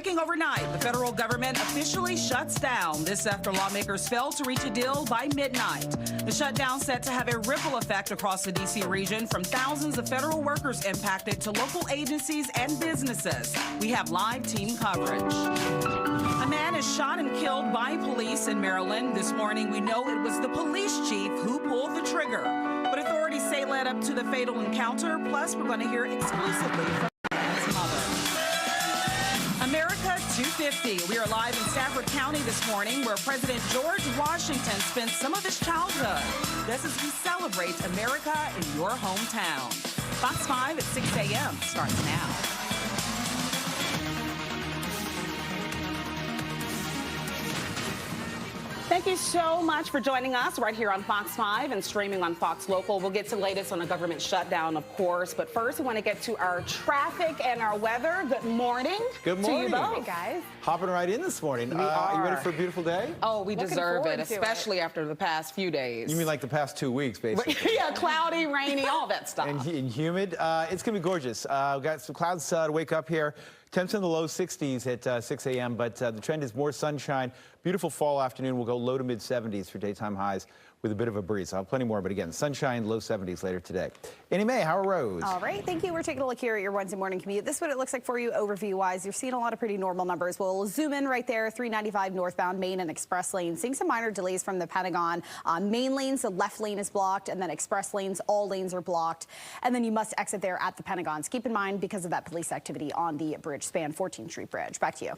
Breaking overnight, the federal government officially shuts down. This after lawmakers failed to reach a deal by midnight. The shutdown set to have a ripple effect across the D.C. region, from thousands of federal workers impacted to local agencies and businesses. We have live team coverage. A man is shot and killed by police in Maryland. This morning, we know it was the police chief who pulled the trigger. But authorities say led up to the fatal encounter. Plus, we're going to hear exclusively from his mother. America 250. We are live in Stafford County this morning, where President George Washington spent some of his childhood. This as we celebrate America in your hometown. Fox 5 at 6 a.m. starts now. Thank you so much for joining us right here on Fox 5 and streaming on Fox Local. We'll get to the latest on the government shutdown, of course. But first, we want to get to our traffic and our weather. Good morning. Good morning. To you both. Hey, guys. Hopping right in this morning. We are. You ready for a beautiful day? Oh, we deserve it, forward to especially after the past few days. You mean like the past 2 weeks, basically? Yeah, cloudy, rainy, all that stuff. And humid. It's going to be gorgeous. We've got some clouds to wake up here. Temps in the low 60s at 6 a.m., but the trend is more sunshine. Beautiful fall afternoon. We'll go low to mid 70s for daytime highs with a bit of a breeze. I'll have plenty more, but again, sunshine, low 70s later today. Annie Mae, how are roads? All right, thank you. We're taking a look here at your Wednesday morning commute. This is what it looks like for you overview-wise. You're seeing a lot of pretty normal numbers. We'll zoom in right there, 395 northbound, main and express lanes. Seeing some minor delays from the Pentagon. Main lanes, the left lane is blocked, and then express lanes, all lanes are blocked. And then you must exit there at the Pentagon. So keep in mind, because of that police activity on the bridge span, 14th Street Bridge. Back to you.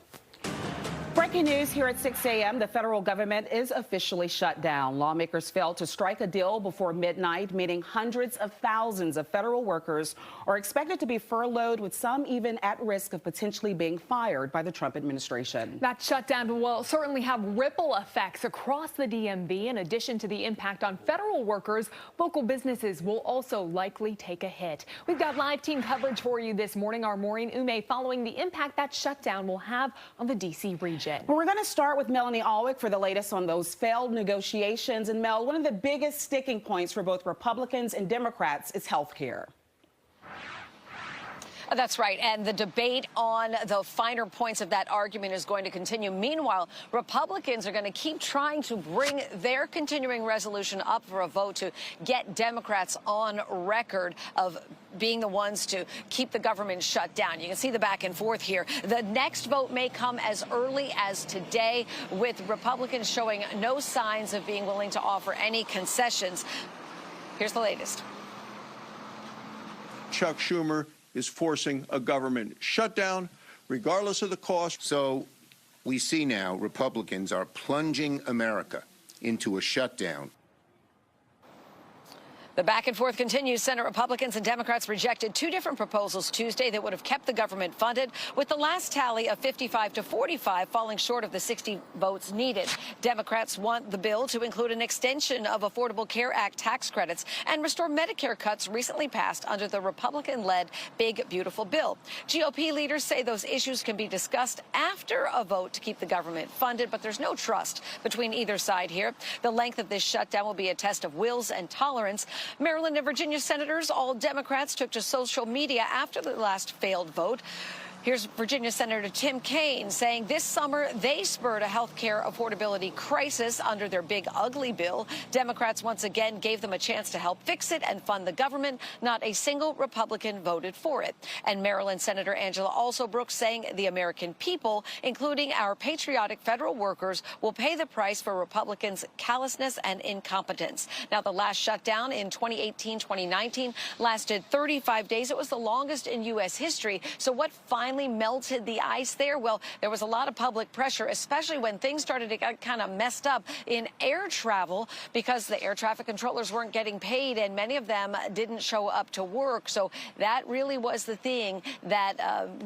Breaking news here at 6 a.m. The federal government is officially shut down. Lawmakers failed to strike a deal before midnight, meaning hundreds of thousands of federal workers are expected to be furloughed, with some even at risk of potentially being fired by the Trump administration. That shutdown will certainly have ripple effects across the DMV. In addition to the impact on federal workers, local businesses will also likely take a hit. We've got live team coverage for you this morning. Our Maureen Ume following the impact that shutdown will have on the D.C. region. Well, we're going to start with Melanie Alwick for the latest on those failed negotiations. And Mel, one of the biggest sticking points for both Republicans and Democrats is health care. That's right. And the debate on the finer points of that argument is going to continue. Meanwhile, Republicans are going to keep trying to bring their continuing resolution up for a vote to get Democrats on record of being the ones to keep the government shut down. You can see the back and forth here. The next vote may come as early as today, with Republicans showing no signs of being willing to offer any concessions. Here's the latest. Chuck Schumer is forcing a government shutdown, regardless of the cost. So we see now Republicans are plunging America into a shutdown. The back and forth continues. Senate Republicans and Democrats rejected two different proposals Tuesday that would have kept the government funded, with the last tally of 55 to 45 falling short of the 60 votes needed. Democrats want the bill to include an extension of Affordable Care Act tax credits and restore Medicare cuts recently passed under the Republican-led Big Beautiful Bill. GOP leaders say those issues can be discussed after a vote to keep the government funded, but there's no trust between either side here. The length of this shutdown will be a test of wills and tolerance. Maryland and Virginia senators, all Democrats, took to social media after the last failed vote. Here's Virginia Senator Tim Kaine saying this summer they spurred a health care affordability crisis under their big ugly bill. Democrats once again gave them a chance to help fix it and fund the government. Not a single Republican voted for it. And Maryland Senator Angela Alsobrooks saying the American people, including our patriotic federal workers, will pay the price for Republicans' callousness and incompetence. Now, the last shutdown in 2018-2019 lasted 35 days. It was the longest in U.S. history. So what finally melted the ice there? Well, there was a lot of public pressure, especially when things started to get kind of messed up in air travel, because the air traffic controllers weren't getting paid and many of them didn't show up to work. So that really was the thing that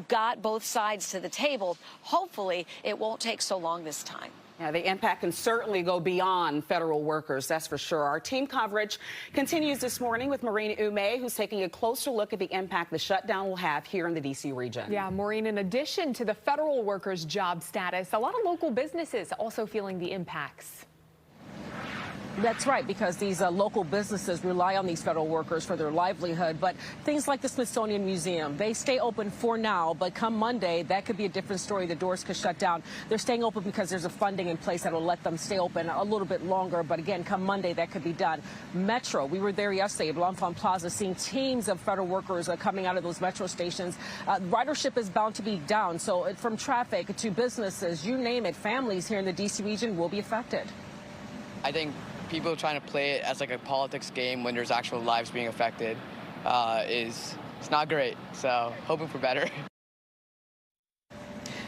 got both sides to the table. Hopefully, it won't take so long this time. Yeah, the impact can certainly go beyond federal workers, that's for sure. Our team coverage continues this morning with Maureen Ume, who's taking a closer look at the impact the shutdown will have here in the D.C. region. Yeah, Maureen, in addition to the federal workers' job status, a lot of local businesses also feeling the impacts. That's right, because these local businesses rely on these federal workers for their livelihood. But things like the Smithsonian Museum, they stay open for now. But come Monday, that could be a different story. The doors could shut down. They're staying open because there's a funding in place that will let them stay open a little bit longer. But again, come Monday, that could be done. Metro, we were there yesterday at L'Enfant Plaza, seeing teams of federal workers coming out of those metro stations. Ridership is bound to be down. So from traffic to businesses, you name it, families here in the D.C. region will be affected. I think people trying to play it as like a politics game when there's actual lives being affected it's not great. So hoping for better.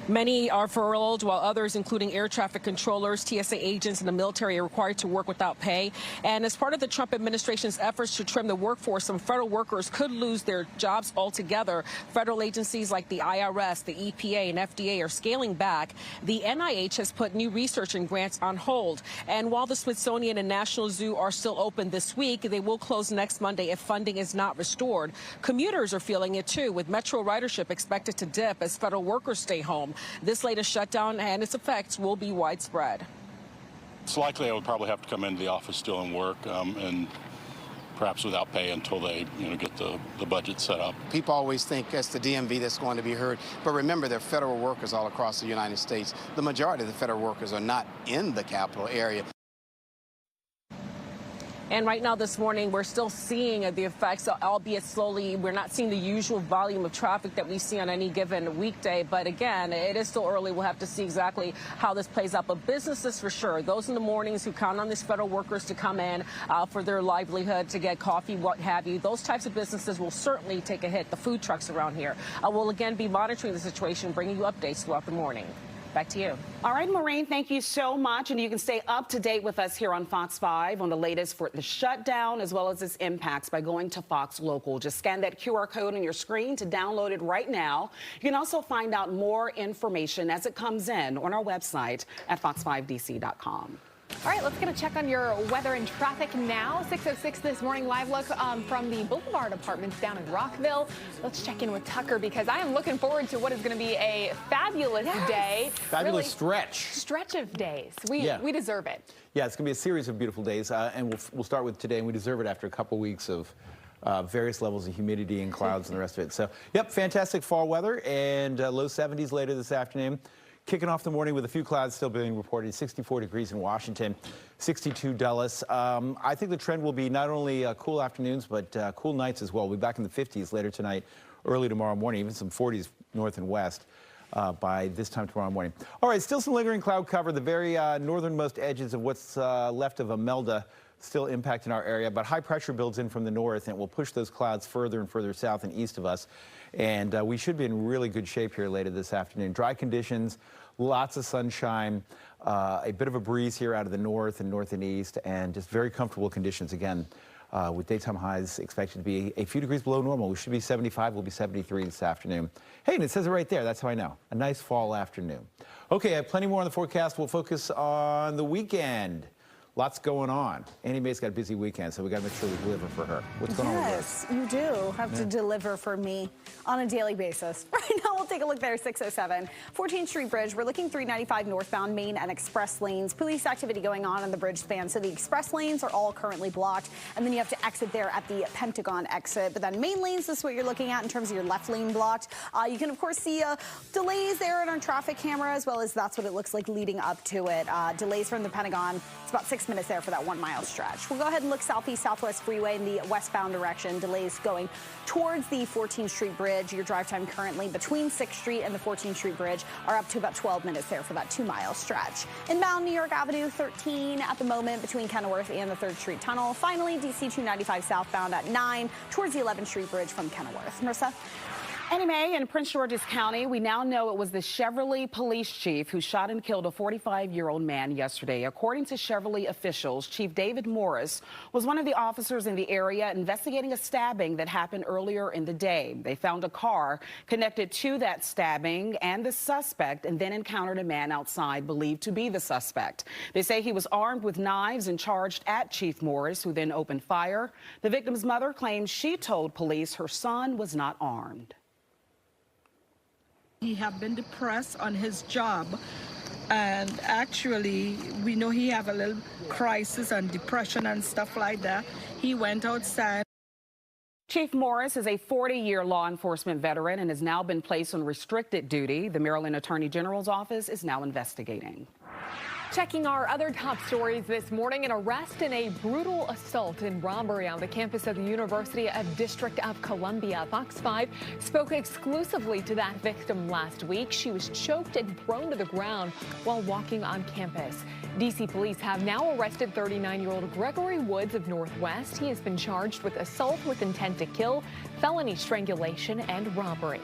Many are furloughed, while others, including air traffic controllers, TSA agents, and the military, are required to work without pay. And as part of the Trump administration's efforts to trim the workforce, some federal workers could lose their jobs altogether. Federal agencies like the IRS, the EPA, and FDA are scaling back. The NIH has put new research and grants on hold. And while the Smithsonian and National Zoo are still open this week, they will close next Monday if funding is not restored. Commuters are feeling it, too, with metro ridership expected to dip as federal workers stay home. This latest shutdown and its effects will be widespread. It's likely I would probably have to come into the office still and work, and perhaps without pay until they, get the budget set up. People always think it's the DMV that's going to be hurt, but remember, there are federal workers all across the United States. The majority of the federal workers are not in the capital area. And right now this morning, we're still seeing the effects, albeit slowly. We're not seeing the usual volume of traffic that we see on any given weekday. But again, it is still early. We'll have to see exactly how this plays out. But businesses for sure, those in the mornings who count on these federal workers to come in for their livelihood, to get coffee, what have you, those types of businesses will certainly take a hit. The food trucks around here will again be monitoring the situation, bringing you updates throughout the morning. Back to you. All right, Maureen, thank you so much. And you can stay up to date with us here on Fox 5 on the latest for the shutdown as well as its impacts by going to Fox Local. Just scan that QR code on your screen to download it right now. You can also find out more information as it comes in on our website at fox5dc.com. All right, let's get a check on your weather and traffic now. 6:06 this morning, live look from the Boulevard Apartments down in Rockville. Let's check in with Tucker because I am looking forward to what is going to be a fabulous day. Fabulous stretch of days. We deserve it. Yeah, it's going to be a series of beautiful days, and we'll start with today, and we deserve it after a couple weeks of various levels of humidity and clouds and the rest of it. So, yep, fantastic fall weather and low 70s later this afternoon. Kicking off the morning with a few clouds still being reported. 64 degrees in Washington, 62 Dulles. I think the trend will be not only cool afternoons, but cool nights as well. We'll be back in the 50s later tonight, early tomorrow morning, even some 40s north and west by this time tomorrow morning. All right, still some lingering cloud cover. The very northernmost edges of what's left of Imelda still impacting our area, but high pressure builds in from the north and will push those clouds further and further south and east of us. And we should be in really good shape here later this afternoon. Dry conditions, lots of sunshine, a bit of a breeze here out of the north and east, and just very comfortable conditions again. With daytime highs expected to be a few degrees below normal. We should be 75, we'll be 73 this afternoon. Hey, and it says it right there, that's how I know. A nice fall afternoon. Okay, I have plenty more on the forecast. We'll focus on the weekend. Lots going on. Annie Mae's got a busy weekend, so we got to make sure we deliver for her. What's going on with Yes, you do have to deliver for me on a daily basis. Right now, we'll take a look there, 607. 14th Street Bridge, we're looking 395 northbound Main and express lanes. Police activity going on the bridge span, so the express lanes are all currently blocked, and then you have to exit there at the Pentagon exit. But then main lanes, this is what you're looking at in terms of your left lane blocked. You can, of course, see delays there in our traffic camera, as well as that's what it looks like leading up to it. Delays from the Pentagon. It's about 6 minutes there for that 1 mile stretch. We'll go ahead and look southeast southwest freeway in the westbound direction. Delays going towards the 14th Street Bridge. Your drive time currently between 6th Street and the 14th Street Bridge are up to about 12 minutes there for that 2 mile stretch. Inbound New York Avenue 13 at the moment between Kenilworth and the 3rd Street Tunnel. Finally, DC 295 southbound at 9 towards the 11th Street Bridge from Kenilworth. Marissa? Annie Mae, in Prince George's County, we now know it was the Cheverly police chief who shot and killed a 45-year-old man yesterday. According to Cheverly officials, Chief David Morris was one of the officers in the area investigating a stabbing that happened earlier in the day. They found a car connected to that stabbing and the suspect, and then encountered a man outside believed to be the suspect. They say he was armed with knives and charged at Chief Morris, who then opened fire. The victim's mother claims she told police her son was not armed. He had been depressed on his job. And actually, we know he have a little crisis and depression and stuff like that. He went outside. Chief Morris is a 40-year law enforcement veteran and has now been placed on restricted duty. The Maryland Attorney General's office is now investigating. Checking our other top stories this morning, an arrest in a brutal assault and robbery on the campus of the University of District of Columbia. Fox 5 spoke exclusively to that victim last week. She was choked and thrown to the ground while walking on campus. D.C. police have now arrested 39-year-old Gregory Woods of Northwest. He has been charged with assault with intent to kill, felony strangulation, and robbery.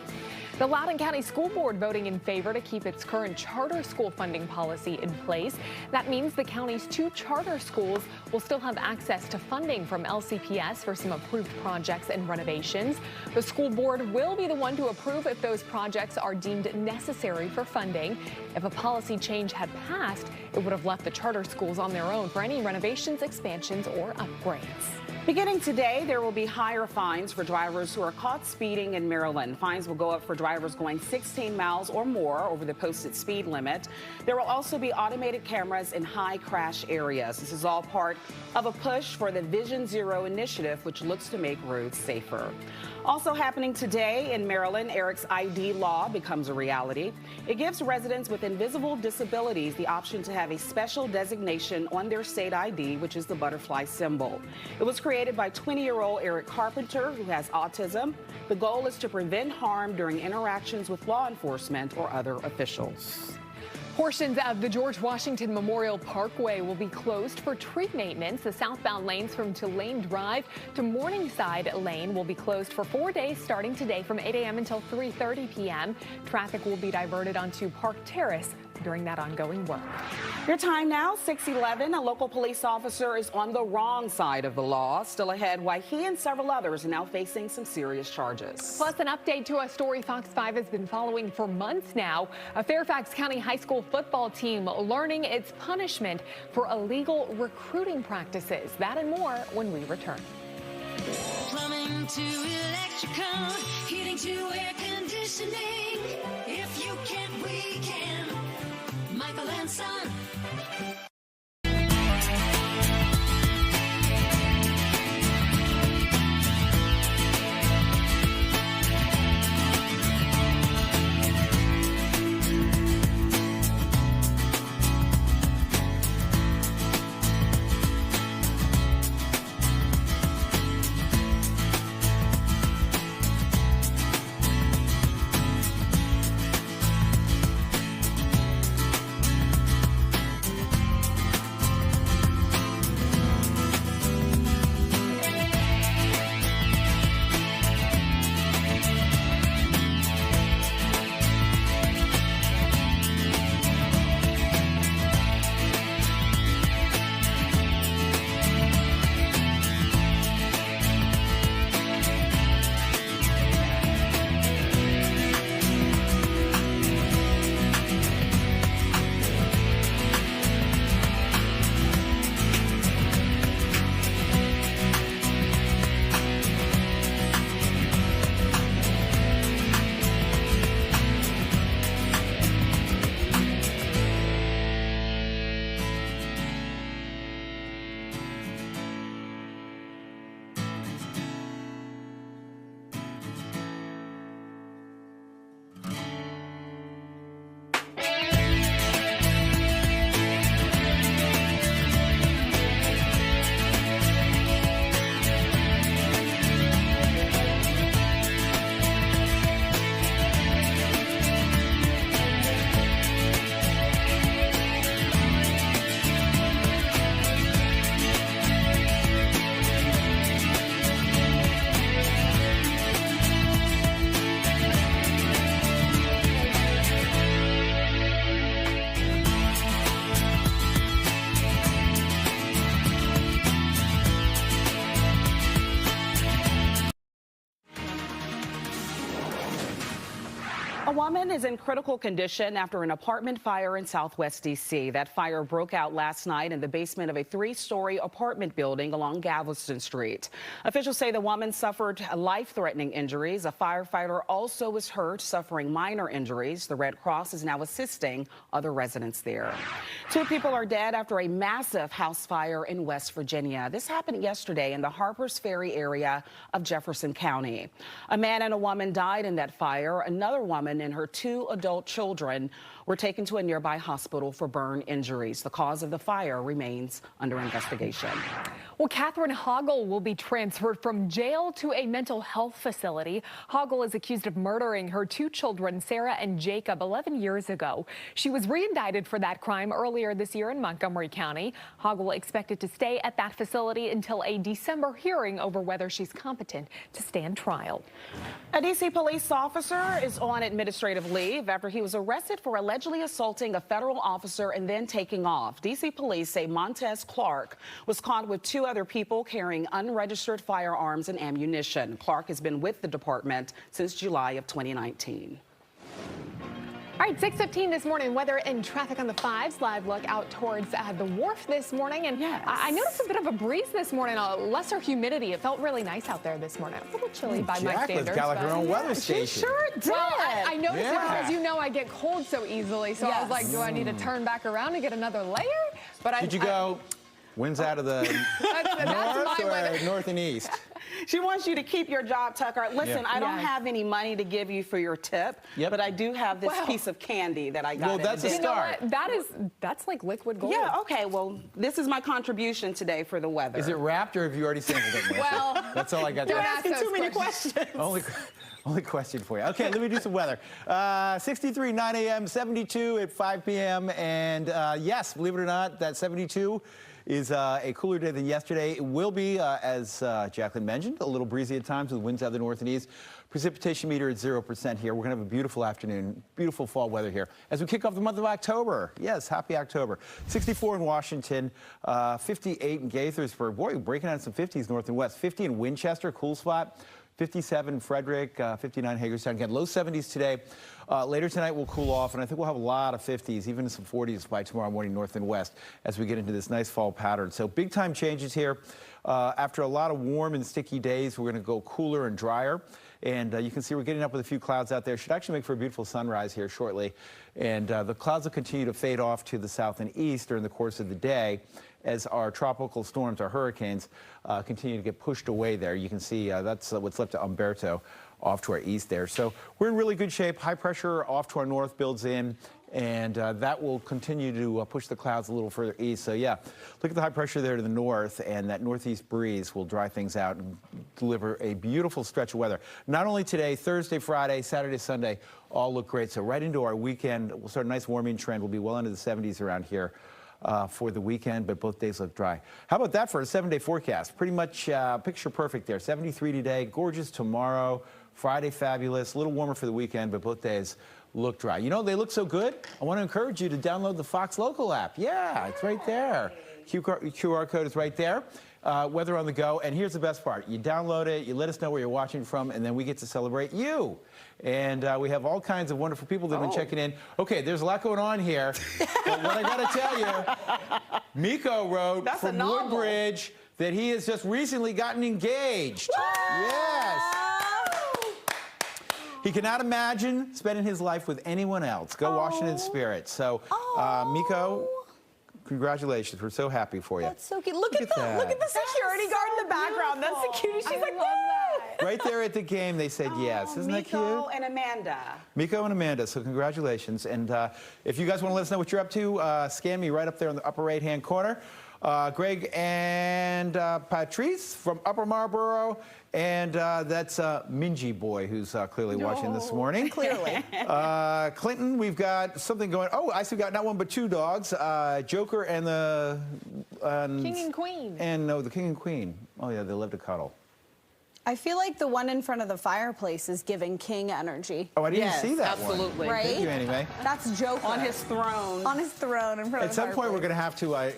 The Loudoun County School Board voting in favor to keep its current charter school funding policy in place. That means the county's 2 charter schools will still have access to funding from LCPS for some approved projects and renovations. The school board will be the one to approve if those projects are deemed necessary for funding. If a policy change had passed, it would have left the charter schools on their own for any renovations, expansions, or upgrades. Beginning today, there will be higher fines for drivers who are caught speeding in Maryland. Fines will go up for drivers going 16 miles or more over the posted speed limit. There will also be automated cameras in high crash areas. This is all part of a push for the Vision Zero initiative, which looks to make roads safer. Also happening today in Maryland, Eric's ID law becomes a reality. It gives residents with invisible disabilities the option to have a special designation on their state ID, which is the butterfly symbol. It was created by 20-year-old Eric Carpenter, who has autism. The goal is to prevent harm during interactions with law enforcement or other officials. Portions of the George Washington Memorial Parkway will be closed for tree maintenance. The southbound lanes from Tulane Drive to Morningside Lane will be closed for 4 days starting today from 8 a.m. until 3:30 p.m. Traffic will be diverted onto Park Terrace during that ongoing work. Your time now, 6:11. A local police officer is on the wrong side of the law. Still ahead, why he and several others are now facing some serious charges. Plus, an update to a story Fox 5 has been following for months now. A Fairfax County high school football team learning its punishment for illegal recruiting practices. That and more when we return. Plumbing to electrical, heating to air conditioning. If you can, we can. Michael and Son. woman is in critical condition after an apartment fire in Southwest D.C. That fire broke out last night in the basement of a 3-story apartment building along Galveston Street. Officials say the woman suffered life-threatening injuries. A firefighter also was hurt, suffering minor injuries. The Red Cross is now assisting other residents there. 2 people are dead after a massive house fire in West Virginia. This happened yesterday in the Harpers Ferry area of Jefferson County. A man and a woman died in that fire. Another woman and her 2 adult children were taken to a nearby hospital for burn injuries. The cause of the fire remains under investigation. Well, Catherine Hoggle will be transferred from jail to a mental health facility. Hoggle is accused of murdering her 2 children, Sarah and Jacob, 11 years ago. She was reindicted for that crime earlier this year in Montgomery County. Hoggle expected to stay at that facility until a December hearing over whether she's competent to stand trial. A D.C. police officer is on administrative leave after he was arrested for allegedly assaulting a federal officer and then taking off. D.C. police say Montez Clark was caught with 2 other people carrying unregistered firearms and ammunition. Clark has been with the department since July of 2019. All right, 6:15 this morning, weather and traffic on the 5s. Live look out towards the wharf this morning. And yes. I noticed a bit of a breeze this morning, a lesser humidity. It felt really nice out there this morning. A little chilly by my standards. Jacqueline's got like her own weather station. She sure did. Well, I noticed it because you know I get cold so easily. So I was like, do I need to turn back around and get another layer? But Did you go winds out of the north or north and east? She wants you to keep your job, Tucker. Listen, I don't have any money to give you for your tip, but I do have this piece of candy that I got. Well, that's a start. You know that's like liquid gold. Yeah, okay, well, this is my contribution today for the weather. Is it wrapped or have you already sampled it? Well, that's all I got. You're asking too many questions. Only question for you. Okay, let me do some weather. 63, 9 a.m., 72 at 5 p.m. And yes, believe it or not, that 72 is a cooler day than yesterday. It will be, as Jacqueline mentioned, a little breezy at times with winds out of the north and east. Precipitation meter at 0% here. We're going to have a beautiful afternoon, beautiful fall weather here as we kick off the month of October. Yes, happy October. 64 in Washington, 58 in Gaithersburg. Boy, breaking out some 50s north and west. 50 in Winchester, cool spot. 57 Frederick, 59 Hagerstown. Again, low 70s today. Later tonight we'll cool off, and I think we'll have a lot of 50s, even some 40s by tomorrow morning, north and west, as we get into this nice fall pattern. So big time changes here. After a lot of warm and sticky days, we're going to go cooler and drier. And you can see we're getting up with a few clouds out there. Should actually make for a beautiful sunrise here shortly. And the clouds will continue to fade off to the south and east during the course of the day as our tropical storms, our hurricanes, continue to get pushed away there. You can see that's what's left to Umberto off to our east there. So we're in really good shape. High pressure off to our north builds in, and that will continue to push the clouds a little further east. So yeah, look at the high pressure there to the north, and that northeast breeze will dry things out and deliver a beautiful stretch of weather. Not only today, Thursday, Friday, Saturday, Sunday, all look great. So right into our weekend, we'll start a nice warming trend. We'll be well into the 70s around here for the weekend, but both days look dry. How about that for a 7-day forecast? Pretty much picture perfect there. 73 today, gorgeous tomorrow, Friday fabulous, a little warmer for the weekend, but both days look dry. You know, they look so good, I want to encourage you to download the Fox Local app. Yeah, it's right there. QR code is right there. Weather on the go. And here's the best part. You download it, you let us know where you're watching from, and then we get to celebrate you. And we have all kinds of wonderful people that have been checking in. Okay, there's a lot going on here. But what I got to tell you, Miko wrote from Woodbridge that he has just recently gotten engaged. Yes. He cannot imagine spending his life with anyone else. Go Washington spirit. So, Miko, congratulations. We're so happy for you. That's so cute. Look at the security guard in the background. That's the cutest. She's like, love that. Right there at the game, they said yes. Isn't that cute? Miko and Amanda. Miko and Amanda, so congratulations. And if you guys want to let us know what you're up to, scan me right up there in the upper right-hand corner. Greg and Patrice from Upper Marlboro. And that's Minji Boy, who's clearly watching this morning. Clearly. Clinton, we've got something going. Oh, I see we've got not one but 2 dogs. Joker and the... King and Queen. And no, the King and Queen. Oh, yeah, they love to cuddle. I feel like the one in front of the fireplace is giving King energy. Oh, I didn't see that absolutely. one. Right? Thank you, Annie Mae. That's Joker. On his throne. On his throne in front of At the some point, we're fireplace. going to have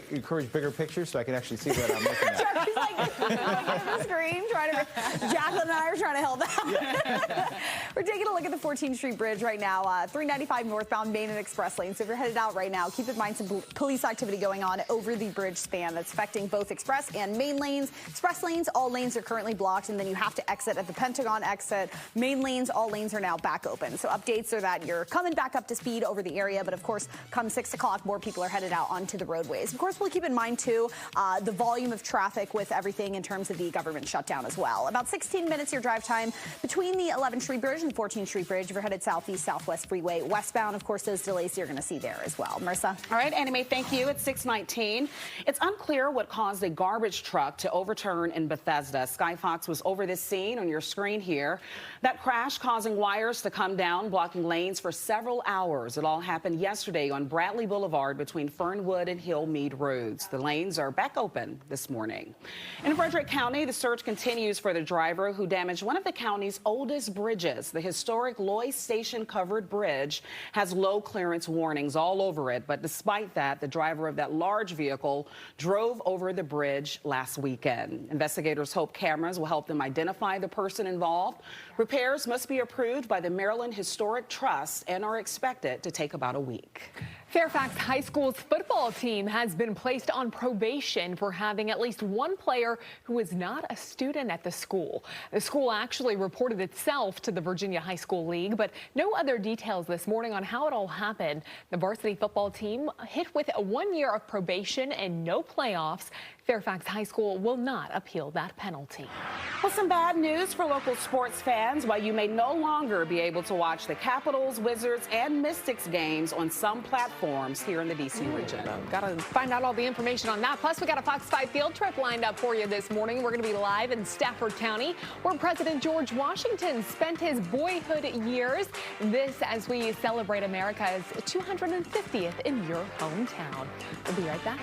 to encourage bigger pictures so I can actually see what I'm looking at. He's like looking at the screen, trying to. Jacqueline and I are trying to help out. We're taking a look at the 14th Street Bridge right now. 395 northbound Main and Express Lane. So if you're headed out right now, keep in mind some police activity going on over the bridge span that's affecting both Express and Main lanes. Express lanes, all lanes are currently blocked, and then you have to exit at the Pentagon exit. Main lanes, all lanes are now back open. So updates are that you're coming back up to speed over the area, but of course, come 6 o'clock, more people are headed out onto the roadways. Of course, we'll keep in mind too the volume of traffic with everything in terms of the government shutdown as well. About 16 minutes your drive time between the 11th Street Bridge and the 14th Street Bridge if you're headed southeast, southwest freeway westbound. Of course, those delays you're going to see there as well. Marissa. All right, Annie Mae, thank you. It's 6:19. It's unclear what caused a garbage truck to overturn in Bethesda. Sky Fox was over this scene on your screen here. That crash causing wires to come down, blocking lanes for several hours. It all happened yesterday on Bradley Boulevard between Fernwood and Hillmead Roads. The lanes are back open this morning. In Frederick County, the search continues for the driver who damaged one of the county's oldest bridges. The historic Loy Station covered bridge has low clearance warnings all over it. But despite that, the driver of that large vehicle drove over the bridge last weekend. Investigators hope cameras will help them identify the person involved. Repairs must be approved by the Maryland Historic Trust and are expected to take about a week. Fairfax High School's football team has been placed on probation for having at least one player who is not a student at the school. The school actually reported itself to the Virginia High School League, but no other details this morning on how it all happened. The varsity football team hit with 1 year of probation and no playoffs. Fairfax High School will not appeal that penalty. Well, some bad news for local sports fans. While you may no longer be able to watch the Capitals, Wizards, and Mystics games on some platforms here in the D.C. region. Got to find out all the information on that. Plus, we got a Fox 5 field trip lined up for you this morning. We're going to be live in Stafford County, where President George Washington spent his boyhood years. This as we celebrate America's 250th in your hometown. We'll be right back.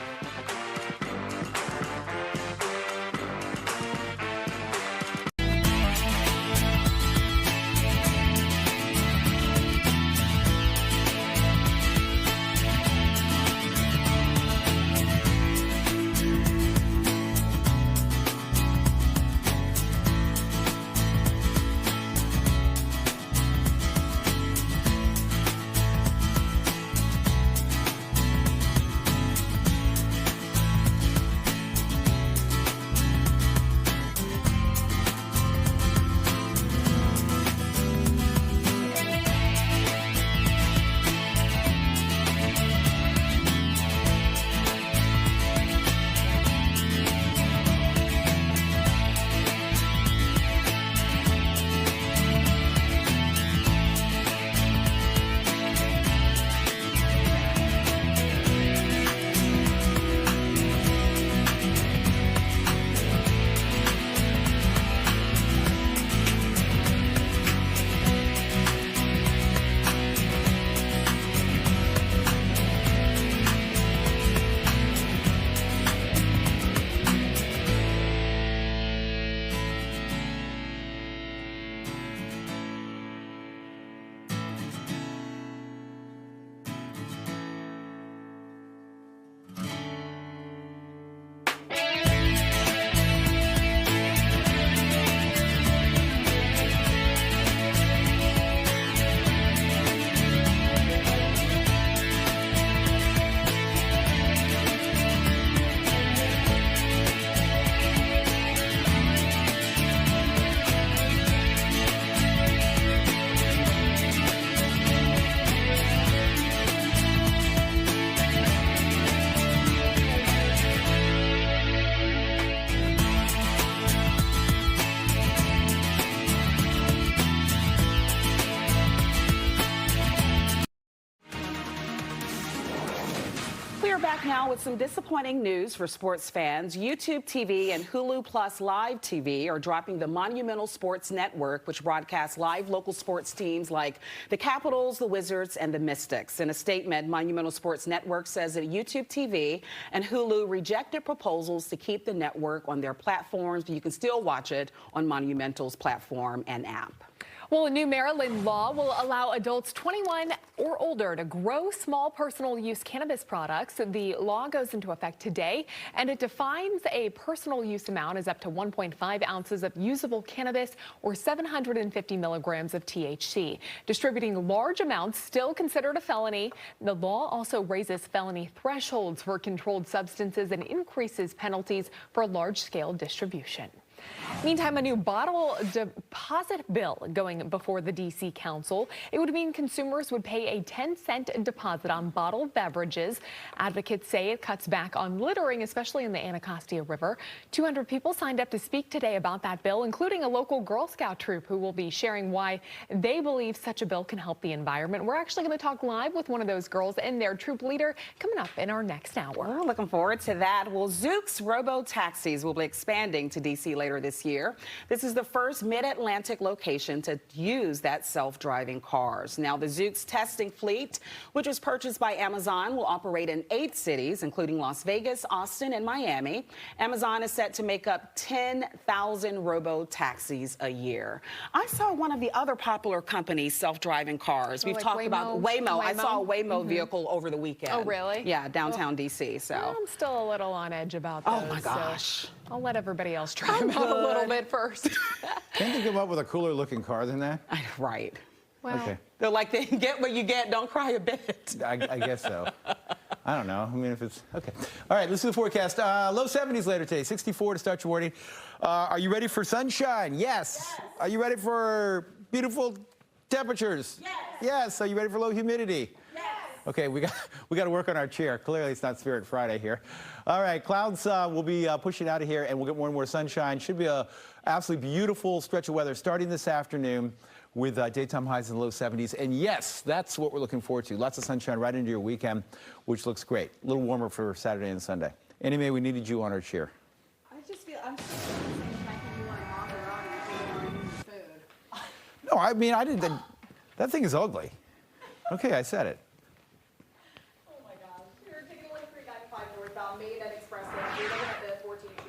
Back now with some disappointing news for sports fans. YouTube TV and Hulu Plus Live TV are dropping the Monumental Sports Network, which broadcasts live local sports teams like the Capitals, the Wizards, and the Mystics. In a statement, Monumental Sports Network says that YouTube TV and Hulu rejected proposals to keep the network on their platforms, but you can still watch it on Monumental's platform and app. Well, a new Maryland law will allow adults 21 or older to grow small personal use cannabis products. The law goes into effect today, and it defines a personal use amount as up to 1.5 ounces of usable cannabis or 750 milligrams of THC. Distributing large amounts still considered a felony. The law also raises felony thresholds for controlled substances and increases penalties for large-scale distribution. Meantime, a new bottle deposit bill going before the D.C. Council. It would mean consumers would pay a 10-cent deposit on bottled beverages. Advocates say it cuts back on littering, especially in the Anacostia River. 200 people signed up to speak today about that bill, including a local Girl Scout troop who will be sharing why they believe such a bill can help the environment. We're actually going to talk live with one of those girls and their troop leader coming up in our next hour. Well, looking forward to that. Well, Zoox robo-taxis will be expanding to D.C. later this year. This is the first mid-Atlantic location to use that self-driving cars. Now, the Zoox testing fleet, which was purchased by Amazon, will operate in 8 cities, including Las Vegas, Austin, and Miami. Amazon is set to make up 10,000 robo-taxis a year. I saw one of the other popular companies' self-driving cars. We've like talked about Waymo. I saw a Waymo vehicle over the weekend. Oh, really? Yeah, downtown D.C. So I'm still a little on edge about those. Oh, my gosh. So I'll let everybody else try them out a little bit first. Can't they come up with a cooler looking car than that? Right. Well, Okay. They're like, they get what you get, don't cry a bit. I guess so. I don't know. I mean, if it's okay. All right, let's do the forecast. Low 70s later today, 64 to start your morning. Are you ready for sunshine? Yes. Are you ready for beautiful temperatures? Yes. Yes. Are you ready for low humidity? Yes. Okay, we got to work on our chair. Clearly, it's not Spirit Friday here. All right, clouds will be pushing out of here, and we'll get more and more sunshine. Should be a absolutely beautiful stretch of weather starting this afternoon with daytime highs in the low 70s. And yes, that's what we're looking forward to. Lots of sunshine right into your weekend, which looks great. A little warmer for Saturday and Sunday. Annie Mae, we needed you on our cheer. I just feel I'm so you weren't off or on food. No, I mean, I didn't. That thing is ugly. Okay, I said it. Oh my gosh. We're taking a look at 395 northbound Main and Expressway. We're looking at the 14 Street.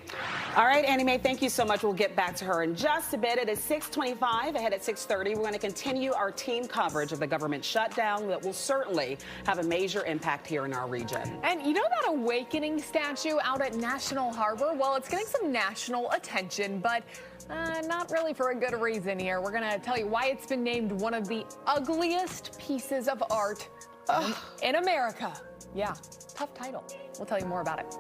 All right, Annie Mae, thank you so much. We'll get back to her in just a bit. It is 6:25, ahead at 6:30. We're going to continue our team coverage of the government shutdown that will certainly have a major impact here in our region. And you know that awakening statue out at National Harbor? Well, it's getting some national attention, but not really for a good reason here. We're going to tell you why it's been named one of the ugliest pieces of art in America. Yeah, tough title. We'll tell you more about it.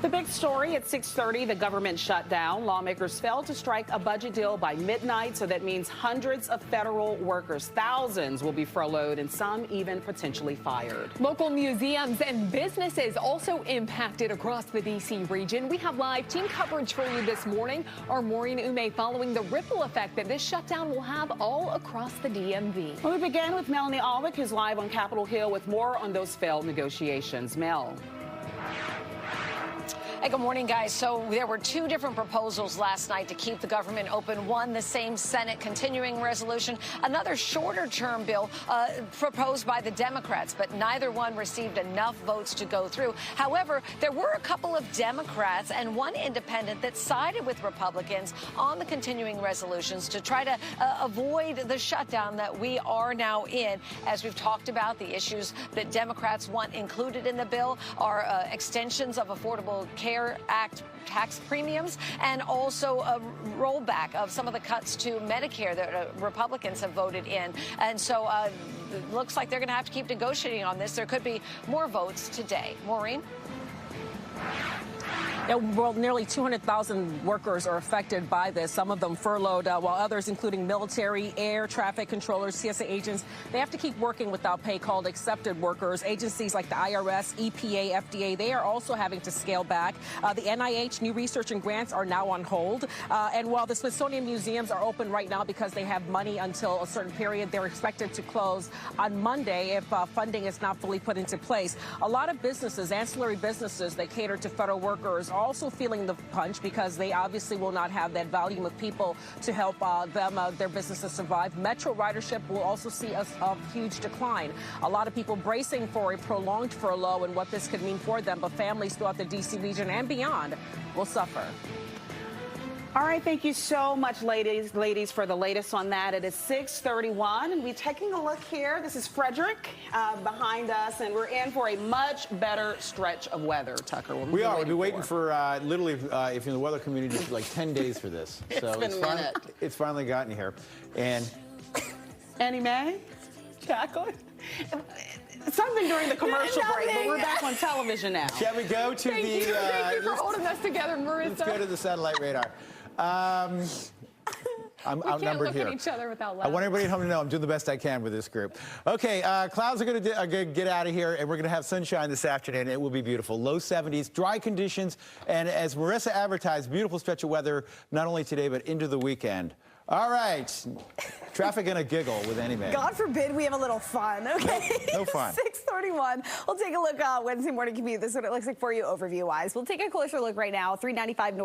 The big story at 6:30, the government shutdown. Lawmakers failed to strike a budget deal by midnight, so that means hundreds of federal workers, thousands, will be furloughed and some even potentially fired. Local museums and businesses also impacted across the D.C. region. We have live team coverage for you this morning. Our Maureen Ume following the ripple effect that this shutdown will have all across the DMV. Well, we begin with Melanie Alwick, who's live on Capitol Hill with more on those failed negotiations. Mel. Hey, good morning, guys. So there were two different proposals last night to keep the government open. One, the same Senate continuing resolution. Another shorter-term bill proposed by the Democrats, but neither one received enough votes to go through. However, there were a couple of Democrats and one independent that sided with Republicans on the continuing resolutions to try to avoid the shutdown that we are now in. As we've talked about, the issues that Democrats want included in the bill are extensions of Affordable Care Act tax premiums and also a rollback of some of the cuts to Medicare that Republicans have voted in. And so it looks like they're going to have to keep negotiating on this. There could be more votes today. Maureen? Well, nearly 200,000 workers are affected by this, some of them furloughed, while others, including military, air traffic controllers, TSA agents, they have to keep working without pay, called accepted workers. Agencies like the IRS, EPA, FDA, they are also having to scale back. The NIH, new research and grants are now on hold. And while the Smithsonian museums are open right now because they have money until a certain period, they're expected to close on Monday if funding is not fully put into place. A lot of businesses, ancillary businesses that cater to federal workers, are also feeling the punch because they obviously will not have that volume of people to help their businesses survive. Metro ridership will also see a huge decline. A lot of people bracing for a prolonged furlough and what this could mean for them, but families throughout the D.C. region and beyond will suffer. All right, thank you so much, ladies, for the latest on that. It is 6:31, and we're taking a look here. This is Frederick behind us, and we're in for a much better stretch of weather, Tucker. We are. We've been waiting for literally, if you're in the weather community, like 10 days for this. So it's finally gotten here. And Annie Mae, Jacqueline. Something during the commercial break, but we're back on television now. Shall we go to Thank you for holding us together, Marissa. Let's go to the satellite radar. I'm outnumbered here. At each other without I want everybody at home to know I'm doing the best I can with this group. Okay, clouds are going to get out of here, and we're going to have sunshine this afternoon. It will be beautiful. Low 70s, dry conditions, and as Marissa advertised, beautiful stretch of weather, not only today, but into the weekend. All right. Traffic and a giggle with Annie Mae. God forbid we have a little fun, okay? No fun. 6:31. We'll take a look Wednesday morning commute. This is what it looks like for you overview-wise. We'll take a closer look right now. 395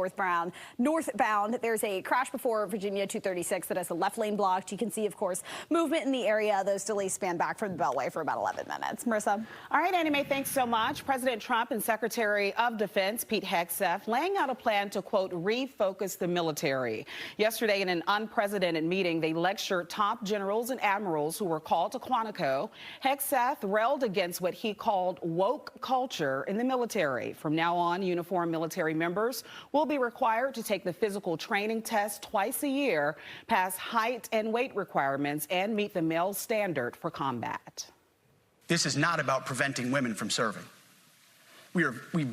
northbound. There's a crash before Virginia 236 that has the left lane blocked. You can see, of course, movement in the area. Those delays span back from the Beltway for about 11 minutes. Marissa? All right, Annie Mae, thanks so much. President Trump and Secretary of Defense Pete Hegseth laying out a plan to, quote, refocus the military. Yesterday in an unprecedented meeting, they lectured top generals and admirals who were called to Quantico. Hegseth railed against what he called woke culture in the military. From now on, uniformed military members will be required to take the physical training test twice a year, pass height and weight requirements, and meet the male standard for combat. This is not about preventing women from serving. We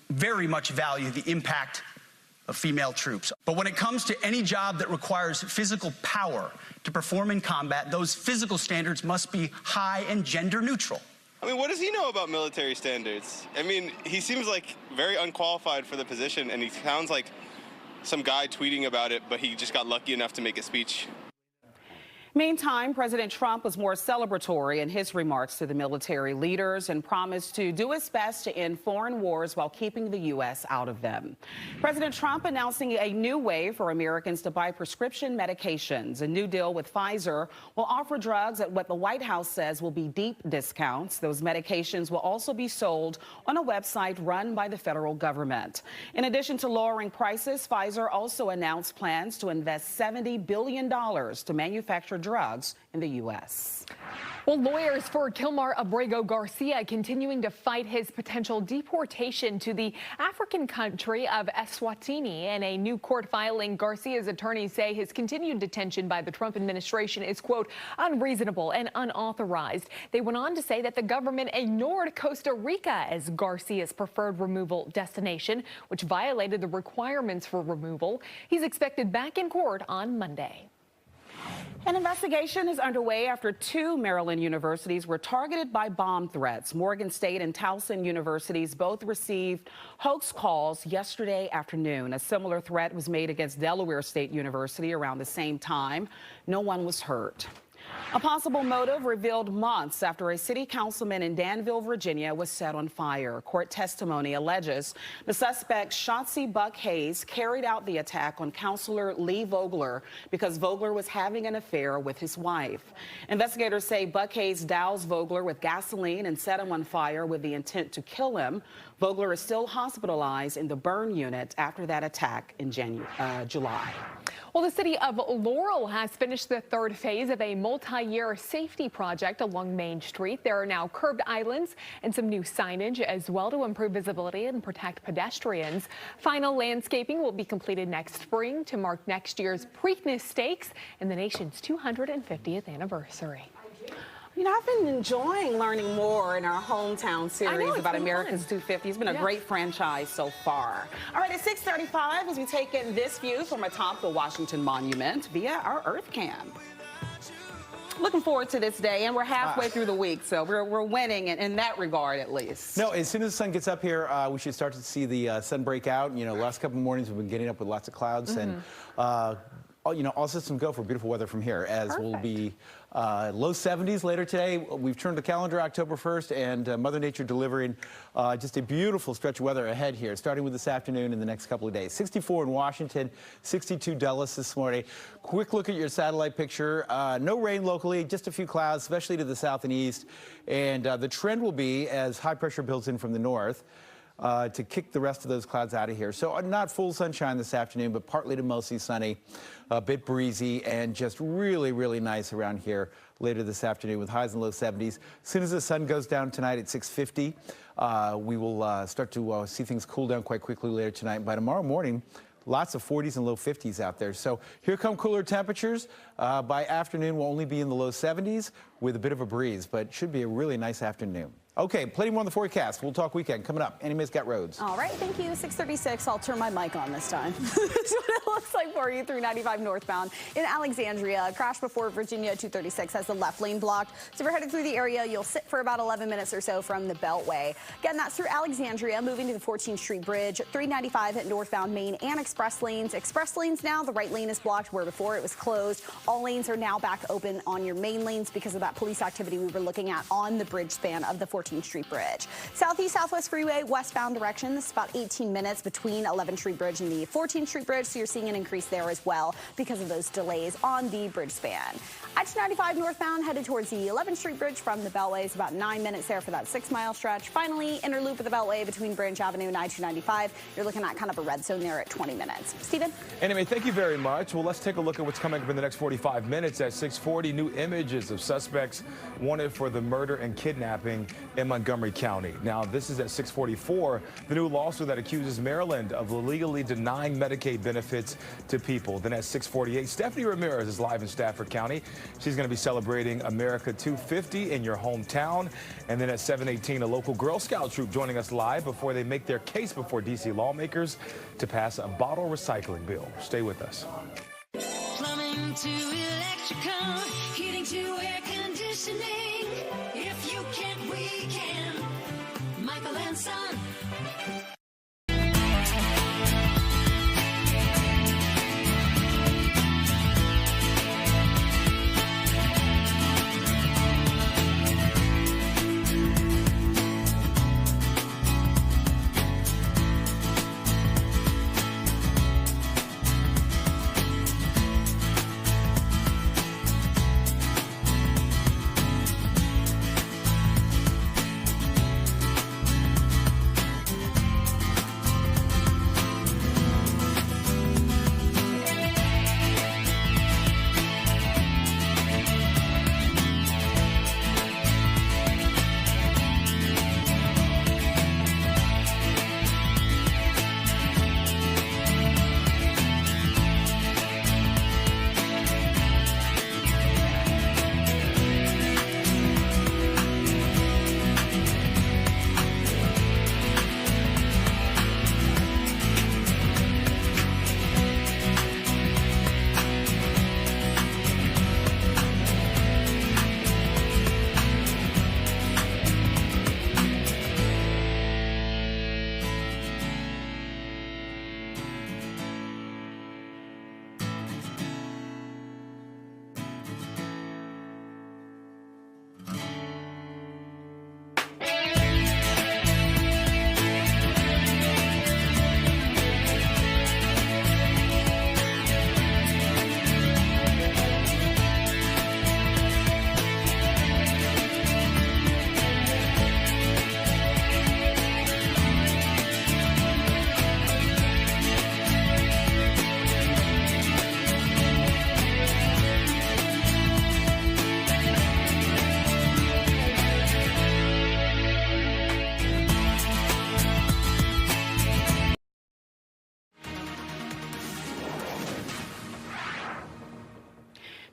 very much value the impact of female troops. But when it comes to any job that requires physical power to perform in combat, those physical standards must be high and gender neutral. I mean, what does he know about military standards? I mean, he seems like very unqualified for the position, and he sounds like some guy tweeting about it, but he just got lucky enough to make a speech. Meantime, President Trump was more celebratory in his remarks to the military leaders and promised to do his best to end foreign wars while keeping the U.S. out of them. President Trump announcing a new way for Americans to buy prescription medications. A new deal with Pfizer will offer drugs at what the White House says will be deep discounts. Those medications will also be sold on a website run by the federal government. In addition to lowering prices, Pfizer also announced plans to invest $70 billion to manufacture drugs in the U.S. Well, lawyers for Kilmar Abrego Garcia continuing to fight his potential deportation to the African country of Eswatini. In a new court filing, Garcia's attorneys say his continued detention by the Trump administration is, quote, unreasonable and unauthorized. They went on to say that the government ignored Costa Rica as Garcia's preferred removal destination, which violated the requirements for removal. He's expected back in court on Monday. An investigation is underway after 2 Maryland universities were targeted by bomb threats. Morgan State and Towson universities both received hoax calls yesterday afternoon. A similar threat was made against Delaware State University around the same time. No one was hurt. A possible motive revealed months after a city councilman in Danville, Virginia, was set on fire. Court testimony alleges the suspect, Chauncey Buck Hayes, carried out the attack on Councilor Lee Vogler because Vogler was having an affair with his wife. Investigators say Buck Hayes doused Vogler with gasoline and set him on fire with the intent to kill him. Vogler is still hospitalized in the burn unit after that attack in July. Well, the city of Laurel has finished the 3rd phase of a multi-year safety project along Main Street. There are now curbed islands and some new signage as well to improve visibility and protect pedestrians. Final landscaping will be completed next spring to mark next year's Preakness Stakes and the nation's 250th anniversary. You know, I've been enjoying learning more in our hometown series about America's 250. It's been a great franchise so far. All right, at 6:35, as we take in this view from atop the Washington Monument via our Earth Cam. Looking forward to this day, and we're halfway through the week, so we're winning in that regard, at least. No, as soon as the sun gets up here, we should start to see the sun break out. You know, last couple of mornings we've been getting up with lots of clouds, and you know, all systems go for beautiful weather from here, as we'll be low 70s later today. We've turned the calendar October 1st, and Mother Nature delivering just a beautiful stretch of weather ahead here, starting with this afternoon and the next couple of days. 64 in Washington, 62 Dulles this morning. Quick look at your satellite picture. No rain locally, just a few clouds, especially to the south and east. And the trend will be, as high pressure builds in from the north, to kick the rest of those clouds out of here. So not full sunshine this afternoon, but partly to mostly sunny, a bit breezy, and just really, really nice around here later this afternoon with highs in low 70s. As soon as the sun goes down tonight at 6:50, we will start to see things cool down quite quickly later tonight. By tomorrow morning, lots of 40s and low 50s out there. So here come cooler temperatures. By afternoon, we'll only be in the low 70s with a bit of a breeze, but should be a really nice afternoon. Okay, plenty more on the forecast. We'll talk weekend coming up. Annie Mae's got roads. All right, thank you. 6:36. I'll turn my mic on this time. That's what it looks like for you through 95 northbound in Alexandria. Crash before Virginia 236 has the left lane blocked. So if you're headed through the area, you'll sit for about 11 minutes or so from the Beltway. Again, that's through Alexandria, moving to the 14th Street Bridge, 395 at northbound Main and express lanes. Express lanes now, the right lane is blocked where before it was closed. All lanes are now back open on your main lanes because of that police activity we were looking at on the bridge span of the 14th Street Bridge. Southeast Southwest Freeway, westbound direction. This is about 18 minutes between 11th Street Bridge and the 14th Street Bridge, so you're seeing an increase there as well because of those delays on the bridge span. I-295 northbound headed towards the 11th Street Bridge from the Beltway. It's about 9 minutes there for that 6-mile stretch. Finally, inner loop of the Beltway between Branch Avenue and I-295. You're looking at kind of a red zone there at 20 minutes. Stephen? Anyway, thank you very much. Well, let's take a look at what's coming up in the next 45 minutes. At 6:40, new images of suspects wanted for the murder and kidnapping in Montgomery County. Now, this is at 6:44, the new lawsuit that accuses Maryland of illegally denying Medicaid benefits to people. Then at 6:48, Stephanie Ramirez is live in Stafford County. She's going to be celebrating America 250 in your hometown. And then at 7:18, a local Girl Scout troop joining us live before they make their case before D.C. lawmakers to pass a bottle recycling bill. Stay with us. Plumbing to electrical, heating to air conditioning. If you can't, we can. Michael and Son.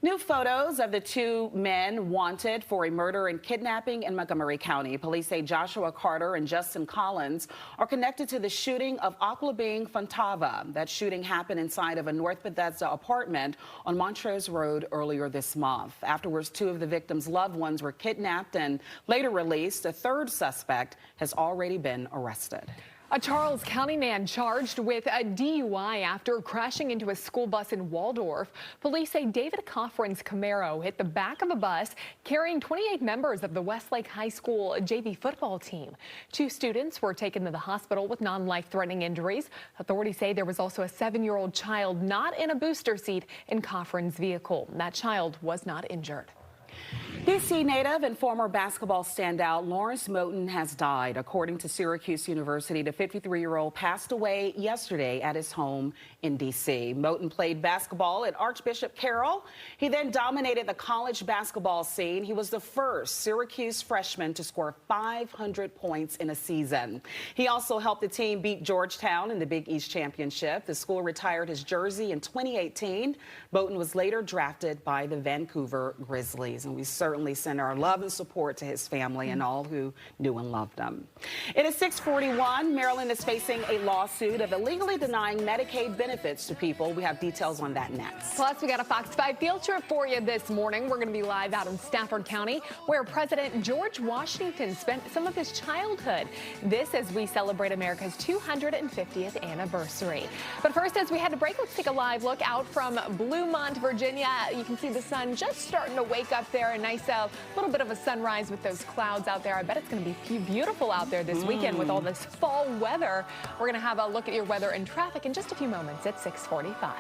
New photos of the two men wanted for a murder and kidnapping in Montgomery County. Police say Joshua Carter and Justin Collins are connected to the shooting of Aklabing Fontava. That shooting happened inside of a North Bethesda apartment on Montrose Road earlier this month. Afterwards, two of the victims' loved ones were kidnapped and later released. A third suspect has already been arrested. A Charles County man charged with a DUI after crashing into a school bus in Waldorf. Police say David Coffrin's Camaro hit the back of a bus carrying 28 members of the Westlake High School JV football team. Two students were taken to the hospital with non-life-threatening injuries. Authorities say there was also a 7-year-old child not in a booster seat in Coffrin's vehicle. That child was not injured. D.C. native and former basketball standout Lawrence Moten has died. According to Syracuse University, the 53-year-old passed away yesterday at his home in D.C. Moten played basketball at Archbishop Carroll. He then dominated the college basketball scene. He was the first Syracuse freshman to score 500 points in a season. He also helped the team beat Georgetown in the Big East Championship. The school retired his jersey in 2018. Moten was later drafted by the Vancouver Grizzlies, and we certainly send our love and support to his family and all who knew and loved him. It is 6:41. Maryland is facing a lawsuit of illegally denying Medicaid benefits to people. We have details on that next. Plus, we got a Fox 5 field trip for you this morning. We're going to be live out in Stafford County, where President George Washington spent some of his childhood. This as we celebrate America's 250th anniversary. But first, as we head to break, let's take a live look out from Bluemont, Virginia. You can see the sun just starting to wake up there. A nice little bit of a sunrise with those clouds out there. I bet it's going to be beautiful out there this weekend with all this fall weather. We're going to have a look at your weather and traffic in just a few moments at 6:45.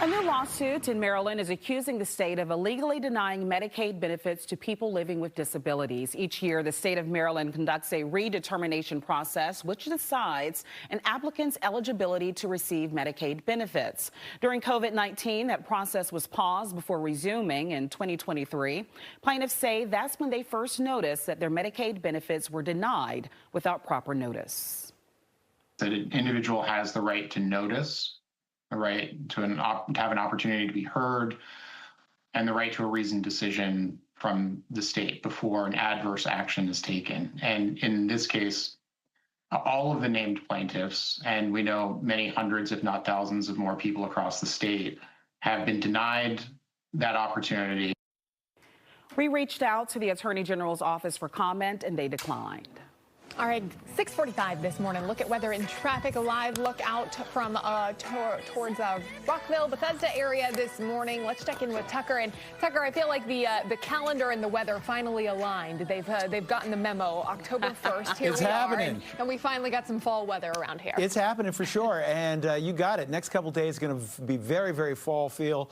A new lawsuit in Maryland is accusing the state of illegally denying Medicaid benefits to people living with disabilities. Each year, the state of Maryland conducts a redetermination process which decides an applicant's eligibility to receive Medicaid benefits. During COVID-19, that process was paused before resuming in 2023. Plaintiffs say that's when they first noticed that their Medicaid benefits were denied without proper notice. That an individual has the right to notice, the right to have an opportunity to be heard, and the right to a reasoned decision from the state before an adverse action is taken. And in this case, all of the named plaintiffs, and we know many hundreds, if not thousands of more people across the state, have been denied that opportunity. We reached out to the Attorney General's office for comment, and they declined. All right, 6:45 this morning. Look at weather and traffic. A live look out from towards Rockville, Bethesda area this morning. Let's check in with Tucker. And Tucker, I feel like the calendar and the weather finally aligned. They've gotten the memo. October 1st. Here It's we happening. are, and we finally got some fall weather around here. It's happening for sure, and you got it. Next couple days going to be very, very fall feel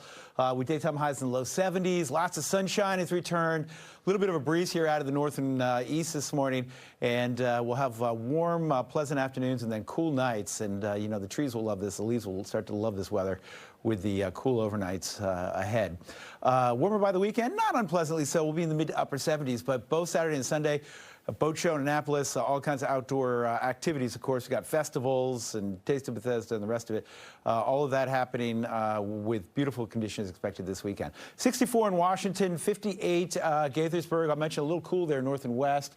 with daytime highs in the low 70s. Lots of sunshine has returned. A little bit of a breeze here out of the north and east this morning, and we'll have warm, pleasant afternoons and then cool nights. And you know, the trees will love this. The leaves will start to love this weather with the cool overnights ahead. Warmer by the weekend, not unpleasantly so. We'll be in the mid to upper 70s, but both Saturday and Sunday, a boat show in Annapolis, all kinds of outdoor activities, of course. We've got festivals and Taste of Bethesda and the rest of it. All of that happening with beautiful conditions expected this weekend. 64 in Washington, 58 Gaithersburg. I'll mention a little cool there north and west.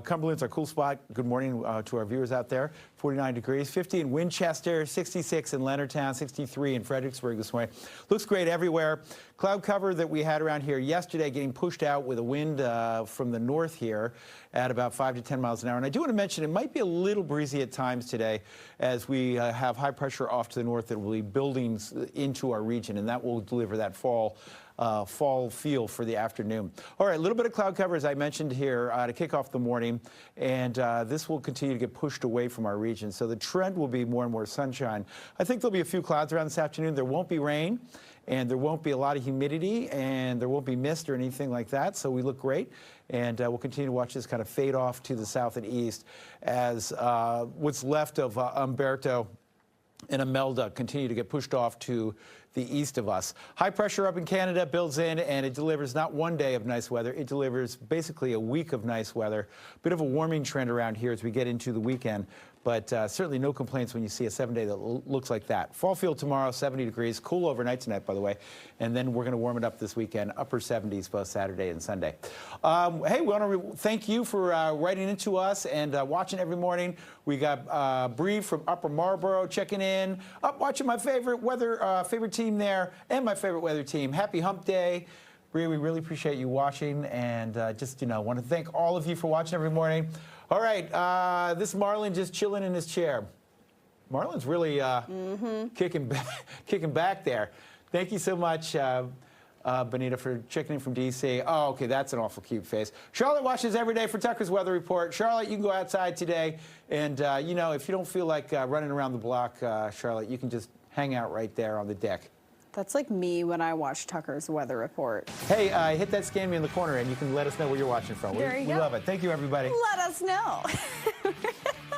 Cumberland's our cool spot. Good morning to our viewers out there. 49 degrees. 50 in Winchester, 66 in Leonardtown, 63 in Fredericksburg this morning. Looks great everywhere. Cloud cover that we had around here yesterday getting pushed out with a wind from the north here at about 5 to 10 miles an hour. And I do want to mention it might be a little breezy at times today as we have high pressure off to the north that will be building into our region, and that will deliver that fall feel for the afternoon. All right, a little bit of cloud cover, as I mentioned here, to kick off the morning, and this will continue to get pushed away from our region. So the trend will be more and more sunshine. I think there'll be a few clouds around this afternoon. There won't be rain, and there won't be a lot of humidity, and there won't be mist or anything like that, so we look great. And we'll continue to watch this kind of fade off to the south and east as what's left of Umberto and Imelda continue to get pushed off to the east of us. High pressure up in Canada builds in, and it delivers not one day of nice weather. It delivers basically a week of nice weather. Bit of a warming trend around here as we get into the weekend, but certainly no complaints when you see a 7-day that looks like that. Fall feel tomorrow, 70 degrees. Cool overnight tonight, by the way. And then we're going to warm it up this weekend, upper 70s both Saturday and Sunday. Hey, we want to thank you for writing into us and watching every morning. We got Bree from Upper Marlboro checking in, watching my favorite team there, and my favorite weather team. Happy Hump Day. Bree, we really appreciate you watching, and just, want to thank all of you for watching every morning. All right, this Marlon just chilling in his chair. Marlon's really kicking back there. Thank you so much, Benita, for checking in from D.C. Oh, okay, that's an awful cute face. Charlotte watches every day for Tucker's Weather Report. Charlotte, you can go outside today, and, if you don't feel like running around the block, Charlotte, you can just hang out right there on the deck. That's like me when I watch Tucker's Weather Report. Hey, hit that scan me in the corner, and you can let us know where you're watching from. There you go. We love it. Thank you, everybody. Let us know.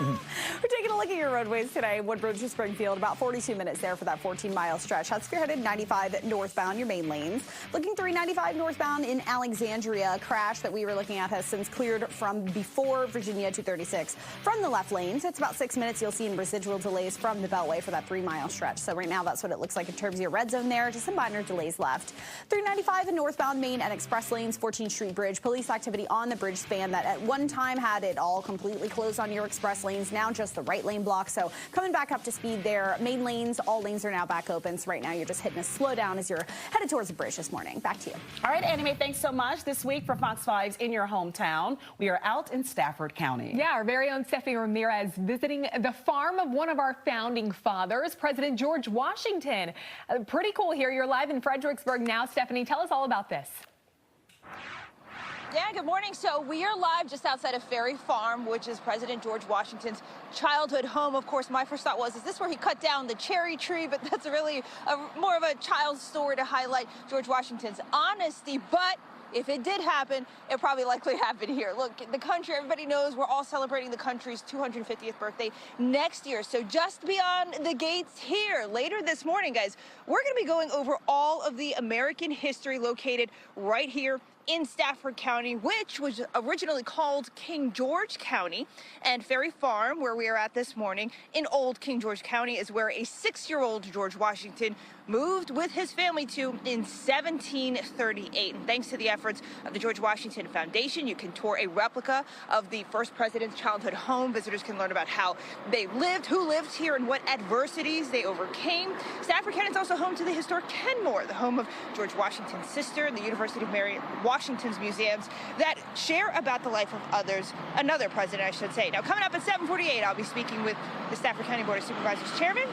We're taking a look at your roadways today. Woodbridge to Springfield, about 42 minutes there for that 14-mile stretch. That's spearheaded 95 northbound, your main lanes. Looking 395 northbound in Alexandria. A crash that we were looking at has since cleared from before Virginia 236 from the left lane. So it's about 6 minutes you'll see in residual delays from the Beltway for that 3-mile stretch. So right now that's what it looks like in terms of your red zone there. Just some minor delays left. 395 in northbound Main and express lanes, 14th Street Bridge. Police activity on the bridge span that at one time had it all completely closed on your express lanes. Now just the right lane block. So coming back up to speed there. Main lanes, all lanes are now back open. So right now you're just hitting a slowdown as you're headed towards the bridge this morning. Back to you. All right, Annie Mae, thanks so much. This week for Fox 5's In Your Hometown, we are out in Stafford County. Yeah, our very own Stephanie Ramirez visiting the farm of one of our founding fathers, President George Washington. Pretty cool here. You're live in Fredericksburg now. Stephanie, tell us all about this. Yeah, good morning. So we are live just outside of Ferry Farm, which is President George Washington's childhood home. Of course, my first thought was, is this where he cut down the cherry tree? But that's really more of a child's story to highlight George Washington's honesty. But if it did happen, it probably likely happened here. Look, the country, everybody knows we're all celebrating the country's 250th birthday next year. So just beyond the gates here, later this morning, guys, we're going to be going over all of the American history located right here in Stafford County, which was originally called King George County. And Ferry Farm, where we are at this morning in Old King George County, is where a 6-year-old George Washington moved with his family to in 1738. And thanks to the efforts of the George Washington Foundation, you can tour a replica of the first president's childhood home. Visitors can learn about how they lived, who lived here, and what adversities they overcame. Stafford County is also home to the historic Kenmore, the home of George Washington's sister, the University of Mary Washington Washington's museums that share about the life of others, another president, I should say. Now, coming up at 7:48, I'll be speaking with the Stafford County Board of Supervisors Chairman.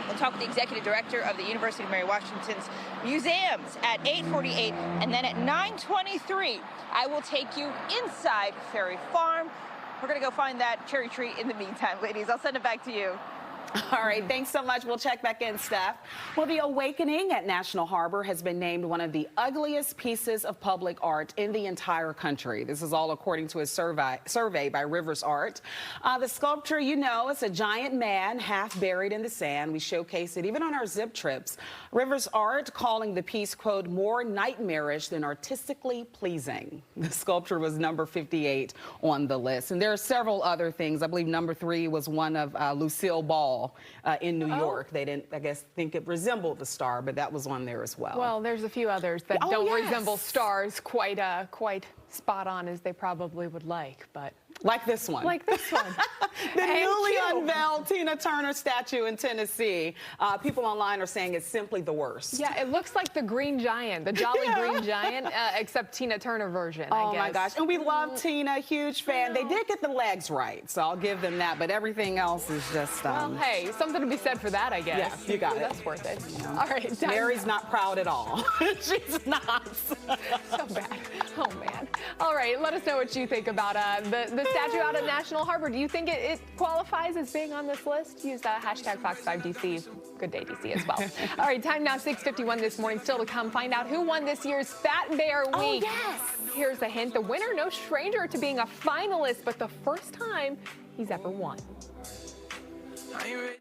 We'll talk with the executive director of the University of Mary Washington's museums at 8:48, and then at 9:23, I will take you inside Ferry Farm. We're going to go find that cherry tree in the meantime, ladies. I'll send it back to you. All right, thanks so much. We'll check back in, Steph. Well, the Awakening at National Harbor has been named one of the ugliest pieces of public art in the entire country. This is all according to a survey by Rivers Art. The sculpture, you know, it's a giant man half buried in the sand. We showcase it even on our zip trips. Rivers Art calling the piece, quote, more nightmarish than artistically pleasing. The sculpture was number 58 on the list. And there are several other things. I believe number 3 was one of Lucille Ball. In New York. They didn't, I guess, think it resembled the star, but that was on there as well. Well, there's a few others that don't resemble stars quite spot on as they probably would like, but like this one. Like this one. The newly unveiled Tina Turner statue in Tennessee. People online are saying it's simply the worst. Yeah, it looks like the Green Giant, the Jolly Green Giant, except Tina Turner version, I guess. Oh my gosh, and we love Tina, huge fan. They did get the legs right, so I'll give them that, but everything else is just... well, hey, something to be said for that, I guess. Yes, you got it. That's worth it. All right. Mary's not proud at all. She's not. So bad. Oh, man. All right, let us know what you think about the statue out at National Harbor. Do you think it qualifies as being on this list? Use hashtag Fox5DC. Good day, DC, as well. All right, time now 6:51 this morning. Still to come, find out who won this year's Fat Bear Week. Oh, yes. Here's a hint. The winner, no stranger to being a finalist, but the first time he's ever won. Are you ready?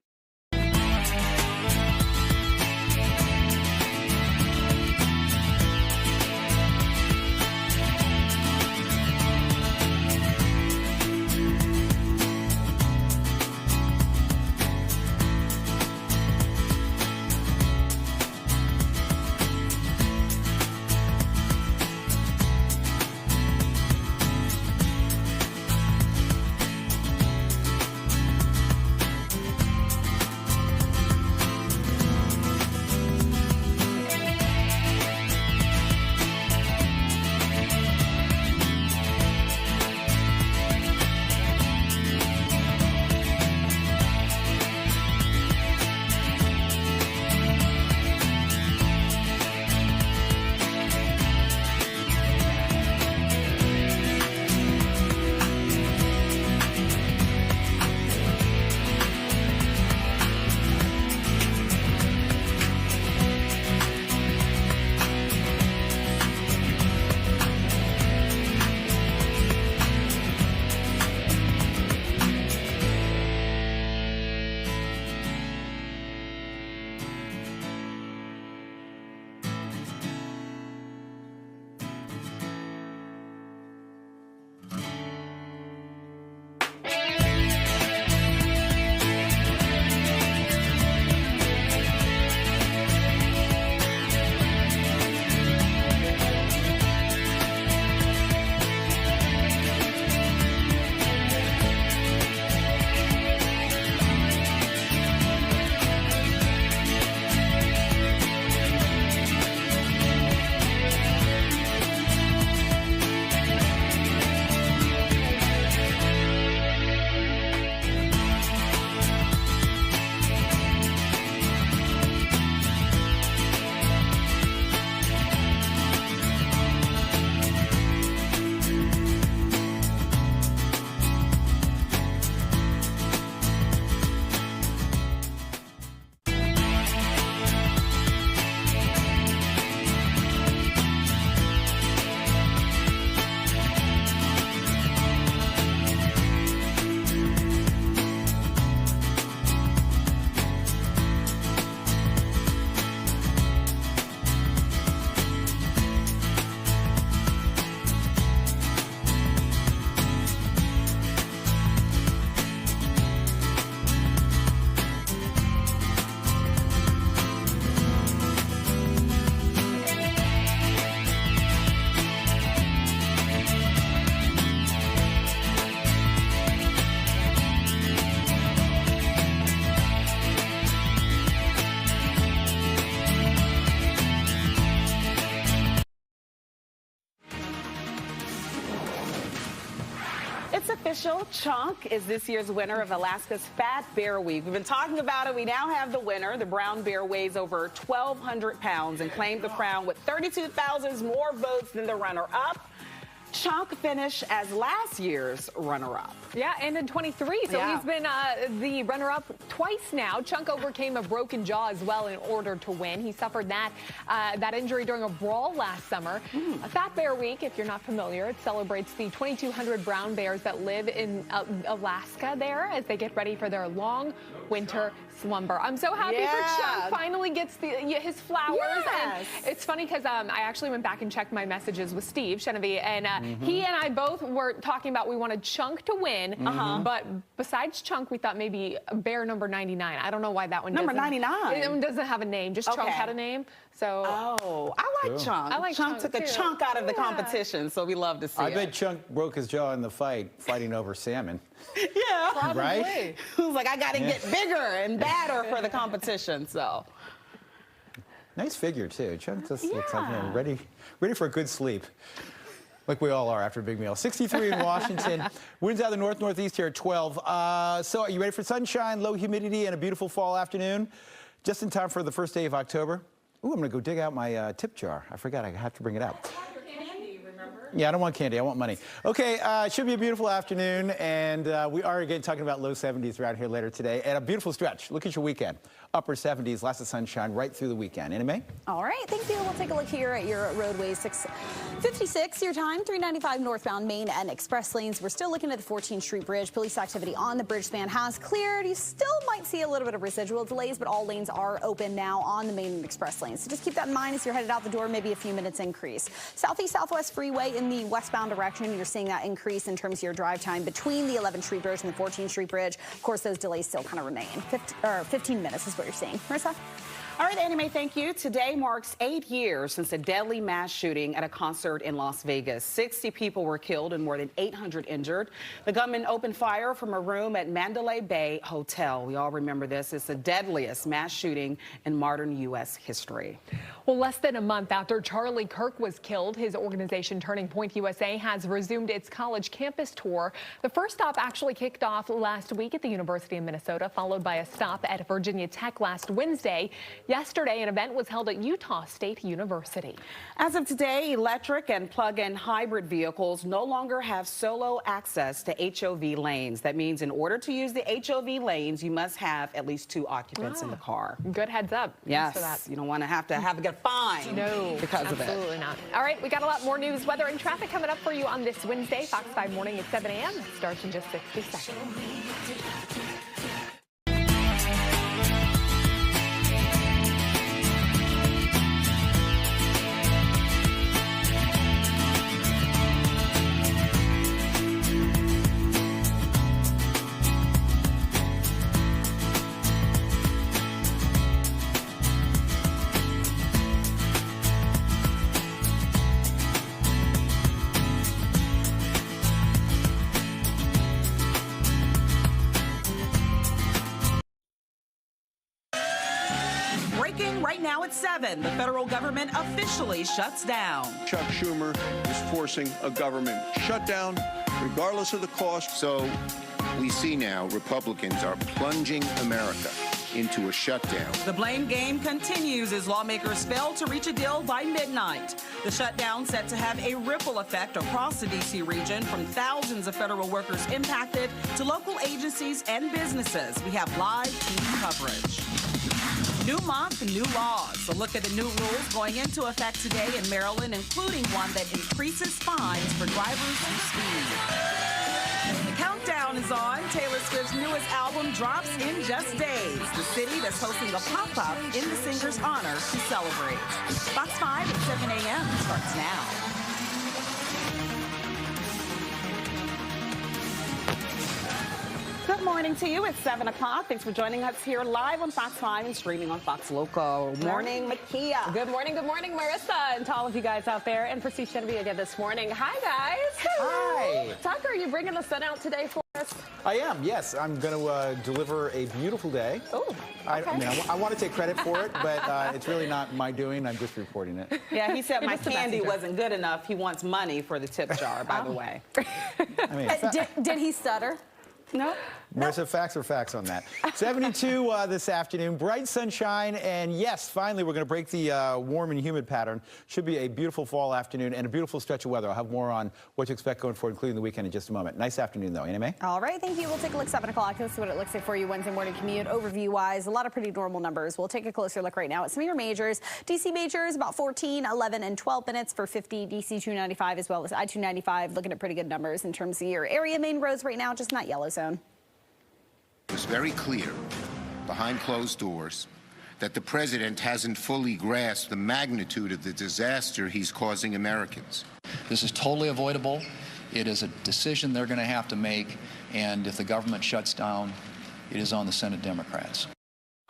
official. Chunk is this year's winner of Alaska's Fat Bear Week. We've been talking about it. We now have the winner. The brown bear weighs over 1,200 pounds and claimed the crown with 32,000 more votes than the runner-up. Chunk finished as last year's runner-up. Yeah, and in 23, so he's been the runner-up twice now. Chunk overcame a broken jaw as well in order to win. He suffered that injury during a brawl last summer. Fat Bear Week, if you're not familiar, it celebrates the 2,200 brown bears that live in Alaska there as they get ready for their long winter slumber. I'm so happy for Chunk. Finally gets his flowers. And it's funny because I actually went back and checked my messages with Steve Chenevie, and he and I both were talking about we wanted Chunk to win. But besides Chunk, we thought maybe bear number 99. I don't know why that one Number 99? It doesn't have a name. Just Chunk had a name. So I like Chunk. I like Chunk took a chunk out of the competition, so we love to see I bet Chunk broke his jaw in the fighting over salmon. Yeah. Probably. Right? He was like, I got to get bigger and badder for the competition, so. Nice figure, too. Chunk just looks like, ready for a good sleep. Like we all are after a big meal. 63 in Washington. Winds out of the north-northeast here at 12. So are you ready for sunshine, low humidity, and a beautiful fall afternoon? Just in time for the first day of October. Ooh, I'm going to go dig out my tip jar. I forgot. I have to bring it out. Yeah, I don't want candy. I want money. Okay, it should be a beautiful afternoon, and we are again talking about low 70s around here later today, and a beautiful stretch. Look at your weekend. Upper 70s, lots of sunshine right through the weekend. Anna Mae? All right, thank you. We'll take a look here at your roadways. 656 your time, 395 northbound Main and Express lanes. We're still looking at the 14th Street Bridge. Police activity on the bridge span has cleared. You still might see a little bit of residual delays, but all lanes are open now on the Main and Express lanes. So just keep that in mind as you're headed out the door, maybe a few minutes increase. Southeast Southwest Freeway in the westbound direction, you're seeing that increase in terms of your drive time between the 11th Street Bridge and the 14th Street Bridge. Of course, those delays still kind of remain. 15 minutes is what you're seeing. Marissa? All right, Annie Mae, thank you. Today marks 8 years since a deadly mass shooting at a concert in Las Vegas. 60 people were killed and more than 800 injured. The gunman opened fire from a room at Mandalay Bay Hotel. We all remember this. It's the deadliest mass shooting in modern U.S. history. Well, less than a month after Charlie Kirk was killed, his organization Turning Point USA has resumed its college campus tour. The first stop actually kicked off last week at the University of Minnesota, followed by a stop at Virginia Tech last Wednesday. Yesterday, an event was held at Utah State University. As of today, electric and plug-in hybrid vehicles no longer have solo access to HOV lanes. That means in order to use the HOV lanes, you must have at least 2 occupants in the car. Good heads up. Yes, for that. You don't want to have a good fine because of it. Absolutely not. All right, we got a lot more news, weather, and traffic coming up for you on this Wednesday. Fox 5 Morning at 7 a.m. starts in just 60 seconds. Right now at 7, the federal government officially shuts down. Chuck Schumer is forcing a government shutdown, regardless of the cost. So we see now Republicans are plunging America into a shutdown. The blame game continues as lawmakers fail to reach a deal by midnight. The shutdown set to have a ripple effect across the D.C. region, from thousands of federal workers impacted to local agencies and businesses. We have live team coverage. New month, new laws. A look at the new rules going into effect today in Maryland, including one that increases fines for drivers who speed. The countdown is on. Taylor Swift's newest album drops in just days. The city that's hosting a pop-up in the singer's honor to celebrate. Fox 5 at 7 a.m. starts now. Good morning to you. It's 7 o'clock. Thanks for joining us here live on Fox 5 and streaming on Fox Local. Morning, Makia. Good morning, Marissa, and to all of you guys out there, and for Genevieve this morning. Hi, guys. Hi. Tucker, are you bringing the sun out today for us? I am, yes. I'm going to deliver a beautiful day. Oh, okay. I want to take credit for it, but it's really not my doing. I'm just reporting it. Yeah, he said my candy wasn't good enough. He wants money for the tip jar, by the way. I mean, did he stutter? No. Marissa, facts are facts on that. 72 this afternoon, bright sunshine, and yes, finally we're going to break the warm and humid pattern. Should be a beautiful fall afternoon and a beautiful stretch of weather. I'll have more on what to expect going forward, including the weekend, in just a moment. Nice afternoon, though. Anime? All right, thank you. We'll take a look 7 o'clock. This is what it looks like for you Wednesday morning commute. Overview-wise, a lot of pretty normal numbers. We'll take a closer look right now at some of your majors. DC majors, about 14, 11, and 12 minutes for 50. DC 295 as well as I-295, looking at pretty good numbers in terms of your area main roads right now, just not yellow zone. It was very clear, behind closed doors, that the president hasn't fully grasped the magnitude of the disaster he's causing Americans. This is totally avoidable. It is a decision they're going to have to make, and if the government shuts down, it is on the Senate Democrats.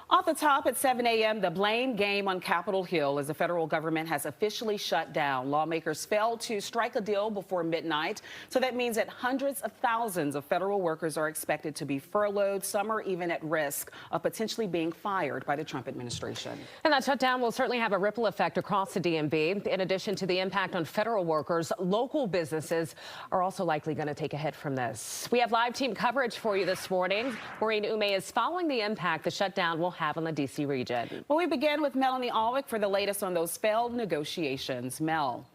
Off the top at 7 a.m., the blame game on Capitol Hill as the federal government has officially shut down. Lawmakers failed to strike a deal before midnight, so that means that hundreds of thousands of federal workers are expected to be furloughed. Some are even at risk of potentially being fired by the Trump administration. And that shutdown will certainly have a ripple effect across the DMV. In addition to the impact on federal workers, local businesses are also likely going to take a hit from this. We have live team coverage for you this morning. Maureen Ume is following the impact the shutdown will have on the D.C. region. Well, we begin with Melanie Alwick for the latest on those failed negotiations. Mel.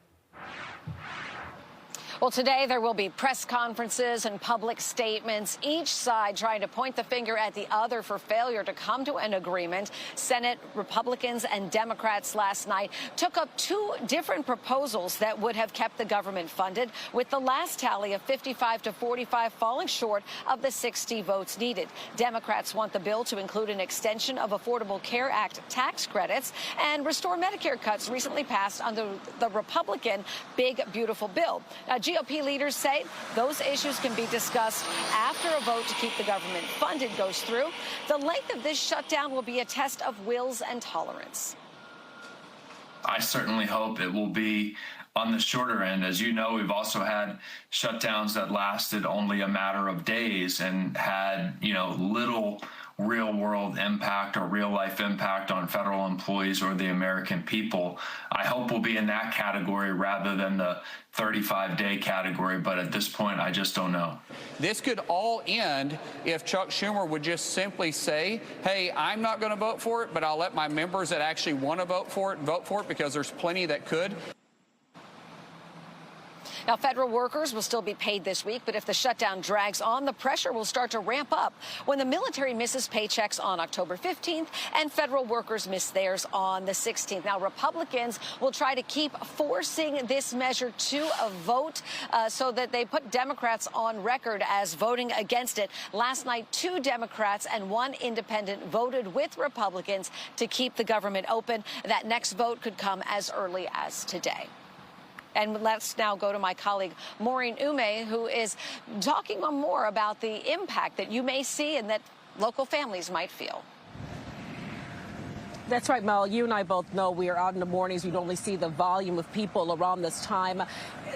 Well, today there will be press conferences and public statements, each side trying to point the finger at the other for failure to come to an agreement. Senate Republicans and Democrats last night took up two different proposals that would have kept the government funded, with the last tally of 55 to 45 falling short of the 60 votes needed. Democrats want the bill to include an extension of Affordable Care Act tax credits and restore Medicare cuts recently passed under the Republican Big Beautiful Bill. Now, GOP leaders say those issues can be discussed after a vote to keep the government funded goes through. The length of this shutdown will be a test of wills and tolerance. I certainly hope it will be on the shorter end. As you know, we've also had shutdowns that lasted only a matter of days and had, little real world impact or real life impact on federal employees or the American people. I hope we'll be in that category rather than the 35-day category, but at this point, I just don't know. This could all end if Chuck Schumer would just simply say, hey, I'm not going to vote for it, but I'll let my members that actually want to vote for it, because there's plenty that could. Now, federal workers will still be paid this week, but if the shutdown drags on, the pressure will start to ramp up when the military misses paychecks on October 15th and federal workers miss theirs on the 16th. Now, Republicans will try to keep forcing this measure to a vote so that they put Democrats on record as voting against it. Last night, 2 Democrats and 1 independent voted with Republicans to keep the government open. That next vote could come as early as today. And let's now go to my colleague, Maureen Ume, who is talking more about the impact that you may see and that local families might feel. That's right, Mel. You and I both know we are out in the mornings. You'd only see the volume of people around this time.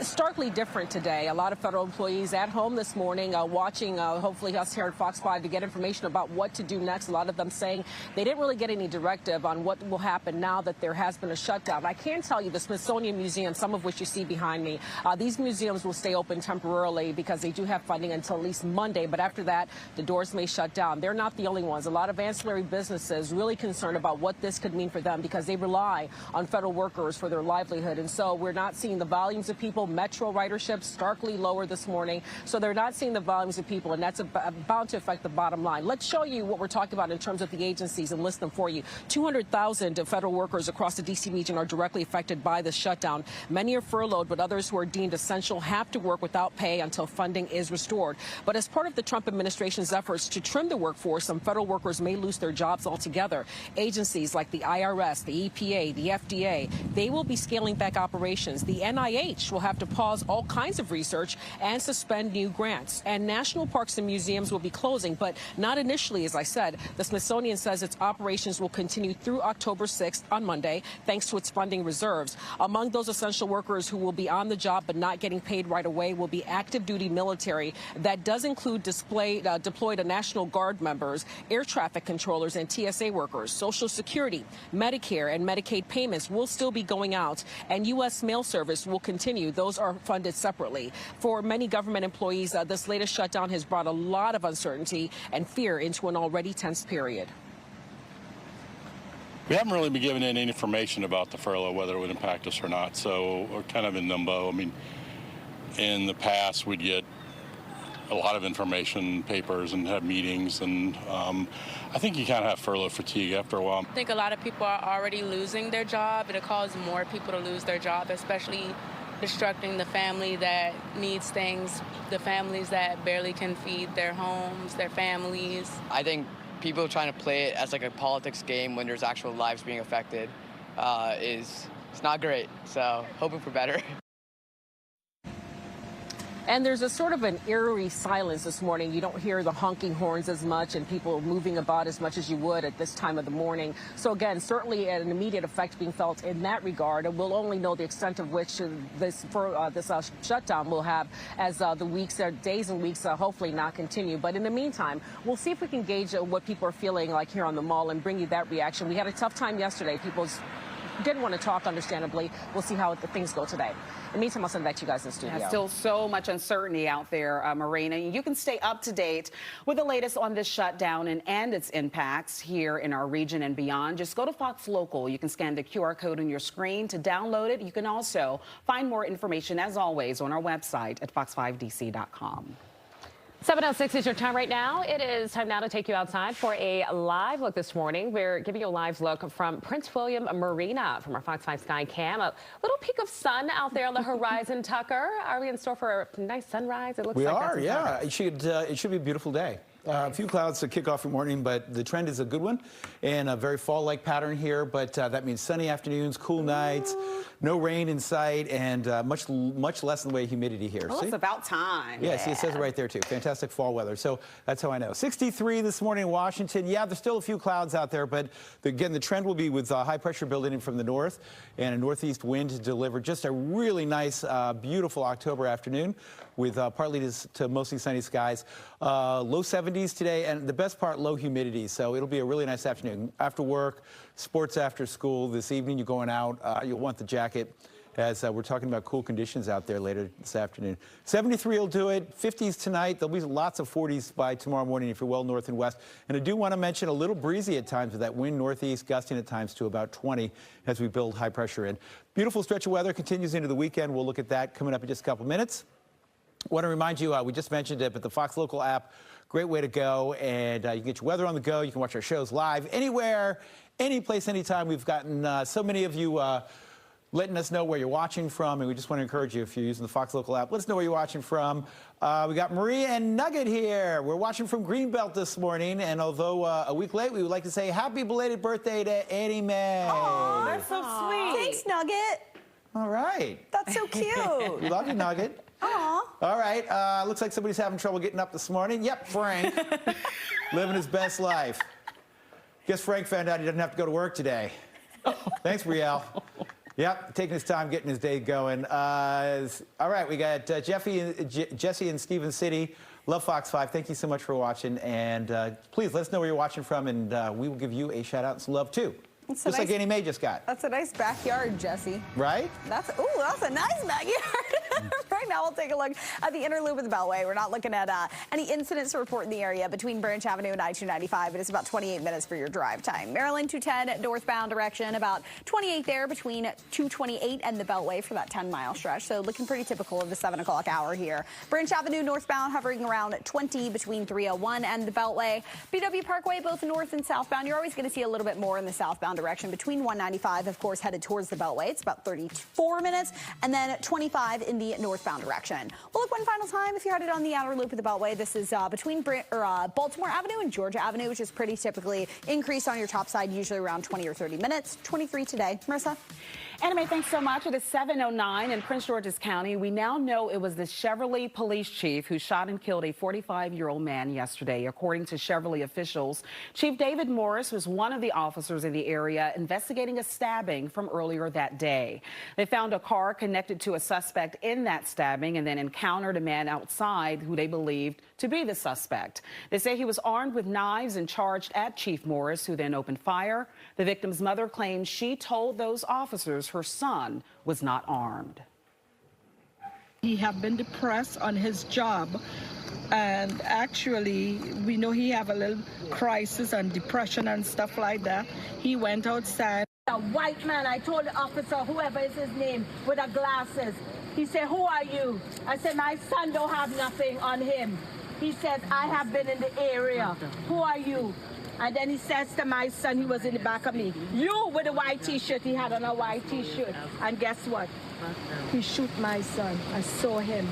Starkly different today. A lot of federal employees at home this morning watching, hopefully us here at Fox 5 to get information about what to do next. A lot of them saying they didn't really get any directive on what will happen now that there has been a shutdown. I can tell you the Smithsonian Museum, some of which you see behind me, these museums will stay open temporarily because they do have funding until at least Monday. But after that, the doors may shut down. They're not the only ones. A lot of ancillary businesses really concerned about what this could mean for them because they rely on federal workers for their livelihood. And so we're not seeing the volumes of people. Metro ridership starkly lower this morning. So they're not seeing the volumes of people, and that's bound to affect the bottom line. Let's show you what we're talking about in terms of the agencies and list them for you. 200,000 federal workers across the D.C. region are directly affected by the shutdown. Many are furloughed, but others who are deemed essential have to work without pay until funding is restored. But as part of the Trump administration's efforts to trim the workforce, some federal workers may lose their jobs altogether. Agencies agencies like the IRS, the EPA, the FDA, they will be scaling back operations. The NIH will have to pause all kinds of research and suspend new grants. And national parks and museums will be closing, but not initially, as I said. The Smithsonian says its operations will continue through October 6th on Monday, thanks to its funding reserves. Among those essential workers who will be on the job but not getting paid right away will be active duty military. That does include deployed National Guard members, air traffic controllers, and TSA workers. Social Security, Medicare, and Medicaid payments will still be going out, and U.S. mail service will continue. Those are funded separately. For many government employees, this latest shutdown has brought a lot of uncertainty and fear into an already tense period. We haven't really been given any information about the furlough, whether it would impact us or not, so we're kind of in limbo. I mean, in the past, we'd get a lot of information, papers, and have meetings, and I think you kind of have furlough fatigue after a while. I think a lot of people are already losing their job. It'll cause more people to lose their job, especially disrupting the family that needs things, the families that barely can feed their homes, their families. I think people trying to play it as like a politics game when there's actual lives being affected it's not great. So hoping for better. And there's a sort of an eerie silence this morning. You don't hear the honking horns as much and people moving about as much as you would at this time of the morning. So again, certainly an immediate effect being felt in that regard. And we'll only know the extent of which this shutdown will have as the days and weeks hopefully not continue. But in the meantime, we'll see if we can gauge what people are feeling like here on the Mall and bring you that reaction. We had a tough time yesterday. People didn't want to talk, understandably. We'll see how things go today. In the meantime, I'll send it back to you guys in the studio. Yeah, still so much uncertainty out there, Marina. You can stay up to date with the latest on this shutdown and its impacts here in our region and beyond. Just go to Fox Local. You can scan the QR code on your screen to download it. You can also find more information, as always, on our website at fox5dc.com. 7:06 is your time right now. It is time now to take you outside for a live look this morning. We're giving you a live look from Prince William Marina from our Fox 5 Sky Cam. A little peek of sun out there on the horizon, Tucker. Are we in store for a nice sunrise? It looks we like are, that's yeah. It should be a beautiful day. A few clouds to kick off your morning, but the trend is a good one and a very fall-like pattern here. But that means sunny afternoons, cool nights, no rain in sight, and much less in the way of humidity here. Well, it's about time. Yeah, see, it says it right there, too. Fantastic fall weather. So that's how I know. 63 this morning in Washington. Yeah, there's still a few clouds out there, but again, the trend will be with high pressure building in from the north and a northeast wind to deliver just a really nice, beautiful October afternoon with partly to mostly sunny skies. Low 70s today, and the best part, low humidity. So it'll be a really nice afternoon. After work, sports after school. This evening, you're going out, you'll want the jacket, as we're talking about cool conditions out there later this afternoon. 73 will do it. 50s tonight. There'll be lots of 40s by tomorrow morning if you're well north and west. And I do want to mention a little breezy at times with that wind northeast gusting at times to about 20 as we build high pressure in. Beautiful stretch of weather continues into the weekend. We'll look at that coming up in just a couple minutes. I want to remind you, we just mentioned it, but the Fox Local app, great way to go. And you can get your weather on the go. You can watch our shows live anywhere, any place, anytime. We've gotten so many of you letting us know where you're watching from. And we just want to encourage you, if you're using the Fox Local app, let us know where you're watching from. We got Maria and Nugget here. We're watching from Greenbelt this morning. And although a week late, we would like to say happy belated birthday to Annie Mae. Oh, that's so sweet. Thanks, Nugget. All right. That's so cute. We love you, Nugget. Aw. All right, looks like somebody's having trouble getting up this morning. Yep, Frank, living his best life. Guess Frank found out he doesn't have to go to work today. Thanks, Riel. Yep, taking his time, getting his day going. All right, we got Jesse in Stephen City. Love Fox 5. Thank you so much for watching. And please let us know where you're watching from, and we will give you a shout-out and some love, too. Just like Annie Mae just got. That's a nice backyard, Jesse. Right? That's a nice backyard. Right now, we'll take a look at the inner loop of the Beltway. We're not looking at any incidents to report in the area between Branch Avenue and I-295. It is about 28 minutes for your drive time. Maryland 210 northbound direction, about 28 there between 228 and the Beltway for that 10-mile stretch. So looking pretty typical of the 7 o'clock hour here. Branch Avenue northbound hovering around 20 between 301 and the Beltway. BW Parkway, both north and southbound. You're always going to see a little bit more in the southbound direction between 195, of course, headed towards the Beltway. It's about 34 minutes. And then 25 in the northbound direction. We'll look one final time if you're headed on the outer loop of the Beltway. This is between Baltimore Avenue and Georgia Avenue, which is pretty typically increased on your top side, usually around 20 or 30 minutes. 23 today. Marissa? Anime, thanks so much. It is 7:09 in Prince George's County. We now know it was the Chevrolet police chief who shot and killed a 45-year-old man yesterday. According to Chevrolet officials, Chief David Morris was one of the officers in the area investigating a stabbing from earlier that day. They found a car connected to a suspect in that stabbing and then encountered a man outside who they believed to be the suspect. They say he was armed with knives and charged at Chief Morris, who then opened fire. The victim's mother claims she told those officers her son was not armed. He have been depressed on his job, and actually we know he have a little crisis and depression and stuff like that. He went outside. A white man, I told the officer, whoever is his name, with the glasses, he said, "Who are you?" I said, "My son don't have nothing on him." He says, "I have been in the area. Who are you?" And then he says to my son, he was in the back of me, "You," with a white t-shirt. He had on a white t-shirt. And guess what? He shoot my son. I saw him.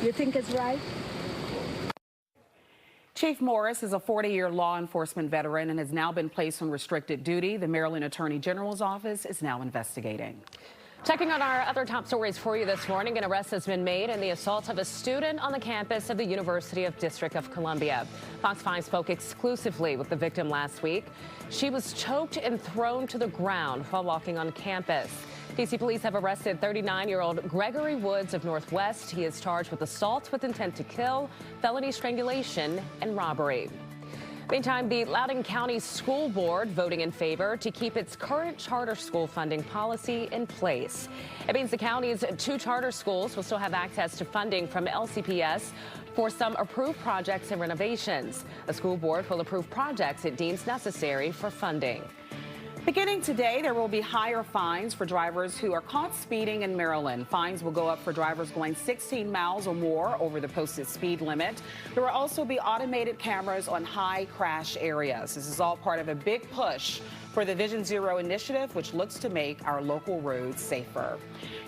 You think it's right? Chief Morris is a 40-year law enforcement veteran and has now been placed on restricted duty. The Maryland Attorney General's office is now investigating. Checking on our other top stories for you this morning, an arrest has been made in the assault of a student on the campus of the University of District of Columbia. Fox 5 spoke exclusively with the victim last week. She was choked and thrown to the ground while walking on campus. DC police have arrested 39-year-old Gregory Woods of Northwest. He is charged with assault with intent to kill, felony strangulation, and robbery. Meantime, the Loudoun County School Board voting in favor to keep its current charter school funding policy in place. It means the county's 2 charter schools will still have access to funding from LCPS for some approved projects and renovations. The school board will approve projects it deems necessary for funding. Beginning today, there will be higher fines for drivers who are caught speeding in Maryland. Fines will go up for drivers going 16 miles or more over the posted speed limit. There will also be automated cameras on high crash areas. This is all part of a big push for the Vision Zero initiative, which looks to make our local roads safer.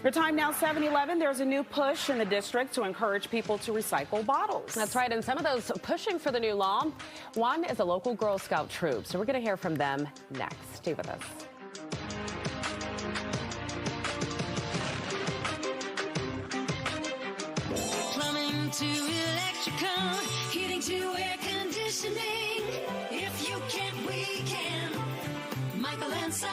Your time now, 7:11. There's a new push in the district to encourage people to recycle bottles. That's right, and some of those pushing for the new law, one is a local Girl Scout troop. So we're going to hear from them next. Stay with us. Plumbing to electrical, heating to air conditioning. If you can, we can. Michael and Son.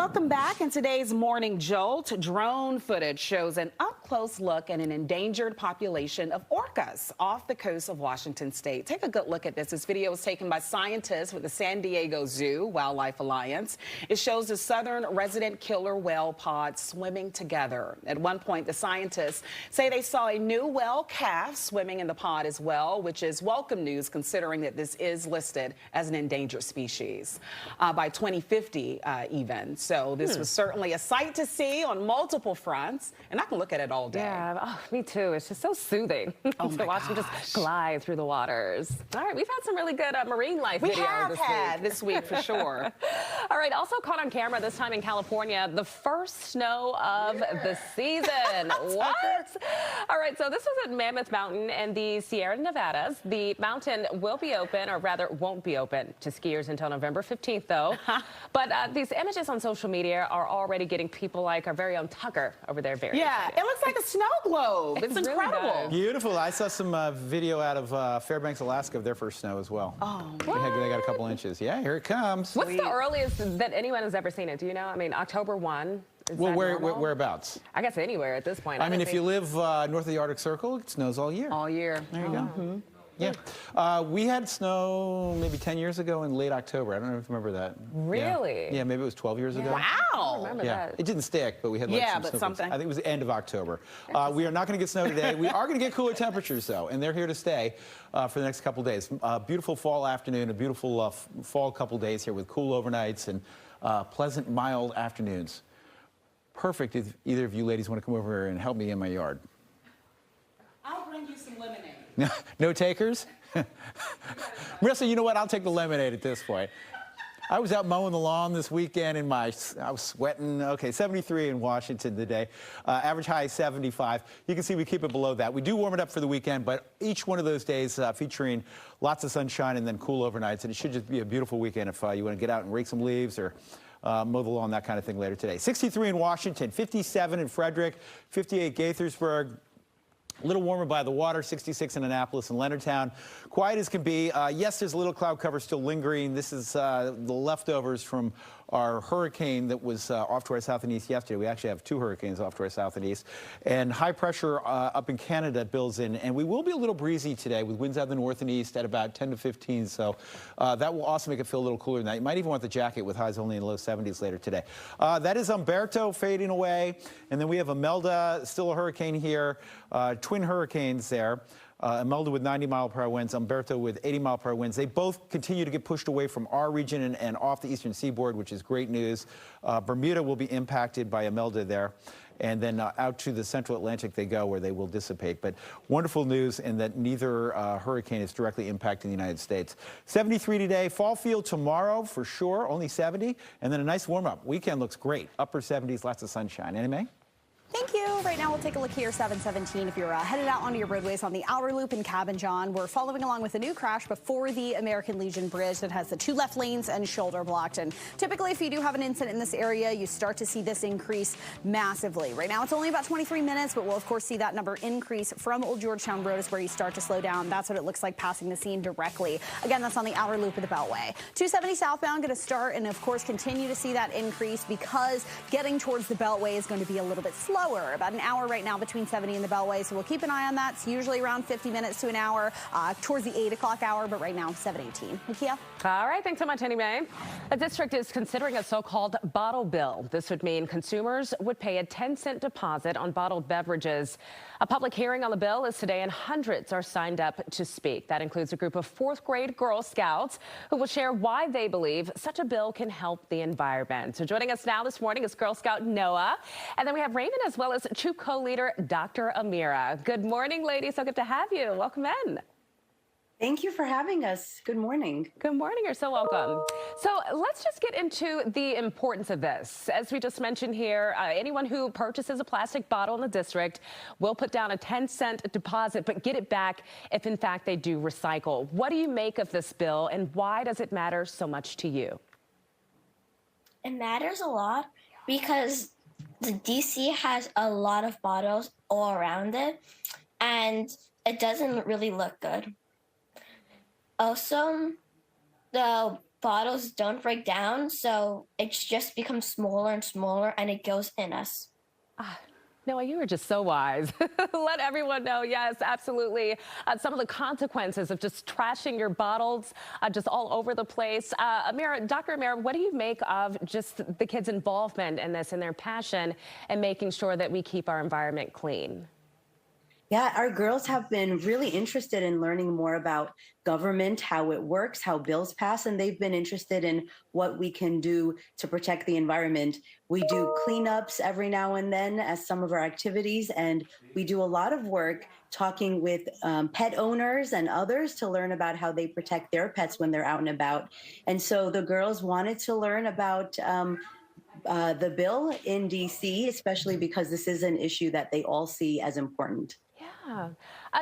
Welcome back. In today's Morning Jolt, drone footage shows an up-close look at an endangered population of orcas off the coast of Washington state. Take a good look at this. This video was taken by scientists with the San Diego Zoo Wildlife Alliance. It shows the southern resident killer whale pod swimming together. At one point, the scientists say they saw a new whale calf swimming in the pod as well, which is welcome news considering that this is listed as an endangered species by 2050 even. So this was certainly a sight to see on multiple fronts, and I can look at it all day. Yeah, me too. It's just so soothing to watch them just glide through the waters. All right, we've had some really good marine life videos this week for sure. All right, also caught on camera this time in California, the first snow of the season. What? All right, so this was at Mammoth Mountain in the Sierra Nevadas. The mountain will be open, or rather won't be open to skiers until November 15th, though. But these images on social media are already getting people like our very own Tucker over there very excited. It looks like a snow globe. It's really incredible. does. Beautiful. I saw some video out of Fairbanks, Alaska of their first snow as well. Oh, they got a couple inches. Yeah, here it comes. What's the earliest that anyone has ever seen it? Do you know? I mean, October 1. Well, whereabouts? I guess anywhere at this point. I mean, if you live north of the Arctic Circle, it snows all year. All year. There you go. Yeah. We had snow maybe 10 years ago in late October. I don't know if you remember that. Really? Yeah, maybe it was 12 years ago. Wow. I remember that. It didn't stick, but we had some something. I think it was the end of October. We are not going to get snow today. We are going to get cooler temperatures, though, and they're here to stay for the next couple days. Beautiful fall afternoon, a beautiful fall couple days here with cool overnights and pleasant, mild afternoons. Perfect if either of you ladies want to come over and help me in my yard. I'll bring you some lemonade. No takers? Marissa, you know what? I'll take the lemonade at this point. I was out mowing the lawn this weekend and I was sweating. Okay, 73 in Washington today. Average high 75. You can see we keep it below that. We do warm it up for the weekend, but each one of those days featuring lots of sunshine and then cool overnights. And it should just be a beautiful weekend if you want to get out and rake some leaves or mow the lawn, that kind of thing later today. 63 in Washington, 57 in Frederick, 58 Gaithersburg. A little warmer by the water, 66 in Annapolis and Leonardtown. Quiet as can be. Yes, there's a little cloud cover still lingering. This is the leftovers from our hurricane that was off to our south and east yesterday. We actually have two hurricanes off to our south and east. And high pressure up in Canada builds in. And we will be a little breezy today with winds out of the north and east at about 10 to 15. So that will also make it feel a little cooler than that. You might even want the jacket with highs only in the low 70s later today. That is Umberto fading away. And then we have Imelda, still a hurricane here. Twin hurricanes there. Imelda with 90-mile-per-hour winds, Umberto with 80-mile-per-hour winds. They both continue to get pushed away from our region and off the eastern seaboard, which is great news. Bermuda will be impacted by Imelda there. And then out to the central Atlantic they go, where they will dissipate. But wonderful news in that neither hurricane is directly impacting the United States. 73 today, fall feel tomorrow for sure, only 70. And then a nice warm-up. Weekend looks great, upper 70s, lots of sunshine. Annie Mae? Thank you. Right now, we'll take a look here, 717. If you're headed out onto your roadways on the Outer Loop in Cabin John, we're following along with a new crash before the American Legion Bridge that has the two left lanes and shoulder blocked. And typically, if you do have an incident in this area, you start to see this increase massively. Right now, it's only about 23 minutes, but we'll, of course, see that number increase from Old Georgetown Road is where you start to slow down. That's what it looks like passing the scene directly. Again, that's on the Outer Loop of the Beltway. 270 southbound going to start and, of course, continue to see that increase because getting towards the Beltway is going to be a little bit slower. About an hour right now between 70 and the Beltway, so we'll keep an eye on that. It's usually around 50 minutes to an hour towards the 8 o'clock hour, but right now 7:18. Nakia? All right, thanks so much, Annie Mae. The district is considering a so-called bottle bill. This would mean consumers would pay a 10-cent deposit on bottled beverages. A public hearing on the bill is today, and hundreds are signed up to speak. That includes a group of fourth-grade Girl Scouts who will share why they believe such a bill can help the environment. So joining us now this morning is Girl Scout Noah, and then we have Raymond as well as Troop co-leader Dr. Amira. Good morning, ladies. So good to have you. Welcome in. Thank you for having us. Good morning. Good morning. You're so welcome. So let's just get into the importance of this. As we just mentioned here, anyone who purchases a plastic bottle in the district will put down a 10-cent deposit, but get it back if, in fact, they do recycle. What do you make of this bill, and why does it matter so much to you? It matters a lot because the DC has a lot of bottles all around it, and it doesn't really look good. Also, the bottles don't break down, so it just becomes smaller and smaller, and it goes in us. Noah, you are just so wise. Let everyone know, yes, absolutely. Some of the consequences of just trashing your bottles just all over the place. Dr. Amira, what do you make of just the kids' involvement in this and their passion and making sure that we keep our environment clean? Yeah, our girls have been really interested in learning more about government, how it works, how bills pass, and they've been interested in what we can do to protect the environment. We do cleanups every now and then as some of our activities, and we do a lot of work talking with pet owners and others to learn about how they protect their pets when they're out and about. And so the girls wanted to learn about the bill in DC, especially because this is an issue that they all see as important. Yeah.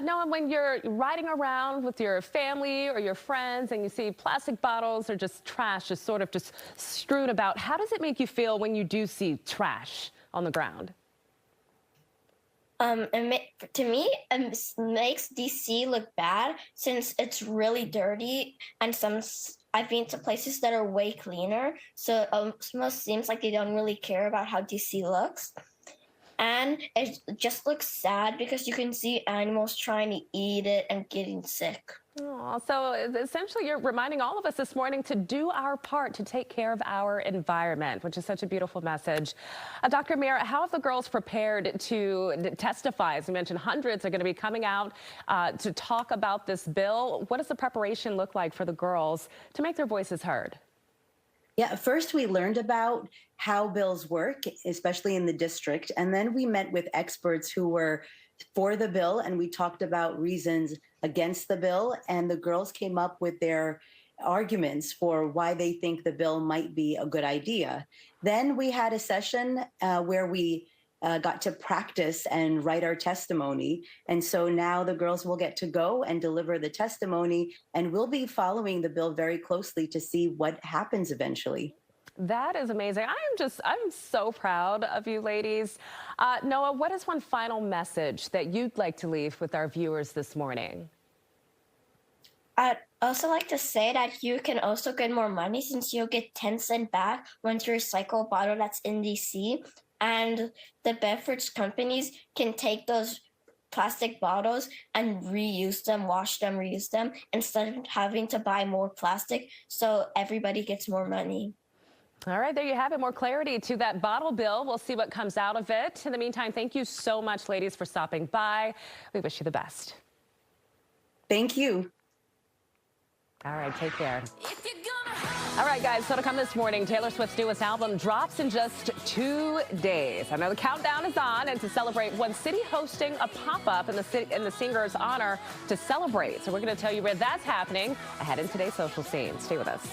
Noah, when you're riding around with your family or your friends and you see plastic bottles or just trash just sort of just strewn about, how does it make you feel when you do see trash on the ground? To me, it makes DC look bad since it's really dirty, and I've been to places that are way cleaner, so it almost seems like they don't really care about how DC looks. And it just looks sad because you can see animals trying to eat it and getting sick. Oh, so essentially you're reminding all of us this morning to do our part to take care of our environment, which is such a beautiful message. Dr. Amira, how have the girls prepared to testify? As you mentioned, hundreds are going to be coming out to talk about this bill. What does the preparation look like for the girls to make their voices heard? Yeah, first we learned about how bills work, especially in the district, and then we met with experts who were for the bill, and we talked about reasons against the bill, and the girls came up with their arguments for why they think the bill might be a good idea. Then we had a session where we got to practice and write our testimony. And so now the girls will get to go and deliver the testimony, and we'll be following the bill very closely to see what happens eventually. That is amazing. I'm so proud of you ladies. Noah, what is one final message that you'd like to leave with our viewers this morning? I'd also like to say that you can also get more money since you'll get 10 cents back once you recycle a bottle that's in DC. And the beverage companies can take those plastic bottles and reuse them, wash them, reuse them, instead of having to buy more plastic. So everybody gets more money. All right, there you have it. More clarity to that bottle bill. We'll see what comes out of it. In the meantime, thank you so much, ladies, for stopping by. We wish you the best. Thank you. All right, take care. All right, guys, so to come this morning, Taylor Swift's newest album drops in just 2 days. I know the countdown is on, and to celebrate, one city hosting a pop-up in the singer's honor to celebrate. So we're going to tell you where that's happening ahead in today's social scene. Stay with us.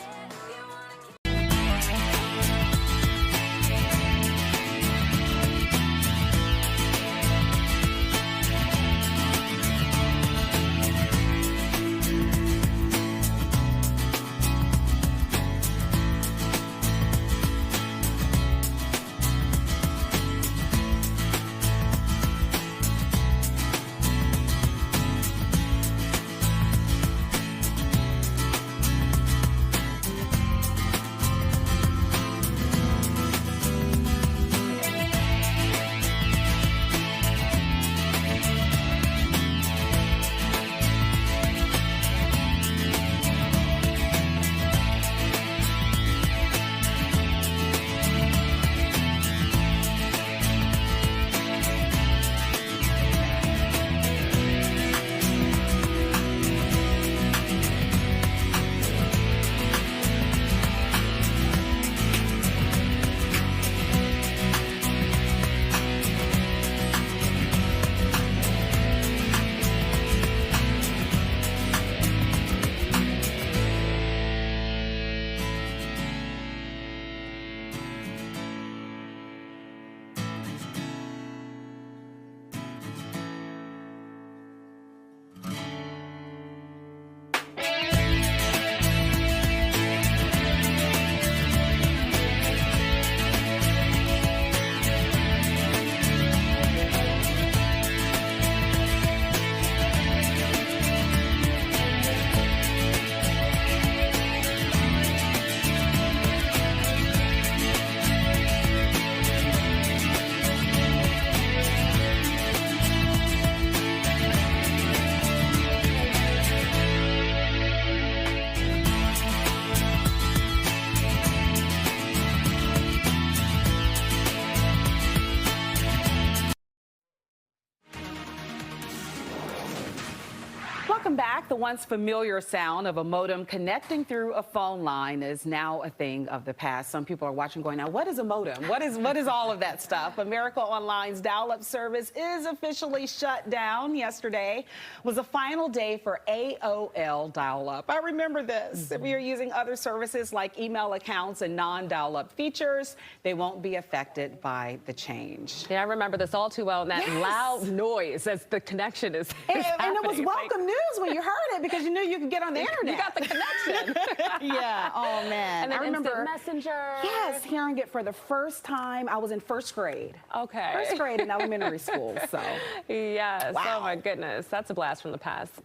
Welcome back. The once familiar sound of a modem connecting through a phone line is now a thing of the past. Some people are watching going, now what is a modem? What is all of that stuff? America Online's dial-up service is officially shut down. Yesterday was the final day for AOL dial-up. I remember this. If you're using other services like email accounts and non-dial-up features, they won't be affected by the change. Yeah, I remember this all too well, and that loud noise as the connection is And happening. it was welcome news when you heard it because you knew you could get on the internet. You got the connection. Yeah. Oh, man. And then I remember Messenger. Yes, hearing it for the first time. I was in first grade. Okay. First grade in elementary school. So. Yes. Wow. Oh, my goodness. That's a blast from the past.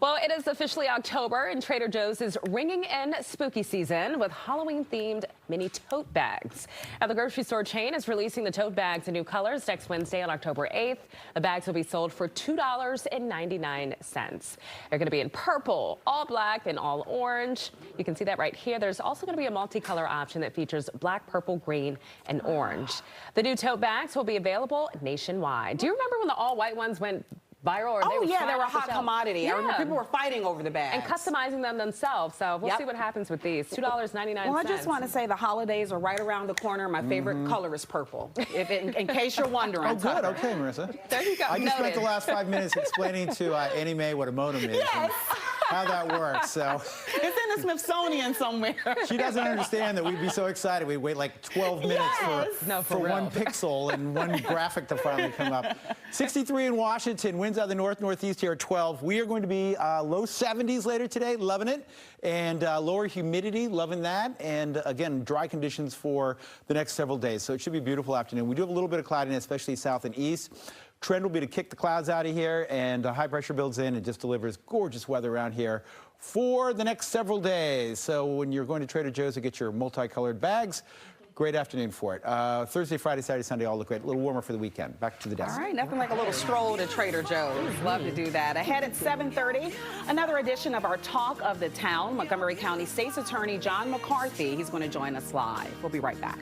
Well, it is officially October, and Trader Joe's is ringing in spooky season with Halloween-themed mini tote bags. Now, the grocery store chain is releasing the tote bags in new colors next Wednesday on October 8th. The bags will be sold for $2.99. They're going to be in purple, all black, and all orange. You can see that right here. There's also going to be a multicolor option that features black, purple, green, and orange. The new tote bags will be available nationwide. Do you remember when the all-white ones went viral? Or Oh, yeah, they were a off the hot shelf? commodity. Yeah. I remember people were fighting over the bags. And customizing them themselves. So we'll see what happens with these. $2.99. Well, I just want to say the holidays are right around the corner. My favorite color is purple, in case you're wondering. Oh, good. Okay, Marissa. There you go. I just spent Noted. the last 5 minutes explaining to Annie Mae what a modem is and how that works. So It's in the Smithsonian somewhere. she doesn't understand that we'd be so excited. We'd wait like 12 minutes for one pixel and one graphic to finally come up. 63 in Washington, winds out of the north-northeast here at 12. We are going to be low 70s later today, loving it. And lower humidity, loving that. And again, dry conditions for the next several days. So it should be a beautiful afternoon. We do have a little bit of cloudiness, especially south and east. Trend will be to kick the clouds out of here, and high pressure builds in and just delivers gorgeous weather around here for the next several days. So when you're going to Trader Joe's to get your multicolored bags, great afternoon for it. Thursday, Friday, Saturday, Sunday, all look great. A little warmer for the weekend. Back to the desk. All right, nothing like a little stroll to Trader Joe's. Love to do that. Ahead at 7:30, another edition of our Talk of the Town. Montgomery County State's Attorney John McCarthy. He's going to join us live. We'll be right back.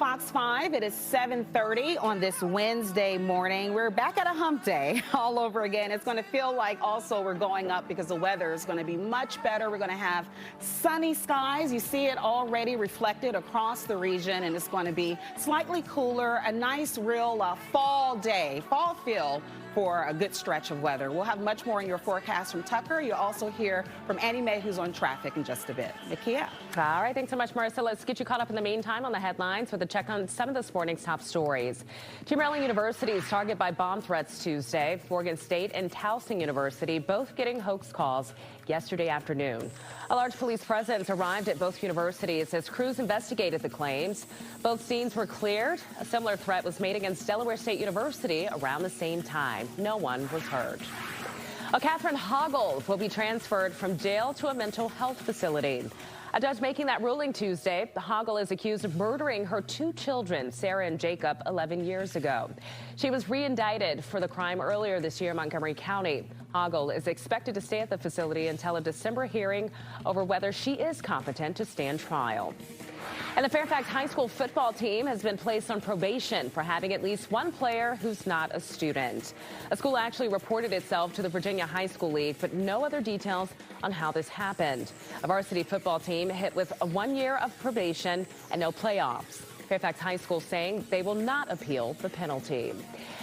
Fox 5. It is 7:30 on this Wednesday morning. We're back at a hump day all over again. It's going to feel like also we're going up because the weather is going to be much better. We're going to have sunny skies. You see it already reflected across the region, and it's going to be slightly cooler, a nice real fall day, fall feel for a good stretch of weather. We'll have much more in your forecast from Tucker. You'll also hear from Annie Mae, who's on traffic in just a bit. Nakia. All right, thanks so much, Marissa. Let's get you caught up in the meantime on the headlines with a check on some of this morning's top stories. Two Maryland universities targeted by bomb threats Tuesday. Morgan State and Towson University both getting hoax calls yesterday afternoon. A large police presence arrived at both universities as crews investigated the claims. Both scenes were cleared. A similar threat was made against Delaware State University around the same time. No one was hurt. Catherine Hoggle will be transferred from jail to a mental health facility. A judge making that ruling Tuesday. Hoggle is accused of murdering her two children, Sarah and Jacob, 11 years ago. She was re-indicted for the crime earlier this year in Montgomery County. Hoggle is expected to stay at the facility until a December hearing over whether she is competent to stand trial. And the Fairfax High School football team has been placed on probation for having at least one player who's not a student. A school actually reported itself to the Virginia High School League, but no other details on how this happened. A varsity football team hit with 1 year of probation and no playoffs. Fairfax High School saying they will not appeal the penalty.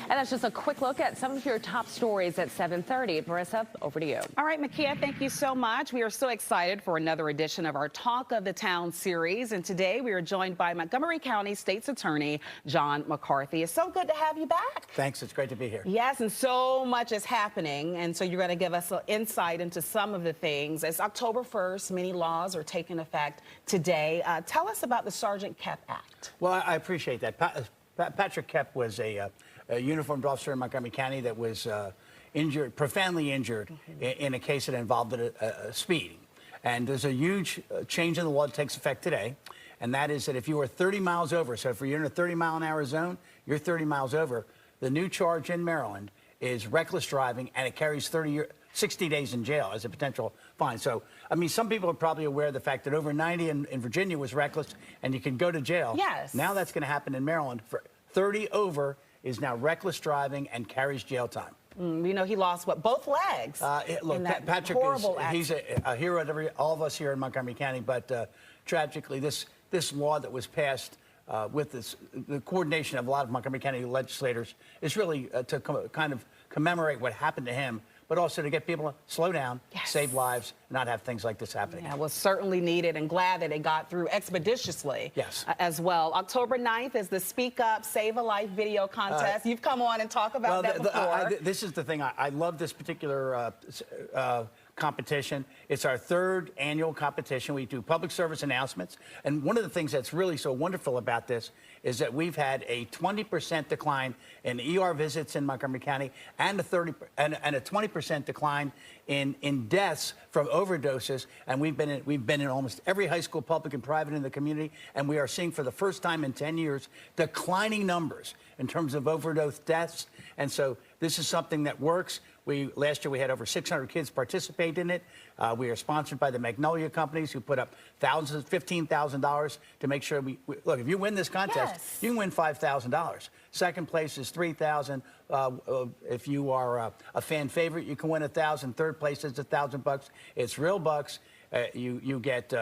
And that's just a quick look at some of your top stories at 7:30. Marissa, over to you. All right, Makia, thank you so much. We are so excited for another edition of our Talk of the Town series. And today we are joined by Montgomery County State's Attorney John McCarthy. It's so good to have you back. Thanks. It's great to be here. Yes, and so much is happening. And so you're going to give us an insight into some of the things. It's October 1st. Many laws are taking effect today. Tell us about the Sergeant Kep Act. Well, I appreciate that. Patrick Kep was a uniformed officer in Montgomery County that was injured, profoundly injured, in a case that involved a speeding. And there's a huge change in the law that takes effect today, and that is that if you are 30 miles over, so if you're in a 30-mile-an-hour zone, you're 30 miles over, the new charge in Maryland is reckless driving, and it carries 60 days in jail as a potential fine. So, I mean, some people are probably aware of the fact that over 90 in Virginia was reckless, and you can go to jail. Yes. Now that's going to happen in Maryland. For 30 over is now reckless driving and carries jail time. We know he lost, what, both legs? Look, Patrick he's a hero to all of us here in Montgomery County, but tragically, this law that was passed with the coordination of a lot of Montgomery County legislators is really to kind of commemorate what happened to him, but also to get people to slow down, save lives, not have things like this happening. Yeah, was certainly needed, and glad that it got through expeditiously as well. October 9th is the Speak Up, Save a Life video contest. You've come on and talked about that before. This is the thing. I love this particular competition. It's our third annual competition. We do public service announcements. And one of the things that's really so wonderful about this is that we've had a 20% decline in ER visits in Montgomery County and a 20% decline in deaths from overdoses. And we've been in almost every high school, public and private, in the community. And we are seeing for the first time in 10 years declining numbers in terms of overdose deaths. And so this is something that works. Last year we had over 600 kids participate in it. We are sponsored by the Magnolia companies, who put up $15,000 to make sure look. If you win this contest, you can win $5,000. Second place is $3,000. If you are a fan favorite, you can win $1,000. Third place is $1,000. It's real bucks. You get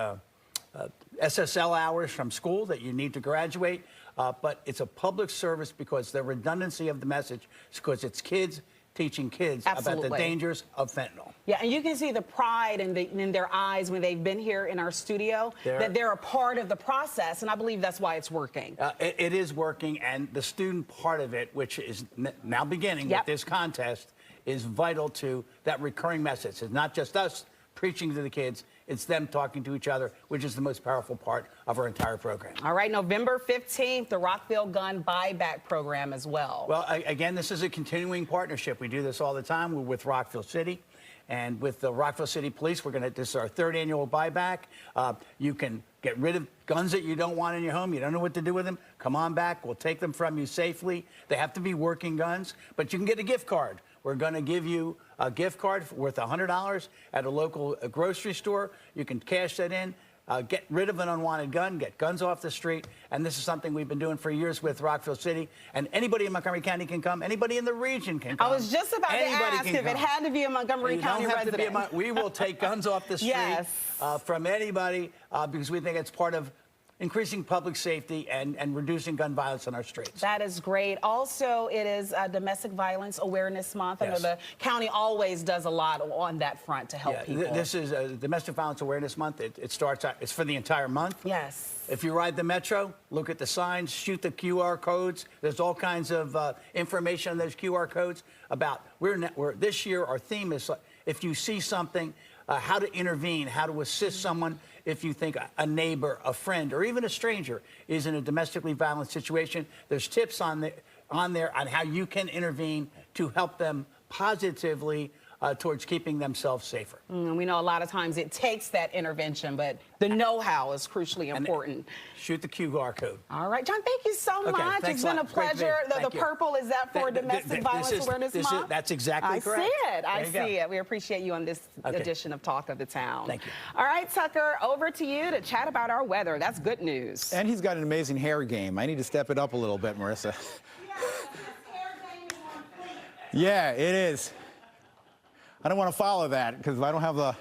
SSL hours from school that you need to graduate. But it's a public service because the redundancy of the message is because it's kids teaching kids about the dangers of fentanyl. Yeah, and you can see the pride in their eyes when they've been here in our studio, that they're a part of the process, and I believe that's why it's working. It is working, and the student part of it, which is now beginning with this contest, is vital to that recurring message. It's not just us preaching to the kids, it's them talking to each other, which is the most powerful part of our entire program. All right, November 15th, the Rockville Gun Buyback Program as well. Well, again, this is a continuing partnership. We do this all the time. We're with Rockville City. And with the Rockville City Police, this is our third annual buyback. You can get rid of guns that you don't want in your home. You don't know what to do with them. Come on back. We'll take them from you safely. They have to be working guns, but you can get a gift card. We're going to give you a gift card worth $100 at a local grocery store. You can cash that in. get rid of an unwanted gun, get guns off the street. And this is something we've been doing for years with Rockville City. And anybody in Montgomery County can come. Anybody in the region can come. I was just about to ask if it had to be a Montgomery County resident. We will take guns off the street from anybody because we think it's part of increasing public safety and reducing gun violence on our streets. That is great. Also, it is Domestic Violence Awareness Month. I know the county always does a lot on that front to help people. This is Domestic Violence Awareness Month. It starts out, it's for the entire month. Yes. If you ride the Metro, look at the signs, shoot the QR codes. There's all kinds of information on those QR codes about, this year our theme is, if you see something, how to intervene, how to assist someone if you think a neighbor, a friend, or even a stranger is in a domestically violent situation. There's tips on there on how you can intervene to help them positively towards keeping themselves safer. We know a lot of times it takes that intervention, but the know-how is crucially important. Shoot the QR code. All right, John, thank you so much. It's been a pleasure. The purple, is that for Domestic Violence Awareness Month? That's exactly correct. I see it. We appreciate you on this edition of Talk of the Town. Thank you. All right, Tucker, over to you to chat about our weather. That's good news. And he's got an amazing hair game. I need to step it up a little bit, Marissa. Yeah, it is. I don't want to follow that because I don't have the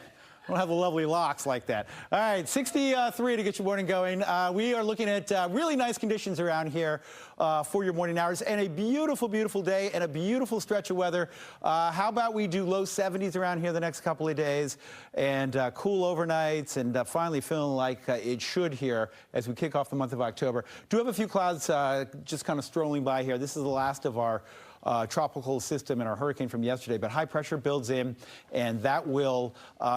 lovely locks like that. All right, 63 to get your morning going. We are looking at really nice conditions around here for your morning hours and a beautiful, beautiful day and a beautiful stretch of weather. How about we do low 70s around here the next couple of days and cool overnights and finally feeling like it should here as we kick off the month of October. Do have a few clouds just kind of strolling by here. This is the last of our tropical system and our hurricane from yesterday, but high pressure builds in, and that will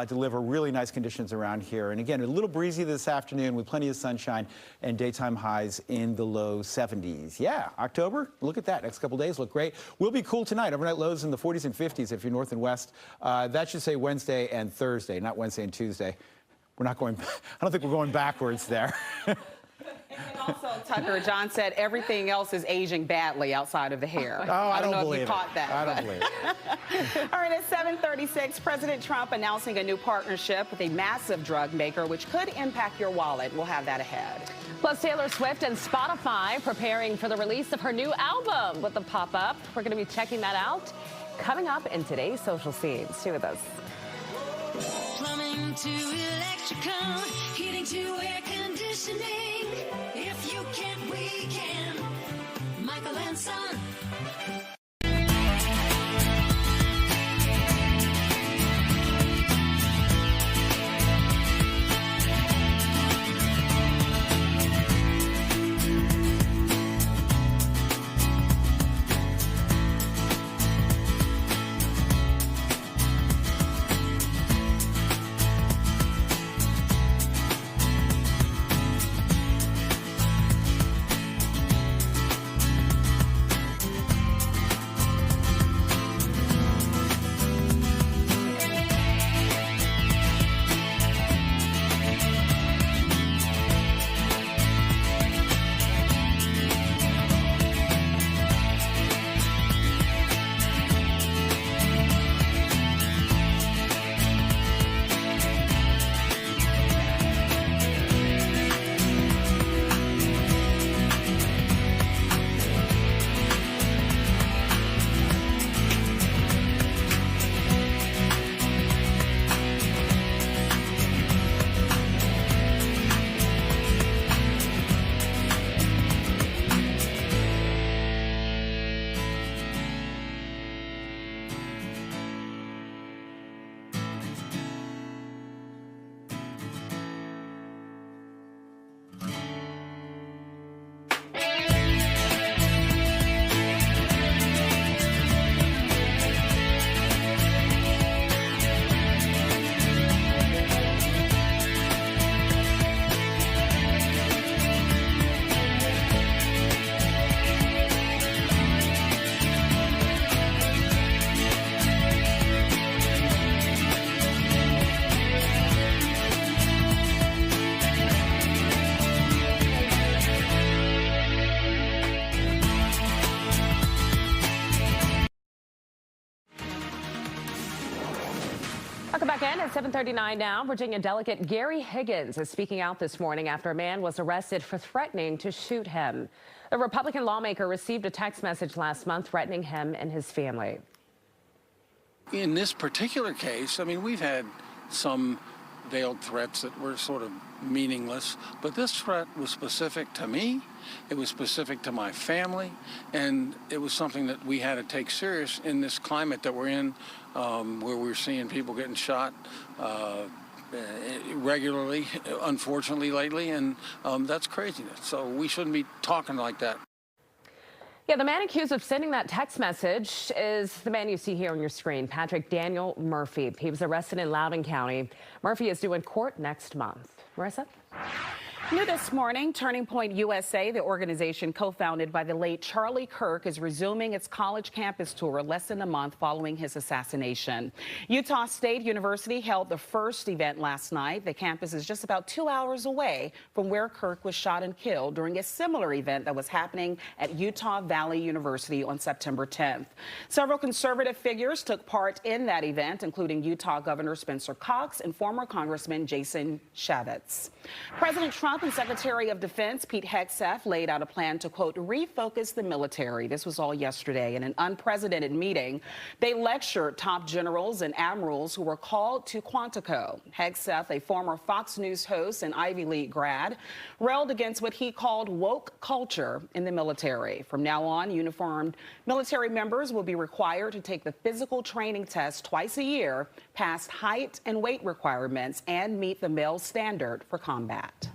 deliver really nice conditions around here. And again, a little breezy this afternoon with plenty of sunshine and daytime highs in the low 70s. Yeah, October, look at that. Next couple days look great. We'll be cool tonight. Overnight lows in the 40s and 50s if you're north and west. That should say Wednesday and Thursday, not Wednesday and Tuesday. We're not going, I don't think we're going backwards there. And also, Tucker, John said everything else is aging badly outside of the hair. Oh, I don't know believe if you caught that. I don't believe it. All right, at 7:36, President Trump announcing a new partnership with a massive drug maker, which could impact your wallet. We'll have that ahead. Plus, Taylor Swift and Spotify preparing for the release of her new album with a pop-up. We're going to be checking that out coming up in today's Social Scene. Stay with us. Plumbing to electrical, heating to air conditioning. If you can, we can. Michael and Son. Welcome back in at 7:39 now. Virginia Delegate Gary Higgins is speaking out this morning after a man was arrested for threatening to shoot him. A Republican lawmaker received a text message last month threatening him and his family. In this particular case, I mean, we've had some veiled threats that were sort of meaningless, but this threat was specific to me, it was specific to my family, and it was something that we had to take serious in this climate that we're in, where we're seeing people getting shot regularly, unfortunately, lately, and that's craziness. So we shouldn't be talking like that. Yeah, the man accused of sending that text message is the man you see here on your screen, Patrick Daniel Murphy. He was arrested in Loudoun County. Murphy is due in court next month. Marissa? New this morning, Turning Point USA, the organization co-founded by the late Charlie Kirk, is resuming its college campus tour less than a month following his assassination. Utah State University held the first event last night. The campus is just about 2 hours away from where Kirk was shot and killed during a similar event that was happening at Utah Valley University on September 10th. Several conservative figures took part in that event, including Utah Governor Spencer Cox and former Congressman Jason Chaffetz. President Trump and Secretary of Defense Pete Hegseth laid out a plan to, quote, refocus the military. This was all yesterday in an unprecedented meeting. They lectured top generals and admirals who were called to Quantico. Hegseth, a former Fox News host and Ivy League grad, railed against what he called woke culture in the military. From now on, uniformed military members will be required to take the physical training test twice a year, pass height and weight requirements, and meet the male standard for combat.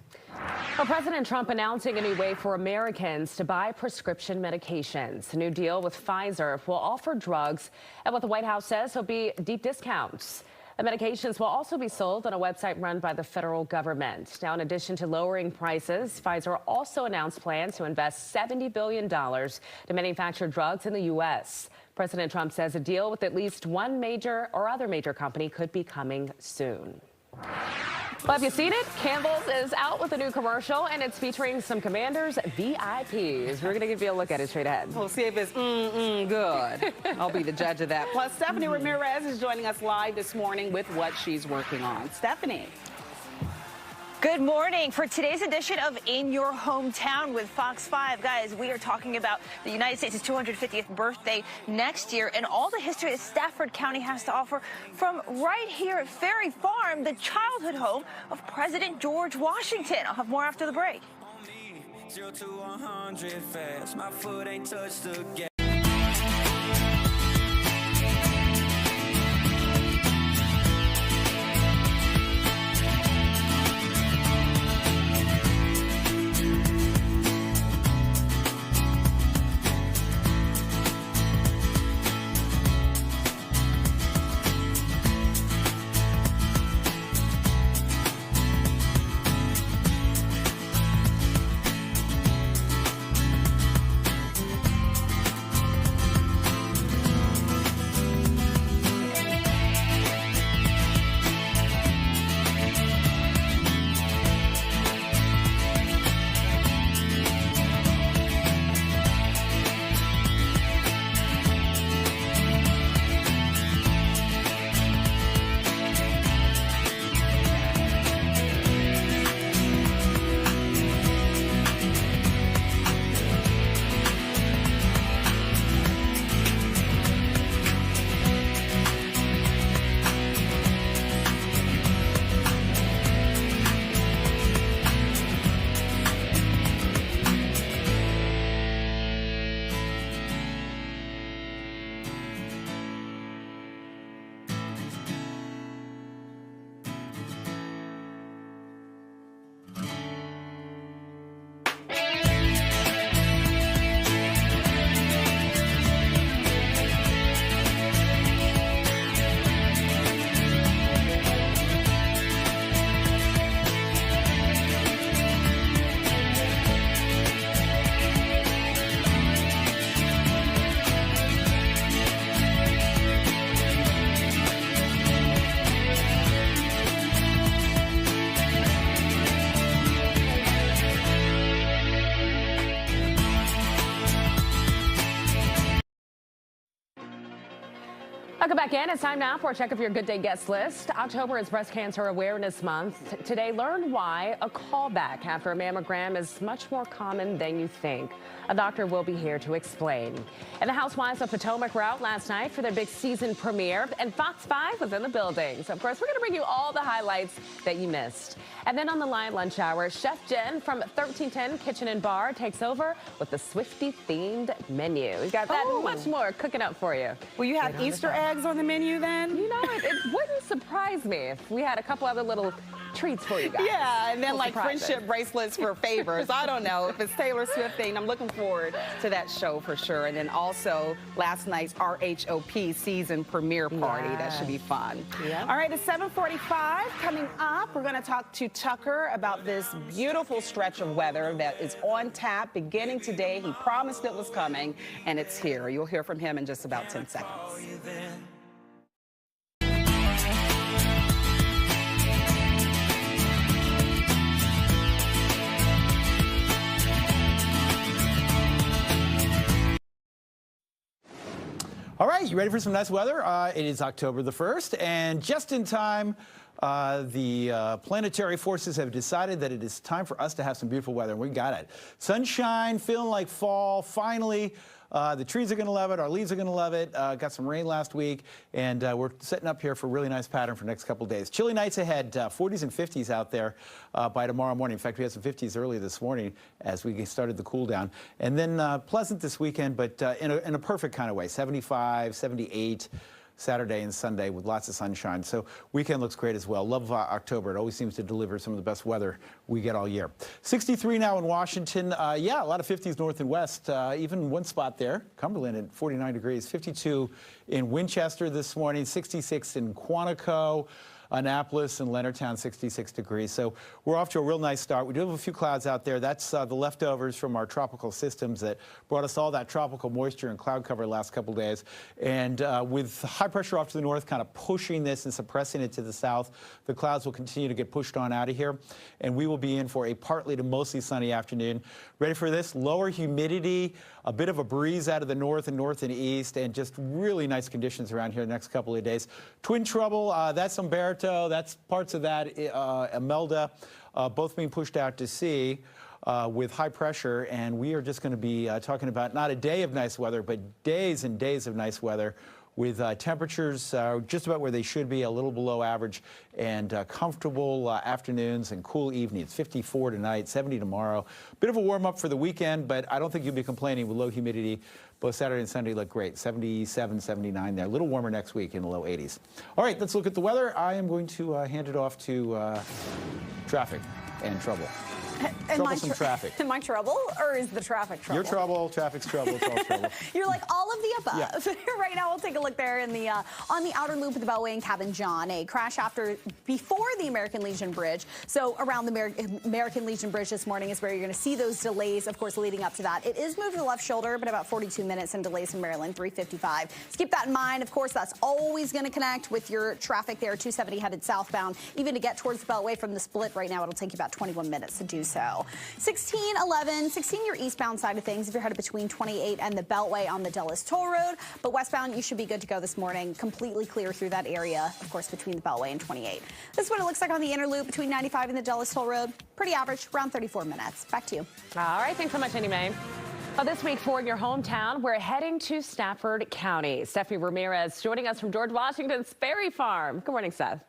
Well, President Trump announcing a new way for Americans to buy prescription medications. A new deal with Pfizer will offer drugs at what the White House says will be deep discounts. The medications will also be sold on a website run by the federal government. Now, in addition to lowering prices, Pfizer also announced plans to invest $70 billion to manufacture drugs in the U.S. President Trump says a deal with at least one major or other major company could be coming soon. Well, have you seen it? Campbell's is out with a new commercial, and it's featuring some Commanders VIPs. We're going to give you a look at it straight ahead. We'll see if it's good. I'll be the judge of that. Plus, Stephanie Ramirez is joining us live this morning with what she's working on. Stephanie. Good morning. For today's edition of In Your Hometown with Fox 5, guys, we are talking about the United States' 250th birthday next year and all the history that Stafford County has to offer from right here at Ferry Farm, the childhood home of President George Washington. I'll have more after the break. 0 to 100 fast, my foot ain't touched the gas. Welcome back in. It's time now for a check of your Good Day guest list. October is Breast Cancer Awareness Month. Today, learn why a callback after a mammogram is much more common than you think. A doctor will be here to explain. And the Housewives of Potomac were out last night for their big season premiere, and Fox 5 was in the building. So, of course, we're going to bring you all the highlights that you missed. And then on the Live Lunch Hour, Chef Jen from 1310 Kitchen and Bar takes over with the Swiftie-themed menu. We've got that and much more cooking up for you. Will you have Easter eggs on the menu then? You know, it wouldn't surprise me if we had a couple other little treats for you guys. Yeah, and then like surprises. friendship bracelets for favors. I don't know if it's Taylor Swift thing. I'm looking forward to that show for sure. And then also last night's RHOP season premiere party. That should be fun. Yep. All right, it's 7:45 coming up. We're going to talk to Tucker about this beautiful stretch of weather that is on tap beginning today. He promised it was coming, and it's here. You'll hear from him in just about 10 seconds. All right, you ready for some nice weather? It is October the 1st, and just in time, the planetary forces have decided that it is time for us to have some beautiful weather, and we got it. Sunshine, feeling like fall, finally. The trees are going to love it. Our leaves are going to love it. Got some rain last week, and we're setting up here for a really nice pattern for the next couple of days. Chilly nights ahead, 40s and 50s out there by tomorrow morning. In fact, we had some 50s early this morning as we started the cool down. And then pleasant this weekend, but in a perfect kind of way, 75, 78. Saturday and Sunday with lots of sunshine. So weekend looks great as well. Love October. It always seems to deliver some of the best weather we get all year. 63 now in Washington. Yeah, a lot of 50s north and west. Even one spot there, Cumberland at 49 degrees. 52 in Winchester this morning. 66 in Quantico. Annapolis and Leonardtown, 66 degrees. So we're off to a real nice start. We do have a few clouds out there. That's the leftovers from our tropical systems that brought us all that tropical moisture and cloud cover last couple days. And with high pressure off to the north, kind of pushing this and suppressing it to the south, the clouds will continue to get pushed on out of here. And we will be in for a partly to mostly sunny afternoon. Ready for this? Lower humidity, a bit of a breeze out of the north and east, and just really nice conditions around here the next couple of days. Twin trouble, that's Umberto, that's parts of that, Imelda, both being pushed out to sea with high pressure, and we are just going to be talking about not a day of nice weather, but days and days of nice weather with temperatures just about where they should be, a little below average, and comfortable afternoons and cool evenings. 54 tonight, 70 tomorrow. Bit of a warm-up for the weekend, but I don't think you'll be complaining with low humidity. Both Saturday and Sunday look great. 77, 79 there. A little warmer next week in the low 80s. All right, let's look at the weather. I am going to hand it off to traffic and trouble. Troublesome traffic. Am I trouble, or is the traffic trouble? You're trouble, traffic's trouble, it's all trouble. You're like all of the above. Yeah. Right now, we'll take a look there in the on the outer loop of the Beltway in Cabin John. A crash before the American Legion Bridge. So around the American Legion Bridge this morning is where you're going to see those delays, of course, leading up to that. It is moved to the left shoulder, but about 42 minutes and delays in Maryland, 355. So keep that in mind. Of course, that's always going to connect with your traffic there, 270 headed southbound. Even to get towards the Beltway from the split right now, it'll take you about 21 minutes to do so. 16 your eastbound side of things if you're headed between 28 and the Beltway on the Dulles Toll Road. But westbound, you should be good to go this morning. Completely clear through that area, of course, between the Beltway and 28. This is what it looks like on the inner loop between 95 and the Dulles Toll Road. Pretty average, around 34 minutes. Back to you. All right, thanks so much, Annie Mae. Well, this week for your hometown, we're heading to Stafford County. Stephanie Ramirez joining us from George Washington's Ferry Farm. Good morning, Steph.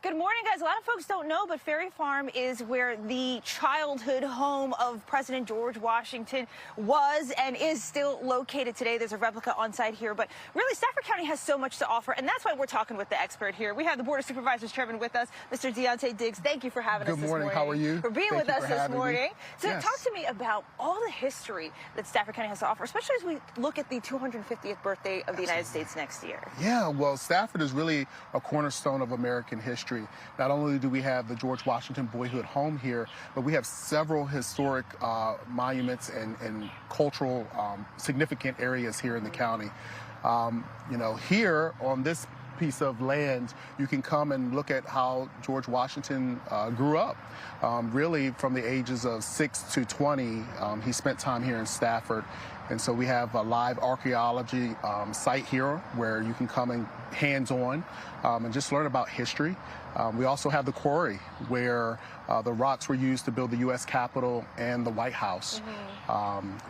Good morning, guys. A lot of folks don't know, but Ferry Farm is where the childhood home of President George Washington was and is still located today. There's a replica on site here, but really Stafford County has so much to offer, and that's why we're talking with the expert here. We have the Board of Supervisors Chairman with us, Mr. Deontay Diggs. Thank you for having us this morning. Good morning. How are you? For being with us this morning. So yes. Talk to me about all the history that Stafford County has to offer, especially as we look at the 250th birthday of the United States next year. Yeah, well, Stafford is really a cornerstone of American history. Not only do we have the George Washington Boyhood Home here, but we have several historic monuments and cultural significant areas here in the county. Here on this piece of land, you can come and look at how George Washington grew up. Really, from the ages of 6 to 20, he spent time here in Stafford. And so we have a live archaeology site here where you can come and hands-on and just learn about history. We also have the quarry where the rocks were used to build the U.S. Capitol and the White House.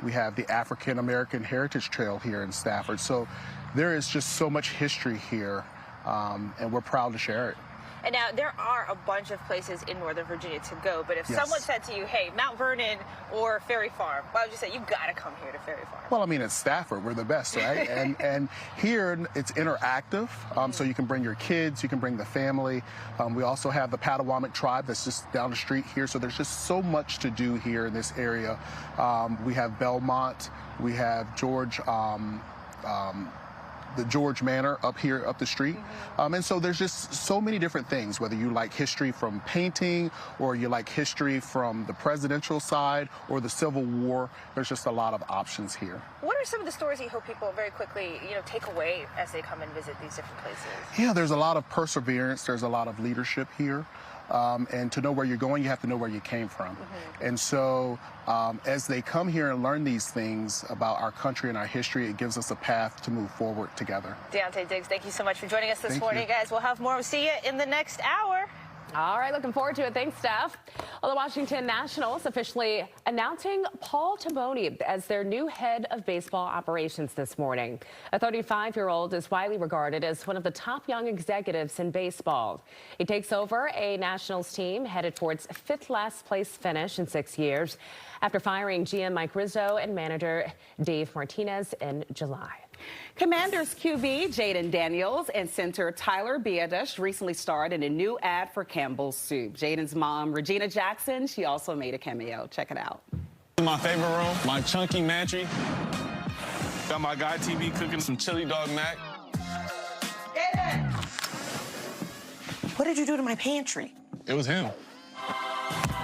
We have the African American Heritage Trail here in Stafford. So there is just so much history here, and we're proud to share it. And now there are a bunch of places in Northern Virginia to go, but if someone said to you, hey, Mount Vernon or Ferry Farm, why would you say you got to come here to Ferry Farm? Well, I mean, it's Stafford. We're the best, right? and here it's interactive, so you can bring your kids, you can bring the family. We also have the Potawatomi tribe that's just down the street here, so there's just so much to do here in this area. We have Belmont, we have George, the George Manor up here, up the street. And so there's just so many different things, whether you like history from painting or you like history from the presidential side or the Civil War. There's just a lot of options here. What are some of the stories you hope people very quickly, take away as they come and visit these different places? Yeah, there's a lot of perseverance. There's a lot of leadership here. And to know where you're going, you have to know where you came from. And so as they come here and learn these things about our country and our history, it gives us a path to move forward together. Deontay Diggs, thank you so much for joining us this morning, guys. We'll have more. We'll see you in the next hour. All right, looking forward to it. Thanks, Steph. Well, the Washington Nationals officially announcing Paul Taboni as their new head of baseball operations this morning. A 35-year-old is widely regarded as one of the top young executives in baseball. He takes over a Nationals team headed for its 5th last place finish in 6 years after firing GM Mike Rizzo and manager Dave Martinez in July. Commanders QB Jaden Daniels and center Tyler Biadasz recently starred in a new ad for Campbell's Soup. Jaden's mom, Regina Jackson, she also made a cameo. Check it out. My favorite room, my chunky mantry. Got my guy TV cooking some chili dog mac. What did you do to my pantry? It was him.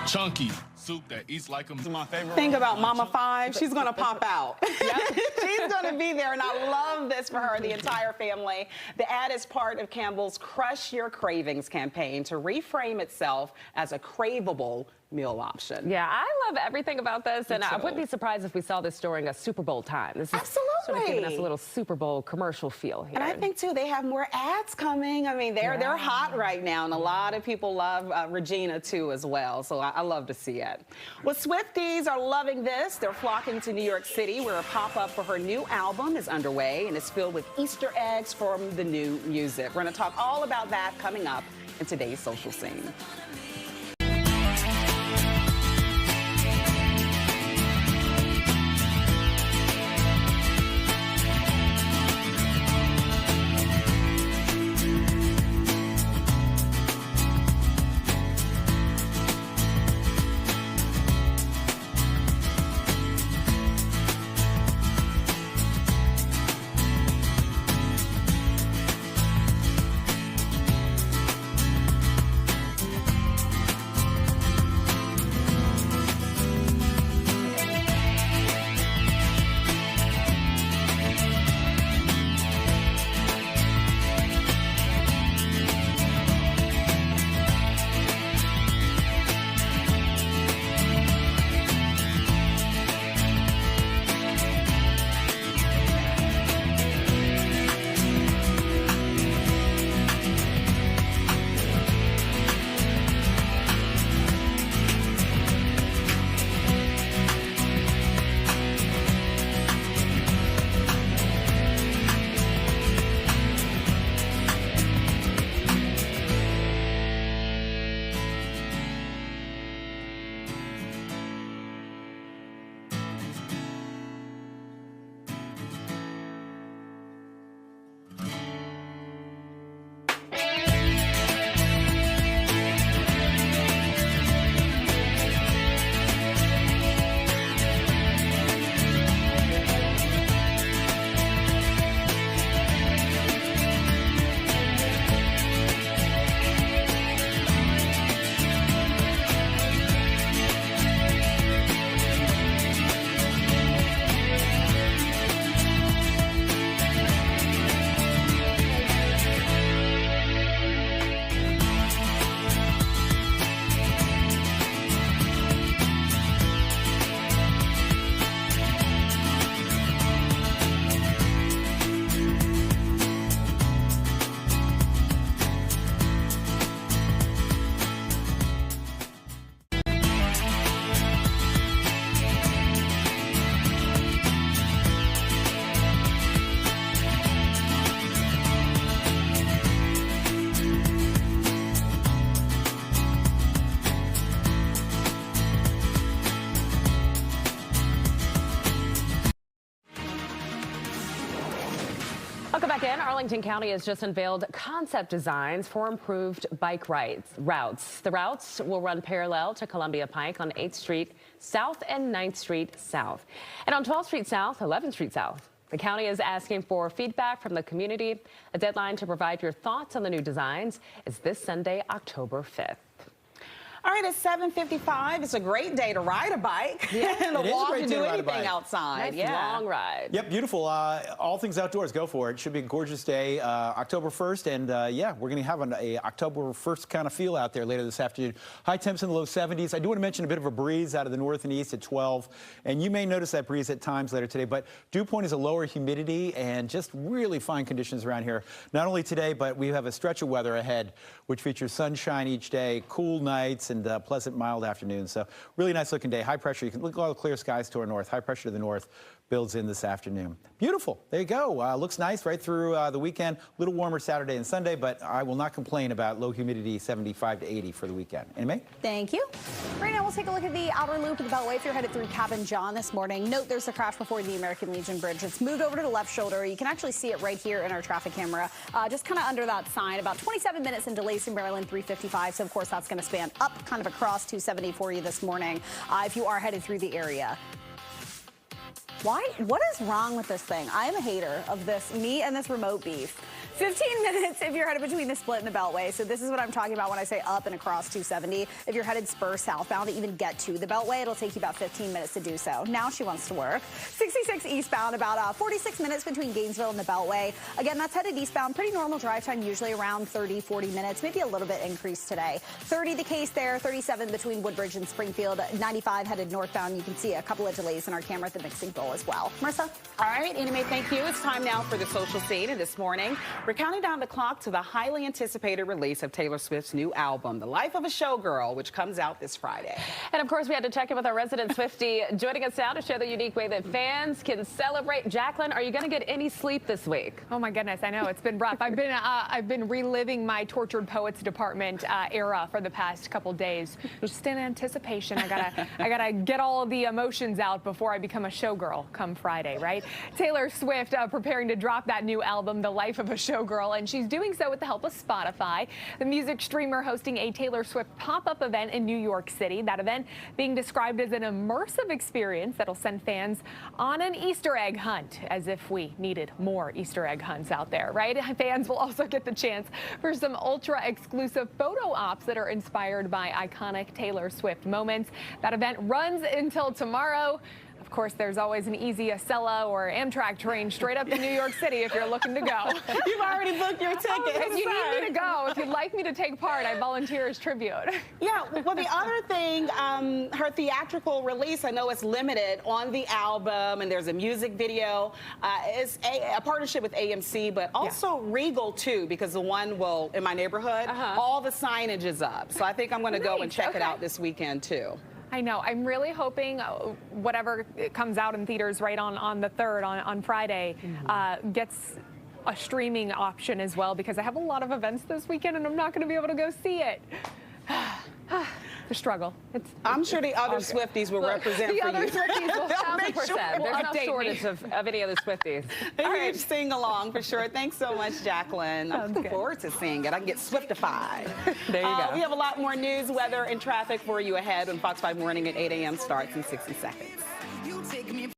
Chunky soup that eats like him. My favorite. Think about Mama 5. She's going to pop out. She's going to be there, and I love this for her, the entire family. The ad is part of Campbell's Crush Your Cravings campaign to reframe itself as a craveable meal option. Yeah, I love everything about this, and I wouldn't be surprised if we saw this during a Super Bowl time. This is sort of giving us a little Super Bowl commercial feel here. And I think, too, they have more ads coming. I mean, they're hot right now, and a lot of people love Regina, too, as well. So I love to see it. Well, Swifties are loving this. They're flocking to New York City, where a pop-up for her new album is underway, and it's filled with Easter eggs from the new music. We're going to talk all about that coming up in today's Social Scene. Welcome back in. Arlington County has just unveiled concept designs for improved bike routes. The routes will run parallel to Columbia Pike on 8th Street South and 9th Street South. And on 12th Street South, 11th Street South. The county is asking for feedback from the community. A deadline to provide your thoughts on the new designs is this Sunday, October 5th. All right, it's 7:55. It's a great day to ride a bike and It is a walk great and day do to ride a anything bike. outside. Nice long ride. Yep, beautiful. All things outdoors. Go for it. Should be a gorgeous day, October 1st. And yeah, we're going to have a October 1st kind of feel out there later this afternoon. High temps in the low 70s. I do want to mention a bit of a breeze out of the north and east at 12. And you may notice that breeze at times later today. But dew point is a lower humidity and just really fine conditions around here. Not only today, but we have a stretch of weather ahead, which features sunshine each day, cool nights, and pleasant, mild afternoon. So really nice looking day. High pressure. You can look at all the clear skies to our north. High pressure to the north builds in this afternoon. Beautiful. There you go. Looks nice right through the weekend. A little warmer Saturday and Sunday, but I will not complain about low humidity 75 to 80 for the weekend. Anyway? Thank you. Right now, we'll take a look at the outer loop of the Beltway if you're headed through Cabin John this morning. Note there's a crash before the American Legion Bridge. It's moved over to the left shoulder. You can actually see it right here in our traffic camera, just kind of under that sign. About 27 minutes in delays from Maryland 355. So, of course, that's going to span up kind of across 270 for you this morning if you are headed through the area. What is wrong with this thing? I am a hater of this, me and this remote beef. 15 minutes if you're headed between the split and the Beltway. So this is what I'm talking about when I say up and across 270. If you're headed spur southbound to even get to the Beltway, it'll take you about 15 minutes to do so. Now she wants to work. 66 eastbound, about 46 minutes between Gainesville and the Beltway. Again, that's headed eastbound. Pretty normal drive time, usually around 30, 40 minutes, maybe a little bit increased today. 30 the case there, 37 between Woodbridge and Springfield. 95 headed northbound. You can see a couple of delays in our camera at the mixing bowl as well. Marissa? All right, Anime, thank you. It's time now for the social scene. And this morning, we're counting down the clock to the highly anticipated release of Taylor Swift's new album, The Life of a Showgirl, which comes out this Friday. And of course, we had to check in with our resident Swiftie joining us now to share the unique way that fans can celebrate. Jacqueline, are you going to get any sleep this week? Oh my goodness, I know it's been rough. I've been reliving my Tortured Poets Department era for the past couple days, just in anticipation. I gotta get all of the emotions out before I become a showgirl come Friday, right? Taylor Swift preparing to drop that new album, The Life of a Showgirl, and she's doing so with the help of Spotify. The music streamer hosting a Taylor Swift pop-up event in New York City. That event being described as an immersive experience that'll send fans on an Easter egg hunt, as if we needed more Easter egg hunts out there, right? Fans will also get the chance for some ultra-exclusive photo ops that are inspired by iconic Taylor Swift moments. That event runs until tomorrow. Of course, there's always an easy Acela or Amtrak train straight up to New York City if you're looking to go. You've already booked your ticket. If you need me to go, if you'd like me to take part, I volunteer as tribute. Yeah, well, the other thing, her theatrical release, I know it's limited on the album, and there's a music video. It's a partnership with AMC, but also Regal, too, because the one will, in my neighborhood, all the signage is up. So I think I'm going to go and check it out this weekend, too. I know. I'm really hoping whatever comes out in theaters right on the 3rd, on Friday, gets a streaming option as well, because I have a lot of events this weekend and I'm not going to be able to go see it. The struggle. I'm sure the other Swifties will represent the for other you. Swifties will 1,000%. There's no shortage of any other Swifties. All right, sing along for sure. Thanks so much, Jacqueline. I'm looking forward to seeing it. I can get Swiftified. There you go. We have a lot more news, weather, and traffic for you ahead when Fox 5 Morning at 8 a.m. starts in 60 seconds. You take me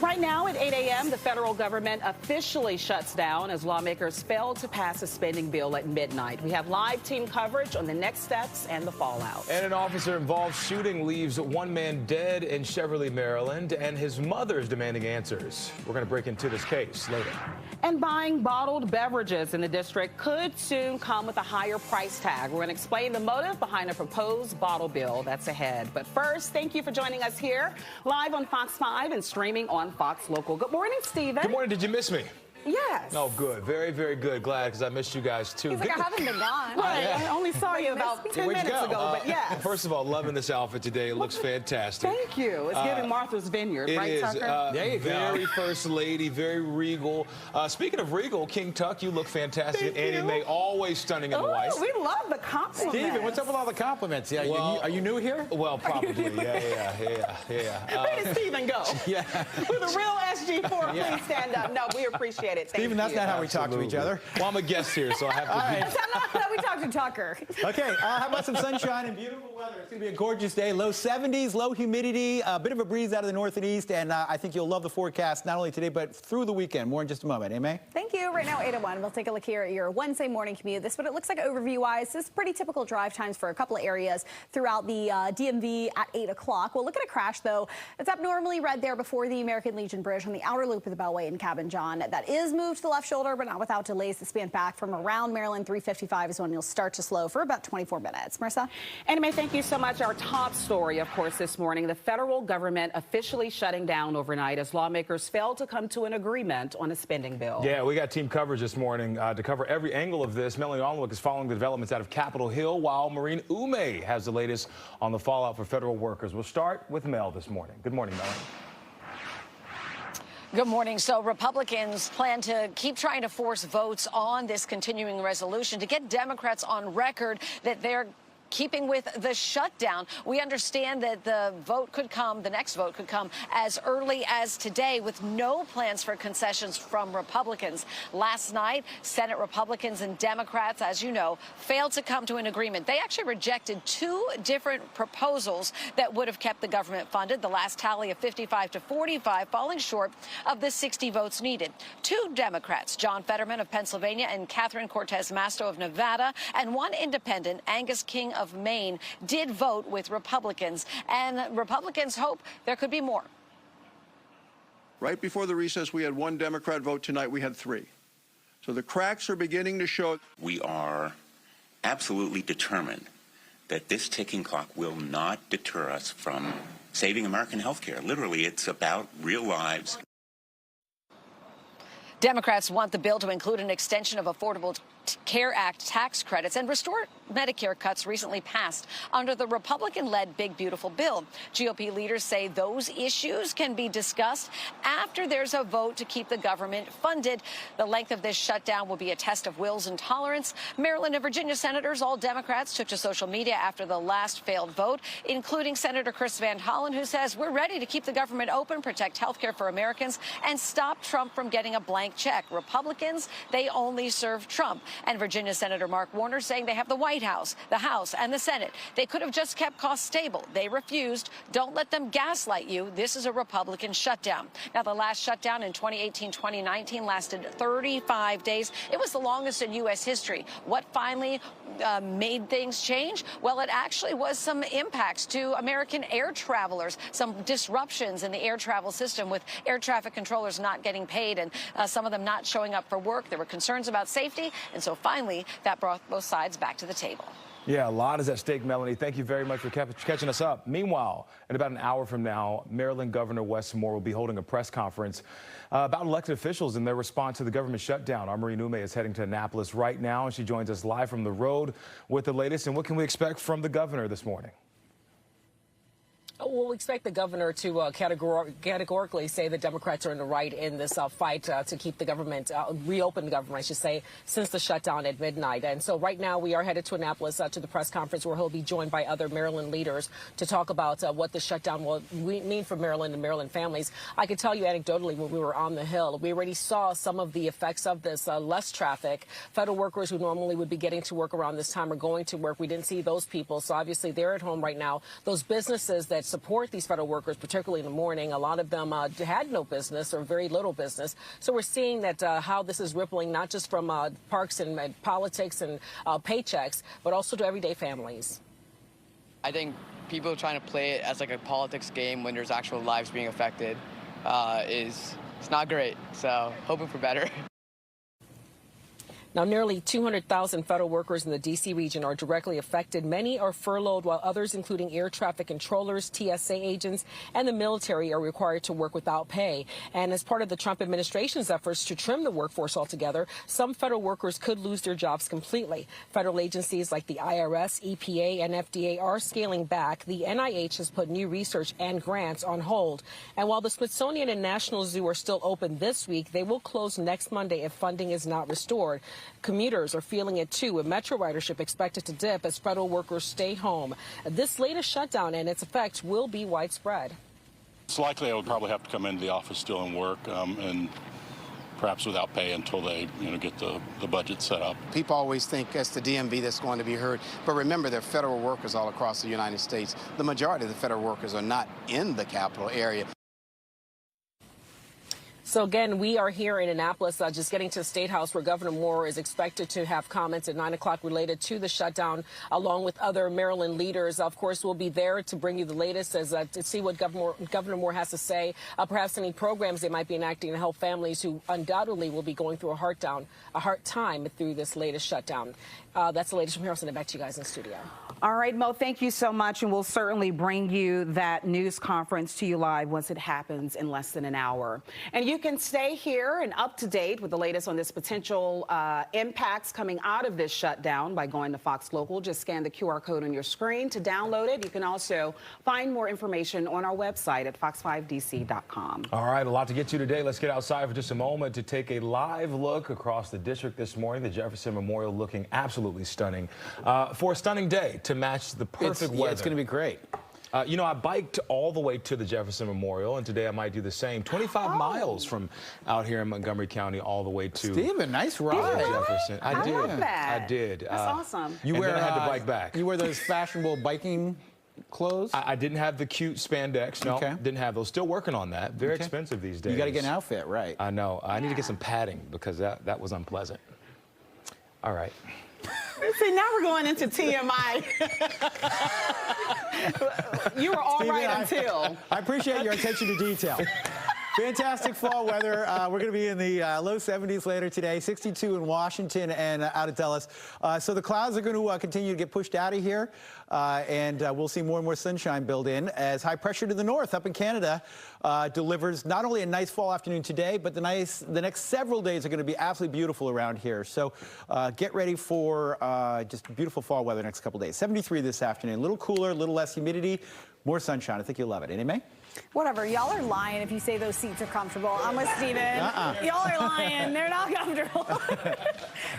Right now at 8 a.m., the federal government officially shuts down as lawmakers fail to pass a spending bill at midnight. We have live team coverage on the next steps and the fallout. And an officer-involved shooting leaves one man dead in Cheverly, Maryland, and his mother's demanding answers. We're going to break into this case later. And buying bottled beverages in the district could soon come with a higher price tag. We're going to explain the motive behind a proposed bottle bill that's ahead. But first, thank you for joining us here live on Fox 5 and streaming on Fox Local. Good morning, Stephen. Good morning. Did you miss me? Yes. Oh, good. Very, very good. Glad, because I missed you guys, too. He's like, I haven't been gone. Right. I only saw you about 10 minutes ago, but yes. First of all, loving this outfit today. It looks fantastic. Thank you. It's giving Martha's Vineyard, right, It is. Tucker? There you go. Very first lady, very regal. Speaking of regal, King Tuck, you look fantastic. Thank Annie you. Mae, always stunning in the white. We love the compliments. Steven, what's up with all the compliments? Yeah, Well, are you new here? Well, probably. Yeah. Where did Stephen go? Yeah. With a real SG4, please stand up. No, we appreciate it. Thank Steven, that's you. not how we talk to each other. Well, I'm a guest here, so I have to be. right. That's not how we talk to Tucker. Okay, how about some sunshine and beautiful weather? It's going to be a gorgeous day. Low 70s, low humidity, a bit of a breeze out of the north and east, and I think you'll love the forecast not only today but through the weekend. More in just a moment. May? Thank you. Right now, 8 to 1. We'll take a look here at your Wednesday morning commute. This is what it looks like overview-wise. This is pretty typical drive times for a couple of areas throughout the DMV at 8 o'clock. We'll look at a crash, though. It's abnormally red there before the American Legion Bridge on the outer loop of the Beltway in Cabin John. That is moved to the left shoulder, but not without delays. The span back from around Maryland 355 is when you'll start to slow for about 24 minutes. Marissa? Anime, thank you so much. Our top story, of course, this morning, the federal government officially shutting down overnight as lawmakers failed to come to an agreement on a spending bill. Yeah, we got team coverage this morning to cover every angle of this. Melanie Onlook is following the developments out of Capitol Hill, while Maureen Ume has the latest on the fallout for federal workers. We'll start with Mel this morning. Good morning, Melanie. Good morning. So Republicans plan to keep trying to force votes on this continuing resolution to get Democrats on record that they're keeping with the shutdown. We understand that the next vote could come as early as today with no plans for concessions from Republicans. Last night, Senate Republicans and Democrats, as you know, failed to come to an agreement. They actually rejected two different proposals that would have kept the government funded, the last tally of 55 to 45, falling short of the 60 votes needed. Two Democrats, John Fetterman of Pennsylvania and Catherine Cortez Masto of Nevada, and one independent, Angus King of Maine, did vote with Republicans, and Republicans hope there could be more. Right before the recess, we had one Democrat vote. Tonight, we had three. So the cracks are beginning to show. We are absolutely determined that this ticking clock will not deter us from saving American health care. Literally, it's about real lives. Democrats want the bill to include an extension of Affordable Care Act tax credits and restore Medicare cuts recently passed under the Republican-led Big Beautiful Bill. GOP leaders say those issues can be discussed after there's a vote to keep the government funded. The length of this shutdown will be a test of wills and tolerance. Maryland and Virginia senators, all Democrats, took to social media after the last failed vote, including Senator Chris Van Hollen, who says we're ready to keep the government open, protect health care for Americans, and stop Trump from getting a blank check. Republicans, they only serve Trump. And Virginia Senator Mark Warner saying they have the White House, the House, and the Senate. They could have just kept costs stable. They refused. Don't let them gaslight you. This is a Republican shutdown. Now, the last shutdown in 2018-2019 lasted 35 days. It was the longest in U.S. history. What finally made things change? Well, it actually was some impacts to American air travelers, some disruptions in the air travel system with air traffic controllers not getting paid and some of them not showing up for work. There were concerns about safety, and so finally that brought both sides back to the table. Yeah, a lot is at stake, Melanie. Thank you very much for catching us up. Meanwhile, in about an hour from now, Maryland Governor Wes Moore will be holding a press conference about elected officials and their response to the government shutdown. Our Maureen Ume is heading to Annapolis right now, and she joins us live from the road with the latest. And what can we expect from the governor this morning? Well, we expect the governor to categorically say the Democrats are in the right in this fight to keep the government, reopen the government, I should say, since the shutdown at midnight. And so right now we are headed to Annapolis to the press conference where he'll be joined by other Maryland leaders to talk about what the shutdown will mean for Maryland and Maryland families. I could tell you anecdotally when we were on the Hill, we already saw some of the effects of this, less traffic. Federal workers who normally would be getting to work around this time are going to work. We didn't see those people. So obviously they're at home right now. Those businesses that support these federal workers, particularly in the morning. A lot of them had no business or very little business. So we're seeing that how this is rippling, not just from parks and politics and paychecks, but also to everyday families. I think people trying to play it as like a politics game when there's actual lives being affected it's not great. So hoping for better. Now, nearly 200,000 federal workers in the D.C. region are directly affected. Many are furloughed, while others, including air traffic controllers, TSA agents, and the military, are required to work without pay. And as part of the Trump administration's efforts to trim the workforce altogether, some federal workers could lose their jobs completely. Federal agencies like the IRS, EPA, and FDA are scaling back. The NIH has put new research and grants on hold. And while the Smithsonian and National Zoo are still open this week, they will close next Monday if funding is not restored. Commuters are feeling it too, with metro ridership expected to dip as federal workers stay home. This latest shutdown and its effects will be widespread. It's likely I would probably have to come into the office still and work, and perhaps without pay until they, get the budget set up. People always think it's the DMV that's going to be hurt, but remember, there are federal workers all across the United States. The majority of the federal workers are not in the capital area. So again, we are here in Annapolis, just getting to the State House, where Governor Moore is expected to have comments at 9 o'clock related to the shutdown, along with other Maryland leaders. Of course, we'll be there to bring you the latest to see what Governor Moore has to say, perhaps any programs they might be enacting to help families who undoubtedly will be going through a hard time through this latest shutdown. That's the latest from here. I'll send it back to you guys in the studio. All right, Mo, thank you so much, and we'll certainly bring you that news conference to you live once it happens in less than an hour. And you can stay here and up to date with the latest on this potential impacts coming out of this shutdown by going to Fox Local. Just scan the QR code on your screen to download it. You can also find more information on our website at fox5dc.com. All right, a lot to get to today. Let's get outside for just a moment to take a live look across the district this morning. The Jefferson Memorial looking absolutely stunning. For a stunning day to match the perfect weather. Yeah, it's going to be great. I biked all the way to the Jefferson Memorial, and today I might do the same. 25 miles from out here in Montgomery County all the way to Steven, nice ride. Jefferson. I did. love that. I did. That's awesome. And then I had to bike back. You wear those fashionable biking clothes? I didn't have the cute spandex. No, didn't have those. Still working on that. Very expensive these days. You got to get an outfit, right? I know. I need to get some padding because that was unpleasant. All right. See, now we're going into TMI. You were all right until. I appreciate your attention to detail. Fantastic fall weather. We're going to be in the low 70s later today, 62 in Washington and out of Dallas. So the clouds are going to continue to get pushed out of here, and we'll see more and more sunshine build in as high pressure to the north up in Canada delivers not only a nice fall afternoon today, but the next several days are going to be absolutely beautiful around here. So get ready for just beautiful fall weather next couple days. 73 this afternoon, a little cooler, a little less humidity, more sunshine. I think you'll love it. May? Whatever. Y'all are lying if you say those seats are comfortable. I'm with Steven. Y'all are lying. They're not comfortable.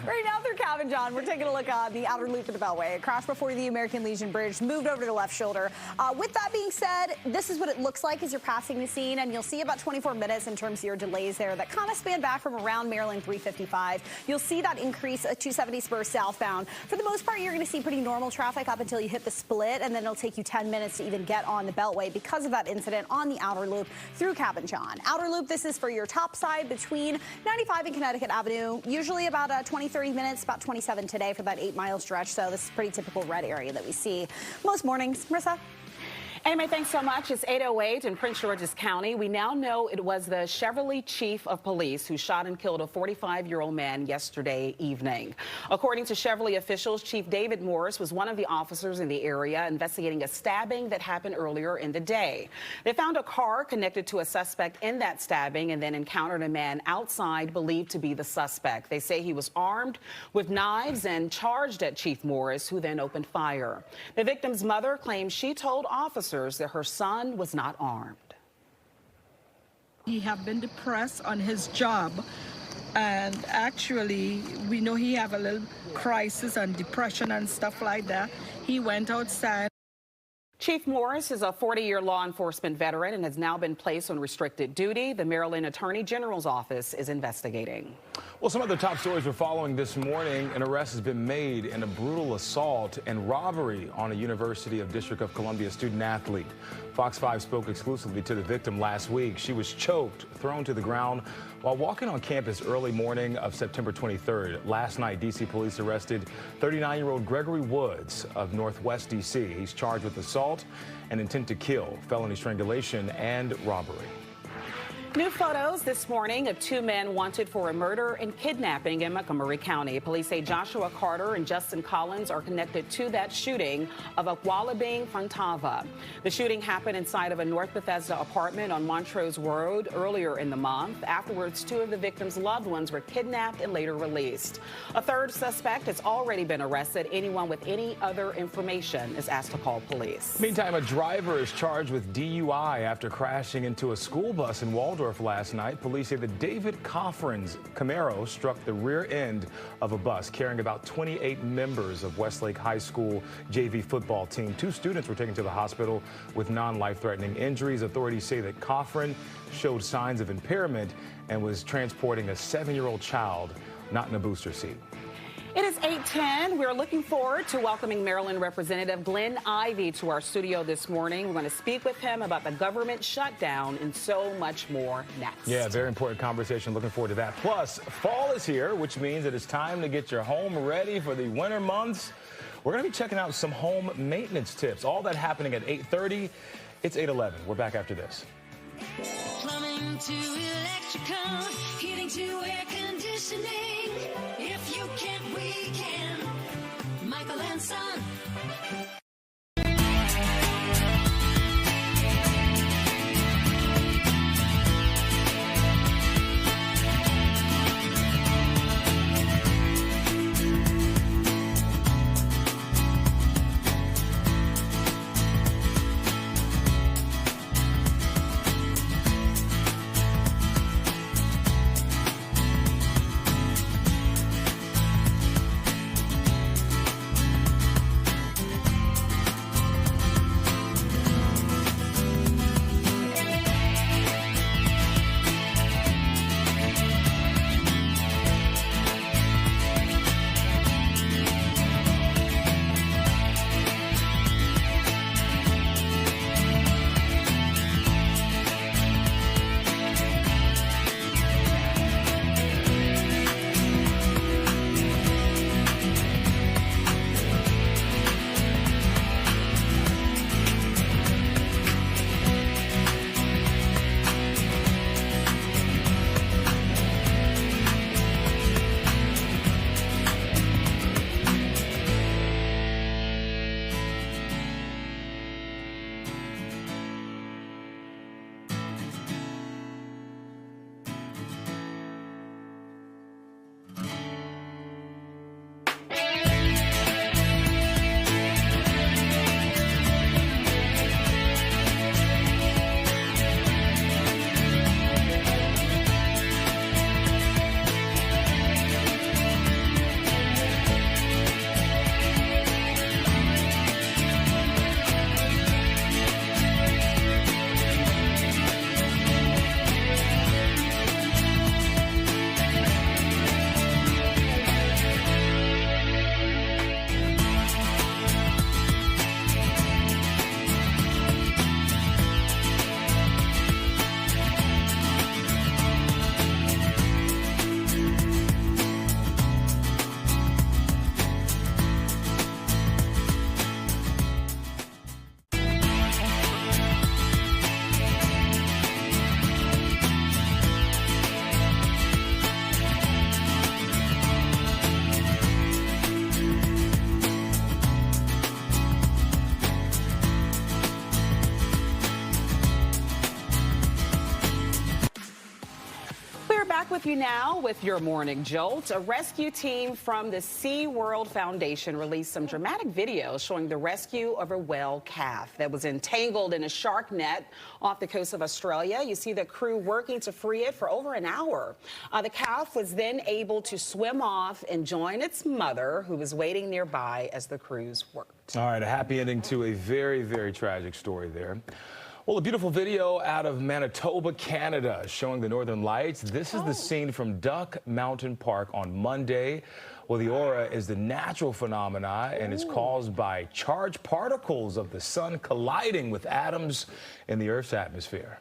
Right now through Cabin John, we're taking a look at the outer loop of the Beltway. It crashed before the American Legion Bridge, moved over to the left shoulder. With that being said, this is what it looks like as you're passing the scene, and you'll see about 24 minutes in terms of your delays there that kind of span back from around Maryland 355. You'll see that increase at 270 spur southbound. For the most part, you're going to see pretty normal traffic up until you hit the split, and then it'll take you 10 minutes to even get on the Beltway because of that incident on the outer loop through Cabin John. Outer loop, this is for your top side between 95 and Connecticut Avenue, usually about 20-30 minutes, about 27 today for that 8-mile stretch. So this is pretty typical red area that we see most mornings. Marissa? Anyway, thanks so much. It's 8:08 in Prince George's County. We now know it was the Chevrolet chief of police who shot and killed a 45-year-old man yesterday evening. According to Chevrolet officials, Chief David Morris was one of the officers in the area investigating a stabbing that happened earlier in the day. They found a car connected to a suspect in that stabbing and then encountered a man outside believed to be the suspect. They say he was armed with knives and charged at Chief Morris, who then opened fire. The victim's mother claims she told officers that her son was not armed. He have been depressed on his job, and actually we know he have a little crisis and depression and stuff like that. He went outside. Chief Morris is a 40-year law enforcement veteran and has now been placed on restricted duty. The Maryland Attorney General's office is investigating. Well, some other top stories we're following this morning. An arrest has been made in a brutal assault and robbery on a University of District of Columbia student athlete. Fox 5 spoke exclusively to the victim last week. She was choked, thrown to the ground while walking on campus early morning of September 23rd. Last night, D.C. police arrested 39-year-old Gregory Woods of Northwest D.C. He's charged with assault and intent to kill, felony strangulation, and robbery. New photos this morning of two men wanted for a murder and kidnapping in Montgomery County. Police say Joshua Carter and Justin Collins are connected to that shooting of Akwalabing Fontava. The shooting happened inside of a North Bethesda apartment on Montrose Road earlier in the month. Afterwards, two of the victims' loved ones were kidnapped and later released. A third suspect has already been arrested. Anyone with any other information is asked to call police. Meantime, a driver is charged with DUI after crashing into a school bus in Waldorf last night. Police say that David Coffrin's Camaro struck the rear end of a bus carrying about 28 members of Westlake High School JV football team. Two students were taken to the hospital with non-life-threatening injuries. Authorities say that Coffrin showed signs of impairment and was transporting a 7-year-old child not in a booster seat. It is 8:10. We're looking forward to welcoming Maryland Representative Glenn Ivey to our studio this morning. We're going to speak with him about the government shutdown and so much more next. Yeah, very important conversation. Looking forward to that. Plus, fall is here, which means it is time to get your home ready for the winter months. We're going to be checking out some home maintenance tips. All that happening at 8:30. It's 8:11. We're back after this. Plumbing to electrical, heating to air conditioning. If you can't, we can. Michael and Son. with you now with your Morning Jolt. A rescue team from the SeaWorld Foundation released some dramatic videos showing the rescue of a whale calf that was entangled in a shark net off the coast of Australia. You see the crew working to free it for over an hour. The calf was then able to swim off and join its mother, who was waiting nearby as the crews worked. All right, a happy ending to a very, very tragic story there. Well, a beautiful video out of Manitoba, Canada, showing the northern lights. This is the scene from Duck Mountain Park on Monday. Well, the aura is the natural phenomena and is caused by charged particles of the sun colliding with atoms in the Earth's atmosphere.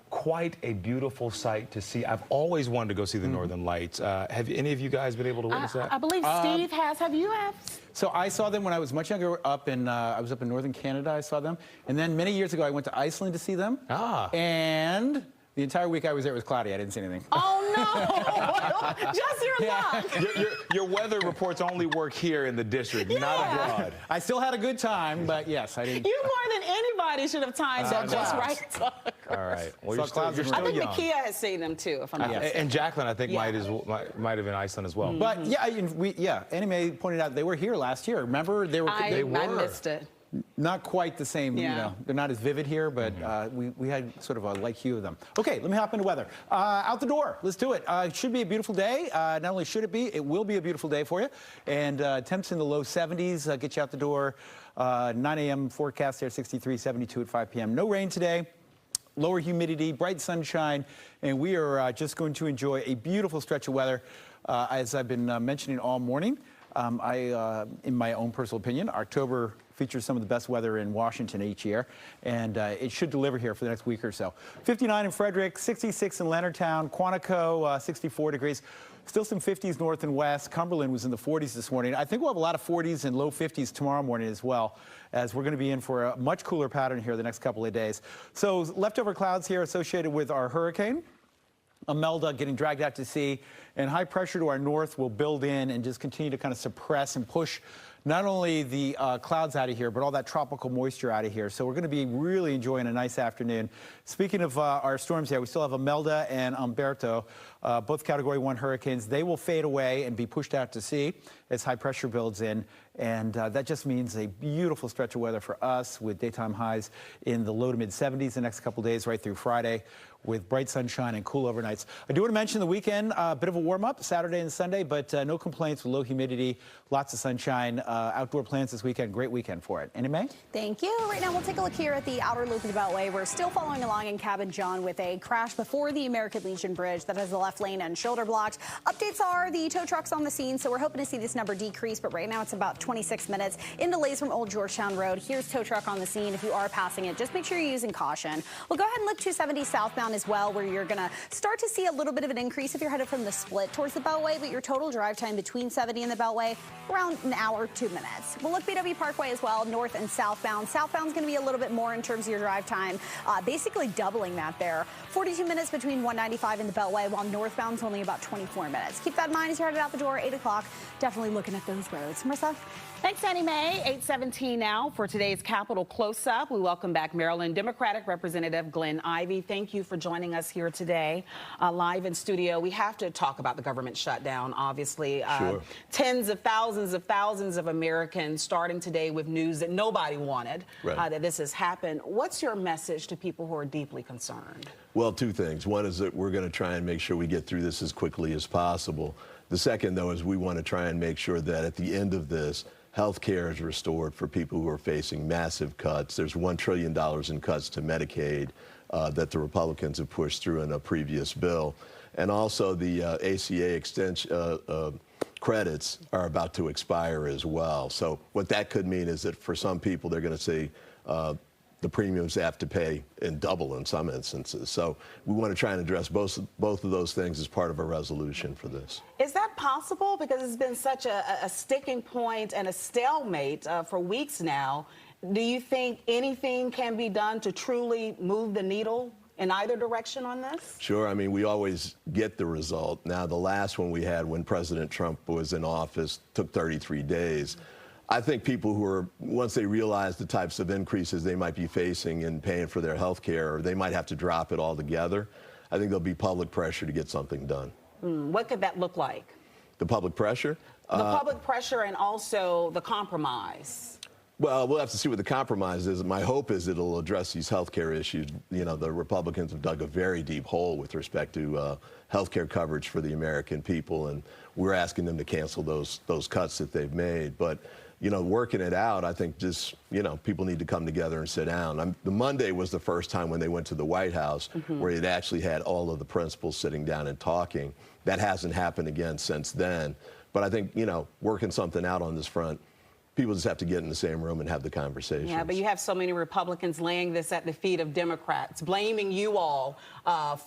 Quite a beautiful sight to see. I've always wanted to go see the Northern Lights. Have any of you guys been able to witness that? I believe Steve has. Have you? So I saw them when I was much younger. I was up in northern Canada. I saw them, and then many years ago I went to Iceland to see them. And the entire week I was there, it was cloudy. I didn't see anything. Oh no! Just your luck. Your weather reports only work here in the district, not abroad. I still had a good time, but yes, I didn't. You more than anybody should have timed that just right. All right. Well, you're still I think young. Makia has seen them too, if I'm not mistaken. And Jacqueline, I think, might have been Iceland as well. But yeah, Anime pointed out they were here last year. Remember, they were. I missed it. Not quite the same, you know, they're not as vivid here, but we had sort of a light hue of them. Okay, let me hop into weather. Out the door, let's do it. It should be a beautiful day. Not only should it be, it will be a beautiful day for you. And temps in the low 70s, get you out the door. 9 a.m. forecast there, 63, 72 at 5 p.m. No rain today. Lower humidity, bright sunshine, and we are just going to enjoy a beautiful stretch of weather. As I've been mentioning all morning, in my own personal opinion, October features some of the best weather in Washington each year, and it should deliver here for the next week or so. 59 in Frederick, 66 in Leonardtown, Quantico, 64 degrees. Still some 50s north and west. Cumberland was in the 40s this morning. I think we'll have a lot of 40s and low 50s tomorrow morning as well, as we're going to be in for a much cooler pattern here the next couple of days. So leftover clouds here associated with our hurricane. Imelda getting dragged out to sea, and high pressure to our north will build in and just continue to kind of suppress and push not only the clouds out of here, but all that tropical moisture out of here. So we're going to be really enjoying a nice afternoon. Speaking of our storms here, we still have Imelda and Umberto, both Category 1 hurricanes. They will fade away and be pushed out to sea as high pressure builds in. And that just means a beautiful stretch of weather for us with daytime highs in the low to mid 70s the next couple days right through Friday, with bright sunshine and cool overnights. I do want to mention the weekend, a bit of a warm-up Saturday and Sunday, but no complaints with low humidity, lots of sunshine. Outdoor plans this weekend, great weekend for it. Annie Mae? Thank you. Right now we'll take a look here at the outer loop of the Beltway. We're still following along in Cabin John with a crash before the American Legion Bridge that has the left lane and shoulder blocked. Updates are the tow truck's on the scene, so we're hoping to see this number decrease, but right now it's about 26 minutes. In delays from Old Georgetown Road. Here's tow truck on the scene. If you are passing it, just make sure you're using caution. We'll go ahead and look 270 southbound as well, where you're going to start to see a little bit of an increase if you're headed from the split towards the Beltway, but your total drive time between 70 and the Beltway, around an hour, 2 minutes. We'll look BW Parkway as well, north and southbound. Southbound's going to be a little bit more in terms of your drive time, basically doubling that there. 42 minutes between 195 and the Beltway, while northbound's only about 24 minutes. Keep that in mind as you're headed out the door, 8 o'clock. Definitely looking at those roads. Marissa? Thanks, Annie Mae. 8:17 now for today's Capitol Close-Up. We welcome back Maryland Democratic Representative Glenn Ivey. Thank you for joining us here today, live in studio. We have to talk about the government shutdown, obviously. Sure. Tens of thousands of Americans starting today with news that nobody wanted, that this has happened. What's your message to people who are deeply concerned? Well, two things. One is that we're going to try and make sure we get through this as quickly as possible. The second, though, is we want to try and make sure that at the end of this, health care is restored for people who are facing massive cuts. There's $1 trillion in cuts to Medicaid that the Republicans have pushed through in a previous bill. And also the ACA extension credits are about to expire as well. So what that could mean is that for some people, they're going to see the premiums they have to pay in double in some instances. So we want to try and address both of those things as part of a resolution for this. Is that possible? Because it's been such a sticking point and a stalemate for weeks now. Do you think anything can be done to truly move the needle in either direction on this? Sure. I mean, we always get the result. Now, the last one we had when President Trump was in office took 33 days. I think people who are, once they realize the types of increases they might be facing in paying for their health care, they might have to drop it altogether. I think there'll be public pressure to get something done. What could that look like? The public pressure? The public pressure and also the compromise. Well, we'll have to see what the compromise is. My hope is it'll address these health care issues. You know, the Republicans have dug a very deep hole with respect to health care coverage for the American people, and we're asking them to cancel those cuts that they've made. But, you know, working it out, I think just, you know, people need to come together and sit down. The Monday was the first time when they went to the White House where it actually had all of the principals sitting down and talking. That hasn't happened again since then. But I think, you know, working something out on this front, people just have to get in the same room and have the conversation. Yeah, but you have so many Republicans laying this at the feet of Democrats, blaming you all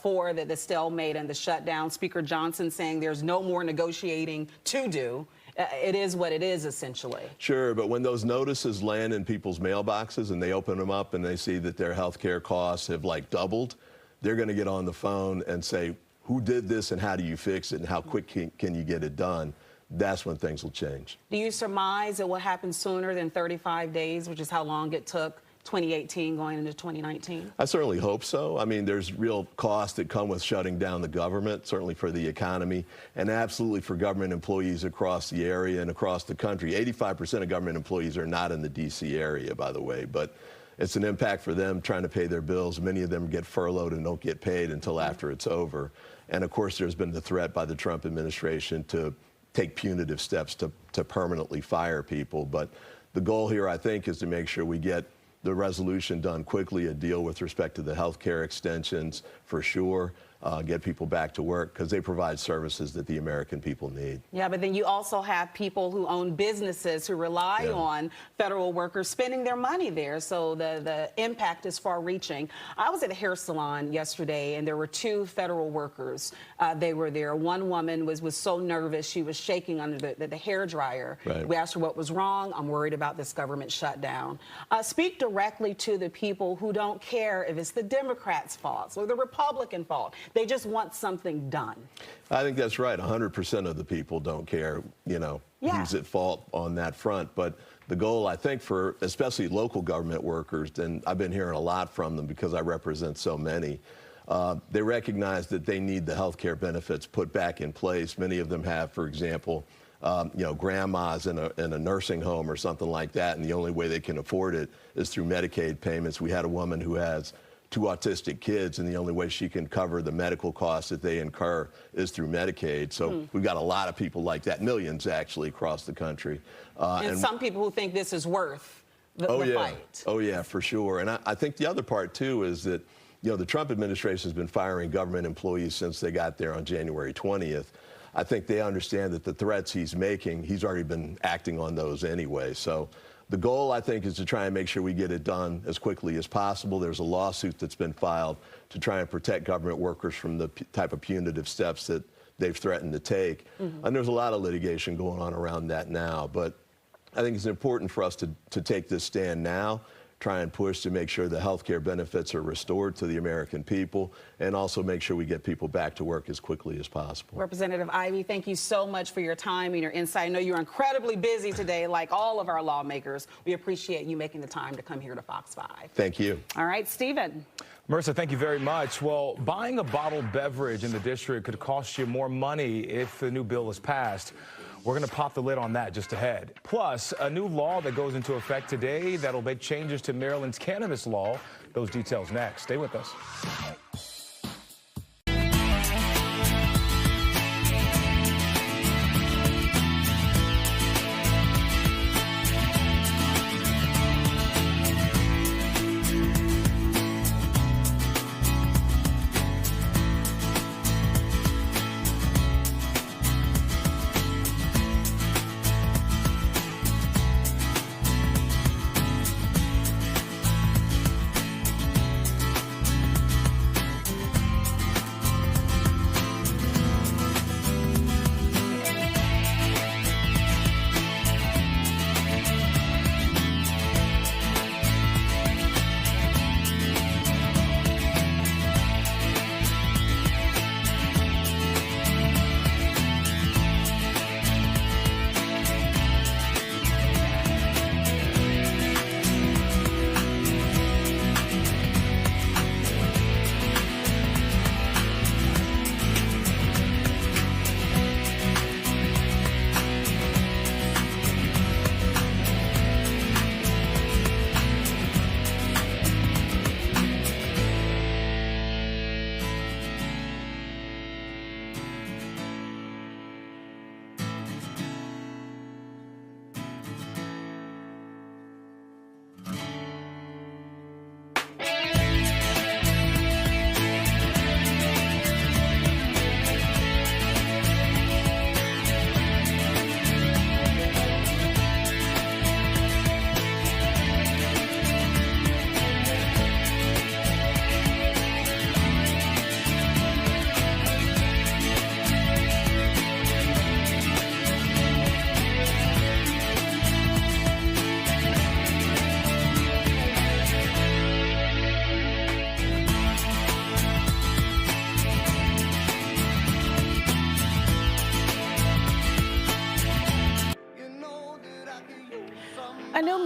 for the stalemate and the shutdown. Speaker Johnson saying there's no more negotiating to do. It is what it is, essentially. Sure, but when those notices land in people's mailboxes and they open them up and they see that their health care costs have like doubled, they're going to get on the phone and say, who did this and how do you fix it and how quick can you get it done? That's when things will change. Do you surmise it will happen sooner than 35 days, which is how long it took 2018 going into 2019? I certainly hope so. I mean, there's real costs that come with shutting down the government, certainly for the economy, and absolutely for government employees across the area and across the country. 85% of government employees are not in the D.C. area, by the way, but it's an impact for them trying to pay their bills. Many of them get furloughed and don't get paid until after it's over. And, of course, there's been the threat by the Trump administration to take punitive steps to permanently fire people. But the goal here, I think, is to make sure we get the resolution done quickly, a deal with respect to the health care extensions for sure, get people back to work because they provide services that the American people need. Yeah, but then you also have people who own businesses who rely on federal workers spending their money there. So the impact is far reaching. I was at a hair salon yesterday and there were two federal workers. They were there. One woman was so nervous she was shaking under the hair dryer. Right. We asked her what was wrong. I'm worried about this government shutdown. Speak directly to the people who don't care if it's the Democrats' fault or the Republican fault. They just want something done. I think that's right. 100% of the people don't care, you know, who's at fault on that front. But the goal, I think, for especially local government workers, and I've been hearing a lot from them because I represent so many, they recognize that they need the health care benefits put back in place. Many of them have, for example, you know, grandmas in a nursing home or something like that, and the only way they can afford it is through Medicaid payments. We had a woman who has 2 autistic kids, and the only way she can cover the medical costs that they incur is through Medicaid. So we've got a lot of people like that, millions actually across the country. And some people who think this is worth the fight. Oh, yeah, for sure. And I think the other part, too, is that, you know, the Trump administration has been firing government employees since they got there on January 20th. I think they understand that the threats he's making, he's already been acting on those anyway. So the goal, I think, is to try and make sure we get it done as quickly as possible. There's a lawsuit that's been filed to try and protect government workers from the type of punitive steps that they've threatened to take. And there's a lot of litigation going on around that now. But I think it's important for us to take this stand now, try and push to make sure the health care benefits are restored to the American people, and also make sure we get people back to work as quickly as possible. Representative Ivey, thank you so much for your time and your insight. I know you're incredibly busy today, like all of our lawmakers. We appreciate you making the time to come here to Fox 5. Thank you. All right, Stephen. Marissa, thank you very much. Well, buying a bottled beverage in the district could cost you more money if the new bill is passed. We're going to pop the lid on that just ahead. Plus, a new law that goes into effect today that'll make changes to Maryland's cannabis law. Those details next. Stay with us.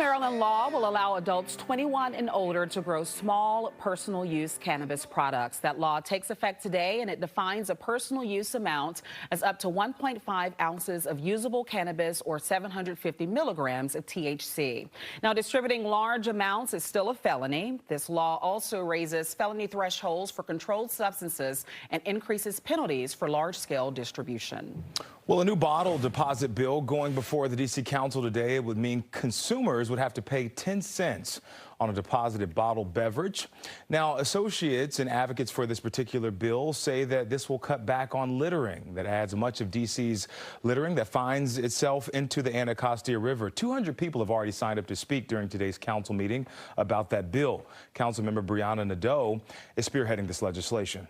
Maryland law will allow adults 21 and older to grow small personal use cannabis products. That law takes effect today, and it defines a personal use amount as up to 1.5 ounces of usable cannabis or 750 milligrams of THC. Now, distributing large amounts is still a felony. This law also raises felony thresholds for controlled substances and increases penalties for large-scale distribution. Well, a new bottle deposit bill going before the D.C. Council today would mean consumers would have to pay 10 cents on a deposited bottled beverage. Now, associates and advocates for this particular bill say that this will cut back on littering that adds much of D.C.'s littering that finds itself into the Anacostia River. 200 people have already signed up to speak during today's council meeting about that bill. Councilmember Brianna Nadeau is spearheading this legislation.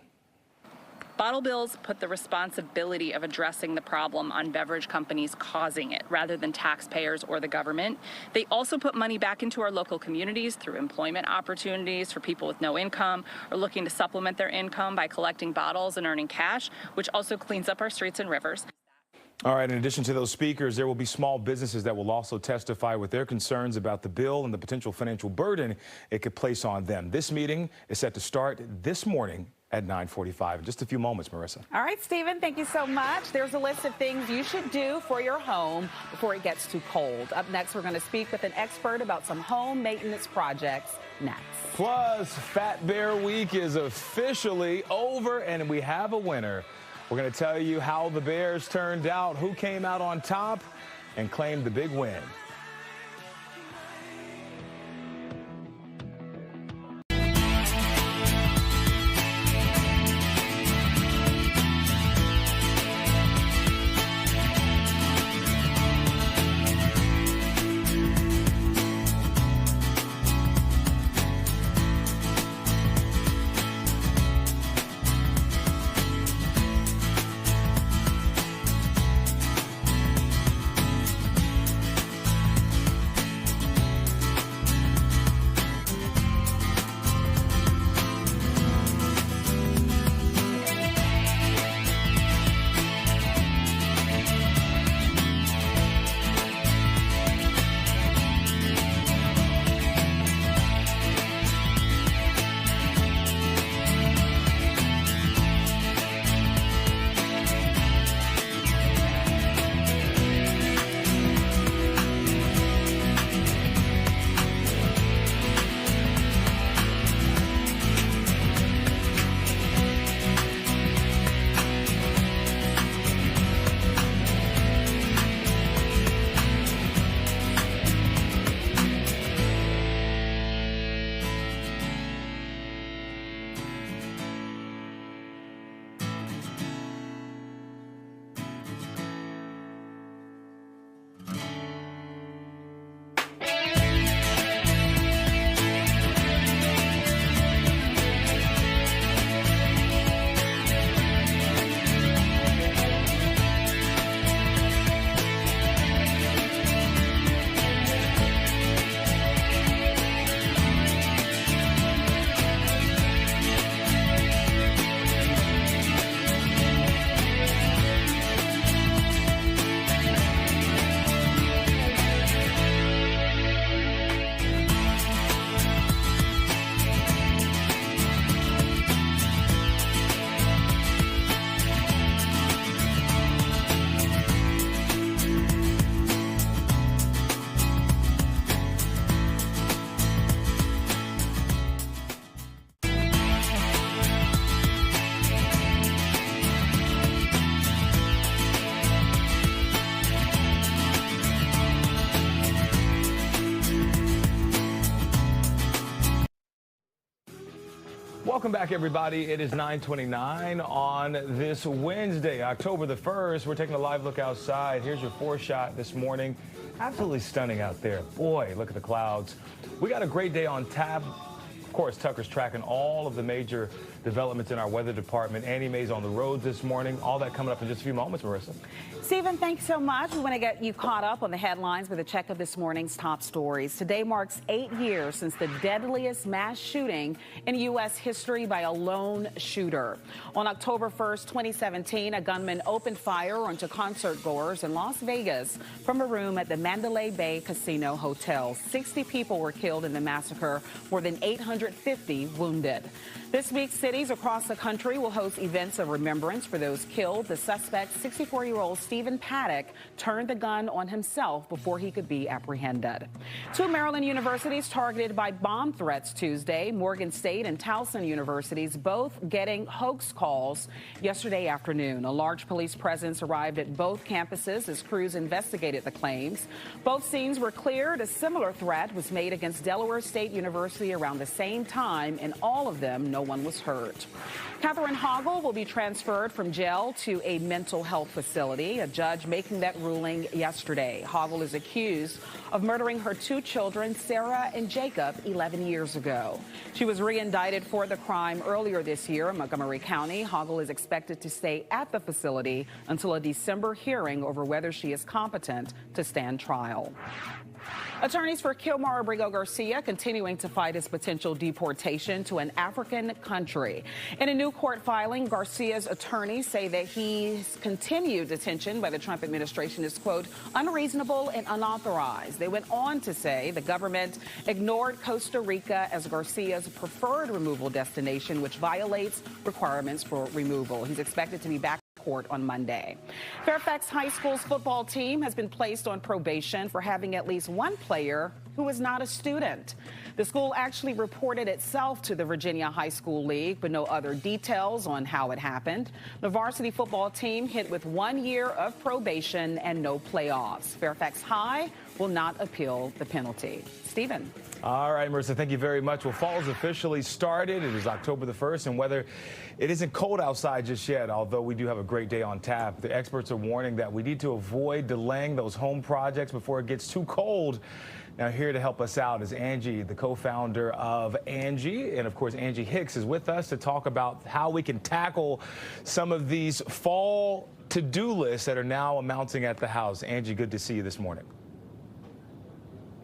Bottle bills put the responsibility of addressing the problem on beverage companies causing it, rather than taxpayers or the government. They also put money back into our local communities through employment opportunities for people with no income or looking to supplement their income by collecting bottles and earning cash, which also cleans up our streets and rivers. All right, in addition to those speakers, there will be small businesses that will also testify with their concerns about the bill and the potential financial burden it could place on them. This meeting is set to start this morning at 9:45. In just a few moments, Marissa. All right, Stephen, thank you so much. There's a list of things you should do for your home before it gets too cold. Up next, we're going to speak with an expert about some home maintenance projects next. Plus, Fat Bear Week is officially over, and we have a winner. We're going to tell you how the Bears turned out, who came out on top, and claimed the big win. Welcome back, everybody. It is 9:29 on this Wednesday, October the 1st. We're taking a live look outside. Here's your foreshot this morning. Absolutely stunning out there. Boy, look at the clouds. We got a great day on tap. Of course, Tucker's tracking all of the major developments in our weather department. Annie Mae's on the road this morning. All that coming up in just a few moments, Marissa. Stephen, thanks so much. We want to get you caught up on the headlines with a check of this morning's top stories. Today marks 8 years since the deadliest mass shooting in U.S. history by a lone shooter. On October 1st, 2017, a gunman opened fire onto concert goers in Las Vegas from a room at the Mandalay Bay Casino Hotel. 60 people were killed in the massacre, more than 850 wounded. This week, cities across the country will host events of remembrance for those killed. The suspect, 64-year-old Stephen Paddock, turned the gun on himself before he could be apprehended. 2 Maryland universities targeted by bomb threats Tuesday. Morgan State and Towson universities both getting hoax calls yesterday afternoon. A large police presence arrived at both campuses as crews investigated the claims. Both scenes were cleared. A similar threat was made against Delaware State University around the same time. In all of them, no one was hurt. Catherine Hoggle will be transferred from jail to a mental health facility. A judge making that ruling yesterday. Hoggle is accused of murdering her 2 children, Sarah and Jacob, 11 years ago. She was re-indicted for the crime earlier this year in Montgomery County. Hoggle is expected to stay at the facility until a December hearing over whether she is competent to stand trial. Attorneys for Kilmar Abrigo Garcia continuing to fight his potential deportation to an African country. In a new court filing, Garcia's attorneys say that his continued detention by the Trump administration is, quote, unreasonable and unauthorized. They went on to say the government ignored Costa Rica as Garcia's preferred removal destination, which violates requirements for removal. He's expected to be back court on Monday. Fairfax High School's football team has been placed on probation for having at least one player who is not a student. The school actually reported itself to the Virginia High School League, but no other details on how it happened. The varsity football team hit with 1 year of probation and no playoffs. Fairfax High will not appeal the penalty. Stephen. All right, Marissa, thank you very much. Well, fall is officially started. It is October the 1st, and whether it isn't cold outside just yet, although we do have a great day on tap, the experts are warning that we need to avoid delaying those home projects before it gets too cold. Now, here to help us out is Angie, the co-founder of Angie. And, of course, Angie Hicks is with us to talk about how we can tackle some of these fall to-do lists that are now amounting at the house. Angie, good to see you this morning.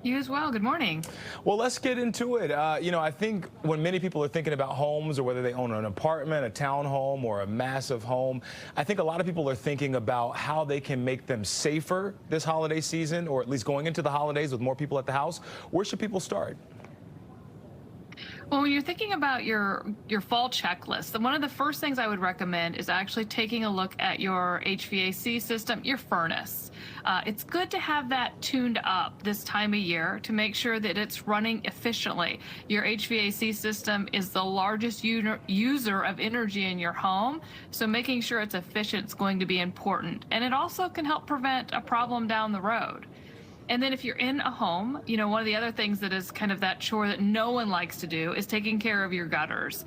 You as well. Good morning. Well, let's get into it. You know, I think when many people are thinking about homes or whether they own an apartment, a townhome, or a massive home, I think a lot of people are thinking about how they can make them safer this holiday season, or at least going into the holidays with more people at the house. Where should people start? Well, when you're thinking about your fall checklist, then one of the first things I would recommend is actually taking a look at your HVAC system, your furnace. It's good to have that tuned up this time of year to make sure that it's running efficiently. Your HVAC system is the largest user of energy in your home, so making sure it's efficient is going to be important. And it also can help prevent a problem down the road. And then if you're in a home, you know, one of the other things that is kind of that chore that no one likes to do is taking care of your gutters.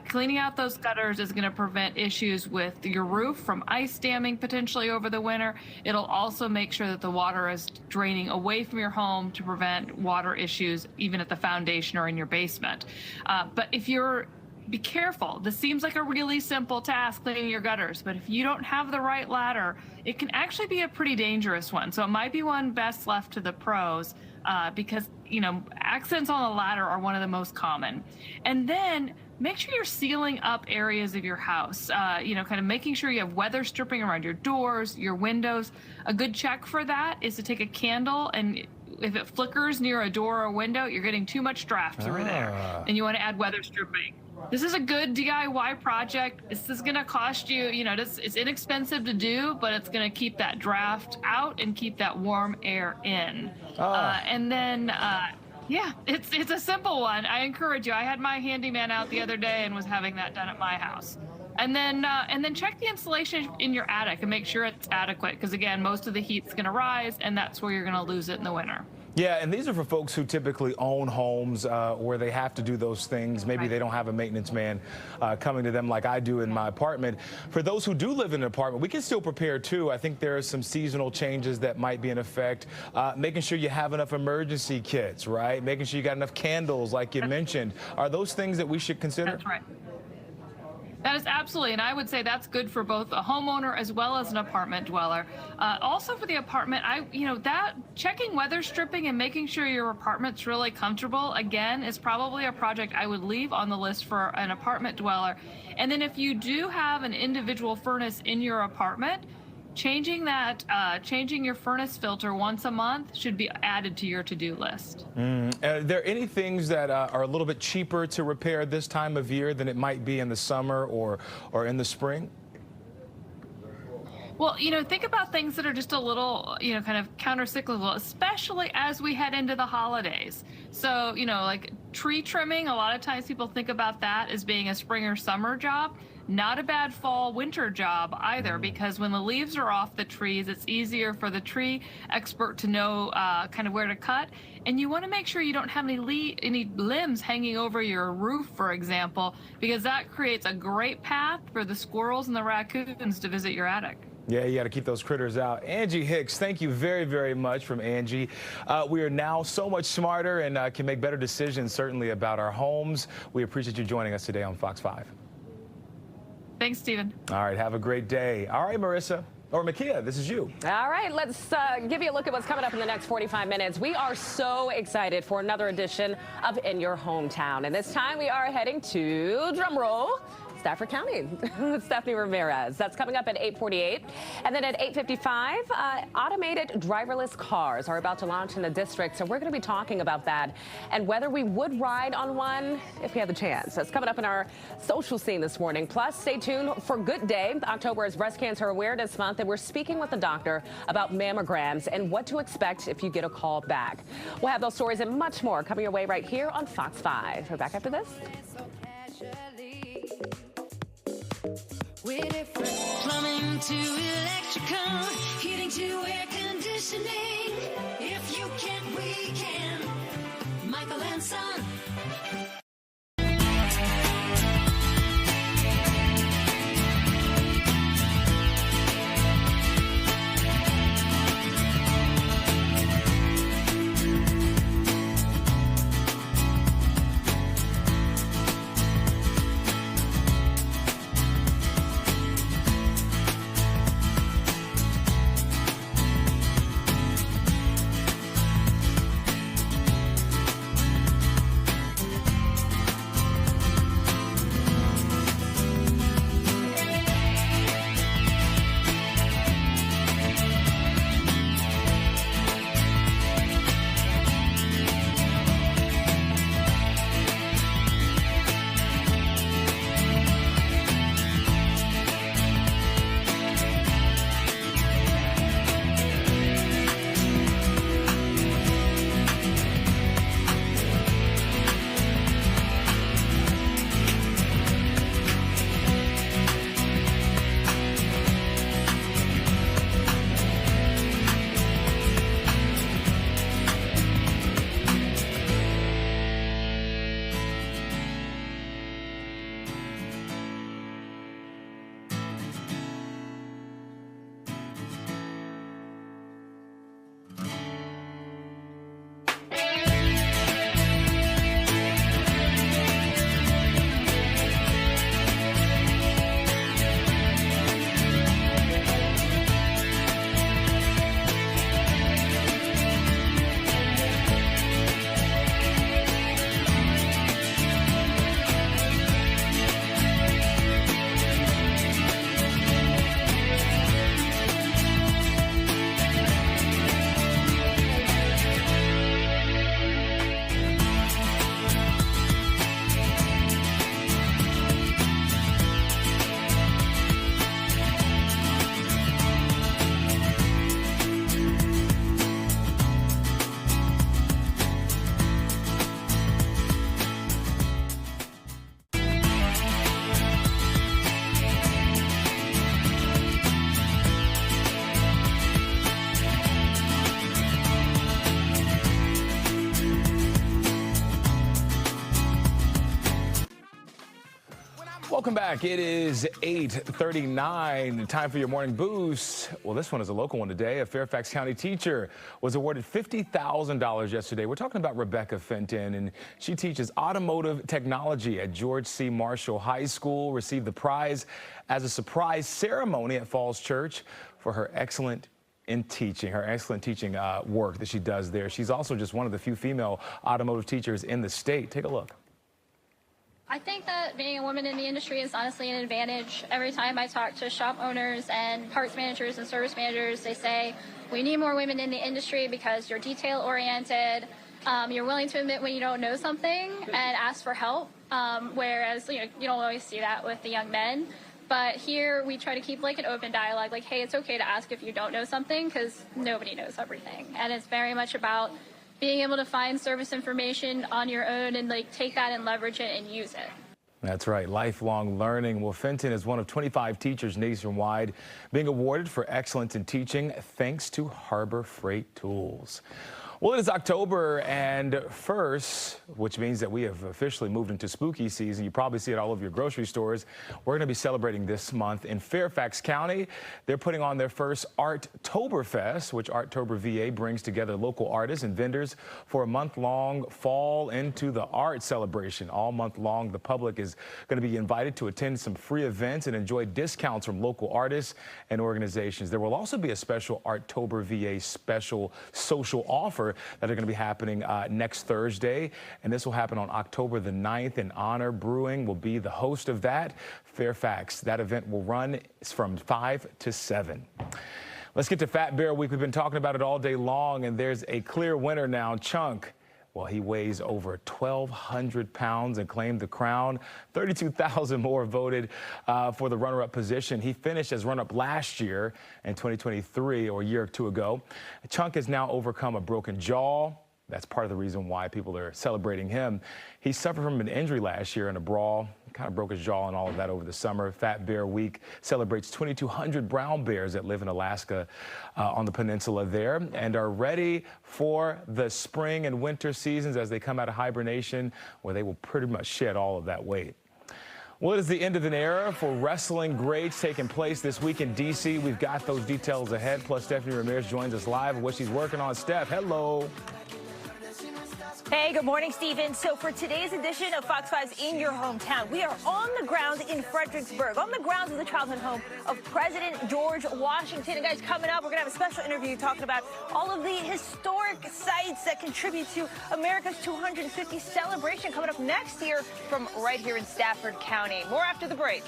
Cleaning out those gutters is going to prevent issues with your roof from ice damming potentially over the winter. It'll also make sure that the water is draining away from your home to prevent water issues even at the foundation or in your basement. But if you're be careful. This seems like a really simple task, cleaning your gutters, but if you don't have the right ladder, it can actually be a pretty dangerous one. So it might be one best left to the pros because, you know, accidents on the ladder are one of the most common. And then make sure you're sealing up areas of your house, you know, kind of making sure you have weather stripping around your doors, your windows. A good check for that is to take a candle, and if it flickers near a door or a window, you're getting too much draft through there, and you want to add weather stripping. This is a good DIY project. This is going to cost you, you know, it's inexpensive to do, but it's going to keep that draft out and keep that warm air in. And then, yeah, it's a simple one. I encourage you. I had my handyman out the other day and was having that done at my house. And then check the insulation in your attic and make sure it's adequate, because again, most of the heat's going to rise, and that's where you're going to lose it in the winter. Yeah, and these are for folks who typically own homes where they have to do those things. Maybe they don't have a maintenance man coming to them like I do in my apartment. For those who do live in an apartment, we can still prepare too. I think there are some seasonal changes that might be in effect. Making sure you have enough emergency kits, right? Making sure you got enough candles like you mentioned. Are those things that we should consider? That's right. That is absolutely, and I would say that's good for both a homeowner as well as an apartment dweller. Also for the apartment, that checking weather stripping and making sure your apartment's really comfortable, again, is probably a project I would leave on the list for an apartment dweller. And then if you do have an individual furnace in your apartment, changing your furnace filter once a month should be added to your to-do list. Are there any things that are a little bit cheaper to repair this time of year than it might be in the summer or in the spring? Well, think about things that are just a little, kind of counter-cyclical, especially as we head into the holidays. So, like tree trimming, a lot of times people think about that as being a spring or summer job. Not a bad fall winter job either, because when the leaves are off the trees, it's easier for the tree expert to know kind of where to cut. And you want to make sure you don't have any limbs hanging over your roof, for example, because that creates a great path for the squirrels and the raccoons to visit your attic. Yeah, you got to keep those critters out. Angie Hicks, thank you very, very much from Angie. We are now so much smarter and can make better decisions, certainly, about our homes. We appreciate you joining us today on Fox 5. Thanks, Stephen. All right, have a great day. All right, Marissa, or Makia, this is you. All right, let's give you a look at what's coming up in the next 45 minutes. We are so excited for another edition of In Your Hometown. And this time we are heading to, drumroll, Stafford County. Stephanie Ramirez. That's coming up at 8:48. And then at 8:55, automated driverless cars are about to launch in the district. So we're going to be talking about that and whether we would ride on one if we had the chance. That's coming up in our social scene this morning. Plus, stay tuned for Good Day. October is Breast Cancer Awareness Month, and we're speaking with a doctor about mammograms and what to expect if you get a call back. We'll have those stories and much more coming your way right here on Fox 5. We're back after this. We're different. Plumbing to electrical, heating to air conditioning. If you can, we can. Michael and Son. Welcome back. It is 8:39. Time for your morning boost. Well, this one is a local one today. A Fairfax County teacher was awarded $50,000 yesterday. We're talking about Rebecca Fenton, and she teaches automotive technology at George C. Marshall High School. Received the prize as a surprise ceremony at Falls Church for her excellent teaching work that she does there. She's also just one of the few female automotive teachers in the state. Take a look. I think that being a woman in the industry is honestly an advantage. Every time I talk to shop owners and parts managers and service managers, they say, we need more women in the industry because you're detail oriented. You're willing to admit when you don't know something and ask for help. Whereas, you don't always see that with the young men. But here we try to keep like an open dialogue, like, hey, it's okay to ask if you don't know something because nobody knows everything. And it's very much about being able to find service information on your own and like take that and leverage it and use it. That's right, lifelong learning. Well, Fenton is one of 25 teachers nationwide being awarded for excellence in teaching thanks to Harbor Freight Tools. Well, it is October and 1st, which means that we have officially moved into spooky season. You probably see it all over your grocery stores. We're going to be celebrating this month in Fairfax County. They're putting on their first Arttoberfest, which Arttober VA brings together local artists and vendors for a month-long fall into the art celebration. All month long, the public is going to be invited to attend some free events and enjoy discounts from local artists and organizations. There will also be a special Arttober VA special social offer that are going to be happening next Thursday, and this will happen on October the 9th, and Honor Brewing will be the host of that. Fairfax, that event will run from 5 to 7. Let's get to Fat Bear Week. We've been talking about it all day long, and there's a clear winner now. Chunk, well, he weighs over 1,200 pounds and claimed the crown. 32,000 more voted for the runner-up position. He finished as runner-up last year in 2023, or a year or two ago. Chunk has now overcome a broken jaw. That's part of the reason why people are celebrating him. He suffered from an injury last year in a brawl. Kind of broke his jaw and all of that over the summer. Fat Bear Week celebrates 2,200 brown bears that live in Alaska on the peninsula there and are ready for the spring and winter seasons as they come out of hibernation, where they will pretty much shed all of that weight. Well, it is the end of an era for wrestling greats taking place this week in D.C. We've got those details ahead. Plus, Stephanie Ramirez joins us live with what she's working on. Steph, hello. Hey, good morning, Stephen. So for today's edition of Fox 5's In Your Hometown, we are on the grounds in Fredericksburg, on the grounds of the childhood home of President George Washington. And guys, coming up, we're going to have a special interview talking about all of the historic sites that contribute to America's 250th celebration coming up next year from right here in Stafford County. More after the break.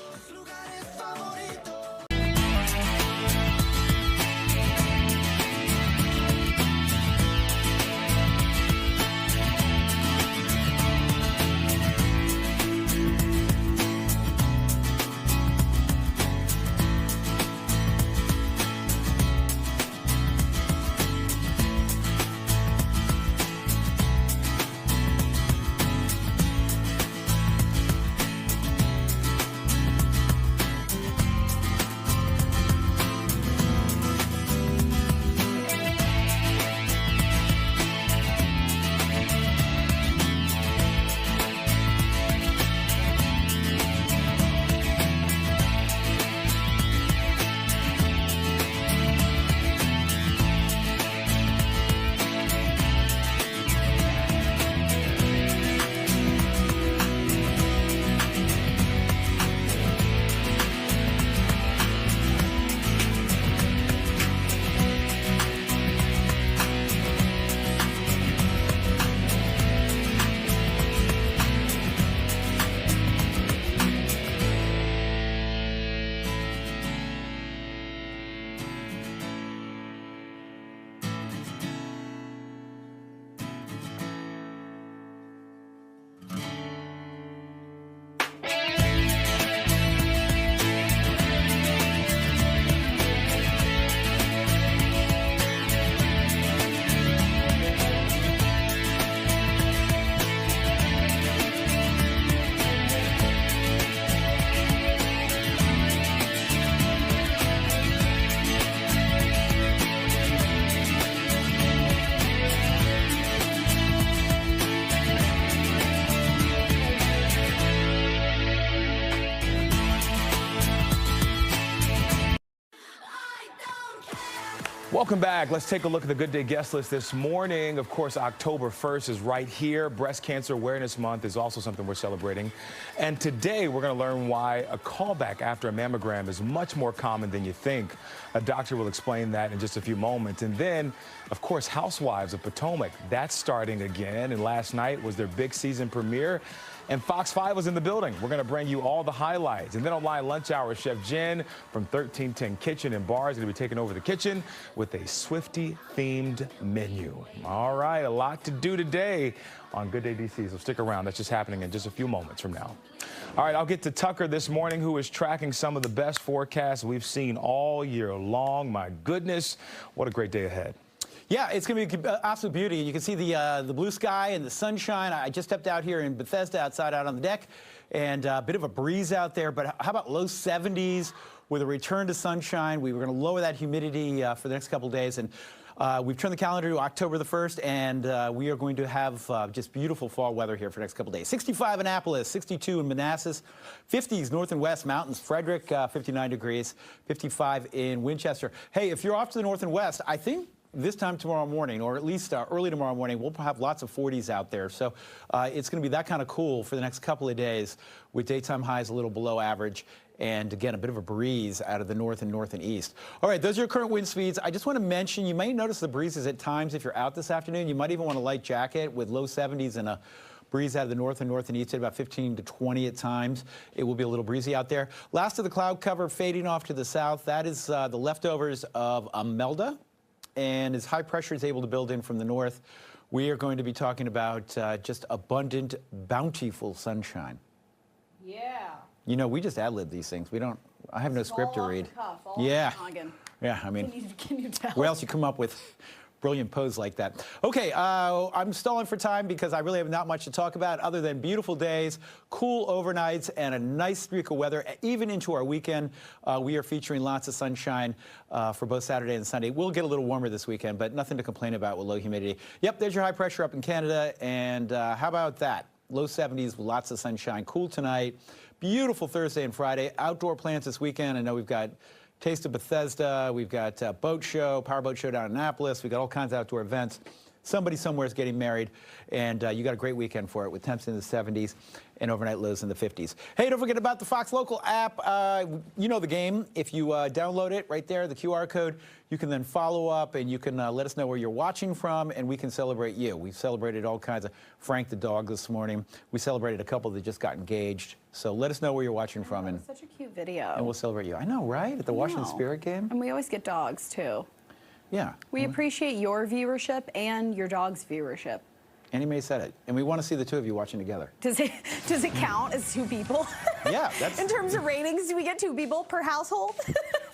Welcome back. Let's take a look at the Good Day guest list this morning. Of course, October 1st is right here. Breast Cancer Awareness Month is also something we're celebrating. And today we're going to learn why a callback after a mammogram is much more common than you think. A doctor will explain that in just a few moments. And then, of course, Housewives of Potomac. That's starting again. And last night was their big season premiere. And Fox 5 was in the building. We're going to bring you all the highlights. And then online lunch hour, Chef Jen from 1310 Kitchen and Bar is going to be taking over the kitchen with a Swiftie-themed menu. All right, a lot to do today on Good Day DC, so stick around. That's just happening in just a few moments from now. All right, I'll get to Tucker this morning, who is tracking some of the best forecasts we've seen all year long. My goodness, what a great day ahead. Yeah, it's going to be absolute beauty. You can see the blue sky and the sunshine. I just stepped out here in Bethesda outside out on the deck, and a bit of a breeze out there. But how about low 70s with a return to sunshine? We were going to lower that humidity for the next couple of days. And we've turned the calendar to October the 1st, and we are going to have just beautiful fall weather here for the next couple of days. 65 in Annapolis, 62 in Manassas, 50s north and west mountains. Frederick, 59 degrees, 55 in Winchester. Hey, if you're off to the north and west, I think this time tomorrow morning, or at least early tomorrow morning, we'll have lots of 40s out there. So it's going to be that kind of cool for the next couple of days with daytime highs a little below average. And again, a bit of a breeze out of the north and east. All right, those are your current wind speeds. I just want to mention, you may notice the breezes at times if you're out this afternoon. You might even want a light jacket with low 70s and a breeze out of the north and east at about 15 to 20 at times. It will be a little breezy out there. Last of the cloud cover fading off to the south. That is the leftovers of Imelda. And as high pressure is able to build in from the north, we are going to be talking about just abundant, bountiful sunshine. Yeah. You know, we just ad-lib these things. I have no script to read. Yeah. I mean, can you tell? Where else you come up with brilliant pose like that? Okay, I'm stalling for time because I really have not much to talk about other than beautiful days, cool overnights, and a nice streak of weather, even into our weekend. We are featuring lots of sunshine for both Saturday and Sunday. We'll get a little warmer this weekend, but nothing to complain about with low humidity. Yep, there's your high pressure up in Canada, and how about that? Low 70s with lots of sunshine, cool tonight. Beautiful Thursday and Friday. Outdoor plans this weekend. I know we've got Taste of Bethesda. We've got boat show, powerboat show down in Annapolis. We've got all kinds of outdoor events. Somebody somewhere is getting married, and you got a great weekend for it with temps in the 70s and overnight lows in the 50s. Hey, don't forget about the Fox Local app. You know the game. If you download it right there, the QR code, you can then follow up, and you can let us know where you're watching from, and we can celebrate you. We've celebrated all kinds of Frank the dog this morning. We celebrated a couple that just got engaged. So let us know where you're watching from. And such a cute video. And we'll celebrate you. I know, right? At the Washington Spirit game. And we always get dogs, too. Yeah. We appreciate your viewership and your dog's viewership. Annie Mae said it. And we want to see the two of you watching together. Does it count as two people? Yeah. That's in terms of ratings, do we get two people per household?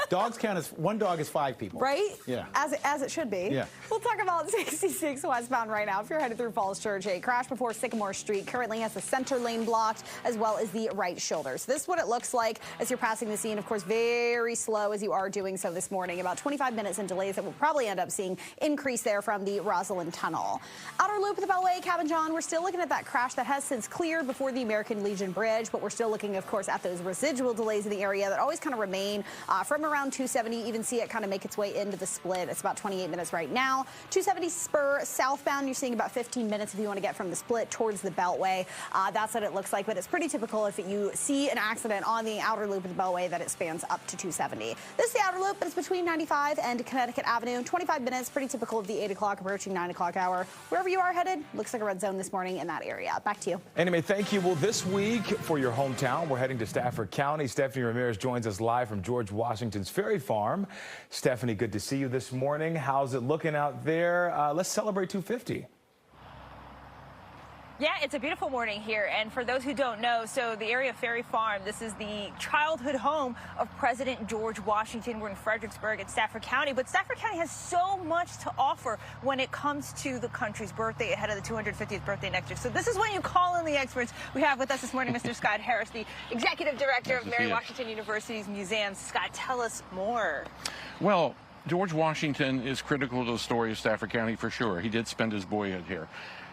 Dogs count as one dog is 5 people. Right? Yeah. As it should be. Yeah. We'll talk about 66 westbound right now. If you're headed through Falls Church, a crash before Sycamore Street currently has the center lane blocked as well as the right shoulder. So this is what it looks like as you're passing the scene. Of course, very slow as you are doing so this morning. About 25 minutes in delays that we'll probably end up seeing increase there from the Rosalind Tunnel. Outer Loop at the Beltway, Cabin John, we're still looking at that crash that has since cleared before the American Legion Bridge, but we're still looking, of course, at those residual delays in the area that always kind of remain from around 270. Even see it kind of make its way into the split. It's about 28 minutes right now. 270 Spur southbound, you're seeing about 15 minutes if you want to get from the split towards the Beltway. That's what it looks like, but it's pretty typical if you see an accident on the outer loop of the Beltway that it spans up to 270. This is the outer loop, but it's between 95 and Connecticut Avenue. 25 minutes, pretty typical of the 8 o'clock approaching 9 o'clock hour. Wherever you are headed, looks like a red zone this morning in that area. Back to you. Annie Mae, thank you. Well, this week for your hometown, we're heading to Stafford County. Stephanie Ramirez joins us live from George Washington's Ferry Farm. Stephanie, good to see you this morning. How's it looking out there? Let's celebrate 250. Yeah, it's a beautiful morning here, and for those who don't know, so the area of Ferry Farm, this is the childhood home of President George Washington. We're in Fredericksburg at Stafford County, but Stafford County has so much to offer when it comes to the country's birthday ahead of the 250th birthday next year. So this is when you call in the experts. We have with us this morning Mr. Scott Harris, the Executive Director of Mary Washington University's museums. Scott, tell us more. Well, George Washington is critical to the story of Stafford County for sure. He did spend his boyhood here.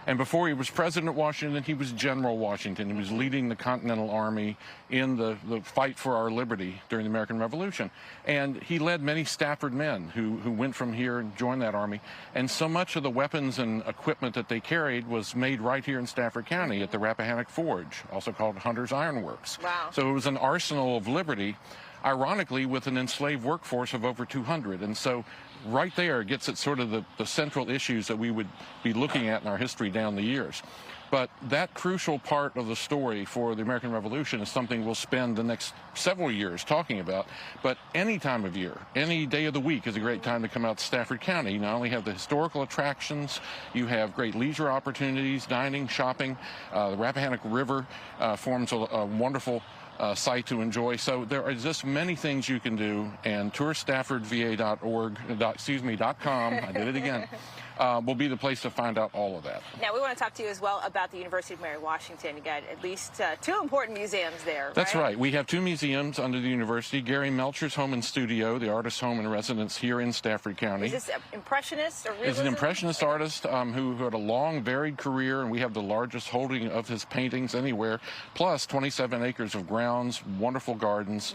And before he was President Washington, he was General Washington. He was leading the Continental Army in the fight for our liberty during the American Revolution. And he led many Stafford men who went from here and joined that army. And so much of the weapons and equipment that they carried was made right here in Stafford County at the Rappahannock Forge, also called Hunter's Iron Works. Wow. So it was an arsenal of liberty, ironically, with an enslaved workforce of over 200. And so right there gets at sort of the central issues that we would be looking at in our history down the years. But that crucial part of the story for the American Revolution is something we'll spend the next several years talking about. But any time of year, any day of the week is a great time to come out to Stafford County. You not only have the historical attractions, you have great leisure opportunities, dining, shopping. The Rappahannock River forms a wonderful site to enjoy. So there are just many things you can do, and tourstaffordva.org.com, I did it again, will be the place to find out all of that. Now, we want to talk to you as well about the University of Mary Washington. You got at least 2 important museums there, That's right. We have 2 museums under the university. Gary Melcher's home and studio, the artist's home and residence here in Stafford County. Is this impressionist or realism? He's an impressionist artist who had a long, varied career, and we have the largest holding of his paintings anywhere, plus 27 acres of grounds, wonderful gardens.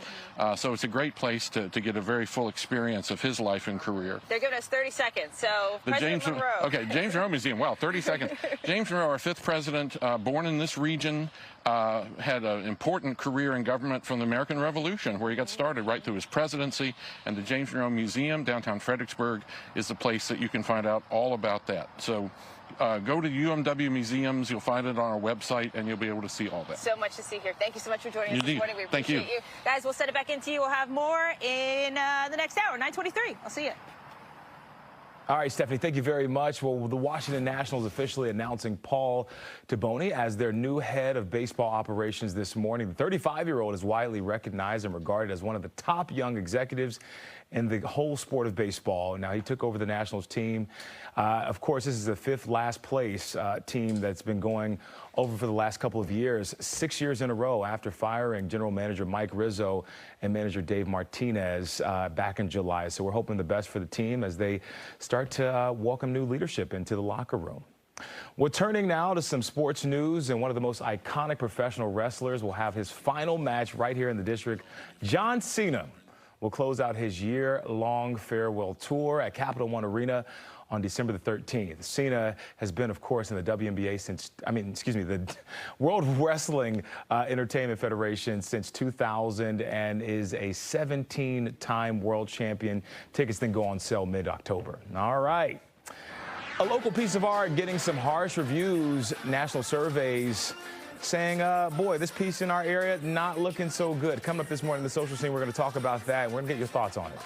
So it's a great place to get a very full experience of his life and career. They're giving us 30 seconds, so President Monroe. Okay, James Monroe Museum. Wow, 30 seconds. James Monroe, our 5th president, born in this region, had an important career in government from the American Revolution, where he got started right through his presidency. And the James Monroe Museum, downtown Fredericksburg, is the place that you can find out all about that. So go to UMW Museums. You'll find it on our website, and you'll be able to see all that. So much to see here. Thank you so much for joining us this morning. We Thank you. appreciate you. Guys, we'll send it back into you. We'll have more in the next hour, 9:23. I'll see you. All right, Stephanie, thank you very much. Well, the Washington Nationals officially announcing Paul Taboni as their new head of baseball operations this morning. The 35-year-old is widely recognized and regarded as one of the top young executives in the whole sport of baseball. Now, he took over the Nationals team. Of course, this is the 5th last place team that's been going over for the last couple of years, 6 years in a row after firing general manager Mike Rizzo and manager Dave Martinez back in July. So we're hoping the best for the team as they start to welcome new leadership into the locker room. We're turning now to some sports news, and one of the most iconic professional wrestlers will have his final match right here in the district. John Cena will close out his year-long farewell tour at Capital One Arena on December the 13th. Cena has been, of course, in the WNBA the World Wrestling Entertainment Federation since 2000 and is a 17-time world champion. Tickets then go on sale mid-October. All right. A local piece of art getting some harsh reviews, national surveys saying, boy, this piece in our area not looking so good. Coming up this morning in the social scene, we're going to talk about that. We're going to get your thoughts on it.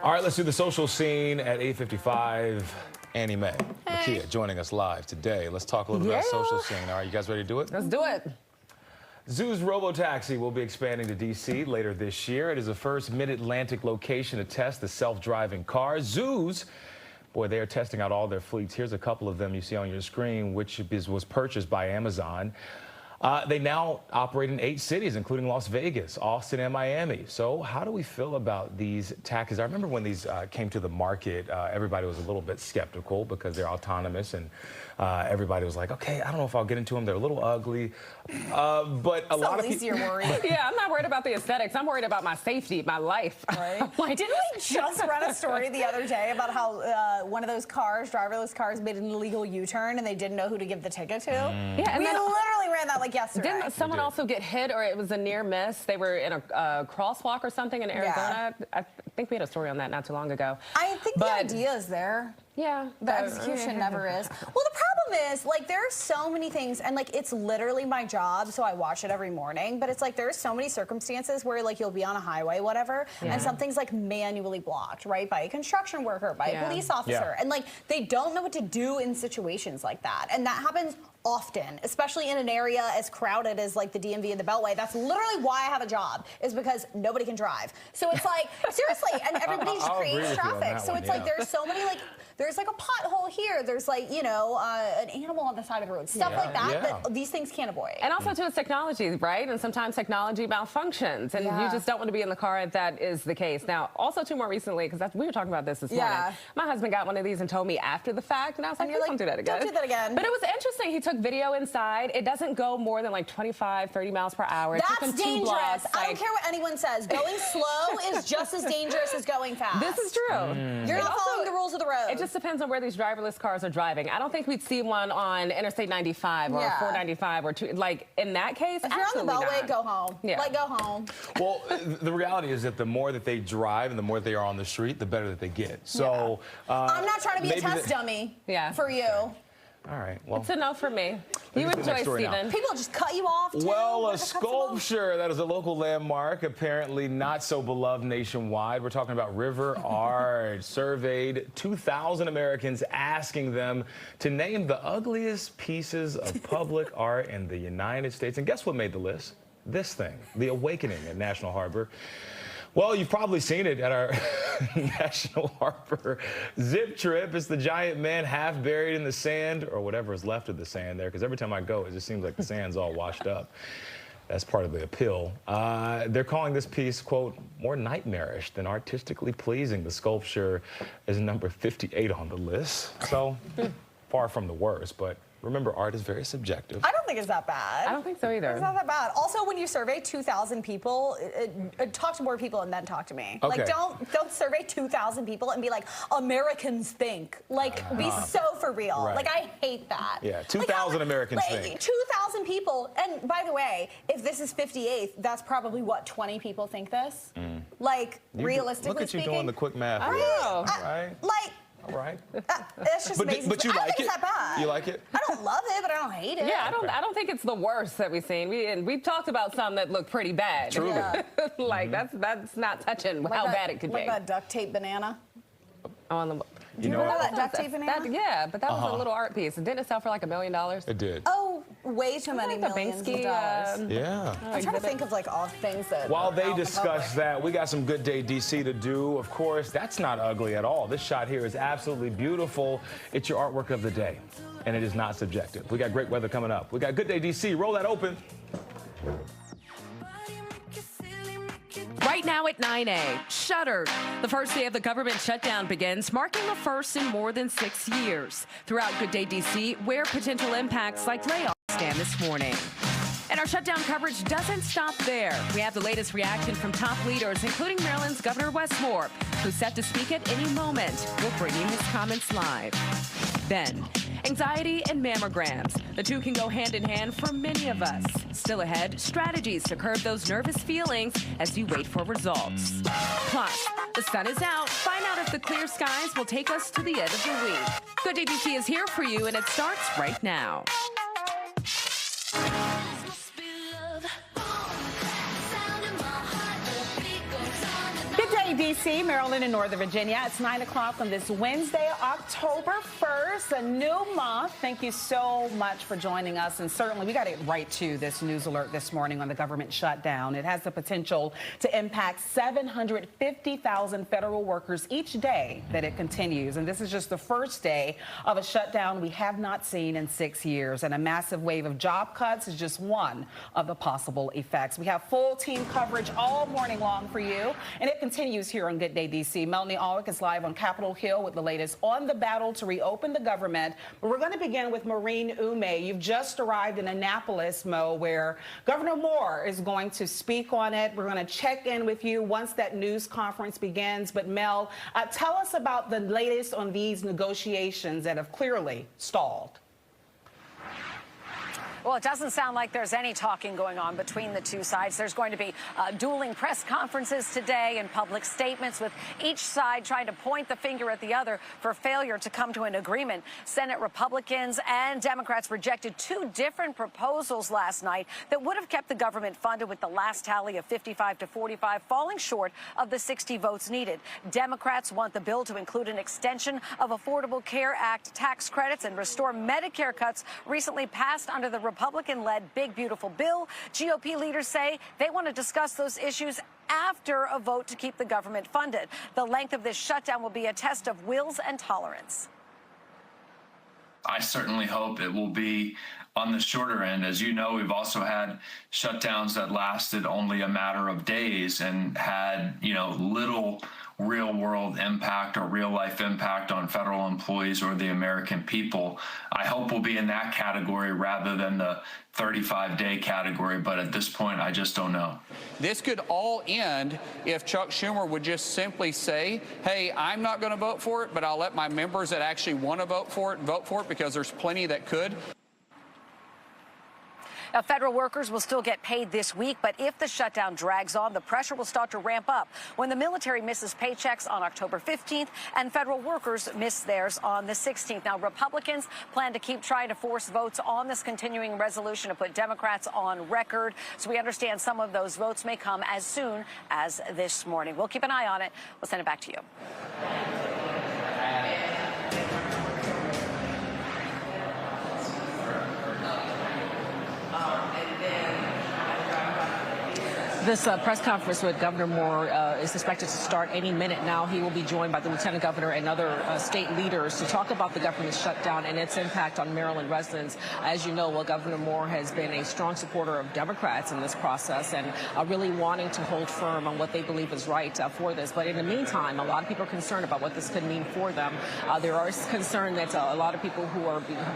All right, let's do the social scene at 8:55. Annie Mae, Makia joining us live today. Let's talk a little bit about social scene. All right, you guys ready to do it? Let's do it. Zoo's Robotaxi will be expanding to D.C. later this year. It is the first mid-Atlantic location to test the self-driving car. Zoos, boy, they are testing out all their fleets. Here's a couple of them you see on your screen, which was purchased by Amazon. They now operate in 8 cities, including Las Vegas, Austin, and Miami. So how do we feel about these taxis? I remember when these came to the market, everybody was a little bit skeptical because they're autonomous, and everybody was like, okay, I don't know if I'll get into them. They're a little ugly. But a lot of people... you're worried. Yeah, I'm not worried about the aesthetics. I'm worried about my safety, my life. Right? Like, didn't we just run a story the other day about how one of those cars, driverless cars, made an illegal U-turn and they didn't know who to give the ticket to? Yeah, and we then, literally ran that like yesterday. Didn't someone also get hit, or it was a near miss? They were in a crosswalk or something in Arizona. Yeah. I think we had a story on that not too long ago. I think the idea is there. Yeah. The execution never is. Well, the problem is, like, there are so many things, and, like, it's literally my job, so I watch it every morning, but it's, like, there are so many circumstances where, like, you'll be on a highway, whatever, and something's, like, manually blocked, right, by a construction worker, by a police officer, and, like, they don't know what to do in situations like that, and that happens often, especially in an area as crowded as, like, the DMV and the Beltway. That's literally why I have a job, is because nobody can drive. So it's, like, seriously, and everybody just creates traffic. So it's, like, there's so many, like, there's like a pothole here. There's like, you know, an animal on the side of the road. Stuff like that that these things can't avoid. And also, too, it's technology, right? And sometimes technology malfunctions. And you just don't want to be in the car if that is the case. Now, also, too, more recently, because we were talking about this morning. My husband got one of these and told me after the fact. And I was like, don't do that again. Don't do that again. But it was interesting. He took video inside. It doesn't go more than like 25, 30 miles per hour. That's dangerous. I don't care what anyone says. Going slow is just as dangerous as going fast. This is true. You're not following the rules of the road. It just depends on where these driverless cars are driving. I don't think we'd see one on Interstate 95 or 495 or like in that case. If you're on the Beltway, go home. Like, go home. Well, the reality is that the more that they drive and the more they are on the street, the better that they get. So I'm not trying to be a test dummy for you. All right. Well, it's a no for me. You enjoy, Stephen. People just cut you off, too. Well, a sculpture that is a local landmark, apparently not so beloved nationwide. We're talking about river art. Surveyed 2,000 Americans, asking them to name the ugliest pieces of public art in the United States. And guess what made the list? This thing, the Awakening at National Harbor. Well, you've probably seen it at our National Harbor zip trip. It's the giant man half buried in the sand, or whatever is left of the sand there, because every time I go, it just seems like the sand's all washed up. That's part of the appeal. They're calling this piece, quote, more nightmarish than artistically pleasing. The sculpture is number 58 on the list, so far from the worst, but remember, art is very subjective. I don't think it's that bad. I don't think so either. It's not that bad. Also, when you survey 2,000 people, talk to more people and then talk to me. Okay. Like, don't survey 2,000 people and be like, Americans think. Like, be so for real. Right. Like, I hate that. Yeah, 2,000 Americans think. 2,000 people. And by the way, if this is 58th, that's probably what, 20 people think this? Like, realistically look at you doing the quick math. I know. Right? Like, all right. That's just amazing. But you like it? I don't think it's that bad. You like it? I don't love it, but I don't hate it. Yeah, I don't think it's the worst that we've seen. We've talked about some that look pretty bad. Truly. Like that's not touching like how bad it could be. Like that duct tape banana. On the. Do you remember that duct tape banana? Yeah, but that was a little art piece. Didn't it sell for like $1 million? It did. Oh, way too many millions of dollars. Yeah. I'm trying to think of like all things that. While they discuss that, we got some Good Day DC to do. Of course, that's not ugly at all. This shot here is absolutely beautiful. It's your artwork of the day, and it is not subjective. We got great weather coming up. We got Good Day DC. Roll that open. Right now at 9A, Shuttered. The first day of the government shutdown begins, marking the first in more than 6 years. Throughout Good Day DC, where potential impacts like layoffs stand this morning. And our shutdown coverage doesn't stop there. We have the latest reaction from top leaders, including Maryland's Governor Westmore, who's set to speak at any moment. We'll bring you his comments live. Then, anxiety and mammograms. The two can go hand in hand for many of us. Still ahead, strategies to curb those nervous feelings as you wait for results. Plus, the sun is out. Find out if the clear skies will take us to the end of the week. Good Day DC is here for you, and it starts right now. Good day, D.C., Maryland, and Northern Virginia. It's 9 o'clock on this Wednesday, October 1st, a new month. Thank you so much for joining us. And certainly, we got to get right to this news alert this morning on the government shutdown. It has the potential to impact 750,000 federal workers each day that it continues. And this is just the first day of a shutdown we have not seen in 6 years. And a massive wave of job cuts is just one of the possible effects. We have full team coverage all morning long for you. And it continues here on Good Day DC. Melanie Alwick is live on Capitol Hill with the latest on the battle to reopen the government. But we're going to begin with Maureen Ume. You've just arrived in Annapolis, Mo, where Governor Moore is going to speak on it. We're going to check in with you once that news conference begins. But Mel, tell us about the latest on these negotiations that have clearly stalled. Well, it doesn't sound like there's any talking going on between the two sides. There's going to be dueling press conferences today and public statements with each side trying to point the finger at the other for failure to come to an agreement. Senate Republicans and Democrats rejected two different proposals last night that would have kept the government funded, with the last tally of 55 to 45 falling short of the 60 votes needed. Democrats want the bill to include an extension of Affordable Care Act tax credits and restore Medicare cuts recently passed under the Republican-led Big Beautiful Bill. GOP leaders say they want to discuss those issues after a vote to keep the government funded. The length of this shutdown will be a test of wills and tolerance. I certainly hope it will be on the shorter end. As you know, we've also had shutdowns that lasted only a matter of days and had, little real world impact or real life impact on federal employees or the American people. I hope we'll be in that category rather than the 35-day category, but at this point, I just don't know. This could all end if Chuck Schumer would just simply say, hey, I'm not going to vote for it, but I'll let my members that actually want to vote for it, because there's plenty that could. Now, federal workers will still get paid this week, but if the shutdown drags on, the pressure will start to ramp up when the military misses paychecks on October 15th and federal workers miss theirs on the 16th. Now, Republicans plan to keep trying to force votes on this continuing resolution to put Democrats on record. So we understand some of those votes may come as soon as this morning. We'll keep an eye on it. We'll send it back to you. This press conference with Governor Moore is expected to start any minute now. He will be joined by the Lieutenant Governor and other state leaders to talk about the government shutdown and its impact on Maryland residents. As you know, Governor Moore has been a strong supporter of Democrats in this process and really wanting to hold firm on what they believe is right for this. But in the meantime, a lot of people are concerned about what this could mean for them. There are concern that a lot of people who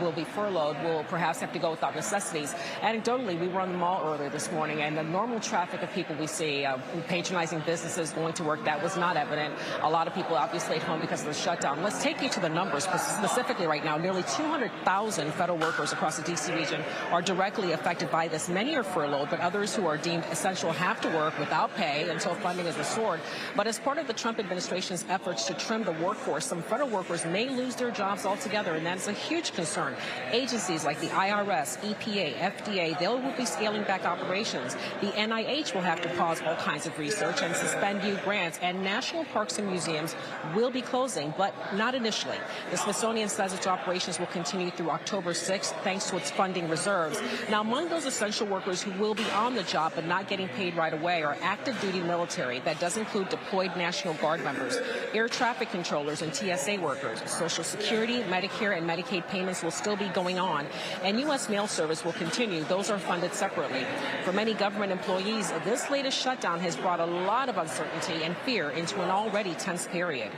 will be furloughed will perhaps have to go without necessities. Anecdotally, we were on the mall earlier this morning, and the normal traffic of people we see patronizing businesses, going to work, that was not evident. A lot of people obviously at home because of the shutdown. Let's take you to the numbers. Specifically right now, nearly 200,000 federal workers across the D.C. region are directly affected by this. Many are furloughed, but others who are deemed essential have to work without pay until funding is restored. But as part of the Trump administration's efforts to trim the workforce, some federal workers may lose their jobs altogether, and that's a huge concern. Agencies like the IRS, EPA, FDA, they will be scaling back operations. The NIH will have to pause all kinds of research and suspend new grants, and national parks and museums will be closing, but not initially. The Smithsonian says its operations will continue through October 6th thanks to its funding reserves. Now, among those essential workers who will be on the job but not getting paid right away are active duty military. That does include deployed National Guard members, air traffic controllers, and TSA workers. Social Security, Medicare, and Medicaid payments will still be going on, and U.S. mail service will continue. Those are funded separately. For many government employees, this latest shutdown has brought a lot of uncertainty and fear into an already tense period.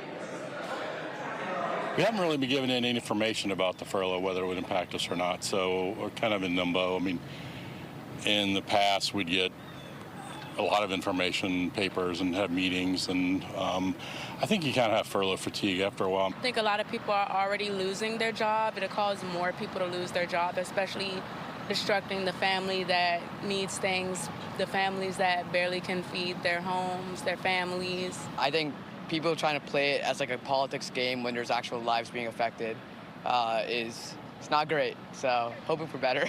We haven't really been given any information about the furlough, whether it would impact us or not, so we're kind of in limbo. I mean, in the past, we'd get a lot of information, papers, and have meetings, and I think you kind of have furlough fatigue after a while. I think a lot of people are already losing their job. It'll cause more people to lose their job, especially destructing the family that needs things, the families that barely can feed their homes, their families. I think people trying to play it as like a politics game when there's actual lives being affected it's not great. So hoping for better.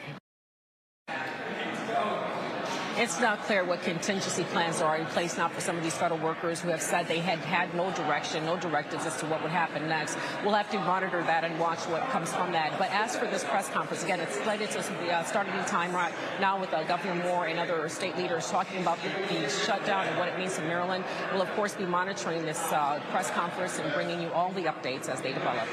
It's not clear what contingency plans are in place now for some of these federal workers who have said they had no direction, no directives as to what would happen next. We'll have to monitor that and watch what comes from that. But as for this press conference, again, it's slated to start any time right now with Governor Moore and other state leaders talking about the shutdown and what it means to Maryland. We'll, of course, be monitoring this press conference and bringing you all the updates as they develop.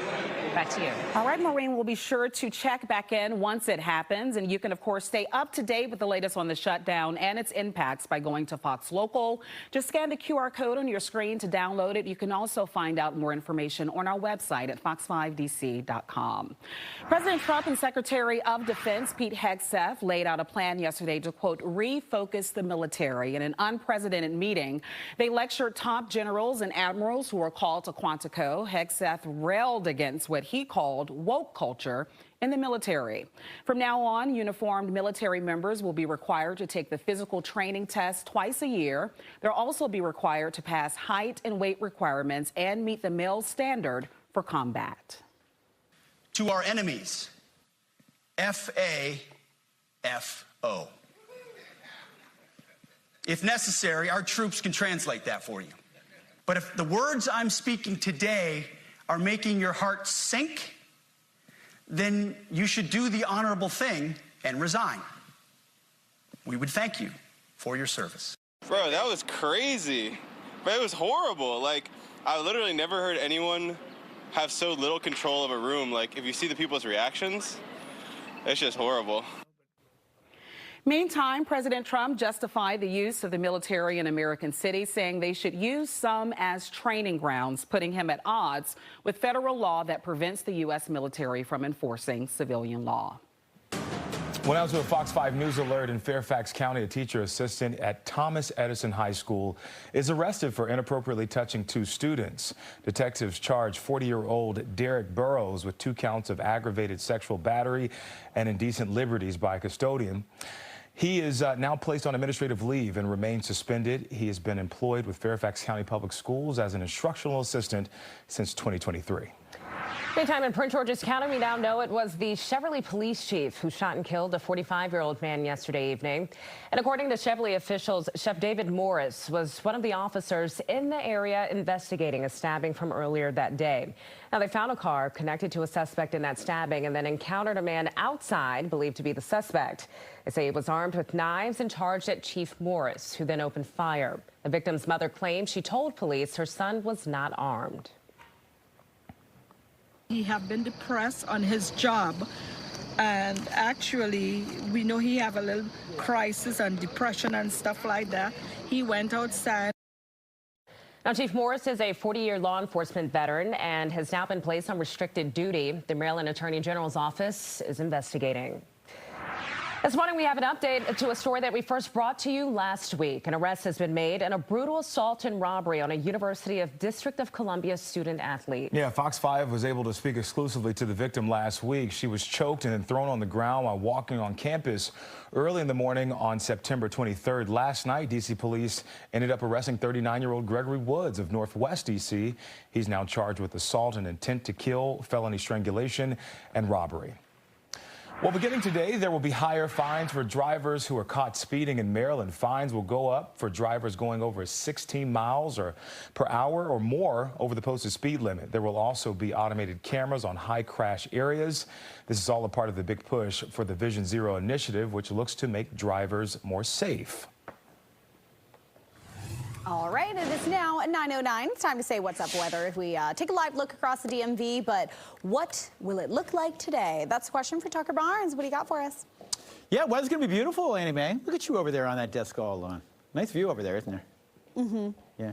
Back to you. All right, Maureen, we'll be sure to check back in once it happens. And you can, of course, stay up to date with the latest on the shutdown and its impacts by going to Fox Local. Just scan the QR code on your screen to download it. You can also find out more information on our website at fox5dc.com. President Trump and Secretary of Defense Pete Hegseth laid out a plan yesterday to, quote, refocus the military. In an unprecedented meeting, they lectured top generals and admirals who were called to Quantico. Hegseth railed against what he called woke culture in the military. From now on, uniformed military members will be required to take the physical training test twice a year. They'll also be required to pass height and weight requirements and meet the male standard for combat. To our enemies, F-A-F-O. If necessary, our troops can translate that for you. But if the words I'm speaking today are making your heart sink, then you should do the honorable thing and resign. We would thank you for your service. Bro, that was crazy. But it was horrible. Like, I literally never heard anyone have so little control of a room. Like, if you see the people's reactions, it's just horrible. Meantime, President Trump justified the use of the military in American cities, saying they should use some as training grounds, putting him at odds with federal law that prevents the U.S. military from enforcing civilian law. Well, now to a Fox 5 News alert. In Fairfax County, a teacher assistant at Thomas Edison High School is arrested for inappropriately touching 2 students. Detectives charge 40-year-old Derek Burrows with 2 counts of aggravated sexual battery and indecent liberties by a custodian. He is now placed on administrative leave and remains suspended. He has been employed with Fairfax County Public Schools as an instructional assistant since 2023. Meantime, in Prince George's County, we now know it was the Cheverly police chief who shot and killed a 45-year-old man yesterday evening. And according to Cheverly officials, Chef David Morris was one of the officers in the area investigating a stabbing from earlier that day. Now, they found a car connected to a suspect in that stabbing and then encountered a man outside believed to be the suspect. They say he was armed with knives and charged at Chief Morris, who then opened fire. The victim's mother claims she told police her son was not armed. He have been depressed on his job, and actually we know he have a little crisis and depression and stuff like that. He went outside. Now, Chief Morris is a 40-year law enforcement veteran and has now been placed on restricted duty. The Maryland Attorney General's office is investigating. This morning, we have an update to a story that we first brought to you last week. An arrest has been made in a brutal assault and robbery on a University of District of Columbia student athlete. Yeah, Fox 5 was able to speak exclusively to the victim last week. She was choked and then thrown on the ground while walking on campus early in the morning on September 23rd. Last night, D.C. police ended up arresting 39-year-old Gregory Woods of Northwest D.C. He's now charged with assault and intent to kill, felony strangulation, and robbery. Well, beginning today, there will be higher fines for drivers who are caught speeding in Maryland. Fines will go up for drivers going over 16 miles per hour or more over the posted speed limit. There will also be automated cameras on high crash areas. This is all a part of the big push for the Vision Zero initiative, which looks to make drivers more safe. All right, it is now 9:09. It's time to say what's up weather if we take a live look across the DMV. But what will it look like today? That's the question for Tucker Barnes. What do you got for us? Yeah, weather's going to be beautiful, Annie Mae. Look at you over there on that desk all alone. Nice view over there, isn't there? Mm-hmm. Yeah.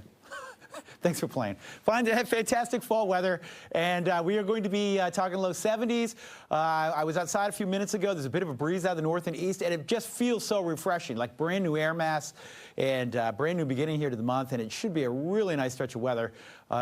Thanks for playing. Fine to have fantastic fall weather, and we are going to be talking low 70s. I was outside a few minutes ago. There's a bit of a breeze out of the north and east, and it just feels so refreshing, like brand new air mass and brand new beginning here to the month, and it should be a really nice stretch of weather,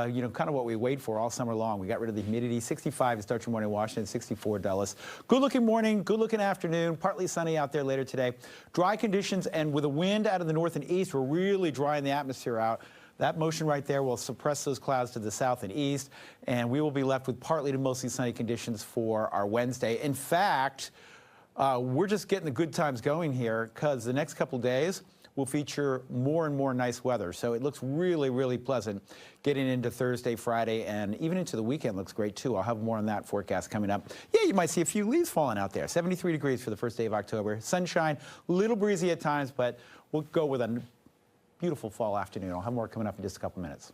you know, kind of what we wait for all summer long. We got rid of the humidity. 65 to start your morning in Washington, 64 Dulles. Good-looking morning, good-looking afternoon, partly sunny out there later today. Dry conditions, and with a wind out of the north and east, we're really drying the atmosphere out. That motion right there will suppress those clouds to the south and east, and we will be left with partly to mostly sunny conditions for our Wednesday. In fact, We're just getting the good times going here because the next couple days will feature more and more nice weather. So it looks really, really pleasant getting into Thursday, Friday, and even into the weekend looks great too. I'll have more on that forecast coming up. Yeah, you might see a few leaves falling out there. 73 degrees for the first day of October. Sunshine, a little breezy at times, but we'll go with a beautiful fall afternoon. I'll have more coming up in just a couple minutes.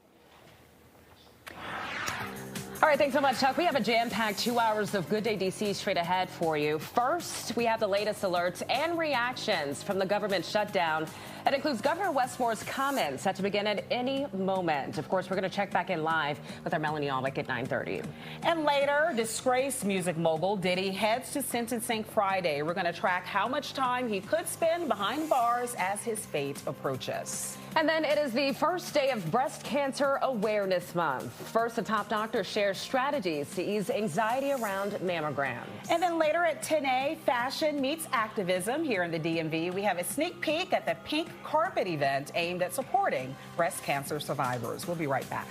All right, thanks so much, Chuck. We have a jam-packed 2 hours of Good Day DC straight ahead for you. First, we have the latest alerts and reactions from the government shutdown. It includes Governor Westmore's comments set to begin at any moment. Of course, we're going to check back in live with our Melanie Alwick at 9:30. And later, disgraced music mogul Diddy heads to sentencing Friday. We're going to track how much time he could spend behind bars as his fate approaches. And then it is the first day of Breast Cancer Awareness Month. First, a top doctor shares strategies to ease anxiety around mammograms. And then later at 10A, fashion meets activism here in the DMV. We have a sneak peek at the pink carpet event aimed at supporting breast cancer survivors. We'll be right back.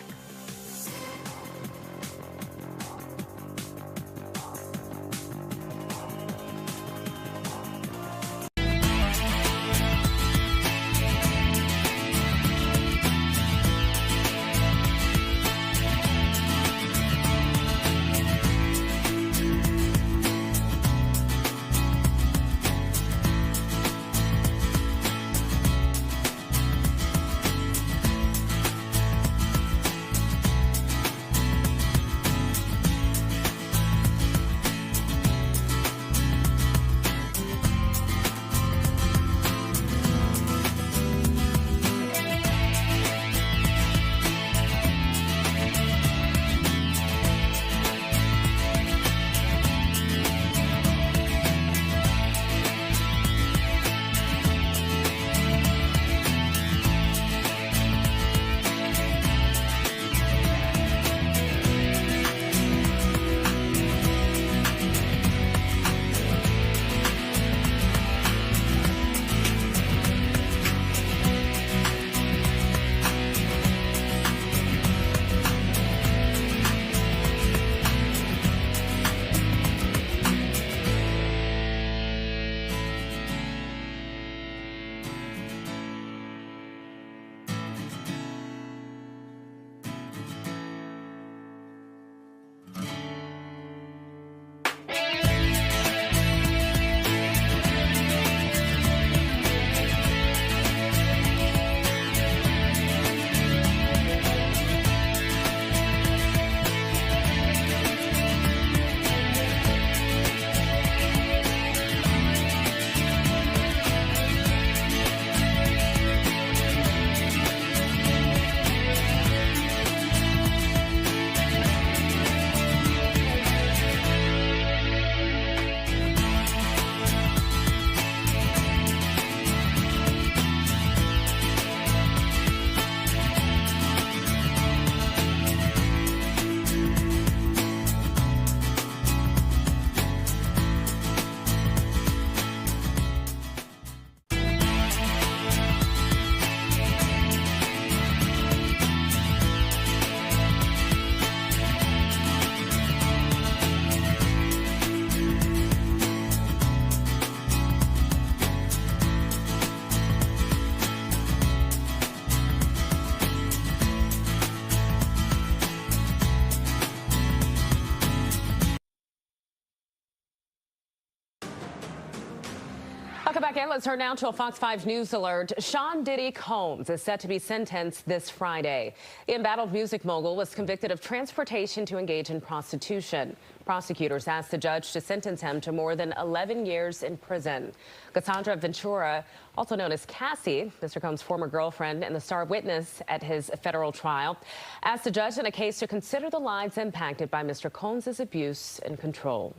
Welcome back in. Let's turn now to a Fox 5 News alert. Sean Diddy Combs is set to be sentenced this Friday. The embattled music mogul was convicted of transportation to engage in prostitution. Prosecutors asked the judge to sentence him to more than 11 years in prison. Cassandra Ventura, also known as Cassie, Mr. Combs' former girlfriend and the star witness at his federal trial, asked the judge in a case to consider the lives impacted by Mr. Combs' abuse and control.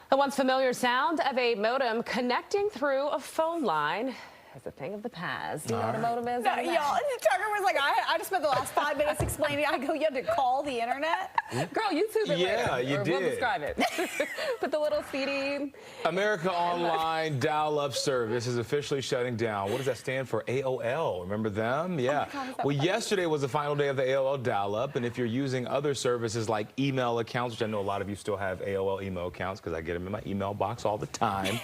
The once familiar sound of a modem connecting through a phone line is a thing of the past. You know what a modem is? No, y'all, Tucker was like, I just spent the last 5 minutes explaining. I go, you had to call the internet? Girl, YouTube it Yeah, later. you Or did. We'll describe it. Put the little CD. America Online dial-up service is officially shutting down. What does that stand for? AOL. Remember them? Yeah. Well, yesterday was the final day of the AOL dial-up, and if you're using other services like email accounts, which I know a lot of you still have AOL email accounts because I get them in my email box all the time.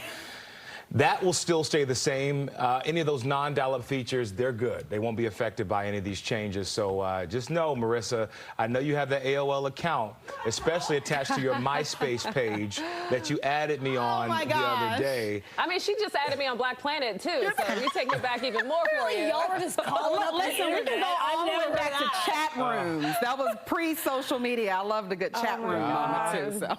That will still stay the same. Any of those non-dial-up features, they're good. They won't be affected by any of these changes. So just know, Marissa, I know you have that AOL account, especially attached to your MySpace page that you added me on the other day. I mean, she just added me on Black Planet, too, so we take it back even more for you. Y'all were just calling up. Listen, we can go all the way back to chat rooms. That was pre-social media. I love the good chat room moment, too. So.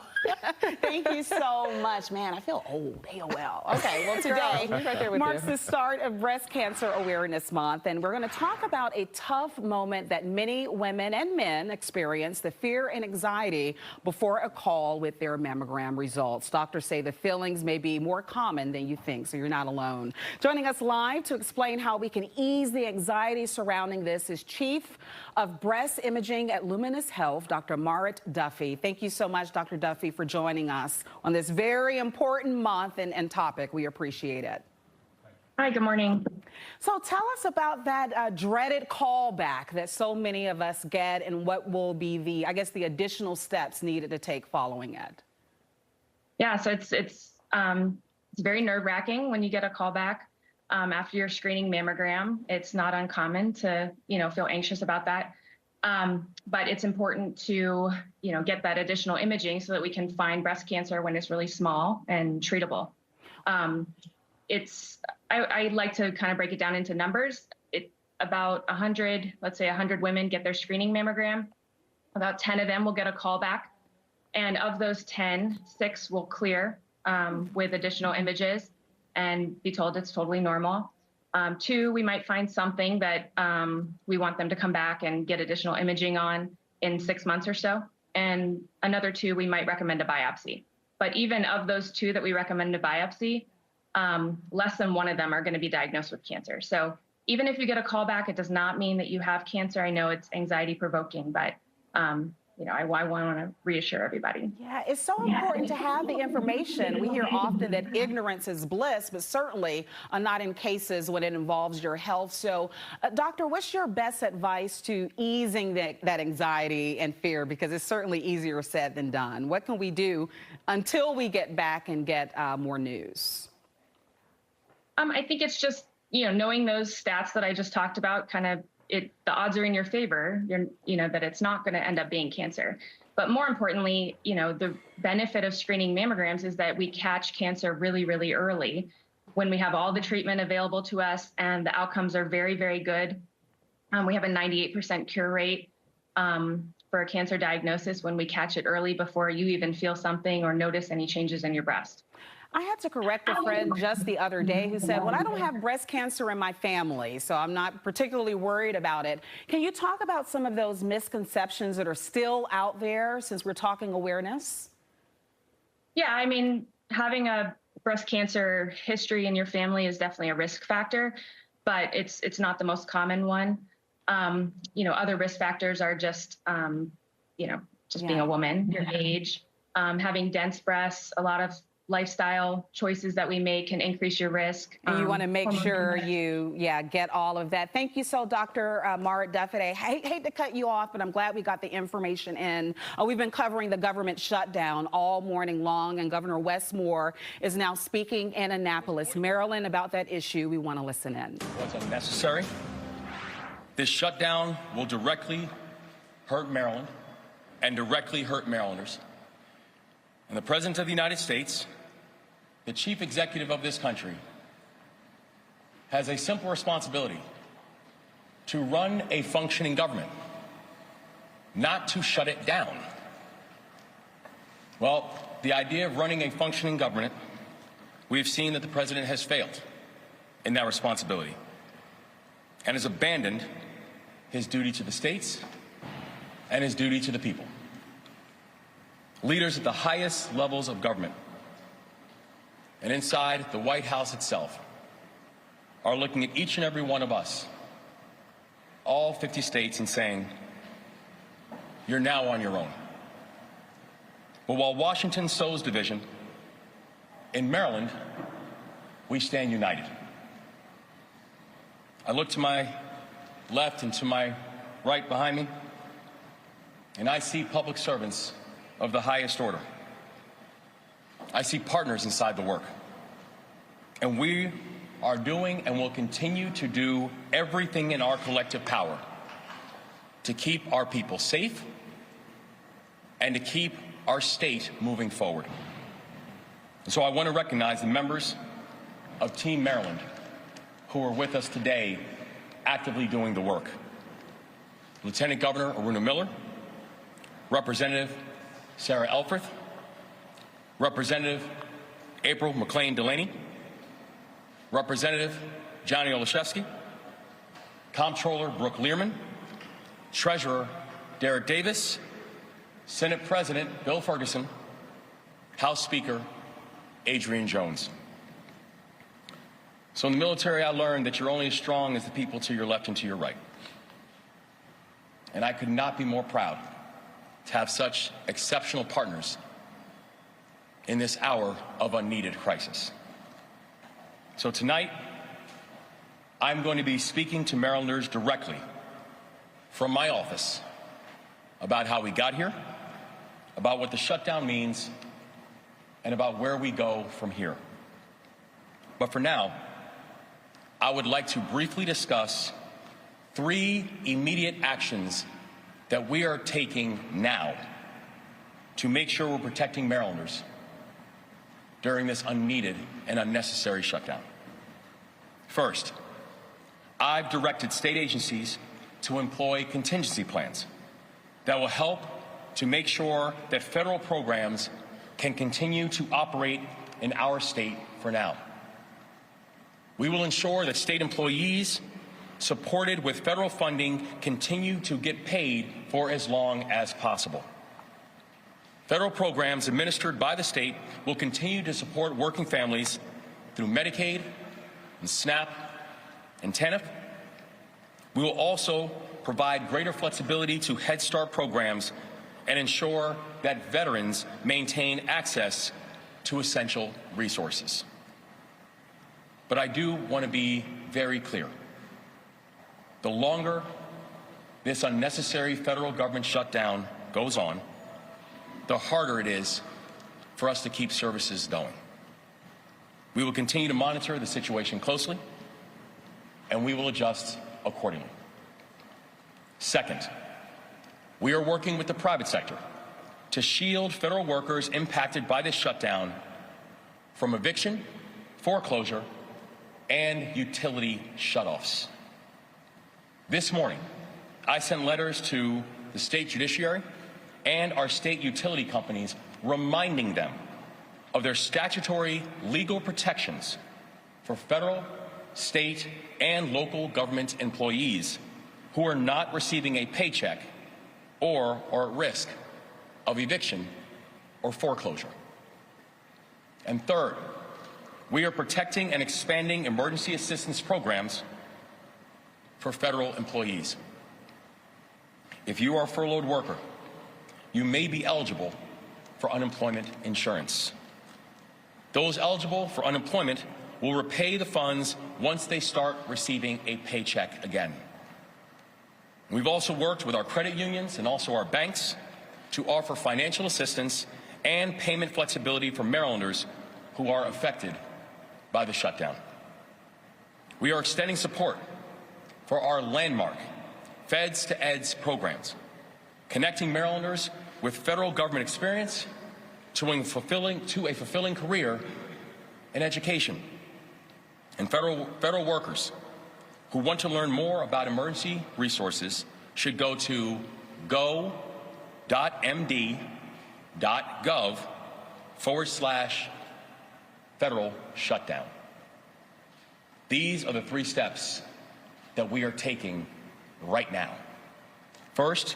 Thank you so much. Man, I feel old. AOL. Okay, well, today marks the start of Breast Cancer Awareness Month, and we're going to talk about a tough moment that many women and men experience, the fear and anxiety before a call with their mammogram results. Doctors say the feelings may be more common than you think, so you're not alone. Joining us live to explain how we can ease the anxiety surrounding this is Chief of Breast Imaging at Luminous Health, Dr. Marit Duffy. Thank you so much, Dr. Duffy, for joining us on this very important month and topic. We appreciate it. Hi, good morning. So tell us about that dreaded callback that so many of us get and what will be the, I guess, the additional steps needed to take following it. Yeah, so it's very nerve-wracking when you get a callback after your screening mammogram. It's not uncommon to, feel anxious about that. But it's important to, get that additional imaging so that we can find breast cancer when it's really small and treatable. I like to kind of break it down into numbers. About 100, let's say 100 women get their screening mammogram. About 10 of them will get a callback. And of those 10, 6 will clear with additional images and be told it's totally normal. 2, we might find something that we want them to come back and get additional imaging on in 6 months or so. And another 2, we might recommend a biopsy. But even of those 2 that we recommend a biopsy, less than 1 of them are going to be diagnosed with cancer. So even if you get a call back, it does not mean that you have cancer. I know it's anxiety provoking, but I want to reassure everybody. Yeah, it's so important to have the information. We hear often that ignorance is bliss, but certainly not in cases when it involves your health. So, doctor, what's your best advice to easing that anxiety and fear? Because it's certainly easier said than done. What can we do until we get back and get more news? I think it's just, knowing those stats that I just talked about, the odds are in your favor, that it's not going to end up being cancer. But more importantly, the benefit of screening mammograms is that we catch cancer really, really early when we have all the treatment available to us and the outcomes are very, very good. We have a 98% cure rate for a cancer diagnosis when we catch it early before you even feel something or notice any changes in your breast. I had to correct a friend just the other day who said, well, I don't have breast cancer in my family, so I'm not particularly worried about it. Can you talk about some of those misconceptions that are still out there since we're talking awareness? Yeah, I mean, having a breast cancer history in your family is definitely a risk factor, but it's not the most common one. Other risk factors are just, being a woman, your age, having dense breasts, a lot of lifestyle choices that we make can increase your risk. And you want to make sure you, get all of that. Thank you so, Dr. Marit Duffy. I hate to cut you off, but I'm glad we got the information in. We've been covering the government shutdown all morning long, and Governor Wes Moore is now speaking in Annapolis, Maryland, about that issue. We want to listen in. What's unnecessary? This shutdown will directly hurt Maryland and directly hurt Marylanders. And the President of the United States, the Chief Executive of this country, has a simple responsibility: to run a functioning government, not to shut it down. Well, the idea of running a functioning government, we've seen that the President has failed in that responsibility and has abandoned his duty to the states and his duty to the people. Leaders at the highest levels of government and inside the White House itself are looking at each and every one of us, all 50 states, and saying, you're now on your own. But while Washington sows division, in Maryland, we stand united. I look to my left and to my right behind me, and I see public servants of the highest order. I see partners inside the work. And we are doing and will continue to do everything in our collective power to keep our people safe and to keep our state moving forward. And so I want to recognize the members of Team Maryland who are with us today actively doing the work. Lieutenant Governor Aruna Miller, Representative Sarah Elfreth, Representative April McLean Delaney, Representative Johnny Olszewski, Comptroller Brooke Learman, Treasurer Derek Davis, Senate President Bill Ferguson, House Speaker Adrian Jones. So in the military, I learned that you're only as strong as the people to your left and to your right. And I could not be more proud to have such exceptional partners in this hour of unneeded crisis. So tonight, I'm going to be speaking to Marylanders directly from my office about how we got here, about what the shutdown means, and about where we go from here. But for now, I would like to briefly discuss 3 immediate actions that we are taking now to make sure we're protecting Marylanders during this unneeded and unnecessary shutdown. First, I've directed state agencies to employ contingency plans that will help to make sure that federal programs can continue to operate in our state for now. We will ensure that state employees supported with federal funding continue to get paid for as long as possible. Federal programs administered by the state will continue to support working families through Medicaid and SNAP and TANF. We will also provide greater flexibility to Head Start programs and ensure that veterans maintain access to essential resources. But I do want to be very clear. The longer this unnecessary federal government shutdown goes on, the harder it is for us to keep services going. We will continue to monitor the situation closely, and we will adjust accordingly. Second, we are working with the private sector to shield federal workers impacted by this shutdown from eviction, foreclosure, and utility shutoffs. This morning, I sent letters to the state judiciary and our state utility companies reminding them of their statutory legal protections for federal, state, and local government employees who are not receiving a paycheck or are at risk of eviction or foreclosure. And third, we are protecting and expanding emergency assistance programs for federal employees. If you are a furloughed worker, you may be eligible for unemployment insurance. Those eligible for unemployment will repay the funds once they start receiving a paycheck again. We've also worked with our credit unions and also our banks to offer financial assistance and payment flexibility for Marylanders who are affected by the shutdown. We are extending support for our landmark Feds to Eds programs, connecting Marylanders with federal government experience to a fulfilling career in education. And federal workers who want to learn more about emergency resources should go to go.md.gov/federal shutdown. These are the 3 steps that we are taking right now. First,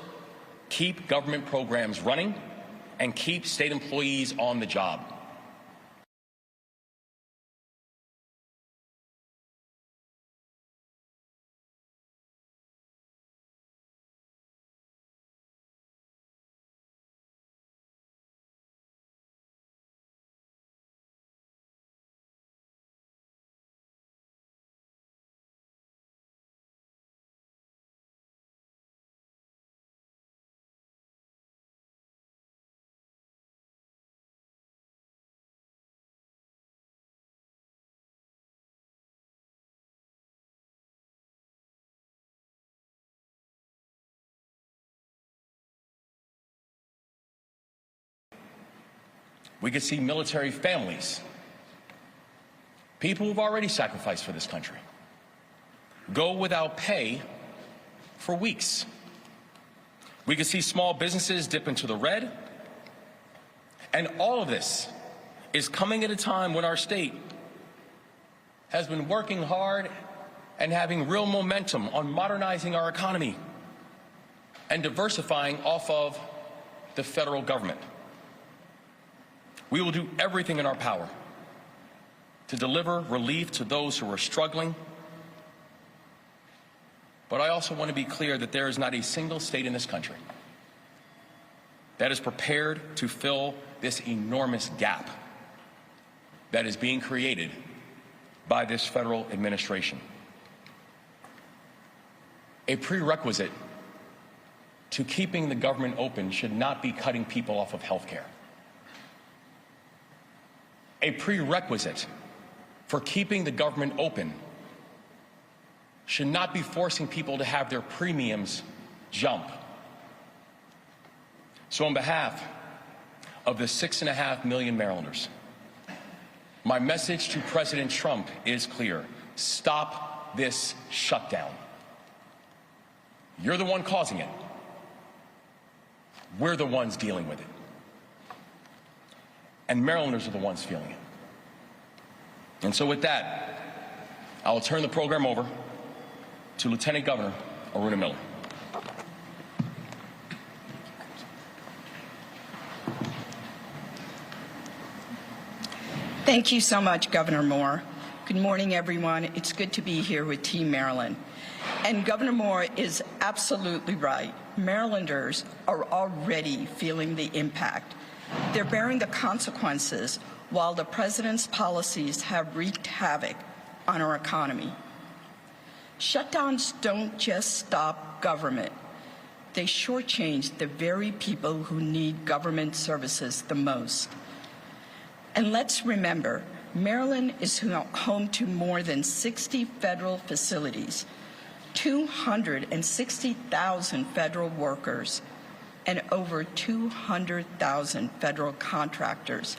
keep government programs running and keep state employees on the job. We could see military families, people who've already sacrificed for this country, go without pay for weeks. We could see small businesses dip into the red. And all of this is coming at a time when our state has been working hard and having real momentum on modernizing our economy and diversifying off of the federal government. We will do everything in our power to deliver relief to those who are struggling. But I also want to be clear that there is not a single state in this country that is prepared to fill this enormous gap that is being created by this federal administration. A prerequisite to keeping the government open should not be cutting people off of health care. A prerequisite for keeping the government open should not be forcing people to have their premiums jump. So on behalf of the 6.5 million Marylanders, my message to President Trump is clear. Stop this shutdown. You're the one causing it. We're the ones dealing with it. And Marylanders are the ones feeling it. And so with that, I will turn the program over to Lieutenant Governor Aruna Miller. Thank you so much, Governor Moore. Good morning, everyone. It's good to be here with Team Maryland. And Governor Moore is absolutely right. Marylanders are already feeling the impact. They're bearing the consequences while the president's policies have wreaked havoc on our economy. Shutdowns don't just stop government. They shortchange the very people who need government services the most. And let's remember, Maryland is home to more than 60 federal facilities, 260,000 federal workers, and over 200,000 federal contractors.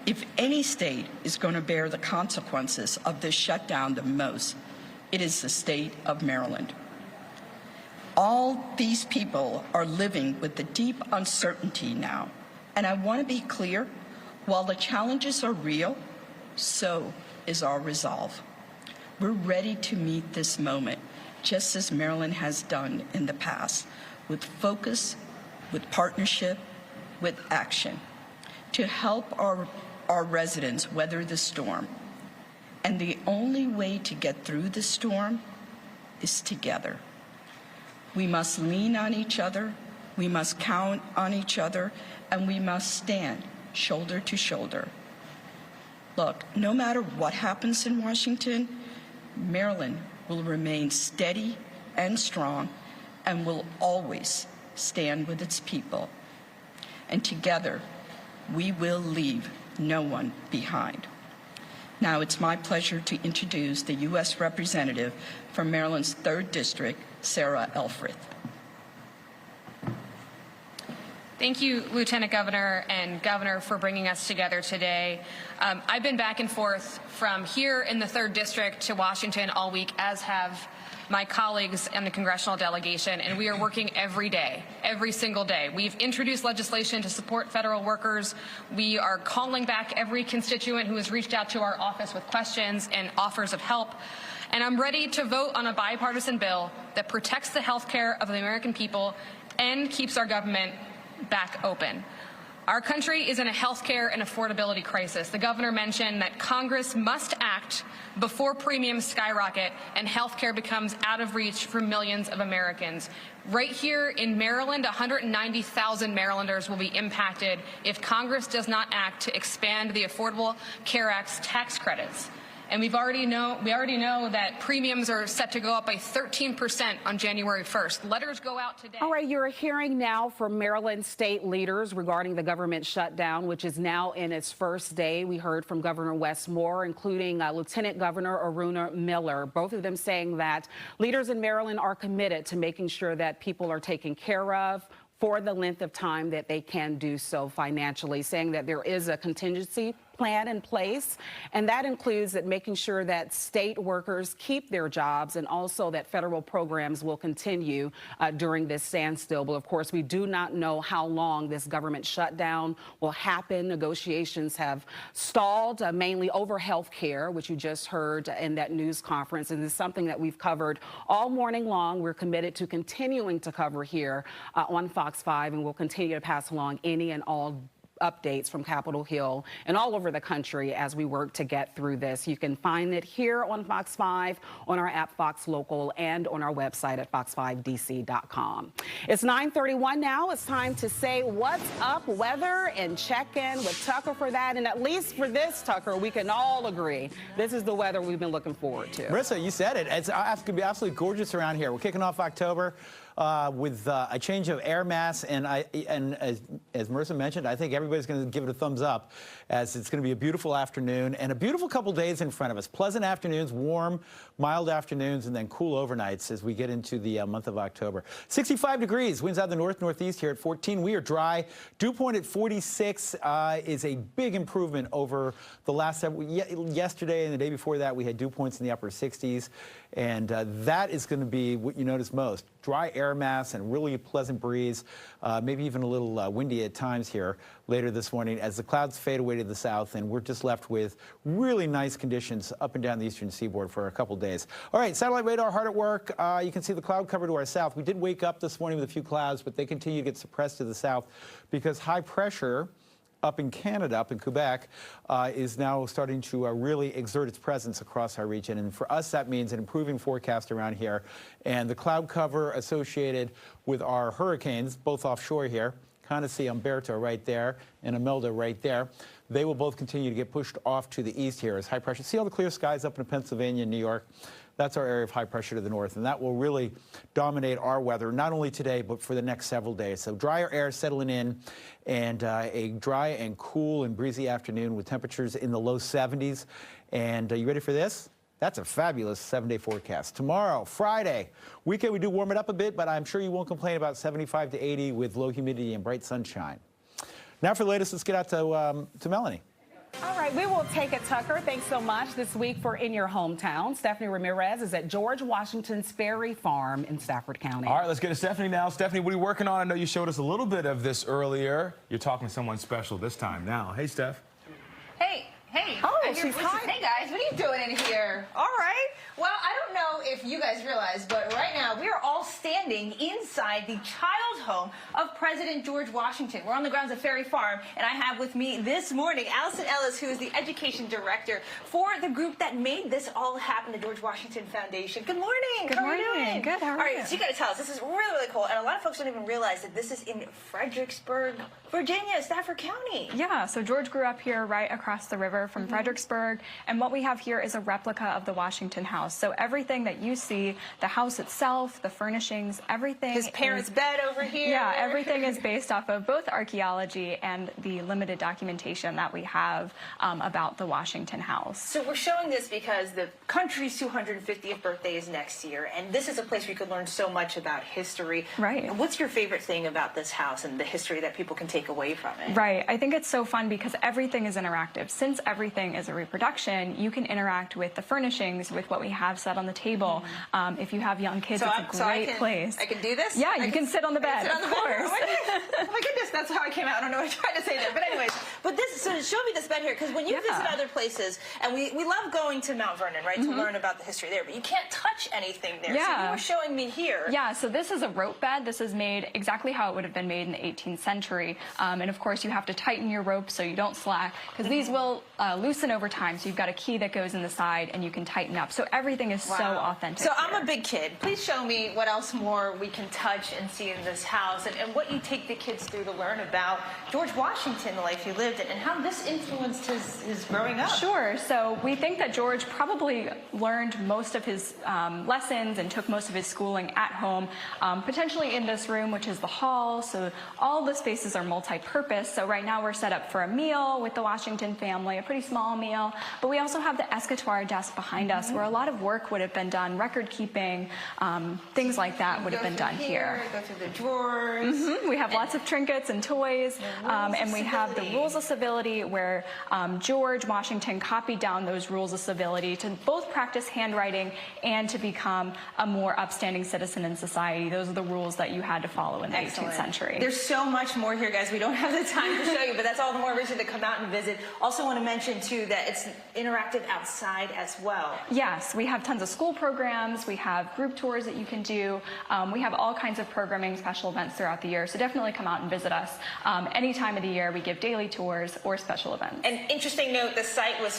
If any state is going to bear the consequences of this shutdown the most, it is the state of Maryland. All these people are living with the deep uncertainty now. And I want to be clear, while the challenges are real, so is our resolve. We're ready to meet this moment, just as Maryland has done in the past, with focus, with partnership, with action, to help our residents weather the storm. And the only way to get through the storm is together. We must lean on each other, we must count on each other, and we must stand shoulder to shoulder. Look, no matter what happens in Washington, Maryland will remain steady and strong and will always stand with its people. And together, we will leave no one behind. Now it's my pleasure to introduce the U.S. Representative from Maryland's 3rd District, Sarah Elfreth. Thank you, Lieutenant Governor and Governor, for bringing us together today. I've been back and forth from here in the 3rd District to Washington all week, as have my colleagues in the congressional delegation, and we are working every day, every single day. We've introduced legislation to support federal workers. We are calling back every constituent who has reached out to our office with questions and offers of help. And I'm ready to vote on a bipartisan bill that protects the health care of the American people and keeps our government back open. Our country is in a health care and affordability crisis. The governor mentioned that Congress must act before premiums skyrocket and health care becomes out of reach for millions of Americans. Right here in Maryland, 190,000 Marylanders will be impacted if Congress does not act to expand the Affordable Care Act's tax credits. And we already know that premiums are set to go up by 13% on January 1st. Letters go out today. All right, you're hearing now from Maryland state leaders regarding the government shutdown, which is now in its first day. We heard from Governor Wes Moore, including Lieutenant Governor Aruna Miller, both of them saying that leaders in Maryland are committed to making sure that people are taken care of, for the length of time that they can do so financially, saying that there is a contingency plan in place, and that includes that making sure that state workers keep their jobs and also that federal programs will continue during this standstill. But of course, we do not know how long this government shutdown will happen. Negotiations have stalled, mainly over health care, which you just heard in that news conference, and this is something that we've covered all morning long. We're committed to continuing to cover here on Fox 5, and we'll continue to pass along any and all updates from Capitol Hill and all over the country as we work to get through this. You can find it here on Fox 5, on our app Fox Local, and on our website at fox5dc.com. It's 9:31 now. It's time to say what's up weather and check in with Tucker for that. And at least for this, Tucker, we can all agree this is the weather we've been looking forward to. Marissa, you said it. It's going to be absolutely gorgeous around here. We're kicking off October with a change of air mass, and as Marissa mentioned, I think everybody's going to give it a thumbs up, as it's going to be a beautiful afternoon and a beautiful couple days in front of us. Pleasant afternoons, warm, mild afternoons, and then cool overnights as we get into the month of October. 65 degrees, winds out of the north-northeast here at 14. We are dry. Dew point at 46 is a big improvement over the last yesterday and the day before that. We had dew points in the upper 60s, and that is going to be what you notice most. Dry air mass and really a pleasant breeze, maybe even a little windy at times here later this morning as the clouds fade away to the south, and we're just left with really nice conditions up and down the eastern seaboard for a couple days. All right, satellite radar hard at work. You can see the cloud cover to our south. We did wake up this morning with a few clouds, but they continue to get suppressed to the south because high pressure up in Canada, up in Quebec, is now starting to really exert its presence across our region. And for us, that means an improving forecast around here. And the cloud cover associated with our hurricanes, both offshore here, Conacy, Umberto right there, and Imelda right there, they will both continue to get pushed off to the east here as high pressure. See all the clear skies up in Pennsylvania and New York? That's our area of high pressure to the north, and that will really dominate our weather, not only today, but for the next several days. So drier air settling in, and a dry and cool and breezy afternoon with temperatures in the low 70s. And you ready for this? That's a fabulous 7-day forecast. Tomorrow, Friday, weekend, we do warm it up a bit, but I'm sure you won't complain about 75 to 80 with low humidity and bright sunshine. Now for the latest, let's get out to Melanie. All right, we will take it, Tucker. Thanks so much. This week for In Your Hometown, Stephanie Ramirez is at George Washington's Ferry Farm in Stafford County. All right, let's get to Stephanie now. Stephanie, what are you working on? I know you showed us a little bit of this earlier. You're talking to someone special this time now. Hey, Steph. Hey. Oh, she's hot. Hey, guys, what are you doing in here? All right. Well, I don't know if you guys realize, but right now we are all standing inside the child home of President George Washington. We're on the grounds of Ferry Farm, and I have with me this morning Allison Ellis, who is the education director for the group that made this all happen, the George Washington Foundation. Good morning. Good morning. How are you doing? Good. How are you? All right, so you got to tell us, this is really, really cool, and a lot of folks don't even realize that this is in Fredericksburg, Virginia, Stafford County. Yeah, so George grew up here right across the river from Fredericksburg, and what we have here is a replica of the Washington house. So everything that you see, the house itself, the furnishings, everything. His parents' bed over here. Yeah, everything is based off of both archaeology and the limited documentation that we have about the Washington house. So we're showing this because the country's 250th birthday is next year, and this is a place where you could learn so much about history. Right. What's your favorite thing about this house and the history that people can take away from it? Right. I think it's so fun because everything is interactive. Since everything is a reproduction, you can interact with the furnishings, with what we have set on the table. If you have young kids, it's a great place. I can do this? Yeah, you can sit on the bed, of course. Oh my goodness, that's how I came out. I don't know what I'm trying to say there. But anyways, so show me this bed here, because when you visit other places, and we love going to Mount Vernon, right, to learn about the history there, but you can't touch anything there. Yeah. So you were showing me here. Yeah, so this is a rope bed. This is made exactly how it would have been made in the 18th century. And of course, you have to tighten your rope so you don't slack, because these will loosen over time. So you've got a key that goes in the side, and you can tighten up. So everything is so authentic. So I'm a big kid. Please show me what else more we can touch and see in this house, and what you take the kids through to learn about George Washington, the life he lived in, and how this influenced his growing up. Sure. So we think that George probably learned most of his lessons lessons and took most of his schooling at home, potentially in this room, which is the hall. So all the spaces are multi-purpose. So right now we're set up for a meal with the Washington family, a pretty small meal. But we also have the escritoire desk behind us where a lot of work would have been done, record keeping, things like that would have been done here. Go through the drawers. We have lots of trinkets and toys, and we have the rules of civility where George Washington copied down those rules of civility to both practice handwriting and to become a more upstanding citizen in society. Those are the rules that you had to follow in the 18th century. There's so much more here, guys. We don't have the time to show you, but that's all the more reason to come out and visit. Also want to mention, too, that it's interactive outside as well. Yes, we have tons of school programs. We have group tours that you can do. We have all kinds of programming, special events throughout the year, so definitely come out and visit us. Any time of the year, we give daily tours or special events. An interesting note, the site was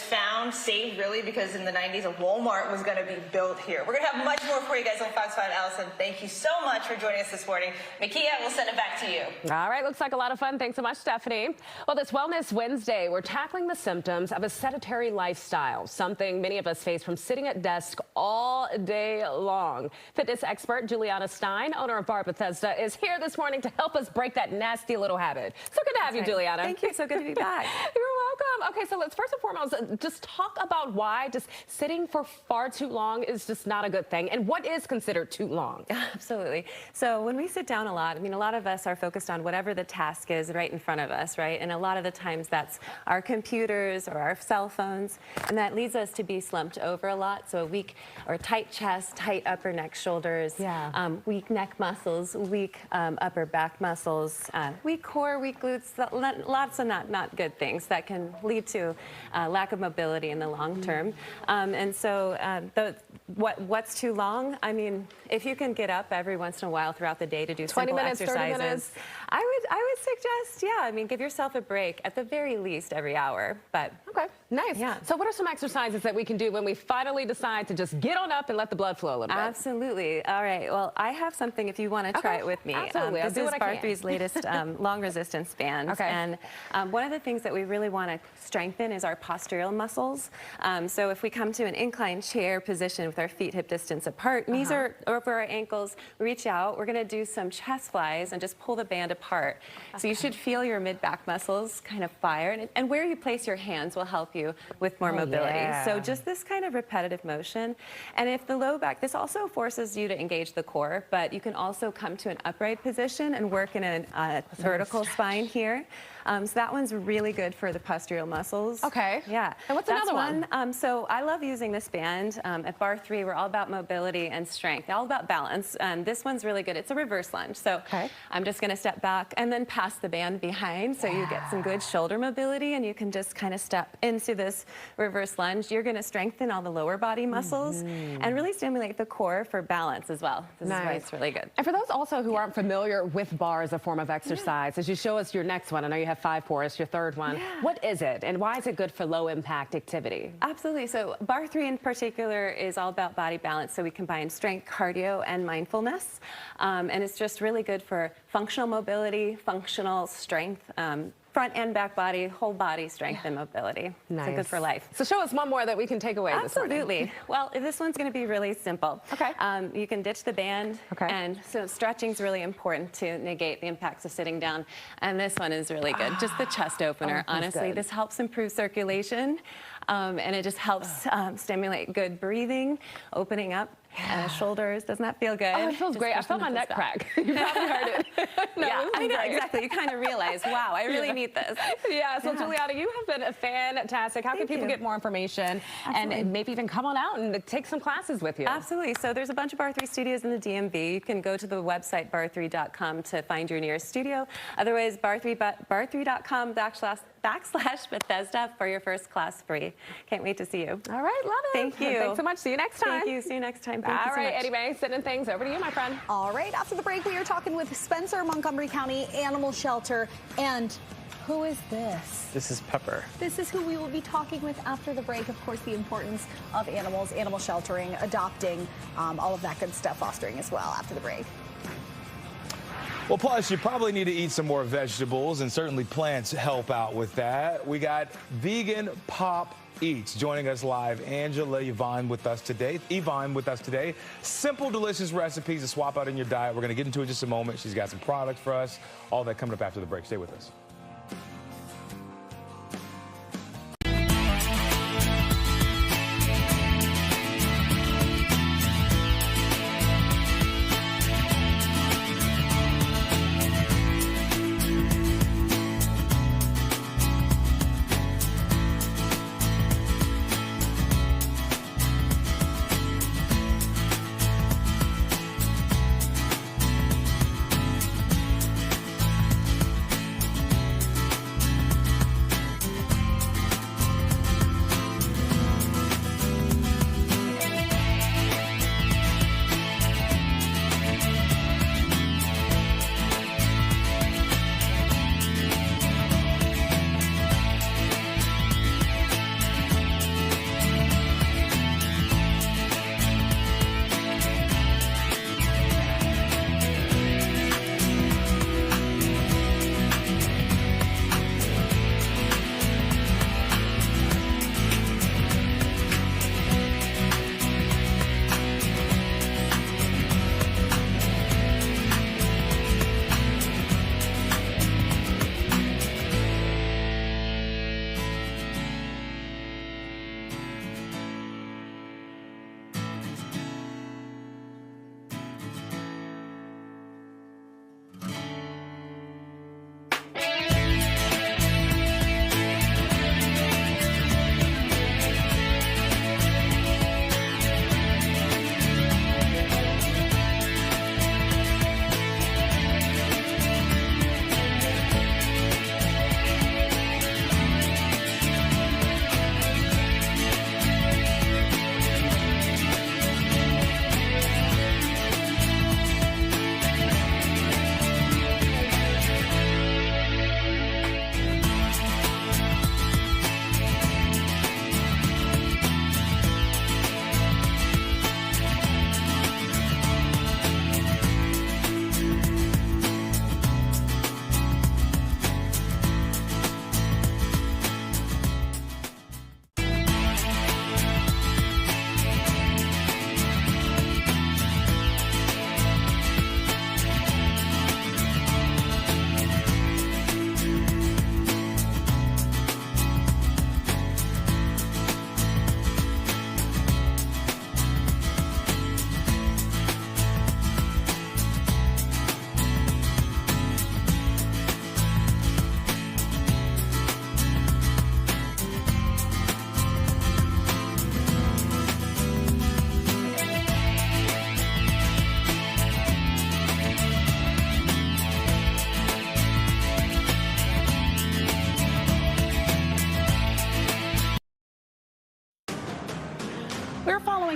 saved really, because in the 90s a Walmart was going to be built here. We're going to have much more for you guys on Fox 5. Allison, thank you so much for joining us this morning. Makia, we'll send it back to you. All right, looks like a lot of fun. Thanks so much, Stephanie. Well, this Wellness Wednesday, we're tackling the symptoms of a sedentary lifestyle, something many of us face from sitting at desk all day long. Fitness expert Juliana Stein, owner of Bar Bethesda, is here this morning to help us break that nasty little habit. So good to have you, Juliana. Thank you. So good to be back. You're welcome. Okay, so let's first and foremost just talk about why just sitting for far too long is just not a good thing, and what is considered too long. Absolutely. So when we sit down a lot, I mean, a lot of us are focused on whatever the task is right in front of us, right? And a lot of the times that's our computers or our cell phones, and that leads us to be slumped over a lot. So a weak or tight chest, tight upper neck, shoulders, weak neck muscles, weak upper back muscles, weak core, weak glutes, lots of not good things that can lead to lack of mobility in the long term. And so what's too long? I mean, if you can get up every once in a while throughout the day to do 20 simple minutes, exercises, 30 minutes. I would suggest, I mean, give yourself a break at the very least every hour. But okay, nice. Yeah. So what are some exercises that we can do when we finally decide to just get on up and let the blood flow a little bit? Absolutely. All right. Well, I have something if you want to try it with me. Absolutely. This is Bar 3's latest long resistance band. Okay. And one of the things that we really want to strengthen is our postural muscles. So if we come to an inclined chair position with our feet hip distance apart, knees are over our ankles, reach out. We're going to do some chest flies and just pull the band apart. So you should feel your mid-back muscles kind of fire. And where you place your hands will help you with more mobility. Yeah. So just this kind of repetitive motion. And if the low back, this also forces you to engage the core, but you can also come to an upright position and work in a vertical spine here. So that one's really good for the postural muscles. Okay. Yeah. And what's another one? So I love using this band. At Bar 3, we're all about mobility and strength, all about balance. This one's really good. It's a reverse lunge. So I'm just going to step back and then pass the band behind so you get some good shoulder mobility, and you can just kind of step into this reverse lunge. You're going to strengthen all the lower body muscles and really stimulate the core for balance as well. This is why it's really good. And for those also who aren't familiar with bar as a form of exercise, as you show us your next one, I know you have 5 for us, your third one. What is it, and why is it good for low impact activity? Absolutely. So Bar 3 in particular is all about body balance. So we combine strength, cardio, and mindfulness. And it's just really good for functional mobility, functional strength, front and back body, whole body strength and mobility. Nice. So good for life. So show us one more that we can take away this morning. Absolutely. Well, this one's going to be really simple. Okay. You can ditch the band. Okay. And so stretching is really important to negate the impacts of sitting down. And this one is really good. Just the chest opener. Honestly, this helps improve circulation. And it just helps stimulate good breathing, opening up. And the shoulders, doesn't that feel good? Oh, it feels great. I felt my neck crack. You probably heard it. I know, exactly. You kind of realize, wow, I really need this. So Juliana, you have been fantastic. How can people get more information and maybe even come on out and take some classes with you? Absolutely. So there's a bunch of Bar 3 studios in the DMV. You can go to the website bar3.com to find your nearest studio. Otherwise, bar3.com/Bethesda for your first class free. Can't wait to see you. All right, love it. Thank you. Thanks so much. See you next time. Thank you. See you next time. All right, Eddie Mae, sending things over to you, my friend. All right, after the break, we are talking with Spencer, Montgomery County Animal Shelter. And who is this? This is Pepper. This is who we will be talking with after the break. Of course, the importance of animals, animal sheltering, adopting, all of that good stuff, fostering as well after the break. Well, plus, you probably need to eat some more vegetables, and certainly plants help out with that. We got Vegan Pop Eats joining us live. Angela Yvonne with us today. Simple, delicious recipes to swap out in your diet. We're going to get into it in just a moment. She's got some products for us. All that coming up after the break. Stay with us.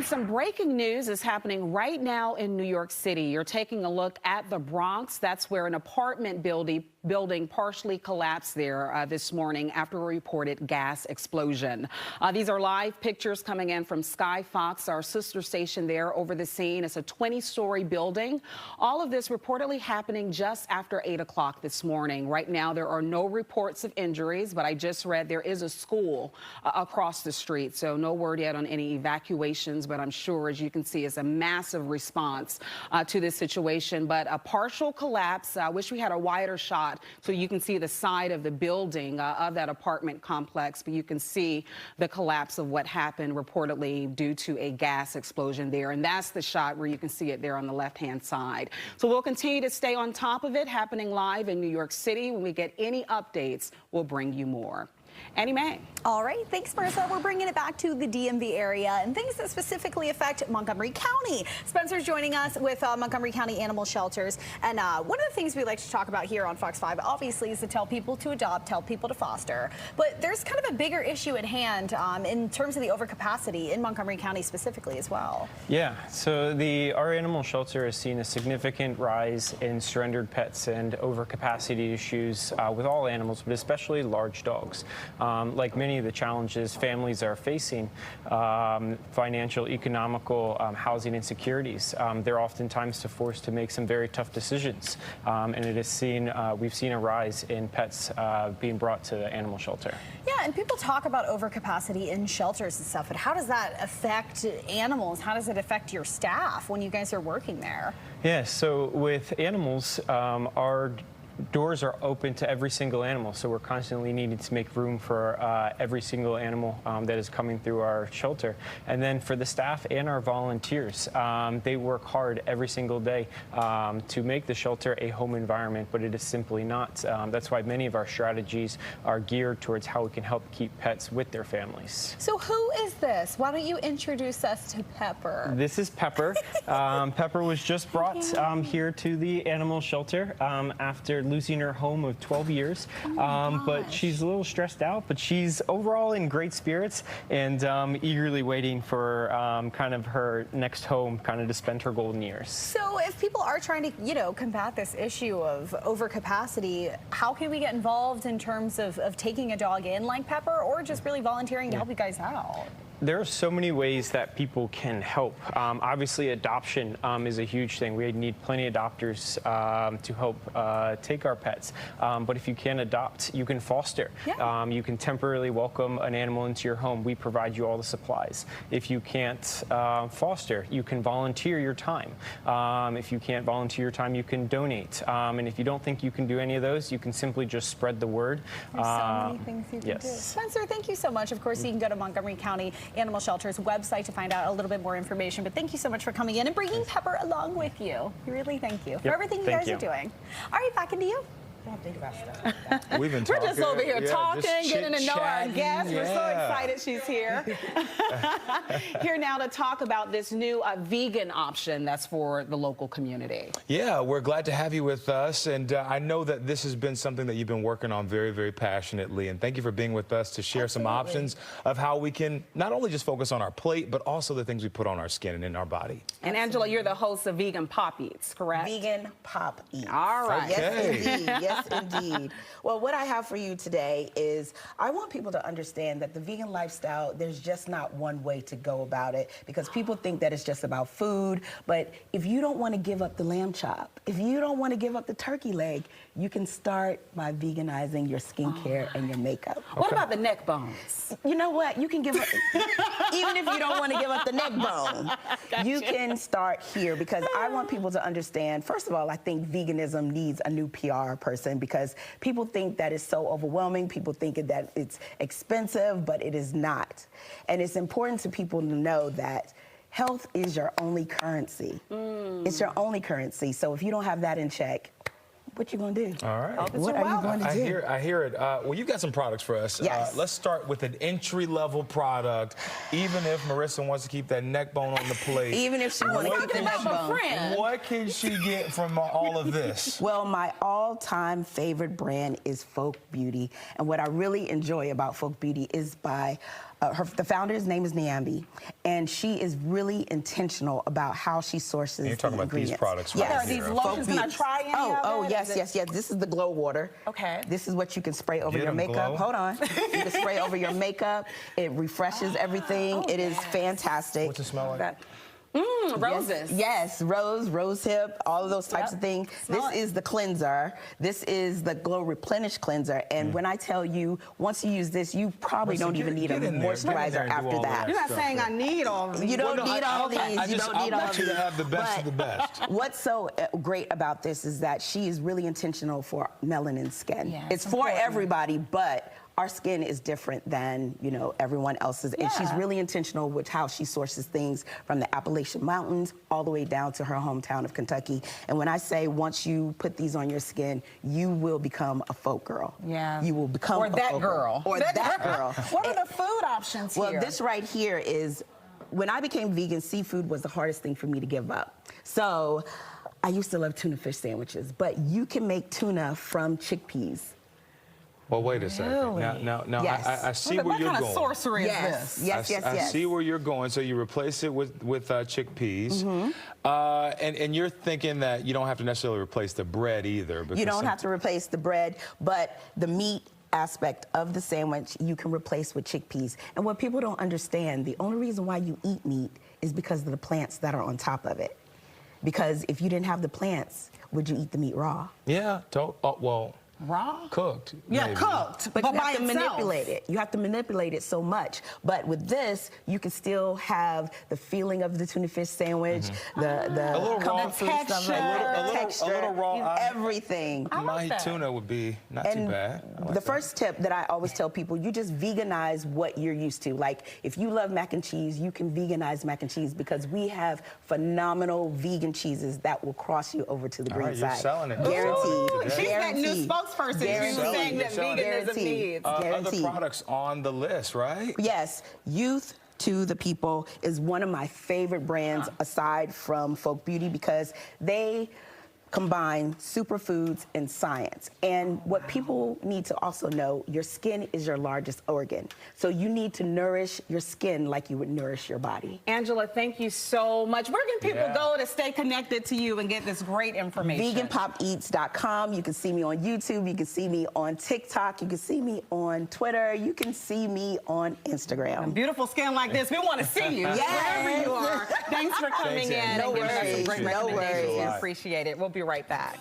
Some breaking news is happening right now in New York City. You're taking a look at the Bronx. That's where an apartment building partially collapsed there this morning after a reported gas explosion. These are live pictures coming in from Sky Fox, our sister station there over the scene. It's a 20-story building. All of this reportedly happening just after 8 o'clock this morning. Right now, there are no reports of injuries, but I just read there is a school across the street, so no word yet on any evacuations, but I'm sure, as you can see, it's a massive response to this situation. But a partial collapse. I wish we had a wider shot so you can see the side of the building of that apartment complex, but you can see the collapse of what happened reportedly due to a gas explosion there. And that's the shot where you can see it there on the left-hand side. So we'll continue to stay on top of it, happening live in New York City. When we get any updates, we'll bring you more. Annie Mae. All right. Thanks, Marissa. We're bringing it back to the DMV area and things that specifically affect Montgomery County. Spencer's joining us with Montgomery County Animal Shelters. And one of the things we like to talk about here on Fox 5, obviously, is to tell people to adopt, tell people to foster. But there's kind of a bigger issue at hand in terms of the overcapacity in Montgomery County specifically as well. Yeah. So our animal shelter has seen a significant rise in surrendered pets and overcapacity issues with all animals, but especially large dogs. like many of the challenges families are facing, financial, economical, housing insecurities, they're oftentimes forced to make some very tough decisions. And it is we've seen a rise in pets being brought to the animal shelter. Yeah, and people talk about overcapacity in shelters and stuff, but how does that affect animals? How does it affect your staff when you guys are working there? Yeah, so with animals, our doors are open to every single animal, so we're constantly needing to make room for every single animal that is coming through our shelter. And then for the staff and our volunteers, they work hard every single day to make the shelter a home environment, but it is simply not. That's why many of our strategies are geared towards how we can help keep pets with their families. So who is this? Why don't you introduce us to Pepper? This is Pepper. Pepper was just brought here to the animal shelter after losing her home of 12 years. But she's a little stressed out, but she's overall in great spirits and eagerly waiting for kind of her next home, kind of to spend her golden years. So if people are trying to, you know, combat this issue of overcapacity, how can we get involved in terms of taking a dog in like Pepper, or just really volunteering to help you guys out? There are so many ways that people can help. Obviously, adoption is a huge thing. We need plenty of adopters to help take our pets. But if you can't adopt, you can foster. Yeah. You can temporarily welcome an animal into your home. We provide you all the supplies. If you can't foster, you can volunteer your time. If you can't volunteer your time, you can donate. And if you don't think you can do any of those, you can simply just spread the word. There's so many things you can do. Spencer, thank you so much. Of course, you can go to Montgomery County Animal Shelter's website to find out a little bit more information. But thank you so much for coming in and bringing Pepper along with you. Really thank you for everything you guys are doing. All right, back into you. Don't think about stuff. We've been talking. We're just over here talking, getting to know our guests. We're so excited she's here. Here now to talk about this new vegan option that's for the local community. Yeah, we're glad to have you with us. And I know that this has been something that you've been working on very, very passionately. And thank you for being with us to share some options of how we can not only just focus on our plate, but also the things we put on our skin and in our body. And Angela, you're the host of Vegan Pop Eats, correct? Vegan Pop Eats. All right. Yes, indeed. Yes, indeed. Well, what I have for you today is I want people to understand that the vegan lifestyle, there's just not one way to go about it, because people think that it's just about food. But if you don't want to give up the lamb chop, if you don't want to give up the turkey leg, you can start by veganizing your skincare and your makeup. What about the neck bones? You know what? You can give up, even if you don't want to give up the neck bone, you can start here, because I want people to understand, first of all, I think veganism needs a new PR person, because people think that it's so overwhelming. People think that it's expensive, but it is not. And it's important to people to know that health is your only currency. It's your only currency. So if you don't have that in check, what you gonna do? All right. What are you going to do? I hear it. Well, you got some products for us. Yes. Let's start with an entry-level product. Even if Marissa wants to keep that neck bone on the plate. Even if she wants to keep the neck bone. What can she get from all of this? Well, my all-time favorite brand is Folk Beauty. And what I really enjoy about Folk Beauty is by the founder's name is Nyambi, and she is really intentional about how she sources the ingredients. You're talking about these products right Yes. here. Are these lotions? Can I try any of Oh, it? yes. This is the glow water. Okay. This is what you can spray over Get your 'em makeup. glow. Hold on. You can spray over your makeup. It refreshes everything. It is fantastic. What's it smell like? Roses. Yes, rose hip, all of those types of things. This is the cleanser. This is the Glow Replenish cleanser. And when I tell you, once you use this, you probably don't even need a moisturizer after that. You're not saying I need all these. You don't need all these. You don't need all I want you to these. have the best of the best. What's so great about this is that she is really intentional for melanin skin. Yeah, it's for everybody, but our skin is different than, you know, everyone else's. And she's really intentional with how she sources things from the Appalachian Mountains all the way down to her hometown of Kentucky. And when I say once you put these on your skin, you will become a folk girl. Yeah. You will become or a that folk girl. Or that girl. What are the food options here? Well, this right here is, when I became vegan, seafood was the hardest thing for me to give up. So I used to love tuna fish sandwiches, but you can make tuna from chickpeas. Well, wait a second. Really? Now, Yes. I see where you're going. What kind of sorcery is this? Yes. I see where you're going. So you replace it with chickpeas, and you're thinking that you don't have to necessarily replace the bread either. You don't have to replace the bread, but the meat aspect of the sandwich you can replace with chickpeas. And what people don't understand, the only reason why you eat meat is because of the plants that are on top of it. Because if you didn't have the plants, would you eat the meat raw? Yeah, well, raw? Cooked. Yeah, maybe. cooked. But you by have to itself. manipulate it. You have to manipulate it so much. But with this, you can still have the feeling of the tuna fish sandwich, the A little raw texture, a little raw. everything. Mahi tuna would be not too bad. The first tip that I always tell people, you just veganize what you're used to. Like, if you love mac and cheese, you can veganize mac and cheese because we have phenomenal vegan cheeses that will cross you over to the green You're side. selling it. Guaranteed. She's that new spokesperson. She's saying that veganism needs. Other products on the list, right? Yes. Youth to the People is one of my favorite brands aside from Folk Beauty because they combine superfoods and science. And what people need to also know, your skin is your largest organ. So you need to nourish your skin like you would nourish your body. Angela, thank you so much. Where can people go to stay connected to you and get this great information? VeganPopEats.com. You can see me on YouTube. You can see me on TikTok. You can see me on Twitter. You can see me on Instagram. Beautiful skin like this. We want to see you wherever you are. Thanks for coming in and giving us some great recommendations. We appreciate it. We'll be right back.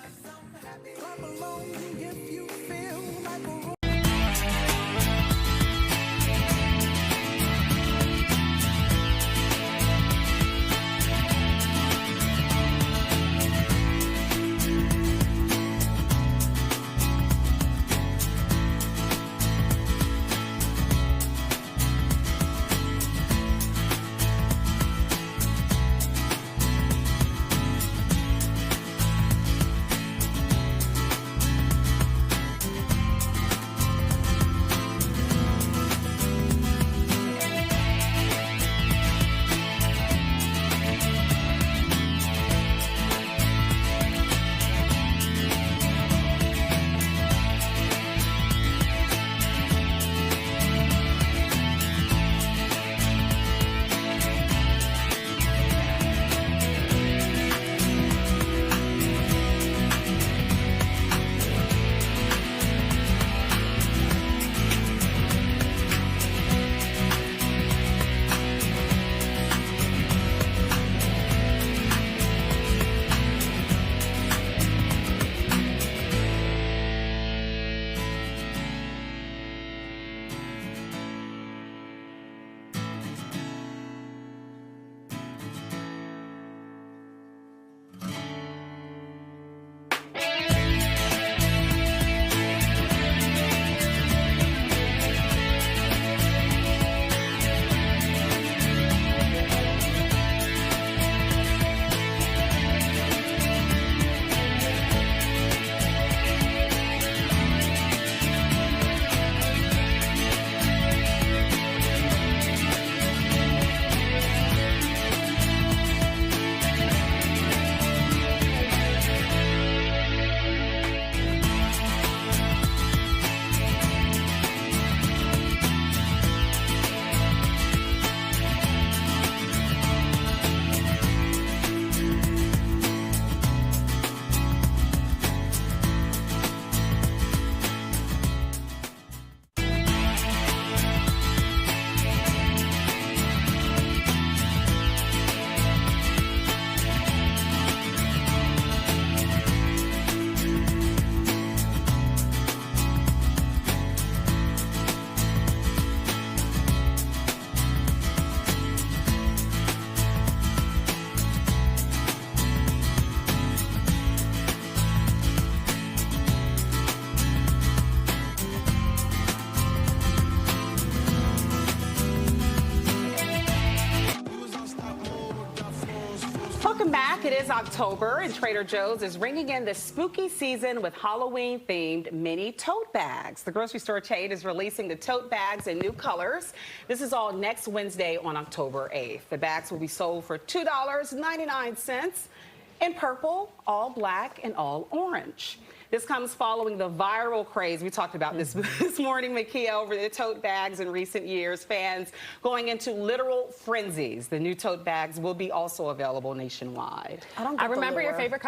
Welcome back. It is October, and Trader Joe's is ringing in the spooky season with Halloween-themed mini tote bags. The grocery store chain is releasing the tote bags in new colors. This is all next Wednesday on October 8th. The bags will be sold for $2.99 in purple, all black, and all orange. This comes following the viral craze. We talked about this morning, Makia, over the tote bags in recent years. Fans going into literal frenzies. The new tote bags will be also available nationwide. I remember your favorite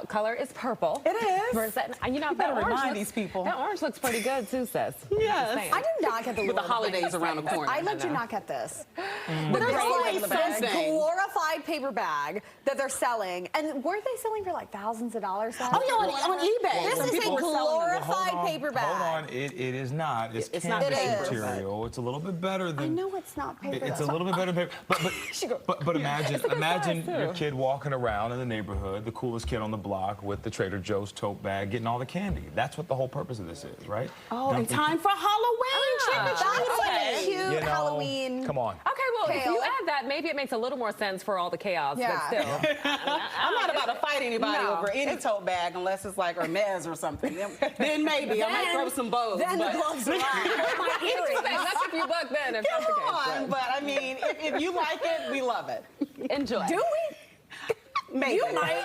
color is purple. It is. You know, better remind these people. That orange looks pretty good too, sis. Yes. I did not get the with the holidays around the corner. I did not get this. But there's like this glorified paper bag that they're selling, and weren't they selling for like thousands of dollars? Oh yeah, on eBay. This is a glorified paper bag. Hold on, it is not. It's not canvas paper. material. It's a little bit better than. I know it's not paper. It's a little bit better than paper. But imagine your kid walking around in the neighborhood, the coolest kid on the block with the Trader Joe's tote bag, getting all the candy. That's what the whole purpose of this is, right? Oh, in time for Halloween. That's a cute Halloween. Come on. Okay, well, if you add that, maybe it makes a little more sense for all the chaos, but still. I'm not about to fight anybody over any tote bag unless it's like Hermes or something. Then maybe I might throw some bows. Then the gloves are my earrings. That's a few bucks then, if that's the case. Come on, but I mean, if you like it, we love it. Enjoy. Do we? Maybe. You might.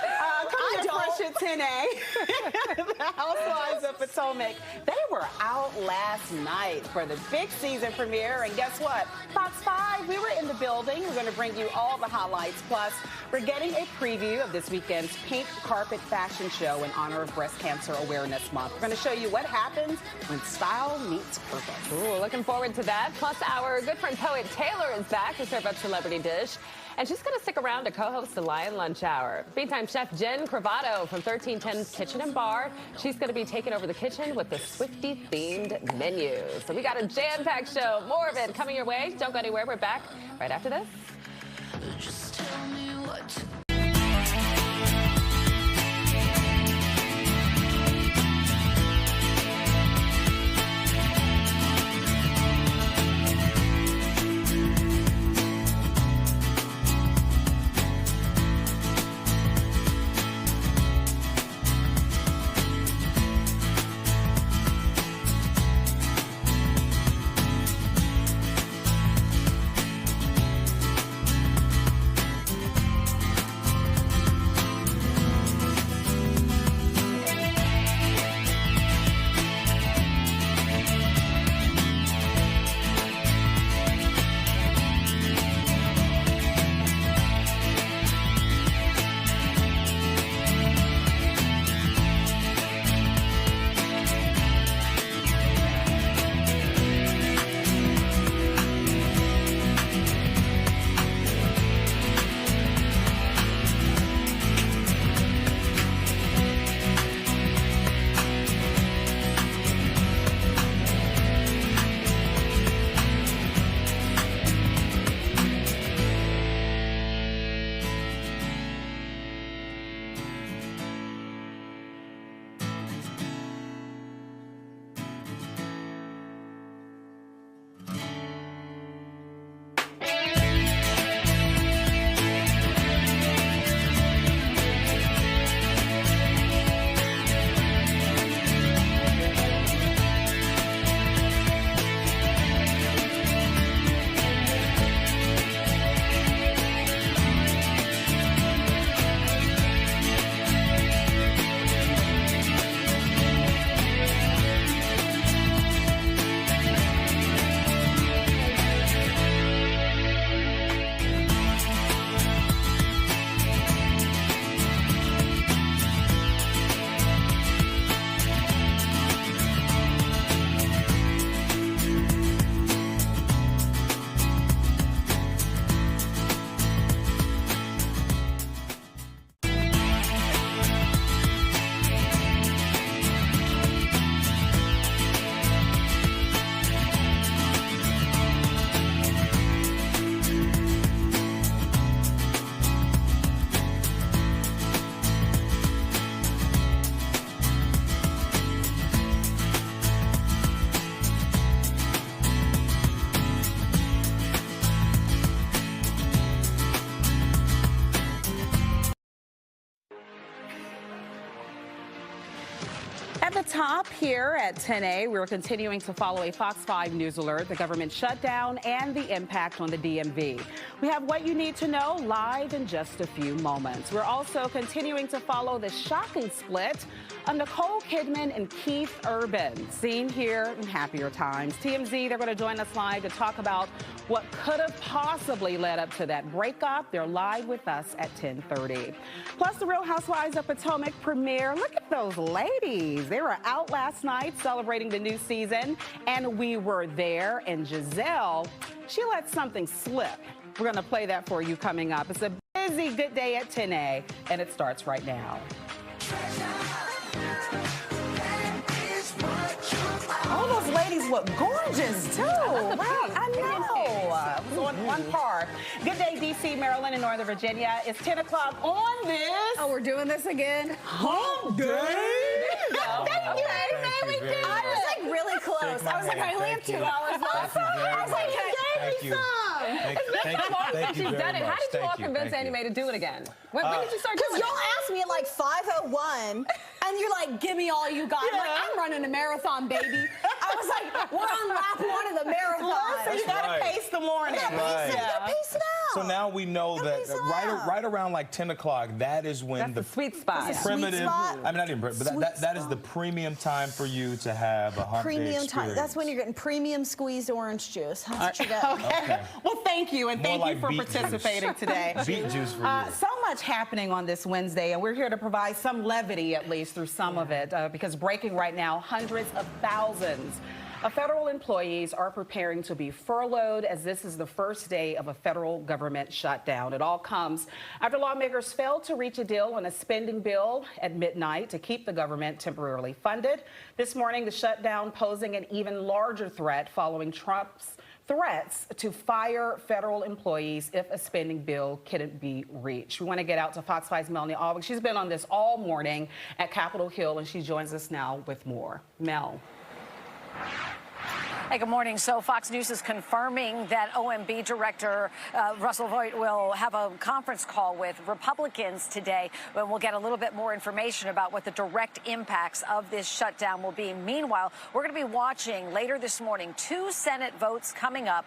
Coming to Fresh at 10A, the Housewives of Potomac, they were out last night for the big season premiere, and guess what? Fox 5, we were in the building. We're going to bring you all the highlights. Plus, we're getting a preview of this weekend's pink carpet fashion show in honor of Breast Cancer Awareness Month. We're going to show you what happens when style meets purpose. Ooh, looking forward to that. Plus, our good friend Poet Taylor is back to serve up Celebrity Dish. And she's going to stick around to co-host the Lion Lunch Hour. Meantime, Chef Jen Cravato from 1310 Kitchen and Bar, she's going to be taking over the kitchen with the Swiftie-themed menu. So we got a jam-packed show. More of it coming your way. Don't go anywhere. We're back right after this. Just tell me what to top here at 10A, we're continuing to follow a Fox 5 News alert, the government shutdown and the impact on the DMV. We have what you need to know live in just a few moments. We're also continuing to follow the shocking split of Nicole Kidman and Keith Urban, seen here in happier times. TMZ, they're going to join us live to talk about what could have possibly led up to that breakup. They're live with us at 10:30. Plus, the Real Housewives of Potomac premiere. Look at those ladies. They were out last night celebrating the new season, and we were there. And Giselle, she let something slip. We're going to play that for you coming up. It's a busy Good Day at 10A, and it starts right now. All those ladies look gorgeous, too. Wow, I know. So on one par. Good day, D.C., Maryland, and Northern Virginia. It's 10 o'clock on this. Oh, we're doing this again? Hump Day. Thank you. We did. I was like really close. I was like, I only have 2 hours left. I was like, Thank you. Thank you very much. How did you all convince Annie Mae to do it again? When did you start doing it? Because y'all asked me at like 5:01, and you're like, give me all you got. I'm like, I'm running a marathon, baby. I was like, we're on lap 1 of the marathon. So you got to pace the morning. You gotta pace it out. So now we know that right around like 10 o'clock, that is when the sweet spot. Primitive, I mean, not even, but that is the premium time for you to have a hump day premium experience. time. That's when you're getting premium squeezed orange juice. That's what you get. Okay. Well, thank you, and thank More you like for beet participating juice. today. Beet juice for you. So much happening on this Wednesday, and we're here to provide some levity, at least, through some of it, because breaking right now, hundreds of thousands of federal employees are preparing to be furloughed as this is the first day of a federal government shutdown. It all comes after lawmakers failed to reach a deal on a spending bill at midnight to keep the government temporarily funded. This morning, the shutdown posing an even larger threat following Trump's threats to fire federal employees if a spending bill couldn't be reached. We want to get out to Fox 5's Melanie Alvin. She's been on this all morning at Capitol Hill, and she joins us now with more. Mel. Hey, good morning. So Fox News is confirming that OMB Director Russell Vought will have a conference call with Republicans today, when we'll get a little bit more information about what the direct impacts of this shutdown will be. Meanwhile, we're going to be watching later this morning 2 Senate votes coming up.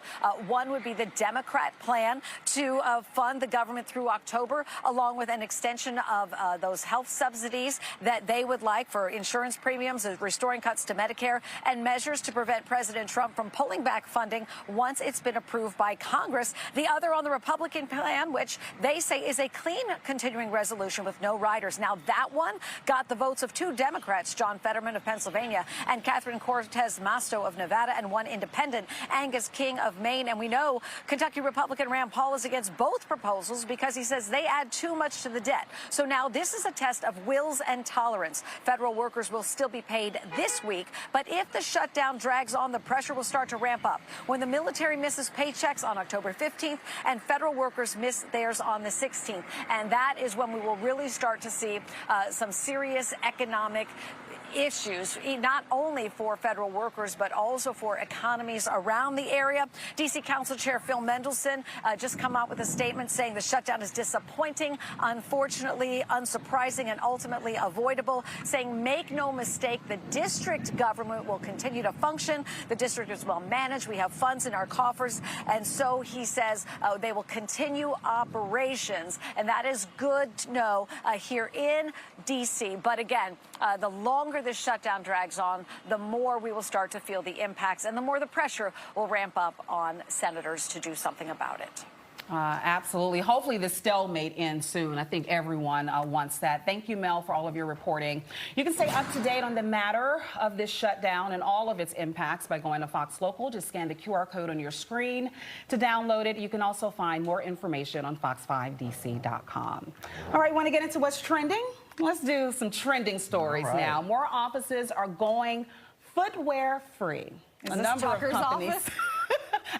One would be the Democrat plan to fund the government through October, along with an extension of those health subsidies that they would like for insurance premiums, restoring cuts to Medicare, and measures to prevent President Trump from pulling back funding once it's been approved by Congress. The other on the Republican plan, which they say is a clean continuing resolution with no riders. Now, that one got the votes of 2 Democrats, John Fetterman of Pennsylvania and Catherine Cortez Masto of Nevada, and 1 independent, Angus King of Maine. And we know Kentucky Republican Rand Paul is against both proposals because he says they add too much to the debt. So now this is a test of wills and tolerance. Federal workers will still be paid this week, but if the shutdown drags on, the pressure will start to ramp up when the military misses paychecks on October 15th and federal workers miss theirs on the 16th. And that is when we will really start to see some serious economic issues, not only for federal workers, but also for economies around the area. D.C. Council Chair Phil Mendelson just come out with a statement saying the shutdown is disappointing, unfortunately, unsurprising, and ultimately avoidable, saying make no mistake, the district government will continue to function. The district is well managed. We have funds in our coffers. And so he says they will continue operations. And that is good to know here in D.C. But again, the longer this shutdown drags on, the more we will start to feel the impacts and the more the pressure will ramp up on senators to do something about it. Absolutely. Hopefully the stalemate ends soon. I think everyone wants that. Thank you, Mel, for all of your reporting. You can stay up to date on the matter of this shutdown and all of its impacts by going to Fox Local. Just scan the QR code on your screen to download it. You can also find more information on fox5dc.com. All right, want to get into what's trending? Let's do some trending stories now. More offices are going footwear free. Is this Tucker's office?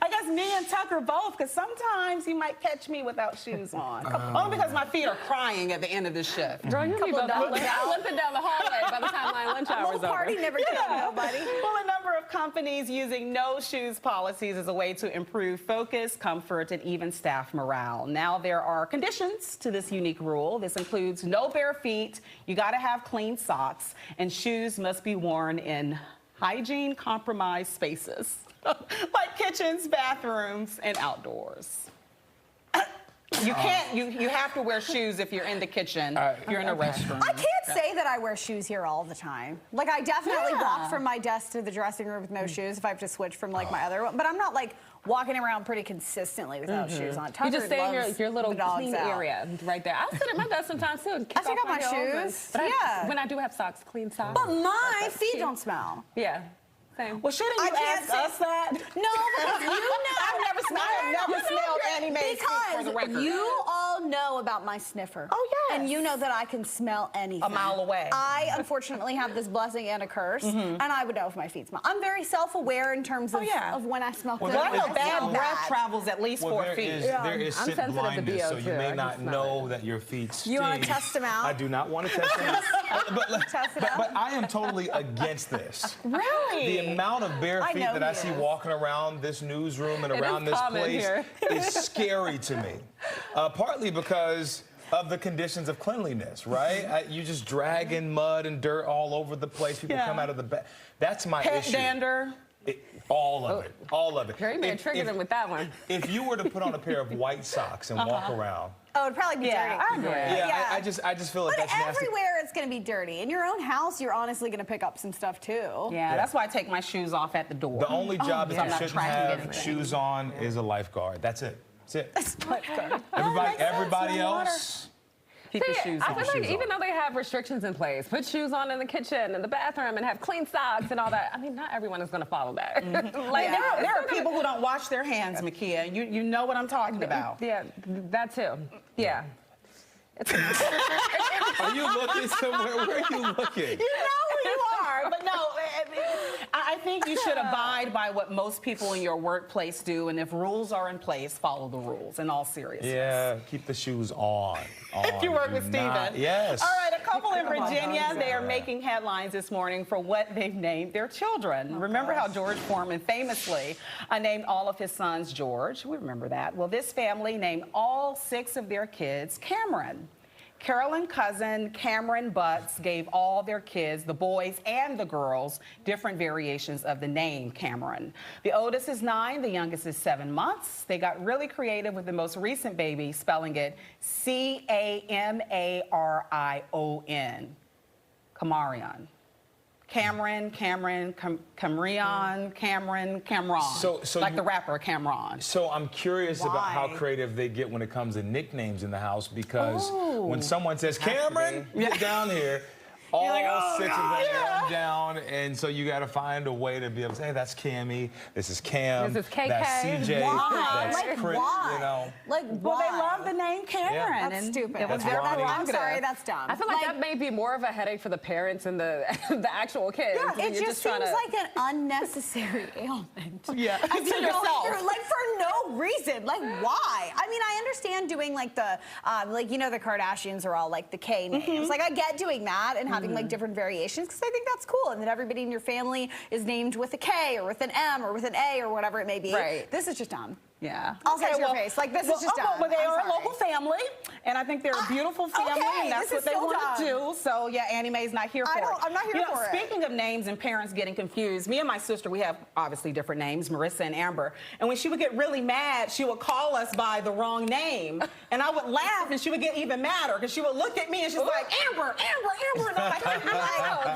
I guess ask me and Tucker both, because sometimes you might catch me without shoes on. Only because my feet are crying at the end of the shift. Girl, you need to limping down the hallway by the time my lunch hour is over. Party never killed nobody. Well, a number of companies using no shoes policies as a way to improve focus, comfort, and even staff morale. Now there are conditions to this unique rule. This includes no bare feet, you got to have clean socks, and shoes must be worn in hygiene compromised spaces like kitchens, bathrooms, and outdoors. You can't, you have to wear shoes if you're in the kitchen, if you're in a restroom. I can't say that I wear shoes here all the time. Like, I definitely walk from my desk to the dressing room with no shoes if I have to switch from, like, my other one. But I'm not, like, walking around pretty consistently without shoes on. You just stay in your little clean area right there. I sit at my desk sometimes, too. I take off my shoes. But when I do have socks, clean socks. But my feet don't smell. Yeah. Same. Well, shouldn't you ask us that? No, because you know. I've never smelled Annie Mae's feet, for the record. Because you all know about my sniffer. Oh, yes. And you know that I can smell anything. A mile away. I, unfortunately, have this blessing and a curse, and I would know if my feet smell. I'm very self-aware in terms of when I smell good. Well, I know bad breath travels at least 4 feet. There is scent blindness, so you may not know that your feet stink. You want to test them out? I do not want to test them out. Test it out? But I am totally against this. Really? The amount of bare feet that I see walking around this newsroom and around this place is scary to me. Partly because of the conditions of cleanliness, right? You just dragging mud and dirt all over the place. People come out of the back. That's my issue. Dander. All of it. All of it. Harry may have triggered him with that one. If you were to put on a pair of white socks and walk around. Oh, it'd probably be dirty. I agree. Yeah, I just feel like But that's nasty. everywhere it's going to be dirty. In your own house, you're honestly going to pick up some stuff, too. Yeah, that's why I take my shoes off at the door. The only job that you shouldn't have shoes on is a lifeguard. That's it. That's it. That's lifeguard. Everybody else. Keep your shoes on. I feel like even though they have restrictions in place, put shoes on in the kitchen, in the bathroom, and have clean socks and all that. I mean, not everyone is going to follow that. Like there are people who don't wash their hands, Makia. You know what I'm talking about. Yeah, that too. Yeah. Are you looking somewhere? Where are you looking? You know who you are, but no. I think you should abide by what most people in your workplace do, and if rules are in place, follow the rules in all seriousness. Yeah, keep the shoes on. If you work with Steven. Yes. All right, a couple in Virginia, they are making headlines this morning for what they've named their children. Remember how George Foreman famously named all of his sons George? We remember that. Well, this family named all 6 of their kids Cameron. Carolyn Cousin, Cameron Butts gave all their kids, the boys and the girls, different variations of the name Cameron. The oldest is 9, the youngest is 7 months. They got really creative with the most recent baby, spelling it Camarion. Camarion. Cameron, Cameron. So like the rapper Cameron. So I'm curious about how creative they get when it comes to nicknames in the house, because when someone says Cameron, get down here. All like, 6 of them down, and so you got to find a way to be able to say, hey, that's Cammy, this is Cam, this is KK. That's CJ, that's like, Chris, why? you know. Like, well, they love the name Cameron. That's stupid. It was their I'm sorry, that's dumb. I feel like that may be more of a headache for the parents and the actual kids. Yeah, it just seems like an unnecessary ailment. Yeah, to yourself. Like, for no reason. Like, why? I mean, I understand doing, like, the, like, you know, the Kardashians are all, like, the K names. Like, I get doing that and having, like, different variations, because I think that's cool, and that everybody in your family is named with a K or with an M or with an A or whatever it may be. Right. This is just dumb. Yeah. I'll say to your face. Like, this is just dumb. But they are a local family, and I think they're a beautiful family, and that's what they want to do. So, yeah, Annie Mae's not here for it. I'm not here for it. Speaking of names and parents getting confused, me and my sister, we have obviously different names, Marissa and Amber, and when she would get really mad, she would call us by the wrong name, and I would laugh, and she would get even madder, because she would look at me, and she's like, Amber, and I'm like,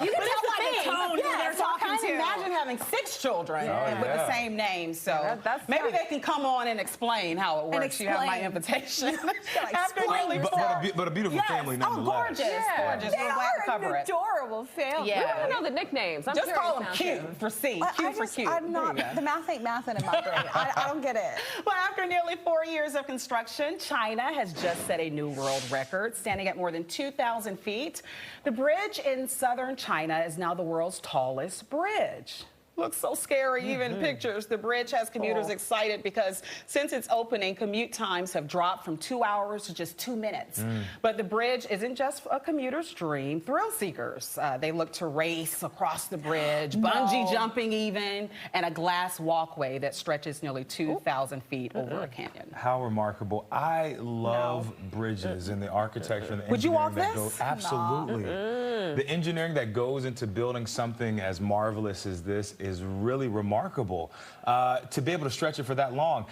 you can tell by the tone who they're talking to. Imagine having 6 children with the same name, so maybe they can come on and explain how it works. You have my invitation. But a beautiful family nonetheless. Oh, gorgeous. Gorgeous. They are an adorable family. Yeah. We don't know the nicknames. Just call them cute for C. Cute for cute. I'm not, the math ain't mathin' in my brain. I don't get it. Well, after nearly 4 years of construction, China has just set a new world record, standing at more than 2,000 feet. The bridge in southern China is now the world's tallest bridge. looks so scary, even in pictures. The bridge has commuters excited because since its opening, commute times have dropped from 2 hours to just 2 minutes. But the bridge isn't just a commuter's dream. Thrill seekers, they look to race across the bridge, bungee jumping even, and a glass walkway that stretches nearly 2,000 feet over a canyon. How remarkable. I love bridges and the architecture and the engineering. Would you walk that this? goes, absolutely. The engineering that goes into building something as marvelous as this is really remarkable. To be able to stretch it for that long,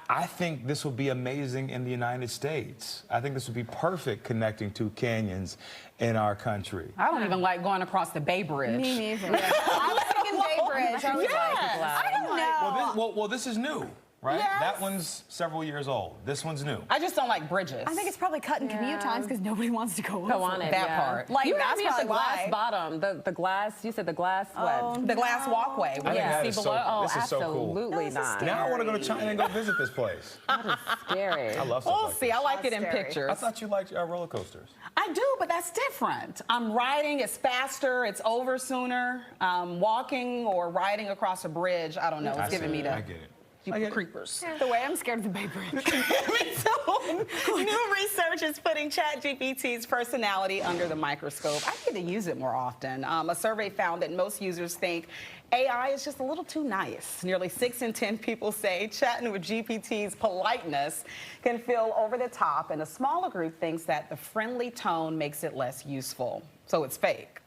I think this will be amazing in the United States. I think this would be perfect connecting two canyons in our country. I don't even like going across the Bay Bridge. Me neither. I was thinking Bay Bridge. I was I don't know. Well, this is new, right? Yes. That one's several years old. This one's new. I just don't like bridges. I think it's probably cutting commute times because nobody wants to go on it. That part. Like, you that's had me at the probably glass why. bottom, the glass. You said the glass. what? The glass walkway. I think that is Oh, this is so cool. absolutely not. Now I want to go to China and go visit this place. That is scary. I love stuff We'll like see. this. I like it in Scary. pictures. I thought you liked roller coasters. I do, but that's different. Riding is faster. It's over sooner. Walking or riding across a bridge, I don't know. It's giving me I the get it. creepers. The way I'm scared of the Bay Bridge. New research is putting ChatGPT's personality under the microscope. I need to use it more often. A survey found that most users think AI is just a little too nice. Nearly 6 in 10 people say chatting with GPT's politeness can feel over the top, and a smaller group thinks that the friendly tone makes it less useful. So it's fake.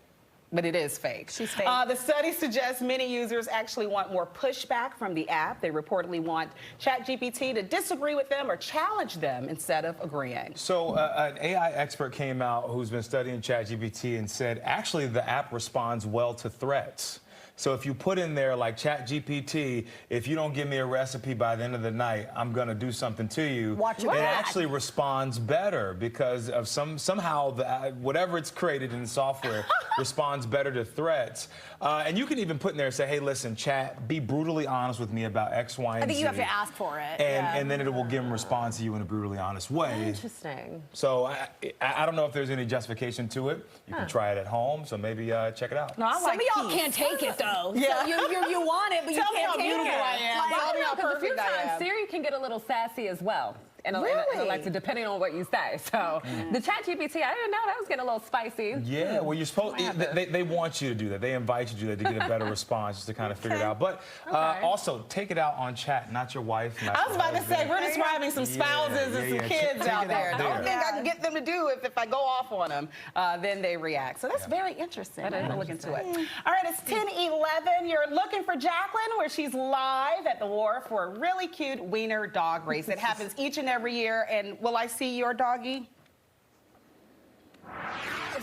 But it is fake. She's fake. The study suggests many users actually want more pushback from the app. They reportedly want ChatGPT to disagree with them or challenge them instead of agreeing. So an AI expert came out who's been studying ChatGPT and said, actually, the app responds well to threats. So if you put in there like ChatGPT, if you don't give me a recipe by the end of the night, I'm going to do something to you. Watch it what? actually responds better because of somehow whatever it's created in the software responds better to threats. And you can even put in there and say, hey, listen, chat, be brutally honest with me about X, Y, and Z. I think you have to ask for it. And then it will give them a response to you in a brutally honest way. Interesting. So I don't know if there's any justification to it. You can try it at home, so maybe check it out. No, I Some like of y'all peace. can't take it, though. Yeah. So you want it, but you Tell me can't how take beautiful it. I am. Like, Tell me how Because a few perfect I times am. Siri can get a little sassy as well. And Really? Alexa, depending on what you say. So the ChatGPT, I didn't know that was getting a little spicy. Yeah, well, you're supposed. They want you to do that. They invite you to do that to get a better response, just to kind of figure it out. But also take it out on chat, not your wife. Not I was your about to say, husband. we're describing some spouses and some kids Take out it there. The there. only thing I can get them to do if I go off on them, then they react. So that's very interesting. I'm going to look into it. All right, it's 10:11. You're looking for Jacqueline, where she's live at the wharf for a really cute wiener dog race. It happens each and every year. And will I see your doggy?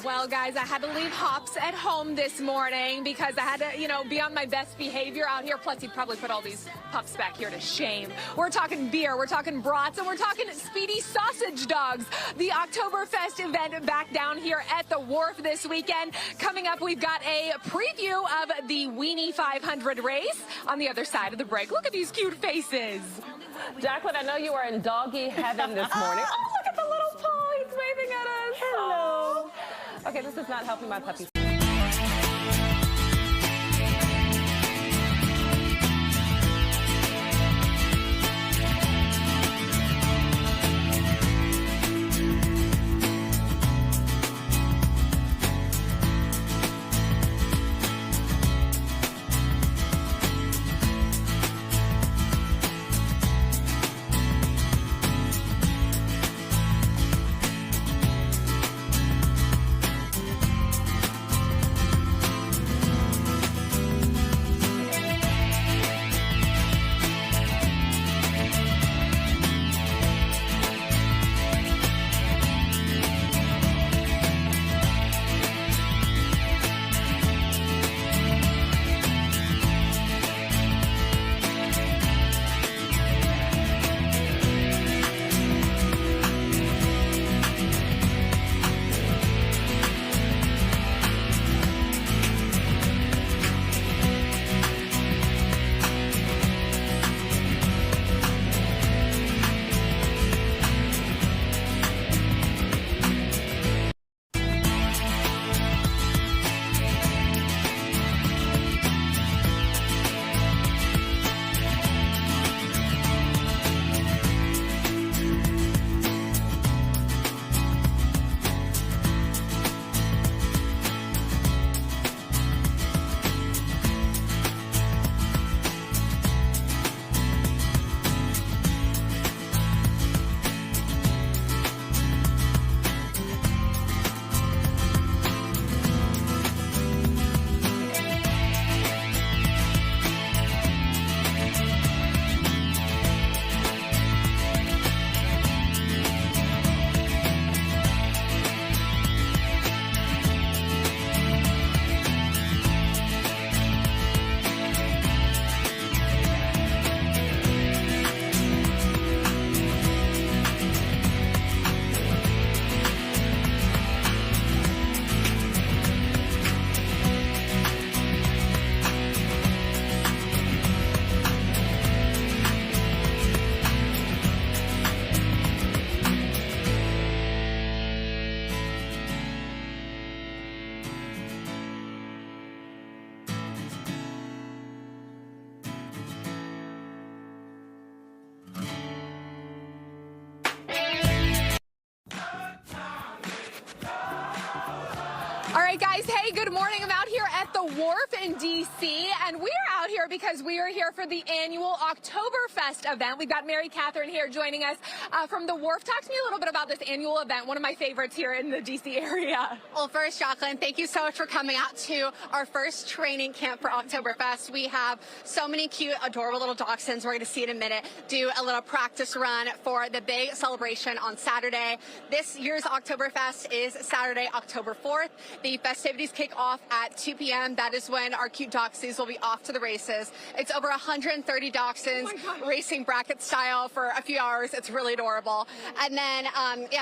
Well, guys, I had to leave Hops at home this morning because I had to, be on my best behavior out here. Plus, he probably put all these pups back here to shame. We're talking beer, we're talking brats, and we're talking speedy sausage dogs. The Oktoberfest event back down here at the wharf this weekend. Coming up, we've got a preview of the Weenie 500 race on the other side of the break. Look at these cute faces. Jacqueline, I know you are in doggy heaven this morning. Oh, look at the little paw. He's waving at us. Hello. Okay, this is not helping my puppy. guys. Hey, good morning. I'm out here at the Wharf in D.C., and we are out here because we are here for the annual Oktoberfest event. We've got Mary Catherine here joining us from the Wharf. Talk to me a little bit about this annual event, one of my favorites here in the D.C. area. Well, first, Jacqueline, thank you so much for coming out to our first training camp for Oktoberfest. We have so many cute, adorable little dachshunds. We're going to see in a minute do a little practice run for the big celebration on Saturday. This year's Oktoberfest is Saturday, October 4th. The festivities kick off at 2 p.m. That is when our cute dachshunds will be off to the races. It's over 130 dachshunds racing bracket style for a few hours. It's really adorable. And then,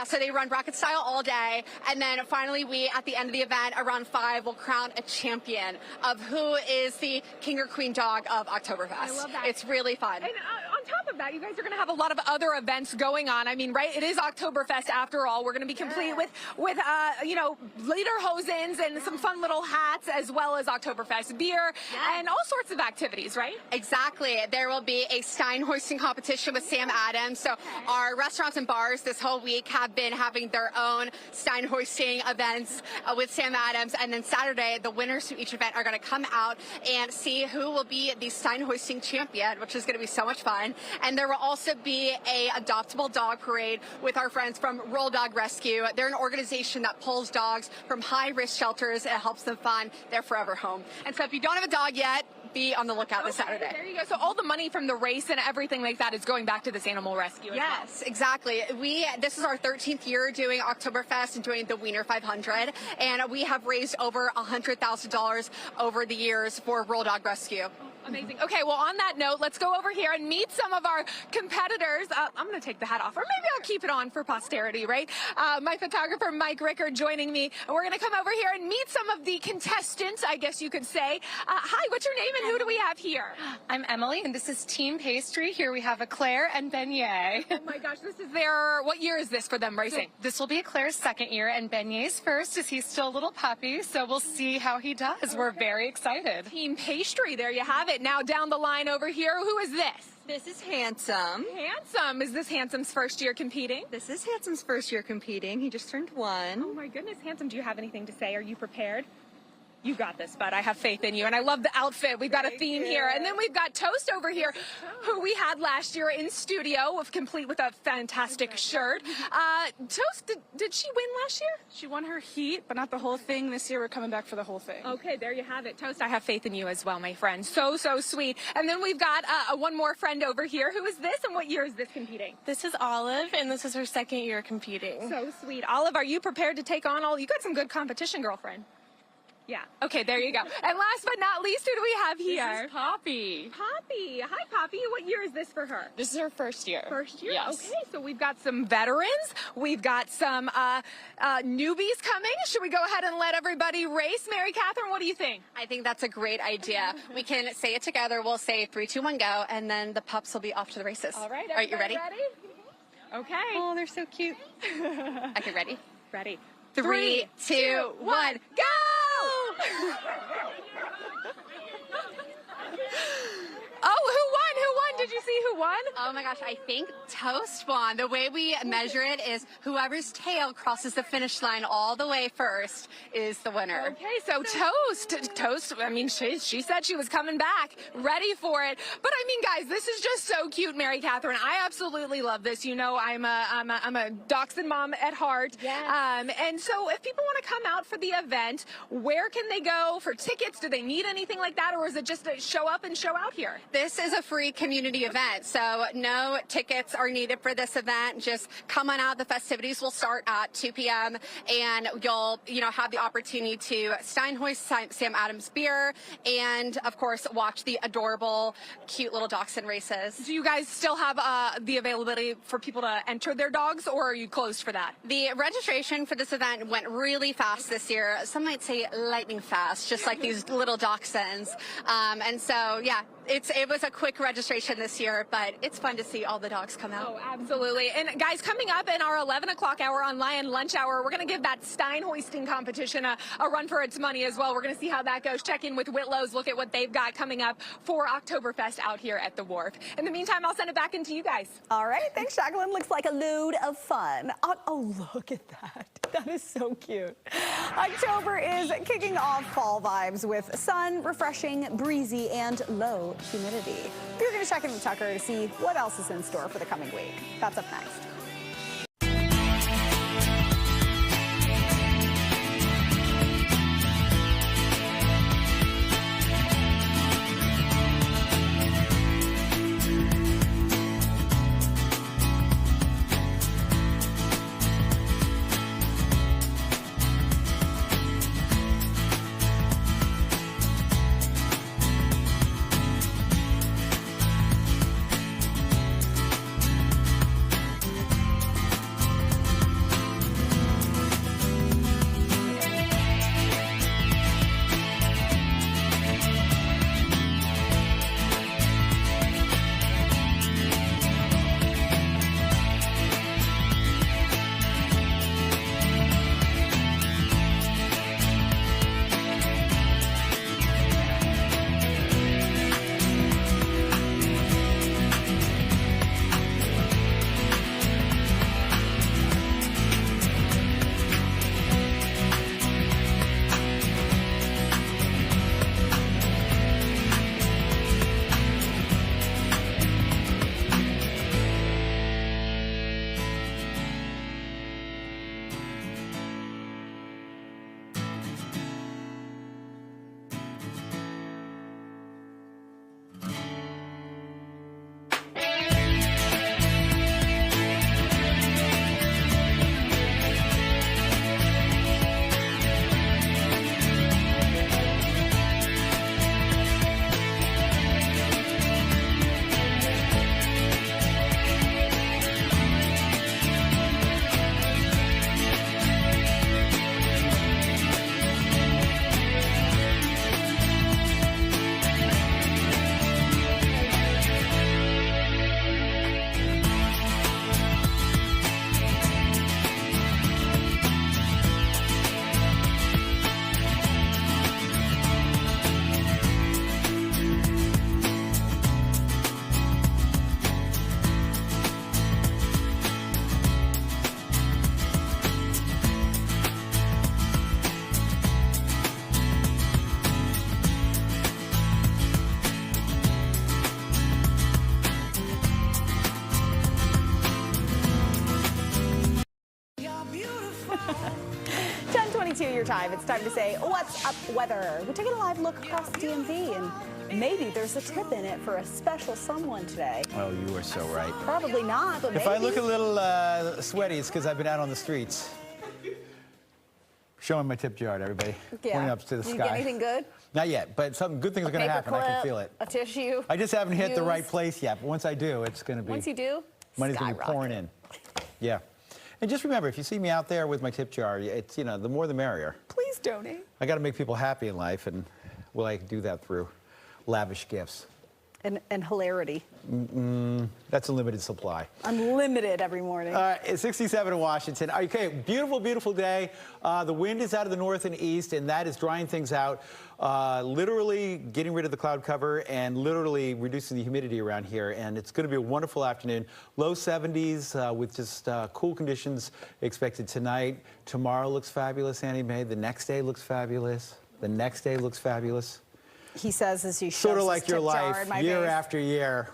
so they run bracket style all day. And then finally, we, at the end of the event, around 5, will crown a champion of who is the king or queen dog of Oktoberfest. I love that. It's really fun. And on top of that, you guys are going to have a lot of other events going on. I mean, right? It is Oktoberfest after all. We're going to be complete with lederhosens and some fun little hats, as well as Oktoberfest beer and all sorts of activities, right? Exactly. There will be a Stein hoisting competition with Sam Adams. So our restaurants and bars this whole week have been having their own Stein hoisting events with Sam Adams. And then Saturday, the winners from each event are going to come out and see who will be the Stein hoisting champion, which is going to be so much fun. And there will also be a adoptable dog parade with our friends from Roll Dog Rescue. They're an organization that pulls dogs from high-risk shelters and helps them find their forever home. And so if you don't have a dog yet, be on the lookout this Saturday. There you go. So all the money from the race and everything like that is going back to this animal rescue. Yes, exactly. This is our 13th year doing Oktoberfest and doing the Wiener 500, and we have raised over $100,000 over the years for Roll Dog Rescue. Amazing. Okay, well, on that note, let's go over here and meet some of our competitors. I'm going to take the hat off, or maybe I'll keep it on for posterity, right? My photographer, Mike Rickard, joining me. And we're going to come over here and meet some of the contestants, I guess you could say. Hi, what's your name and who do we have here? I'm Emily, and this is Team Pastry. Here we have a Claire and Beignet. Oh my gosh, this is what year is this for them racing? So this will be Claire's second year, and Beignet's first, as he's still a little puppy, so we'll see how he does. Okay. We're very excited. Team Pastry, there you have it. Now down the line over here, who is this? This is Handsome. Handsome. Is this Handsome's first year competing? This is Handsome's first year competing. He just turned 1. Oh my goodness, Handsome, do you have anything to say? Are you prepared? You got this, bud. I have faith in you. And I love the outfit. We've got a theme here. And then we've got Toast over here, who we had last year in studio, complete with a fantastic shirt. Toast, did she win last year? She won her heat, but not the whole thing. This year, we're coming back for the whole thing. Okay, there you have it. Toast, I have faith in you as well, my friend. So, so sweet. And then we've got one more friend over here. Who is this, and what year is this competing? This is Olive, and this is her second year competing. So sweet. Olive, are you prepared to take on you got some good competition, girlfriend. Yeah. Okay, there you go. And last but not least, who do we have here? This is Poppy. Poppy. Hi, Poppy. What year is this for her? This is her first year. First year? Yes. Okay, so we've got some veterans. We've got some newbies coming. Should we go ahead and let everybody race? Mary Catherine, what do you think? I think that's a great idea. We can say it together. We'll say 3, 2, 1, go, and then the pups will be off to the races. All right. Are you ready? Okay. Oh, they're so cute. Okay, ready? Ready. 3, 2, 1, go! Oh, who won? Who won? Did you see who won? Oh my gosh, I think Toast won. The way we measure it is whoever's tail crosses the finish line all the way first is the winner. Okay, so Toast, I mean, she said she was coming back, ready for it. But I mean, guys, this is just so cute, Mary Catherine. I absolutely love this. You know, I'm a dachshund mom at heart. Yes. And so if people want to come out for the event, where can they go for tickets? Do they need anything like that, or is it just to show up and show out here? This is a free community event, so no tickets are needed for this event. Just come on out. The festivities will start at 2 p.m. and you'll, have the opportunity to Steinhoist Sam Adams beer and, of course, watch the adorable, cute little dachshund races. Do you guys still have the availability for people to enter their dogs, or are you closed for that? The registration for this event went really fast this year. Some might say lightning fast, just like these little dachshunds. And so, yeah, It was a quick registration this year, but it's fun to see all the dogs come out. Oh, absolutely. And guys, coming up in our 11 o'clock hour on Lion Lunch Hour, we're going to give that Stein hoisting competition a run for its money as well. We're going to see how that goes. Check in with Whitlow's, look at what they've got coming up for Oktoberfest out here at the Wharf. In the meantime, I'll send it back into you guys. All right. Thanks, Jacqueline. Looks like a load of fun. Oh, look at that. That is so cute. October is kicking off fall vibes with sun, refreshing, breezy, and low humidity. We're going to check in with Tucker to see what else is in store for the coming week. That's up next. Your time. It's time to say, what's up weather? We're taking a live look across the DMV, and maybe there's a tip in it for a special someone today. Oh, you are so right. Probably not, but if maybe. I look a little sweaty, it's because I've been out on the streets. Showing my tip jar to everybody. Yeah. Pointing up to the Did sky. you get anything good? Not yet, but some good things are going to happen. I can feel it. A tissue. I just haven't hit the right place yet, but once I do, it's going to be. Once you do, money's going to be pouring in. Yeah. And just remember, if you see me out there with my tip jar, it's, you know, the more the merrier. Please donate. I got to make people happy in life, and will I do that through lavish gifts? And hilarity. That's a limited supply. Unlimited every morning. It's 67 in Washington. Okay, beautiful, beautiful day. The wind is out of the north and east, and that is drying things out. Literally getting rid of the cloud cover and literally reducing the humidity around here. And it's going to be a wonderful afternoon. Low 70s with just cool conditions expected tonight. Tomorrow looks fabulous, Annie Mae. The next day looks fabulous. The next day looks fabulous. He says as he shows sort of like your life, year face. after year,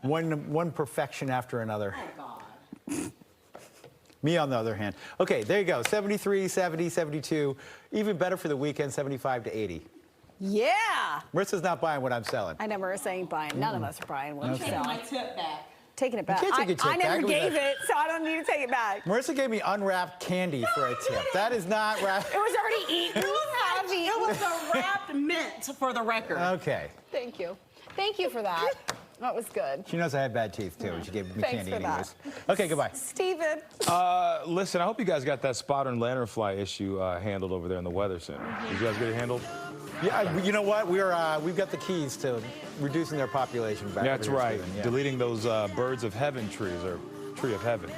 one perfection after another. Oh, God. Me, on the other hand. Okay, there you go. 73, 70, 72. Even better for the weekend, 75 to 80. Yeah. Marissa's not buying what I'm selling. I never ain't buying. None of us are buying what I'm selling. My tip back. Taking it back. You can't take your tip I never back. gave it, so I don't need to take it back. Marissa gave me unwrapped candy for a tip. That is not wrapped. It was already eaten. It was a wrapped mint, for the record. Okay. Thank you. Thank you for that. That was good. She knows I have bad teeth, too. She gave me Thanks candy for that. anyways. Okay, goodbye. Steven. Listen, I hope you guys got that spotter and lanternfly issue handled over there in the Weather Center. Did you guys get it handled? Yeah, you know what? We've got the keys to reducing their population back. That's over here, right. Steven. Yeah. Deleting those birds of heaven trees, or tree of heaven.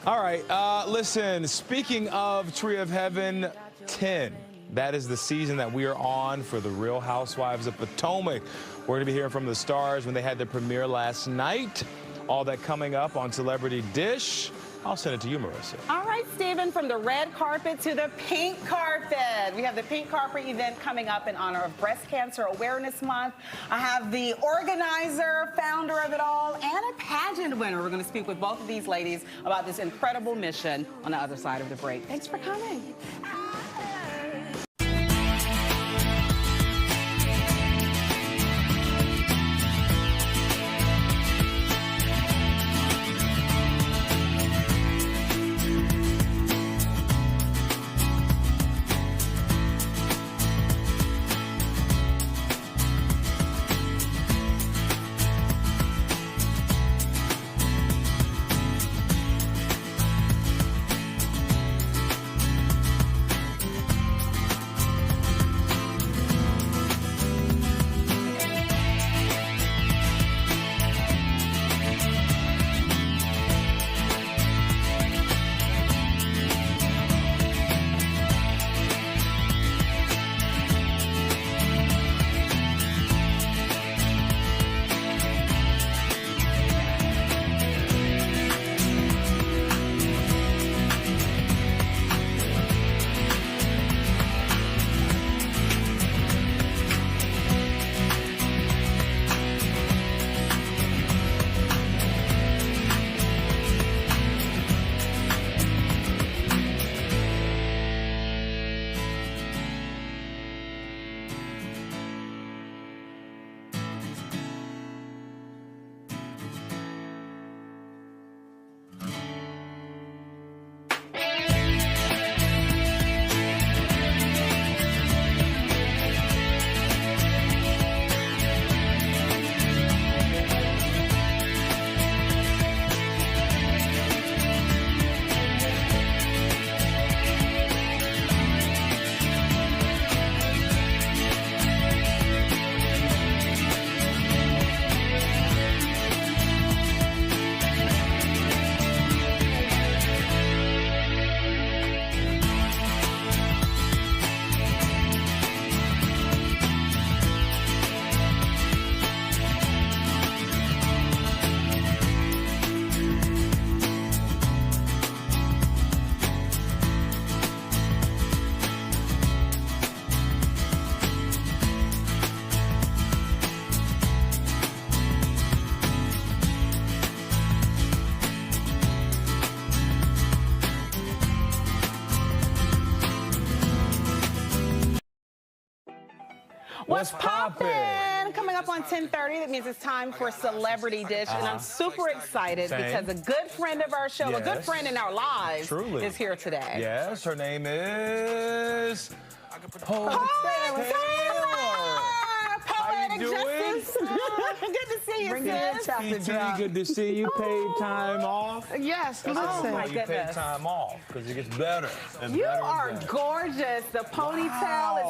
All right, listen, speaking of Tree of Heaven 10, that is the season that we are on for the Real Housewives of Potomac. We're going to be hearing from the stars when they had their premiere last night. All that coming up on Celebrity Dish. I'll send it to you, Marissa. All right, Stephen, from the red carpet to the pink carpet. We have the pink carpet event coming up in honor of Breast Cancer Awareness Month. I have the organizer, founder of it all, and a pageant winner. We're going to speak with both of these ladies about this incredible mission on the other side of the break. Thanks for coming. What's poppin'? Coming up on 10:30, that means it's time for Celebrity Dish, and I'm super excited because a good friend of our show, a good friend in our lives, is here today. Yes, her name is Taylor. How you doing? Good to see you, Bring in sis. chocolate drop. Good to see you. Paid time off. Yes, That's listen. why you paid time off, because it gets better. And You better are and better. gorgeous. The ponytail is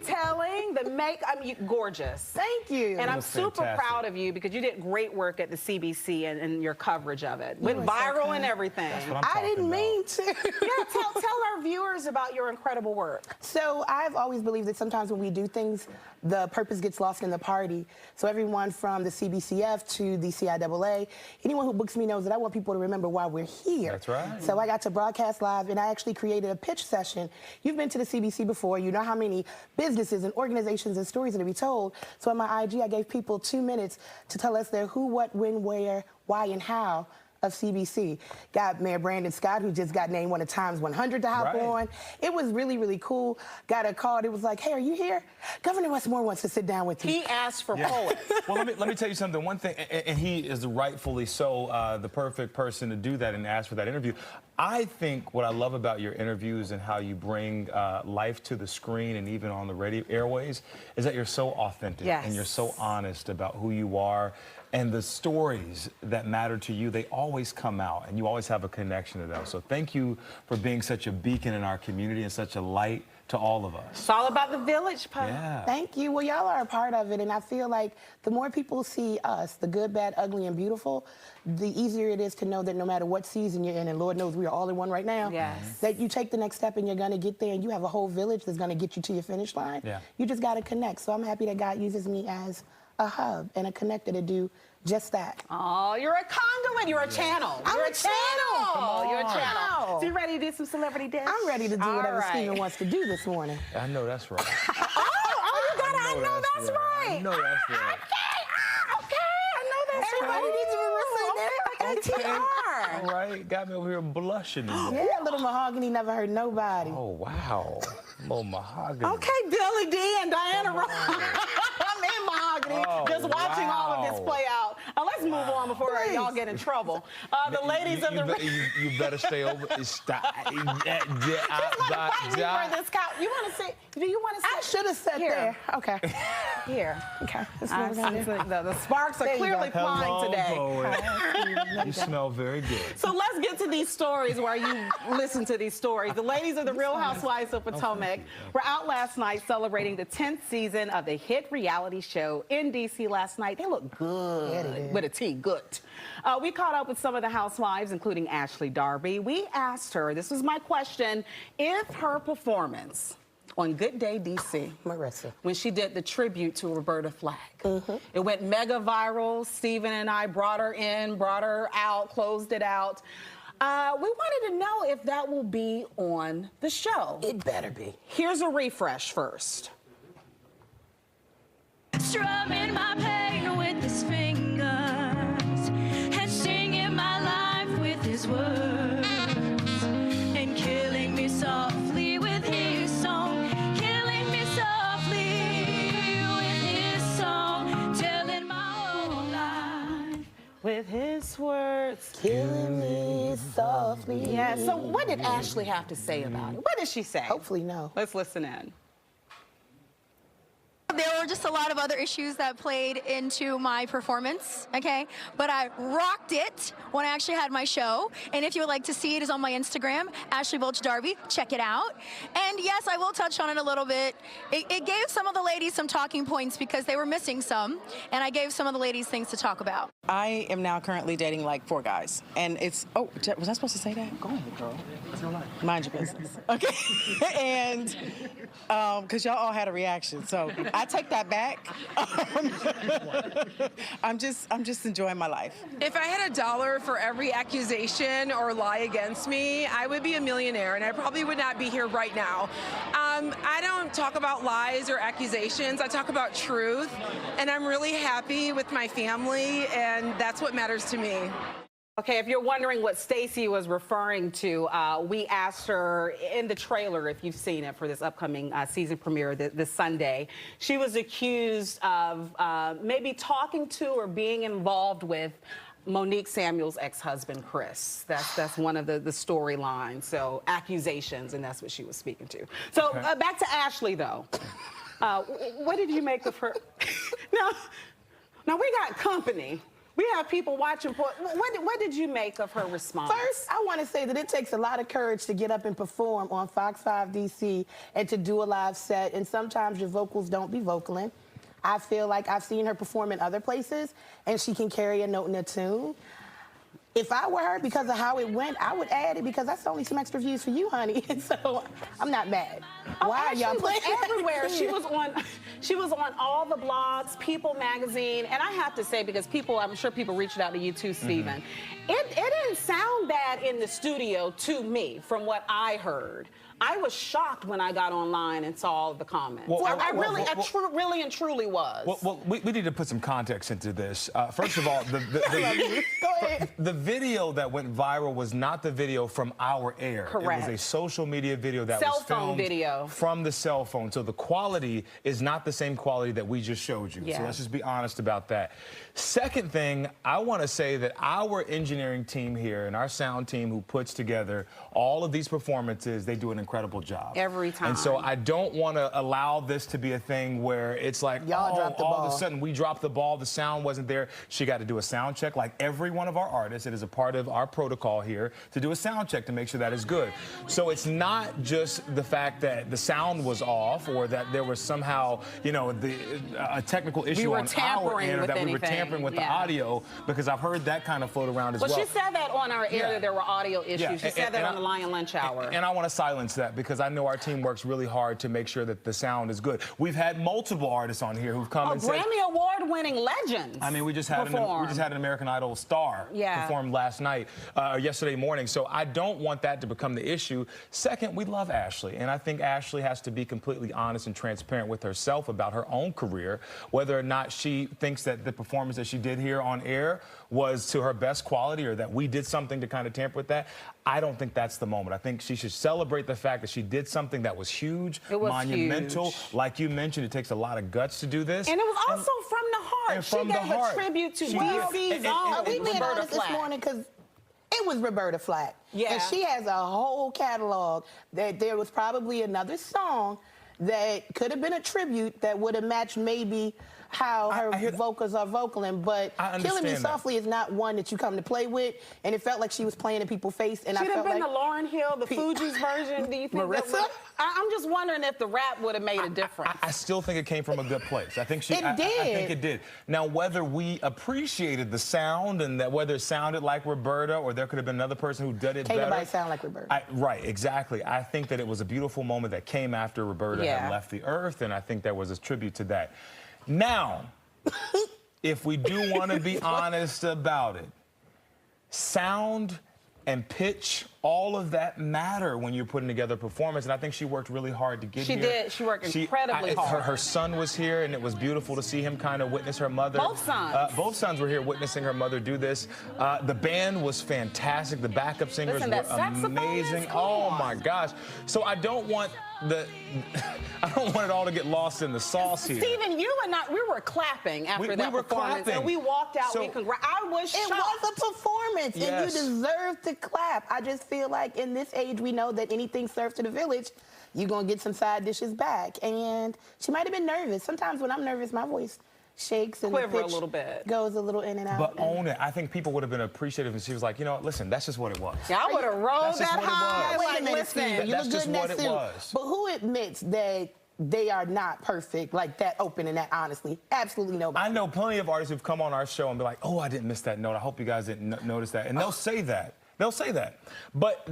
ponytailing. The gorgeous. Thank you. And I'm That's super fantastic. proud of you because you did great work at the CBC and your coverage of it. Went were so viral kind. and everything. That's what I'm I talking didn't about. mean to. Yeah, tell our viewers about your incredible work. So I've always believed that sometimes when we do things, the purpose gets lost in the party. So everyone from the CBCF to the CIAA, anyone who books me knows that I want people to remember why we're here. That's right. So I got to broadcast live, and I actually created a pitch session. You've been to the CBC before. You know how many businesses and organizations and stories are to be told. So on my IG, I gave people 2 minutes to tell us their who, what, when, where, why, and how of CBC. Got Mayor Brandon Scott, who just got named one of Times 100 to hop on. It was really, really cool. Got a call. It was like, hey, are you here? Governor Westmore wants to sit down with you. He asked for poets. Well, let me tell you something. One thing, and he is rightfully so the perfect person to do that and ask for that interview. I think what I love about your interviews and how you bring life to the screen and even on the radio airways is that you're so authentic and you're so honest about who you are, and the stories that matter to you, they always come out and you always have a connection to them. So thank you for being such a beacon in our community and such a light to all of us. It's all about the village, Pop. Yeah. Thank you. Well, y'all are a part of it, and I feel like the more people see us, the good, bad, ugly, and beautiful, the easier it is to know that no matter what season you're in, and Lord knows we are all in one right now, that you take the next step and you're going to get there, and you have a whole village that's going to get you to your finish line. You just got to connect. So I'm happy that God uses me as a hub and a connector to do just that. Oh, you're a conduit. You're a channel. You're a channel. You're a channel. So you ready to do some celebrity dance? I'm ready to do whatever Steven wants to do this morning. I know that's right. I know that's right. I know that's right. I know that's Everybody needs a Marissa in there. ATR. All right, got me over here blushing. Yeah, little mahogany never hurt nobody. Oh, wow. Little mahogany. Okay, Billy D and Diana Ross. I'm in mahogany, just watching all of this play out. Let's move on before y'all get in trouble. The ladies of the... You better stay over. Stop. You want to sit? Do you want to sit? I should have sat there. Okay. Here. Okay. The sparks are clearly flying today. You smell very good. So let's get to these stories where you listen to these stories. The ladies of the Real Housewives of Potomac were out last night celebrating the 10th season of the hit reality show in D.C. last night. They look good, with a T, good. We caught up with some of the housewives, including Ashley Darby. We asked her, this was my question, if her performance on Good Day DC, Marissa, when she did the tribute to Roberta Flack. It went mega viral. Steven and I brought her in, brought her out, closed it out. We wanted to know if that will be on the show. It better be. Here's a refresh first. Strumming my pain with his fingers and singing my life with his words and killing me softly with his song, killing me softly with his song, telling my whole life with his words, killing me softly. Yeah, so what did Ashley have to say about it? What did she say? Hopefully no. Let's listen in. There were just a lot of other issues that played into my performance, okay? But I rocked it when I actually had my show. And if you would like to see it, it's on my Instagram, Ashley Bulch Darby. Check it out. And yes, I will touch on it a little bit. It gave some of the ladies some talking points because they were missing some. And I gave some of the ladies things to talk about. I am now currently dating like 4 guys. And it's, oh, was I supposed to say that? Go ahead, girl. It's your life. Mind your business. Okay. And, because y'all all had a reaction. So I take that back. I'm just enjoying my life. If I had $1 for every accusation or lie against me, I would be a millionaire, and I probably would not be here right now. I don't talk about lies or accusations. I talk about truth, and I'm really happy with my family, and that's what matters to me. Okay, if you're wondering what Stacey was referring to, we asked her in the trailer, if you've seen it, for this upcoming season premiere this Sunday. She was accused of maybe talking to or being involved with Monique Samuel's ex-husband, Chris. That's one of the storylines. So accusations, and that's what she was speaking to. So back to Ashley, though. What did you make of her? Now we got company. We have people watching. What did you make of her response? First, I want to say that it takes a lot of courage to get up and perform on Fox 5 DC and to do a live set. And sometimes your vocals don't be vocaling. I feel like I've seen her perform in other places, and she can carry a note and a tune. If I were her, because of how it went, I would add it because that's only some extra views for you, honey. So I'm not mad. Why are y'all playing everywhere? She was on all the blogs, People magazine, and I have to say, because I'm sure people reached out to you too, Steven. It didn't sound bad in the studio to me, from what I heard. I was shocked when I got online and saw all of the comments. I really and truly was. Well, we need to put some context into this. First of all, the video that went viral was not the video from our air. Correct. It was a social media video that was filmed from the cell phone. So the quality is not the same quality that we just showed you. Yeah. So let's just be honest about that. Second thing, I want to say that our engineering engineering team here and our sound team who puts together all of these performances, they do an incredible job. Every time. And so I don't want to allow this to be a thing where it's like, Y'all dropped the all ball. of a sudden we dropped the ball, the sound wasn't there. She got to do a sound check like every one of our artists. It is a part of our protocol here to do a sound check to make sure that is good. So it's not just the fact that the sound was off or that there was somehow, you know, a technical issue on our end or that we were tampering with the audio, because I've heard that kind of float around as well. Well, she said that on our air that there were audio issues. Yeah. She said that on the Lion Lunch Hour. And I want to silence that because I know our team works really hard to make sure that the sound is good. We've had multiple artists on here who've come and said, Grammy Award-winning legends. I mean, we just had an American Idol star perform last night, yesterday morning. So I don't want that to become the issue. Second, we love Ashley, and I think Ashley has to be completely honest and transparent with herself about her own career, whether or not she thinks that the performance that she did here on air was to her best quality or that we did something to kind of tamper with that. I don't think that's the moment. I think she should celebrate the fact that she did something that was huge, monumental. Huge. Like you mentioned, it takes a lot of guts to do this. And it was also from the heart. And She from the gave heart. a tribute to She DC's did. own Are we being Roberta honest this Flack. morning? Because it was Roberta Flack. Yeah. And she has a whole catalog that there was probably another song that could have been a tribute that would have matched maybe how her vocals are vocaling, but Killing Me Softly is not one that you come to play with, and it felt like she was playing in people's face. And Should I have felt been like the Lauryn Hill, the Fugees version. Do you think that Marissa? I'm just wondering if the rap would have made a difference. I still think it came from a good place. I think she. It I did. think it did. Now, whether we appreciated the sound and that whether it sounded like Roberta or there could have been another person who did it Can't better. nobody sound like Roberta. Right, exactly. I think that it was a beautiful moment that came after Roberta had left the earth, and I think there was a tribute to that. Now, if we do want to be honest about it, sound and pitch, all of that matter when you're putting together a performance, and I think she worked really hard to get here. She did. She worked incredibly hard. Her son was here, and it was beautiful to see him kind of witness her mother. Both sons. Both sons were here witnessing her mother do this. The band was fantastic. The backup singers Listen, that were saxophone amazing. Oh my gosh! So I don't want it all to get lost in the sauce here. Stephen, you and I, we were clapping after that were performance, clapping. and we walked out. So- I was shocked. It was a performance, Yes. and you deserve to clap. I just feel like in this age, we know that anything served to the village, you're going to get some side dishes back. And she might have been nervous. Sometimes when I'm nervous, my voice shakes and Quiver the a pitch little bit. goes a little in and out. But own it. I think people would have been appreciative if she was like, you know, listen, that's just what it was. Yeah, I would have rolled That's just that what it high. was. Wait a minute, listen. Steve. You That's look just good in what that it suit. was. But who admits that they are not perfect, like that open and that honestly? Absolutely nobody. I know plenty of artists who've come on our show and be like, oh, I didn't miss that note. I hope you guys didn't notice that. And they'll say that. They'll say that. But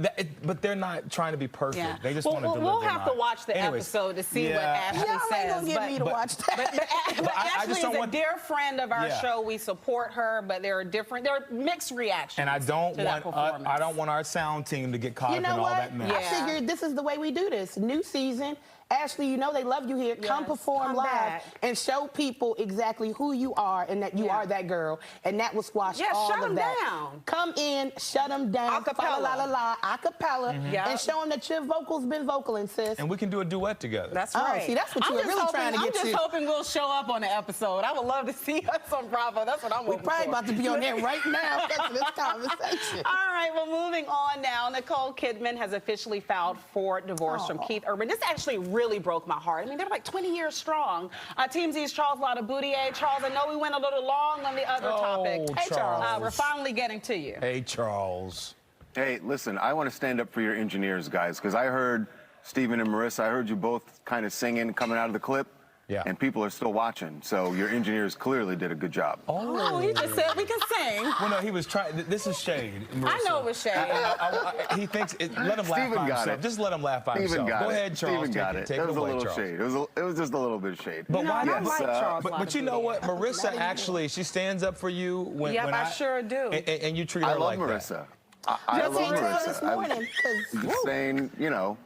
they're not trying to be perfect. Yeah. They just want to deliver. We'll have to watch the Anyways, episode to see what Ashley Y'all ain't says. gonna get me to watch that. But I Ashley just is don't a want- dear friend of our Yeah. show. We support her, but there are mixed reactions. And I don't to that performance. want our sound team to get caught You up know in all what? that mess. I figured this is the way we do this. New season. Ashley, you know they love you here. Come perform come live back. and show people exactly who you are and that you are that girl. And that will squash all shut of 'em that. down. Come in, shut them down. Acapella. La la la, acapella. Yeah. And show them that your vocals been vocaling, sis. And we can do a duet together. That's Oh, right. see, that's what you were really trying to get I'm just to. hoping we'll show up on the episode. I would love to see us on Bravo. That's what I'm We're hoping probably for. about to be on there right now because of this conversation. All right, well, moving on now. Nicole Kidman has officially filed for divorce from Keith Urban. This actually really broke my heart. I mean, they're like 20 years strong. Team Z's Charles Laudaboudier. Charles, I know we went a little long on the other topic. Hey, Charles. We're finally getting to you. Hey, Charles. Hey, listen, I want to stand up for your engineers, guys, because I heard Stephen and Marissa, I heard you both kind of singing coming out of the clip. Yeah. And people are still watching, so your engineers clearly did a good job. Oh, he just said we can sing. Well, no, he was trying. This is shade. Marissa. I know it was shade. He thinks. Let him laugh Steven by got himself. it. Just let him laugh by Steven himself. got Go it. ahead, Charles. Steven got it. Take That was it a away, little Charles. shade. It was just a little bit of shade. But why? I don't like Charles But you know what? Marissa actually, she stands up for you when. Yep, when I sure do. And you treat her I love like Marissa. that. I Just love ain't tell Marissa. this morning, I'm just saying, you know,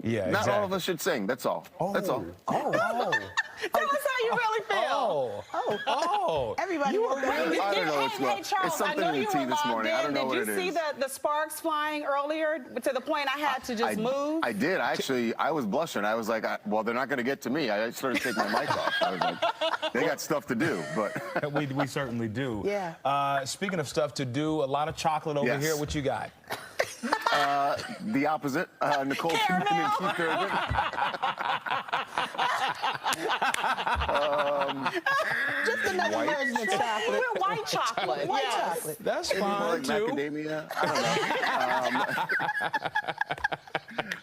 Yeah, not exactly. all of us should sing. That's all. That's all. Oh. Tell us how you really feel. Oh. Oh, Everybody you woke were up. ready. I don't know what's going on. Hey, Charles, It's something I know in the you tea were this logged morning. I don't in. know what Did it you see is. the sparks flying earlier to the point I had to just move? I did. I was blushing. I was like, well, they're not going to get to me. I started taking my mic off. I was like, they got stuff to do. But we certainly do. Yeah. Speaking of stuff to do, a lot of chocolate over Yes. here. What you got? The opposite. Nicole Kidman and Keith Urban. Just another white. version of chocolate. White chocolate. White yes. chocolate. That's Maybe more fine like too. macadamia. I don't know.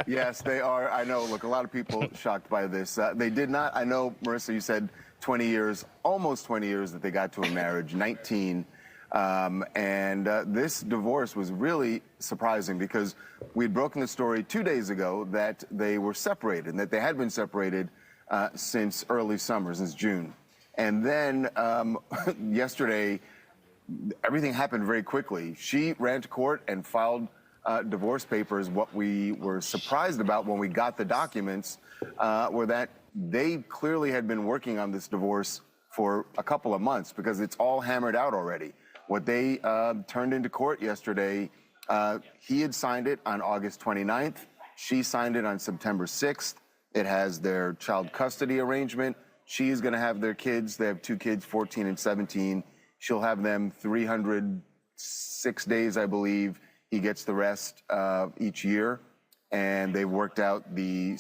Yes, they are. I know. Look, a lot of people shocked by this. They did not. I know, Marissa, you said 20 years, almost 20 years that they got to a marriage, 19. This divorce was really surprising because we'd broken the story 2 days ago that they were separated and that they had been separated since early summer, since June. And then yesterday, everything happened very quickly. She ran to court and filed divorce papers. What we were surprised about when we got the documents were that they clearly had been working on this divorce for a couple of months because it's all hammered out already. What they turned into court yesterday, he had signed it on August 29th. She signed it on September 6th. It has their child custody arrangement. She's going to have their kids. They have 2 kids, 14 and 17. She'll have them 306 days, I believe. He gets the rest each year. And they've worked out the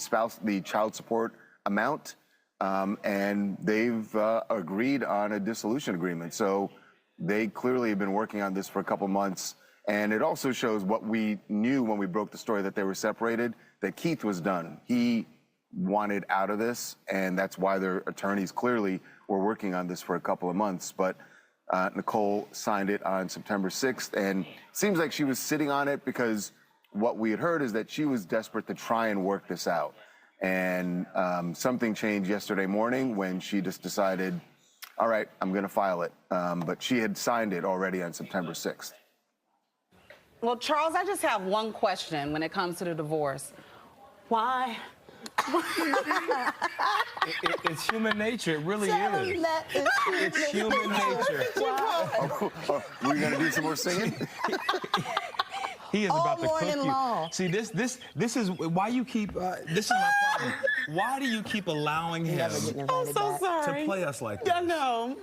child support amount. And they've agreed on a dissolution agreement. So they clearly have been working on this for a couple months. And it also shows what we knew when we broke the story that they were separated, that Keith was done. He wanted out of this, and that's why their attorneys clearly were working on this for a couple of months. But Nicole signed it on September 6th, and it seems like she was sitting on it because what we had heard is that she was desperate to try and work this out. And something changed yesterday morning when she just decided, all right, I'm going to file it. But she had signed it already on September 6th. Well, Charles, I just have one question when it comes to the divorce. Why? It's human nature. It really is. It's human nature. We're going to do some more singing? He is All about to cook morning you. long. See, this is why you keep. This is my problem. Why do you keep allowing him I'm so sorry. to play us like this? I know.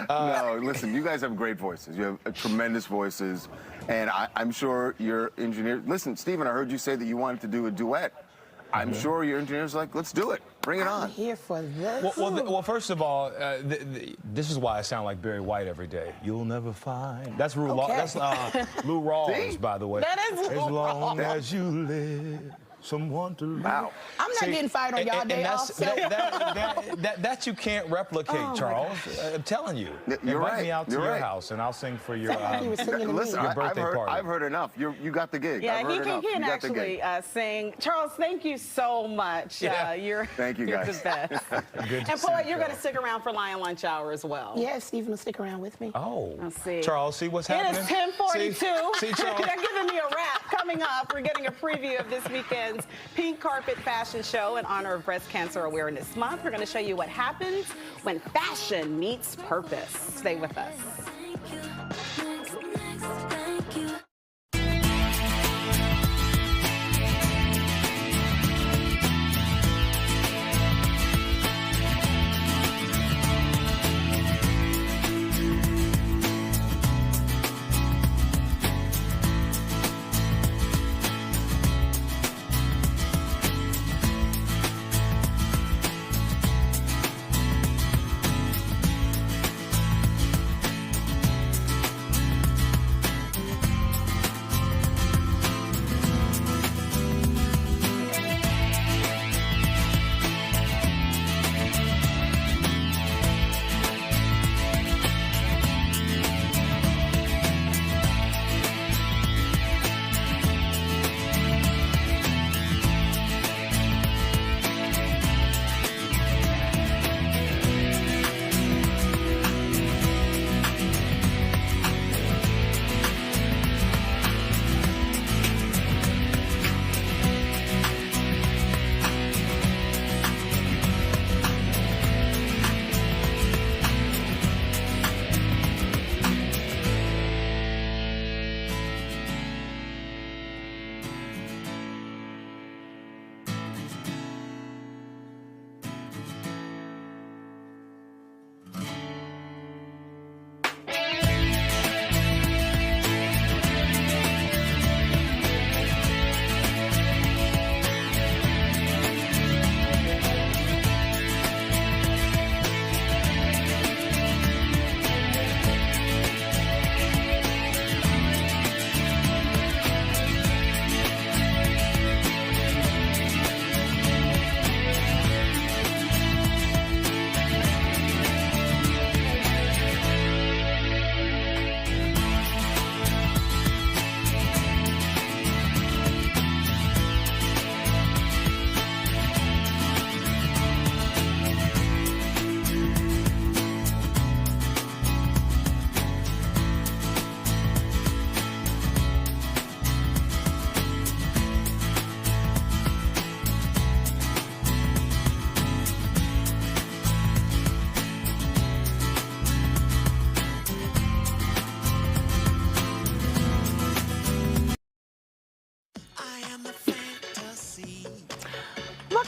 No, listen, you guys have great voices. You have tremendous voices. And I'm sure your engineer. Listen, Stephen, I heard you say that you wanted to do a duet. I'm sure your engineer's like, let's do it. Bring it on. I'm here for this. Well, first of all, this is why I sound like Barry White every day. You'll never find. That's Lou Rawls, by the way. That is Lou As long Rawls. as you live, someone to live. Wow. I'm not getting fired on y'all day off. That you can't replicate, Charles. I'm telling you. You're Invite right. me out to You're your right. house, and I'll sing for your Listen, your birthday party. I've heard enough. You got the gig. Yeah, I've heard enough. he can You got the actually gig. sing. Charles, thank you so much. Yeah. Thank you, you're guys. the best. Good to And see Paula, you, you're going to Charles. stick around for Lion Lunch Hour as well. Yeah, Stephen will stick around with me. Oh, Let's see. Charles, see what's It happening? is 10:42. See, Charles. They're giving me a wrap. Coming up, we're getting a preview of this weekend's Pink Carpet Fashion Show in honor of Breast Cancer Awareness Month. We're going to show you what happens when fashion meets purpose. Stay with us.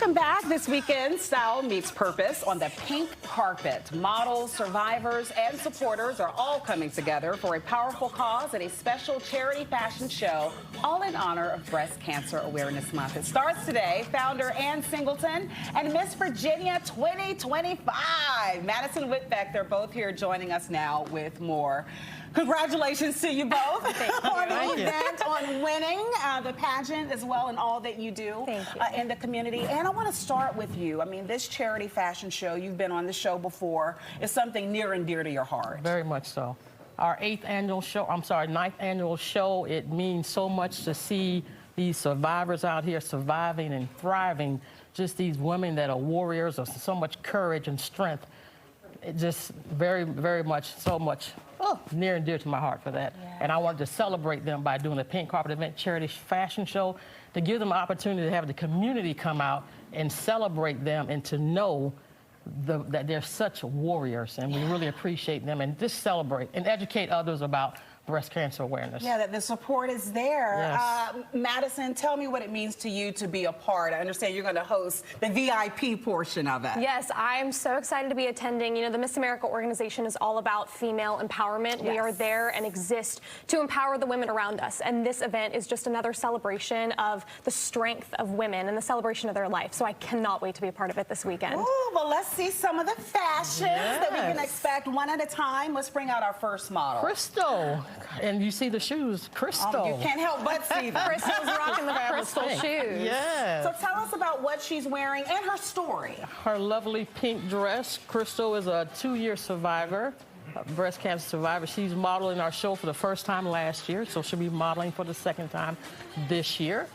Welcome back. This weekend, Style meets Purpose on the pink carpet. Models, survivors, and supporters are all coming together for a powerful cause and a special charity fashion show, all in honor of Breast Cancer Awareness Month. It starts today. Founder Ann Singleton and Miss Virginia 2025, Madison Whitbeck, they're both here joining us now with more. Congratulations to you both on the event, on winning the pageant as well, and all that you do in the community. And I want to start with you. I mean, this charity fashion show, you've been on the show before, is something near and dear to your heart. Very much so. Our ninth annual show, it means so much to see these survivors out here surviving and thriving, just these women that are warriors of so much courage and strength. It just very, very much, so much near and dear to my heart for that. Yeah. And I wanted to celebrate them by doing a pink carpet event charity fashion show to give them an opportunity to have the community come out and celebrate them and to know that they're such warriors, and we really appreciate them, and just celebrate and educate others about breast cancer awareness. Yeah, that the support is there. Yes. Madison, tell me what it means to you to be a part. I understand you're going to host the VIP portion of it. Yes, I am so excited to be attending. You know, the Miss America organization is all about female empowerment. Yes. We are there and exist to empower the women around us. And this event is just another celebration of the strength of women and the celebration of their life. So I cannot wait to be a part of it this weekend. Ooh, well, let's see some of the fashions that we can expect one at a time. Let's bring out our first model. Crystal. And you see the shoes, Crystal. You can't help but see them. Crystal's rocking the crystal shoes. Yes. So tell us about what she's wearing and her story. Her lovely pink dress. Crystal is a 2-year survivor, breast cancer survivor. She's modeling our show for the first time last year, so she'll be modeling for the second time this year.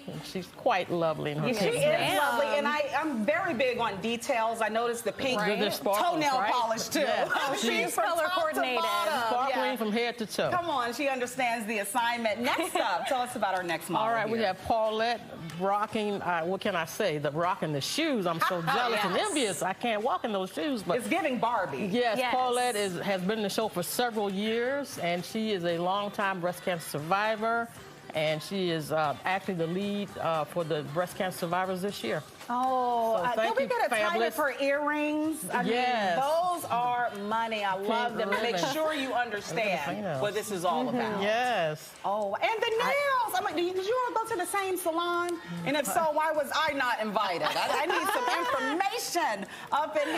And she's quite lovely in her pink dress. She is lovely, and I'm very big on details. I noticed the pink toenail polish, too. Yeah. She's color coordinated. Sparkling from head to toe. Come on, she understands the assignment. Next up, tell us about our next model. All right, we have Paulette rocking, what can I say, rocking the shoes. I'm so jealous and envious. I can't walk in those shoes. But it's giving Barbie. Yes, Paulette has been in the show for several years, and she is a longtime breast cancer survivor. And she is actually the lead for the breast cancer survivors this year. Oh, so can we get a time of her earrings? I mean, those are money. I love them. Make sure you understand what this is all about. Yes. Oh, and the nails. I'm like, did you all go to the same salon? And if so, why was I not invited? I need some information up in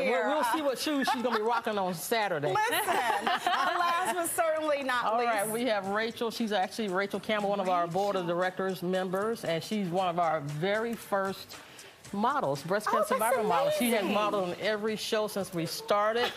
here, We'll see what shoes she's going to be rocking on Saturday. Listen, last but certainly not least. All right, we have Rachel. She's actually Rachel Campbell, one of our board of directors members, and she's one of our very first models, breast cancer survivor models. She has modeled on every show since we started,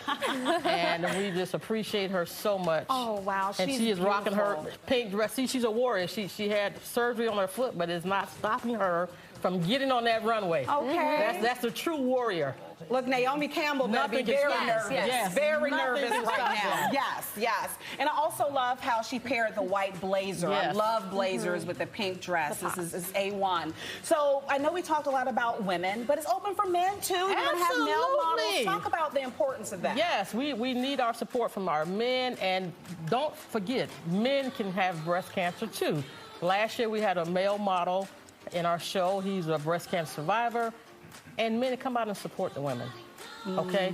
and we just appreciate her so much. Oh, wow. And she is rocking her pink dress. See, she's a warrior. She had surgery on her foot, but it's not stopping her from getting on that runway. Okay. That's a true warrior. Look, Naomi Campbell better be very nervous. Yes. Very nervous right now. Yes. And I also love how she paired the white blazer. I love blazers with the pink dress. This is A1. So I know we talked a lot about women, but it's open for men too. You're going to have male models. Talk about the importance of that. Yes, we need our support from our men, and don't forget, men can have breast cancer too. Last year we had a male model in our show. He's a breast cancer survivor. And men come out and support the women, okay?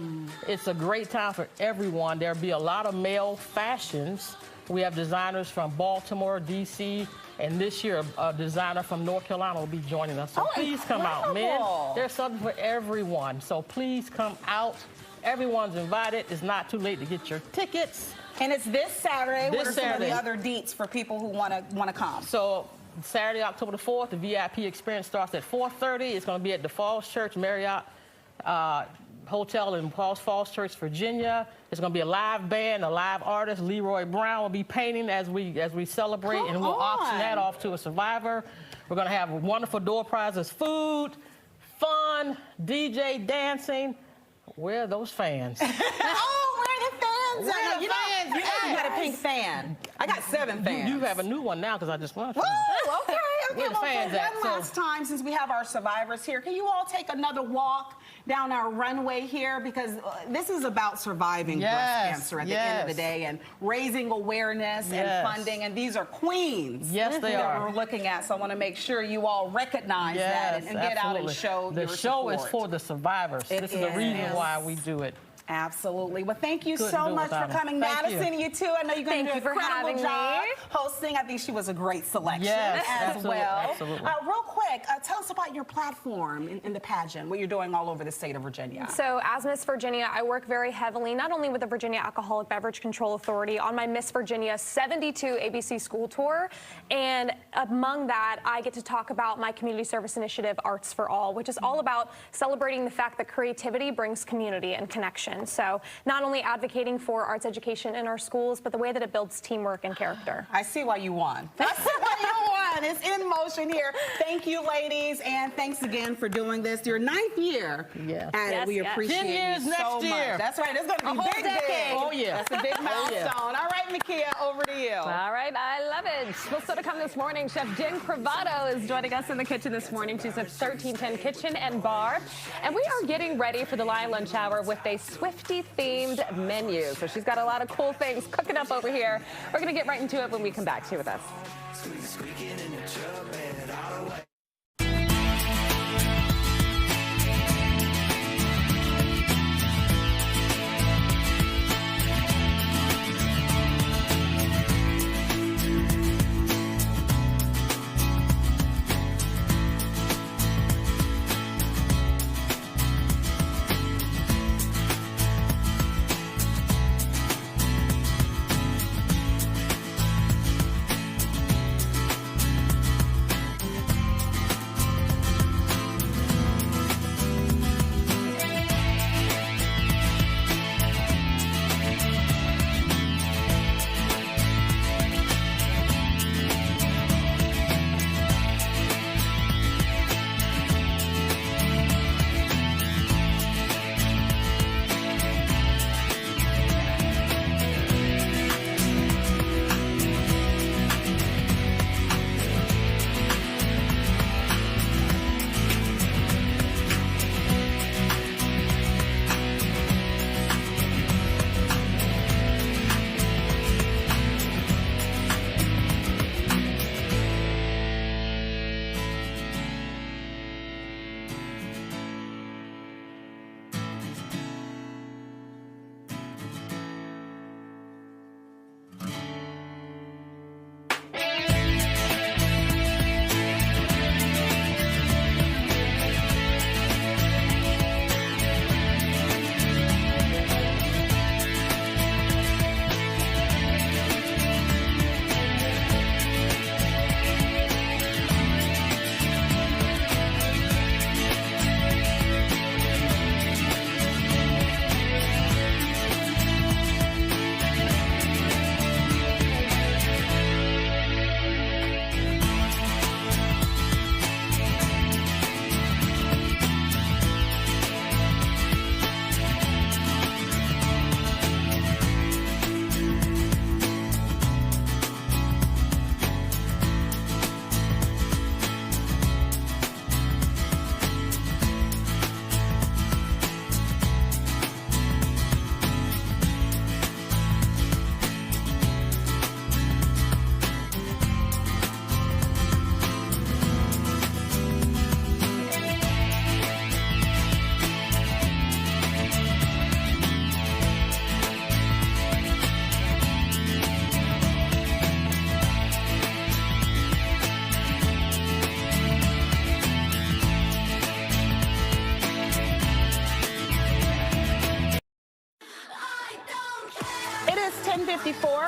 It's a great time for everyone. There'll be a lot of male fashions. We have designers from Baltimore, D.C., and this year a designer from North Carolina will be joining us. So please come out, men. There's something for everyone. So please come out. Everyone's invited. It's not too late to get your tickets. And it's this Saturday. What are some of the other deets for people who want to come? So Saturday, October the 4th, the VIP experience starts at 4:30. It's going to be at the Falls Church Marriott Hotel in Falls Church, Virginia. It's going to be a live band, a live artist. Leroy Brown will be painting as we celebrate, and we'll auction that off to a survivor. We're going to have wonderful door prizes, food, fun, DJ, dancing. Where are those fans? Where are the fans? You got a pink fan. I got 7 fans. You have a new one now because I just launched. Woo, okay. Where the well, fans for at? one last time, since we have our survivors here, can you all take another walk down our runway here? Because this is about surviving breast cancer at the end of the day and raising awareness and funding. And these are queens Yes, they that are. we're looking at. So I want to make sure you all recognize that and get out and show the your show support. is for the survivors. This is the reason why we do it. Absolutely. Well, thank you Couldn't so do it much for without 'em. coming. Thank Madison, you too. I know you're going to do an Thank you for incredible having job me. hosting. I think she was a great selection Yes, as absolutely, well. absolutely. Real quick, tell us about your platform in the pageant, what you're doing all over the state of Virginia. So as Miss Virginia, I work very heavily, not only with the Virginia Alcoholic Beverage Control Authority, on my Miss Virginia 72 ABC school tour. And among that, I get to talk about my community service initiative, Arts for All, which is all about celebrating the fact that creativity brings community and connection. So not only advocating for arts education in our schools, but the way that it builds teamwork and character. I see why you won. I see why you won. It's in motion here. Thank you, ladies, and thanks again for doing this. Your 9th year at it. We appreciate 10 years you so next year. much. That's right. It's going to be A whole big. decade. Oh, yeah. That's a big milestone. All right, Makia, over to you. All right, I love it. Well, still to come this morning, Chef Jen Cravato is joining us in the kitchen this morning. She's at 1310 Kitchen and Bar. And we are getting ready for the Lion Lunch Hour with a Swiftie-themed menu. So she's got a lot of cool things cooking up over here. We're going to get right into it when we come back. Stay with us.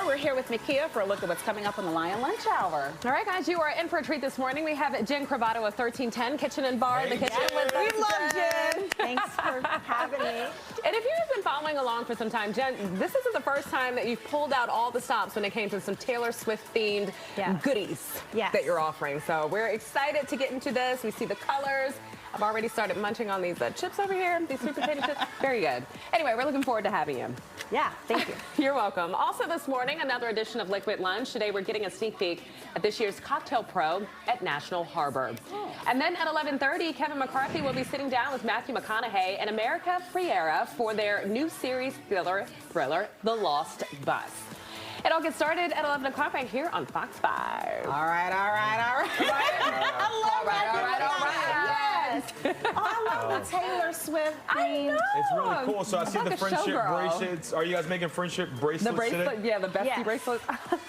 We're here with Makia for a look at what's coming up on the Lion Lunch Hour. All right, guys, you are in for a treat this morning. We have Jen Cravato of 1310 Kitchen and Bar in the kitchen with us. We love Jen. Thanks for having me. And if you've been following along for some time, Jen, this isn't the first time that you've pulled out all the stops when it came to some Taylor Swift-themed goodies that you're offering. So we're excited to get into this. We see the colors. I've already started munching on these chips over here, these sweet potato chips. Very good. Anyway, we're looking forward to having you. Yeah, thank you. You're welcome. Also this morning, another edition of Liquid Lunch. Today we're getting a sneak peek at this year's Cocktail Pro at National Harbor. And then at 11:30, Kevin McCarthy will be sitting down with Matthew McConaughey and America Friera for their new series thriller, The Lost Bus. It all gets started at 11 o'clock right here on Fox 5. All right. I love Yes. Oh, I love the Taylor Swift theme. It's really cool. So I see like the a friendship showgirl. bracelets. Are you guys making friendship bracelets The bracelet, today? yeah, the bestie Yes. bracelet.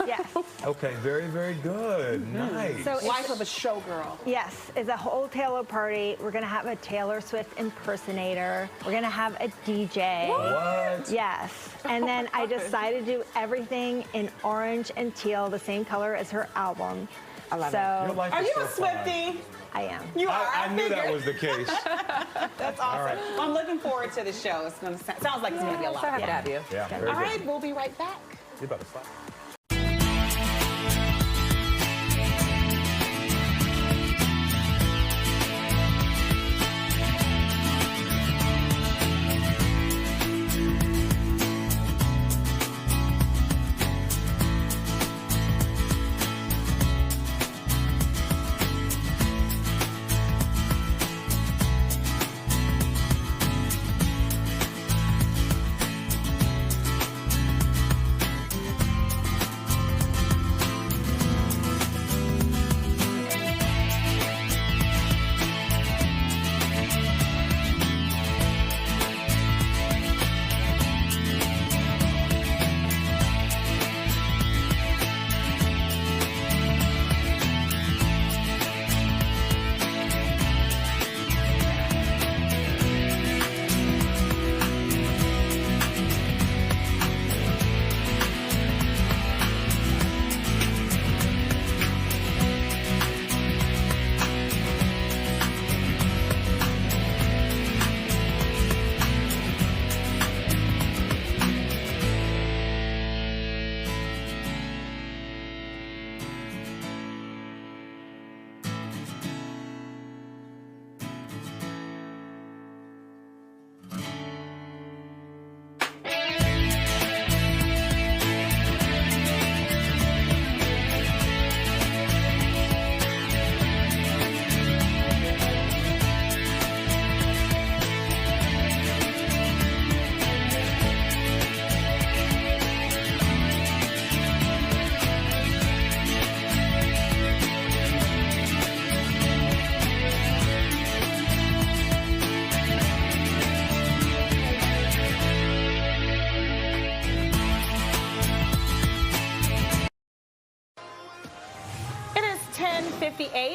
Yes. Okay, very, very good. Nice. So Life of a showgirl. Yes, it's a whole Taylor party. We're gonna have a Taylor Swift impersonator. We're gonna have a DJ. What? Yes. And then I decided to do everything in orange and teal, the same color as her album. I love it. Your life Are is you so a Swiftie? I am. You are. I knew that was the case. That's awesome. All right. I'm looking forward to the show. It's gonna sounds like it's gonna be a lot. So happy to have you. Yeah, very All good. right, we'll be right back. You better stop.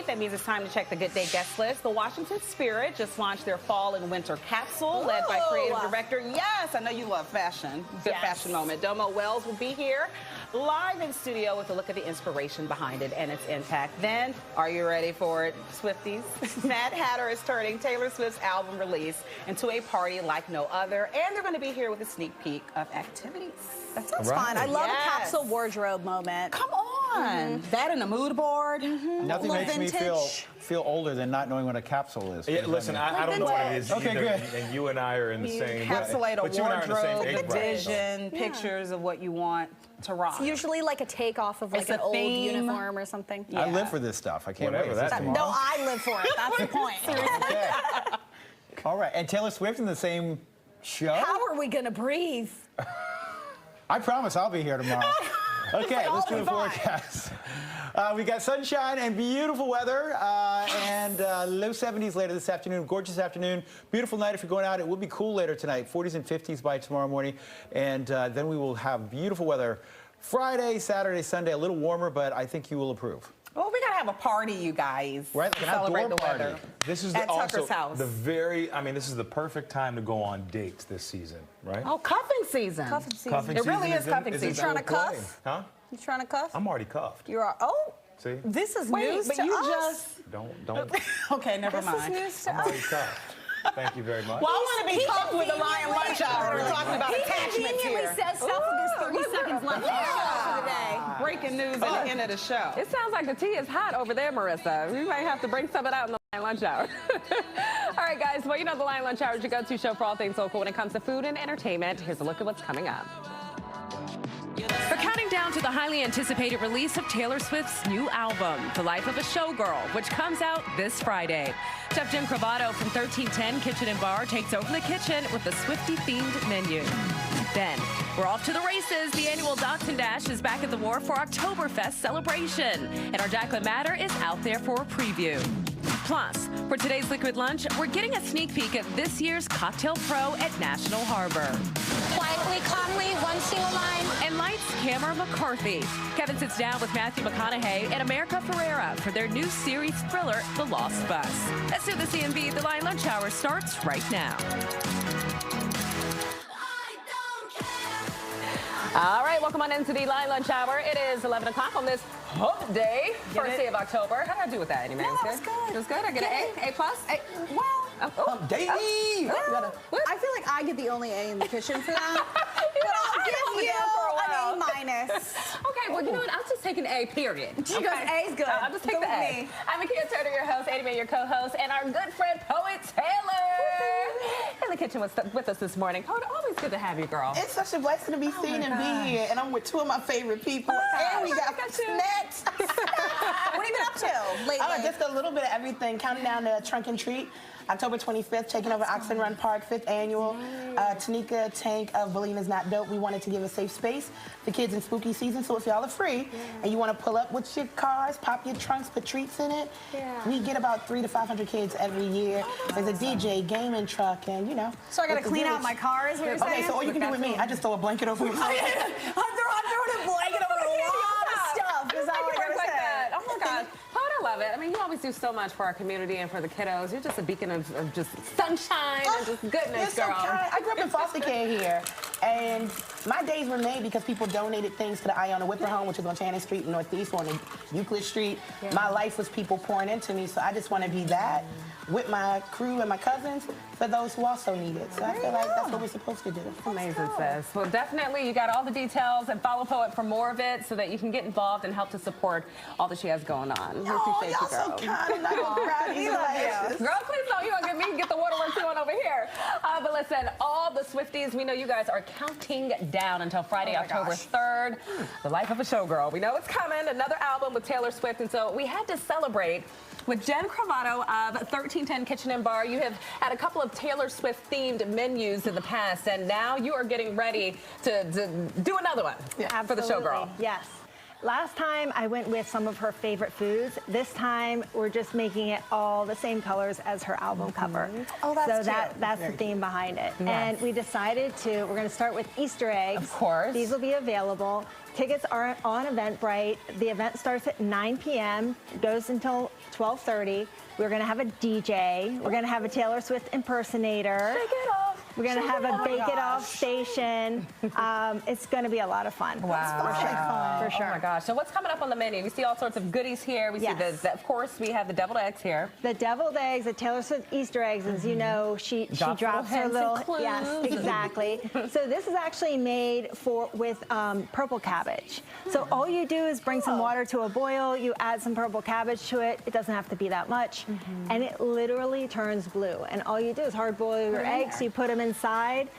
That means it's time to check the Good Day guest list. The Washington Spirit just launched their fall and winter capsule led by creative director. Yes, I know you love fashion. Good fashion moment. Domo Wells will be here live in studio with a look at the inspiration behind it and its impact. Then, are you ready for it, Swifties? Mad Hatter is turning Taylor Swift's album release into a party like no other, and they're going to be here with a sneak peek of activities. That sounds fun. I love a capsule wardrobe moment. Come on. That and a mood board. Nothing makes me feel older than not knowing what a capsule is. Yeah, listen, I don't know what it is Okay, either, good. and you and I are in the same. Encapsulate a but you and I are in the same wardrobe, age a bracket, vision, pictures of what you want to rock. It's usually like a takeoff of like It's an a old theme. uniform or something. I live for this stuff. I can't Whatever wait. that No, I live for it. That's the point. Okay. All right, and Taylor Swift in the same show? How are we going to breathe? I promise I'll be here tomorrow. Okay, let's do the forecast. We got sunshine and beautiful weather and low 70s later this afternoon. Gorgeous afternoon. Beautiful night if you're going out. It will be cool later tonight. 40s and 50s by tomorrow morning. And then we will have beautiful weather Friday, Saturday, Sunday. A little warmer, but I think you will approve. Well, we got to have a party, you guys. Right, to like an celebrate outdoor the party. weather. This is At also Tucker's house. this is the perfect time to go on dates this season, right? Oh, cuffing season. Cuffing season. Cuffing It really season is cuffing in season. You trying to full play. cuff? Huh? You trying to cuff? I'm already cuffed. You are. Oh, See? this is Wait, news but to you us. just. Don't. Okay, never This is mind. news to I'm us. already cuffed. Thank you very much. Well, I want to be cuffed with the Ryan Lunch Hour. We're talking about He attachments conveniently here. says stuff with his 30 seconds left for the day. Breaking news at the end of the show. It sounds like the tea is hot over there, Marissa. We might have to bring some of that in the Lunch Hour. All right, guys. Well, you know the Lion Lunch Hour is your go-to show for all things local when it comes to food and entertainment. Here's a look at what's coming up. We're counting down to the highly anticipated release of Taylor Swift's new album, The Life of a Showgirl, which comes out this Friday. Chef Jim Cravato from 1310 Kitchen and Bar takes over the kitchen with the Swiftie-themed menu. Then, we're off to the races. The annual Dachshund Dash is back at the Wharf for Oktoberfest celebration. And our Jacqueline Matter is out there for a preview. Plus, for today's Liquid Lunch, we're getting a sneak peek at this year's Cocktail Pro at National Harbor. Quietly, calmly, one single line. And lights, camera, McCarthy. Kevin sits down with Matthew McConaughey and America Ferrera for their new series thriller, The Lost Bus. That's the CNB. The Lion Lunch Hour starts right now. All right, welcome on into the Lion Lunch Hour. It is 11 o'clock on this hump day, first day of October. How did I do with that, any man? No, that was good. It was good? I get an A? A plus? Well, Hump day! I feel like I get the only A in the kitchen for that. But I'll give you an A minus. Okay, well, you know what? I'll just take an A, period. She goes, A's good. I'll just take Go the with A. me. I'm Akia Turner, your host, Eddie Mae, your co-host, and our good friend, Poet Taylor, in the kitchen with us this morning. Poet, always good to have you, girl. It's such a blessing to be seen and be here, and I'm with two of my favorite people, and we got snacks. What have you been up to lately? Oh, just a little bit of everything. Counting down to Trunk and Treat. October 25th, taking over Oxen Run Park, 5th annual. Tanika Tank of Believe Is Not Dope. We wanted to give a safe space for kids in spooky season. So if y'all are free and you want to pull up with your cars, pop your trunks, put treats in it, we get about 300 to 500 kids every year. There's a DJ, gaming truck, and you know. So I got to clean out my car, is what you're saying? Okay, so all you can do with me, I just throw a blanket over my I'm throwing a blanket over a lot of stuff. Is that all I got to say? Oh my God. Poet, I love it. I mean, you always do so much for our community and for the kiddos. You're just a beacon of just sunshine and just goodness, You're girl. so kind. I grew up in foster care here, and my days were made because people donated things to the Iona Whipper Home, which is on Channing Street in Northeast, or on Euclid Street. My life was people pouring into me, so I just want to be that with my crew and my cousins for those who also need it. So I feel like that's what we're supposed to do. Amazing, sis. Well, definitely, you got all the details, and follow Poet for more of it so that you can get involved and help to support all that she has going on. We appreciate you, girl. So kind. I'm not gonna cry these days. Girl, please don't. You don't get me get the waterworks going over here. But listen, all the Swifties, we know you guys are counting down until Friday, October 3rd. The Life of a Showgirl. We know it's coming. Another album with Taylor Swift, and so we had to celebrate with Jen Cravato of 1310 Kitchen and Bar. You have had a couple of Taylor Swift themed menus in the past, and now you are getting ready to do another one for the Showgirl. Yes. Last time I went with some of her favorite foods. This time we're just making it all the same colors as her album cover. Oh, that's so cute. that's the theme behind it. Yes. And we decided we're going to start with Easter eggs. Of course. These will be available. Tickets are on Eventbrite. The event starts at 9 p.m., goes until 12:30. We're going to have a DJ. We're going to have a Taylor Swift impersonator. Shake it off. We're going to have a Bake It Off station. It's going to be a lot of fun. Wow. For sure. Oh my gosh. So what's coming up on the menu? We see all sorts of goodies here. We see of course, we have the deviled eggs here. The deviled eggs, the Taylor Swift Easter eggs, as you know, she drops her little, yes, exactly. So this is actually made with purple cabbage. So all you do is bring some water to a boil, you add some purple cabbage to it. It doesn't have to be that much. And it literally turns blue. And all you do is hard boil your eggs, you put them inside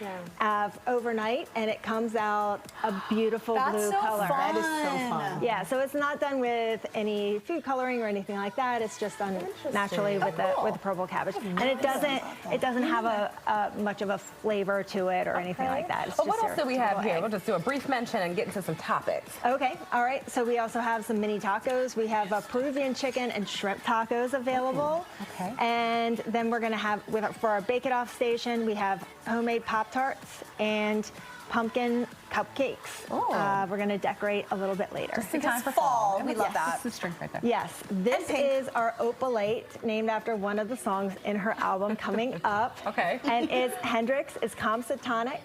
overnight, and it comes out a beautiful blue color. That is so fun. Yeah, so it's not done with any food coloring or anything like that. It's just done naturally with the purple cabbage, and it doesn't have a much of a flavor to it or anything like that. It's Well, just what else do we have here? egg. We'll just do a brief mention and get into some topics. Okay, all right. So we also have some mini tacos. We have Peruvian chicken and shrimp tacos available. Okay. And then we're going to have, for our Bake It Off station, we have homemade Pop-Tarts and pumpkin cupcakes. We're going to decorate a little bit later. Just in time for fall. We love that. This is drink right there. Yes, this is our Opalite, named after one of the songs in her album coming up. Okay. And it's Hendrix, it's Composite Tonic,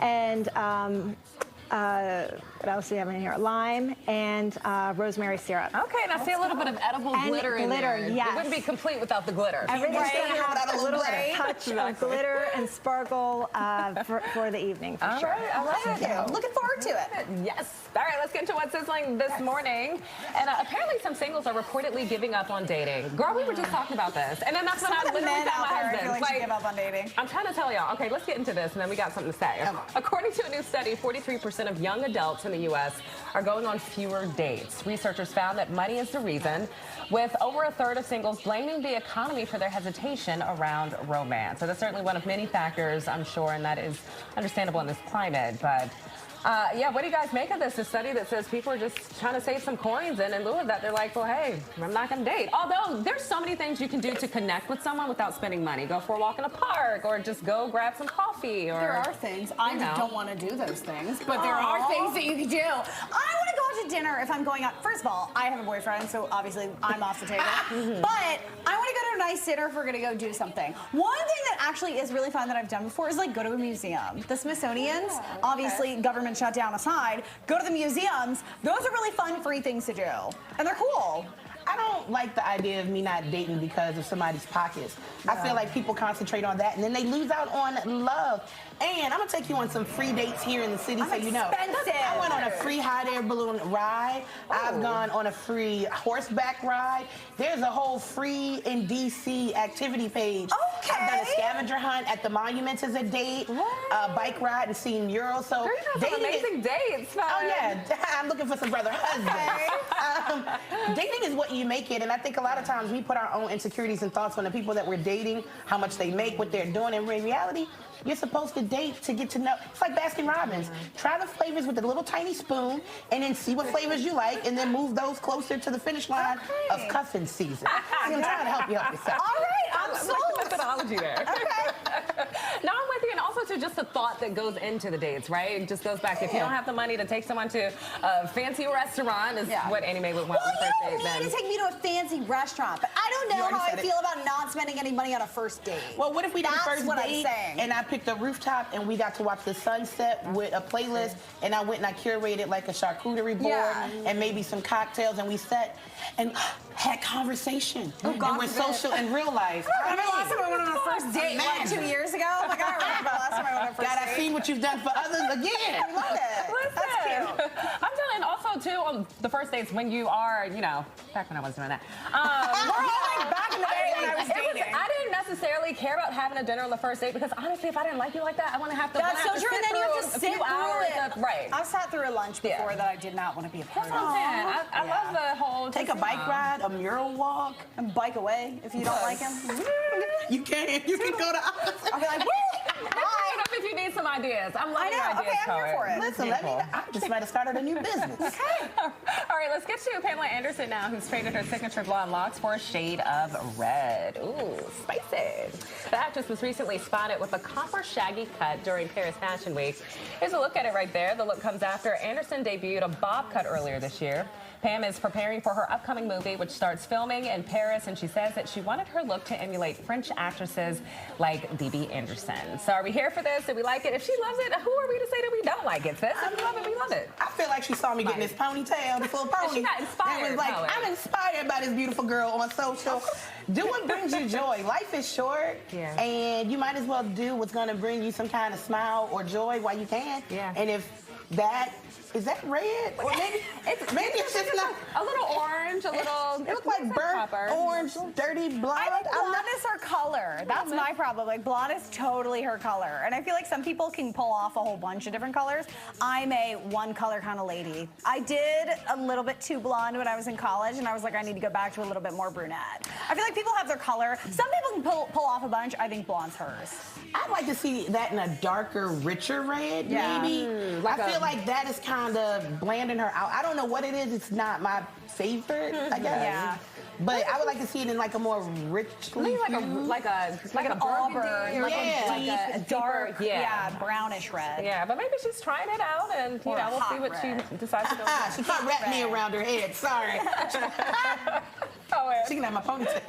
and what else do we have in here? Lime and rosemary syrup. Okay, and I see a little bit of edible glitter in there. Yes. It wouldn't be complete without the glitter. Everything's going to have a little glitter. touch of glitter and sparkle for the evening, for sure. All right, I love it. Looking forward to it. Yes. All right, let's get into what's sizzling this morning. And apparently some singles are reportedly giving up on dating. Girl, we were just talking about this. And then that's when I literally found my husband. I feel like give up on dating. I'm trying to tell y'all. Okay, let's get into this, and then we got something to say. Okay. According to a new study, 43% of young adults in the U.S. are going on fewer dates. Researchers found that money is the reason, with over a third of singles blaming the economy for their hesitation around romance. So that's certainly one of many factors, I'm sure, and that is understandable in this climate. But yeah, what do you guys make of this? A study that says people are just trying to save some coins, and in lieu of that, they're like, well, hey, I'm not going to date. Although there's so many things you can do to connect with someone without spending money. Go for a walk in a park, or just go grab some coffee. Or There are things. I just don't want to do those things, but there Aw. are things that you can do. I want to go out to dinner if I'm going out. First of all, I have a boyfriend, so obviously I'm off the table. But I want to go to a nice dinner if we're going to go do something. One thing that actually is really fun that I've done before is like go to a museum. The Smithsonian's, obviously government shutdown aside, go to the museums. Those are really fun, free things to do. And they're cool. I don't like the idea of me not dating because of somebody's pockets. I feel like people concentrate on that and then they lose out on love. And I'm gonna take you on some free dates here in the city, so you know. I went on a free hot air balloon ride. I've gone on a free horseback ride. There's a whole free in DC activity page. Okay. I've done a scavenger hunt at the monuments as a date, a bike ride and seen murals. So dating amazing dates. Oh yeah, I'm looking for some brother husbands. Dating is what you make it, and I think a lot of times we put our own insecurities and thoughts on the people that we're dating, how much they make, what they're doing. In reality, you're supposed to date to get to know. It's like Baskin Robbins. Try the flavors with a little tiny spoon, and then see what flavors you like, and then move those closer to the finish line of cuffing season. See, I'm trying to help you help yourself. All right, I'm sold. Like the methodology there. Okay. No, I'm with you, and also to just the thought that goes into the dates, right? It just goes back. If you don't have the money to take someone to a fancy restaurant, is what Annie Mae would want on the first date. You don't need to take me to a fancy restaurant, but I don't know how I feel about not spending any money on a first date. Well, what if we did a first what date I'm saying. and I picked a rooftop and we got to watch the sunset with a playlist, and I went and I curated like a charcuterie board and maybe some cocktails, and we sat and had conversation. And we're social in real life. I remember the last time I went on a first date, what, 2 years ago? Like, I don't remember the last time I went on a first God, date. I've seen what you've done for others again. I love it. Listen, I'm telling, and also too on the first dates when you are, you know, back when I was doing that. Like back in the day when I was dating. I didn't necessarily care about having a dinner on the first date because honestly, if I didn't like you like that, I want to have to. That's so true, and then you have to a sit few hours through it. Right. I've sat through a lunch before that I did not want to be a part of. That's what I'm saying. I love the whole. Take a bike ride, a mural walk, and bike away if you don't like him. You can. You can go to. I'll be like, woo! Hi. Up if you need some ideas. I'm loving your ideas, Okay, I'm here for it. Listen, I just might have started a new business. Okay. All right, let's get to Pamela Anderson now, who's traded her signature blonde locks for a shade of red. Ooh, spicy. The actress was recently spotted with a copper shaggy cut during Paris Fashion Week. Here's a look at it right there. The look comes after Anderson debuted a bob cut earlier this year. Pam is preparing for her upcoming movie, which starts filming in Paris, and she says that she wanted her look to emulate French actresses like Bibi Anderson. So are we here for this? Do we like it? If she loves it, who are we to say that we don't like it, sis? If we love it, we love it. I feel like she saw me getting this ponytail, this little pony. She got inspired. And was like, I'm inspired by this beautiful girl on social. Do what brings you joy. Life is short, and you might as well do what's going to bring you some kind of smile or joy while you can. And if that is that red? Or maybe it's just not a little orange, a little. It looks like burnt orange, dirty blonde. I think blonde is her color. That's my problem. Like, blonde is totally her color. And I feel like some people can pull off a whole bunch of different colors. I'm a one color kind of lady. I did a little bit too blonde when I was in college, and I was like, I need to go back to a little bit more brunette. I feel like people have their color. Some people can pull off a bunch. I think blonde's hers. I'd like to see that in a darker, richer red, maybe. I feel like that is kind of blanding her out. I don't know what it is. It's not my favorite, I guess. Yeah. But I would like to see it in like a more richly like an auburn, like a dark, brownish red. Yeah, but maybe she's trying it out, and you know, we'll see what she decides to go with. She can't wrap me around her head. Sorry. She can have my ponytail.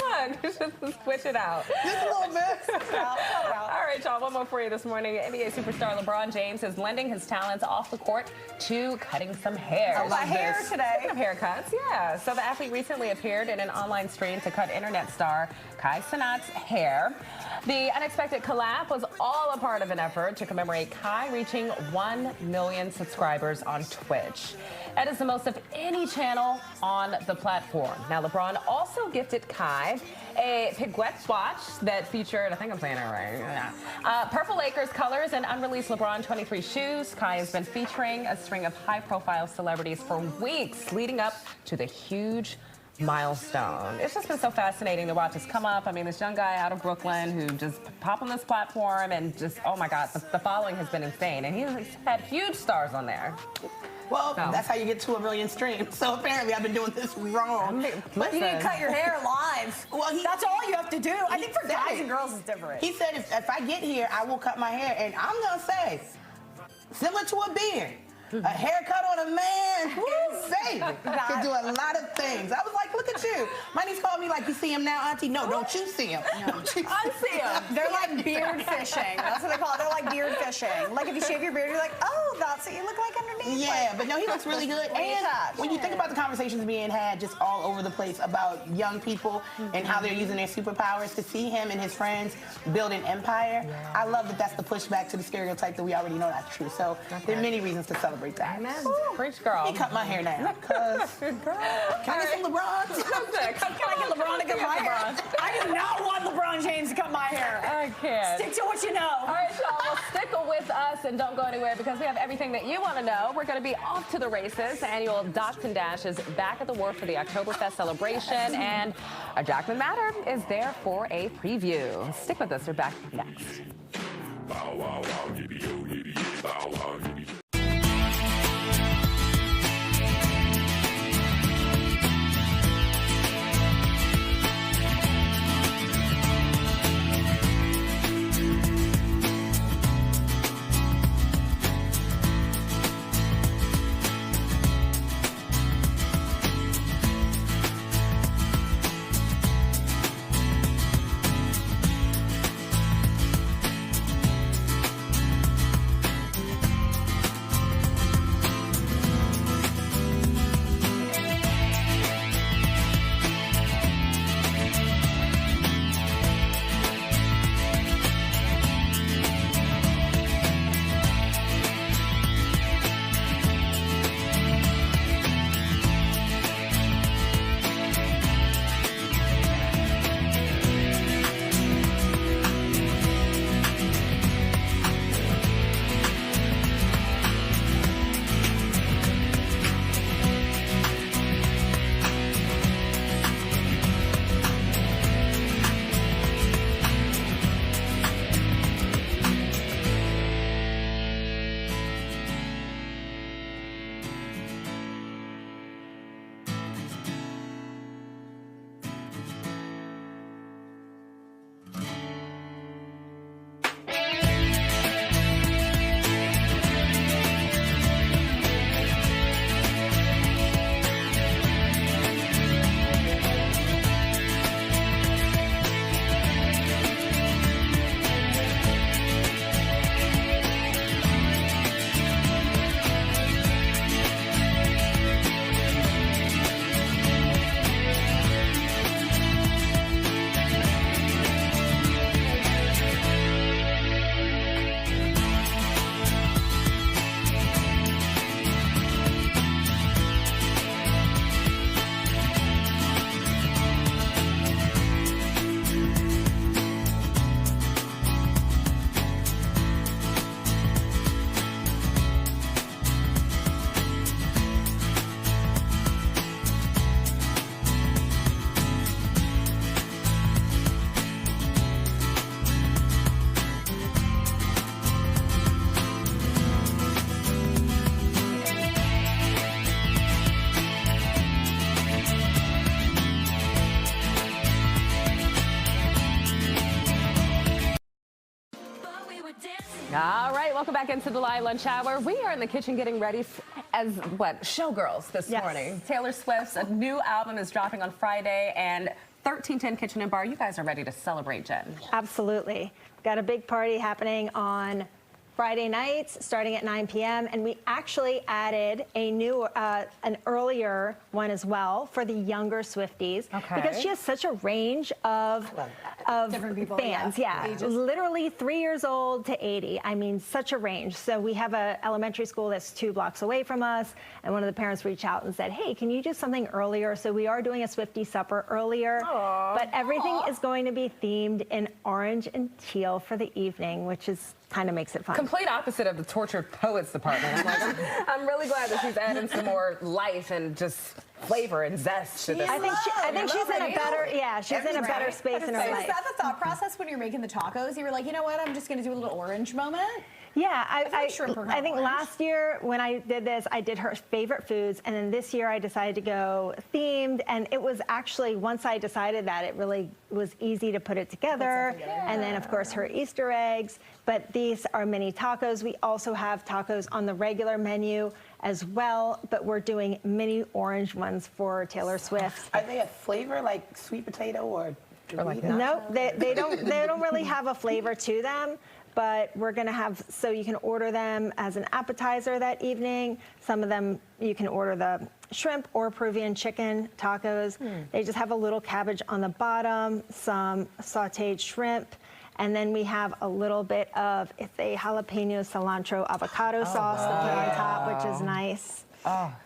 What? Just switch it out. Just a little bit. All right, y'all, one more for you this morning. NBA superstar LeBron James is lending his talents off the court to cutting some hair. I love hair today. Speaking of haircuts, yeah. So the athlete recently appeared in an online stream to cut internet star Kai Cenat's hair. The unexpected collab was all a part of an effort to commemorate Kai reaching 1 million subscribers on Twitch. That is the most of any channel on the platform. Now, LeBron also gifted Kai a Piguet watch that featured, I think I'm saying it right, yeah, Purple Lakers colors and unreleased LeBron 23 shoes. Kai has been featuring a string of high-profile celebrities for weeks leading up to the huge milestone. It's just been so fascinating to watch this come up. I mean, this young guy out of Brooklyn who just popped on this platform and just, oh my God, the following has been insane. And he's had huge stars on there. Well, that's how you get to 1 million streams. So apparently I've been doing this wrong. But you didn't cut your hair live. Well, that's all you have to do. I think for guys and girls it's different. He said if I get here, I will cut my hair. And I'm going to say, similar to a beard, a haircut on a man, baby, can do a lot of things. I was like, look at you. My niece called me like, you see him now, Auntie? No, don't you see him. I see him. They're like beard fishing. That's what they call it. They're like beard fishing. Like if you shave your beard, you're like, oh, that's what you look like underneath. Yeah, like, but no, he looks really good. And when you think about the conversations being had just all over the place about young people and how they're using their superpowers, to see him and his friends build an empire, I love that that's the pushback to the stereotype that we already know that's true. So there are many reasons to celebrate that. Amen. Preach, girl. He cut my hair now. Can I get some LeBron? Can I get LeBron to cut my hair? I do not want LeBron James to cut my hair. I can't. Stick to what you know. All right, y'all. Well, stick with us and don't go anywhere because we have everything that you want to know. We're going to be off to the races. Annual Docks and Dash is back at the wharf for the Oktoberfest celebration, and our Jackman Matter is there for a preview. Stick with us. We're back next. All right, welcome back into the live lunch hour. We are in the kitchen getting ready as showgirls this morning. Taylor Swift's new album is dropping on Friday, and 1310 Kitchen and Bar, you guys are ready to celebrate, Jen. Absolutely. Got a big party happening on Friday nights starting at 9 p.m. and we actually added a new, an earlier one as well for the younger Swifties because she has such a range of different people, fans. Literally 3 years old to 80. I mean, such a range. So we have an elementary school that's 2 blocks away from us, and one of the parents reached out and said, hey, can you do something earlier? So we are doing a Swiftie supper earlier, but everything is going to be themed in orange and teal for the evening, which is kind of makes it fun. Complete opposite of the tortured poets department. I'm, like, I'm really glad that she's adding some more life and just flavor and zest to this. I think she's in a better, she's in a better space in her life. Is that the thought process when you're making the tacos? You were like, you know what, I'm just going to do a little orange moment? Yeah, I think last year when I did this, I did her favorite foods, and then this year I decided to go themed, and it was actually, once I decided that, it really was easy to put it together, and then of course her Easter eggs, but these are mini tacos. We also have tacos on the regular menu as well, but we're doing mini orange ones for Taylor Swift. Are they a flavor like sweet potato or? No, they don't really have a flavor to them. But we're going to have, so you can order them as an appetizer that evening. Some of them, you can order the shrimp or Peruvian chicken tacos. They just have a little cabbage on the bottom, some sauteed shrimp, and then we have a little bit of, it's a jalapeno cilantro avocado sauce to put on top, which is nice.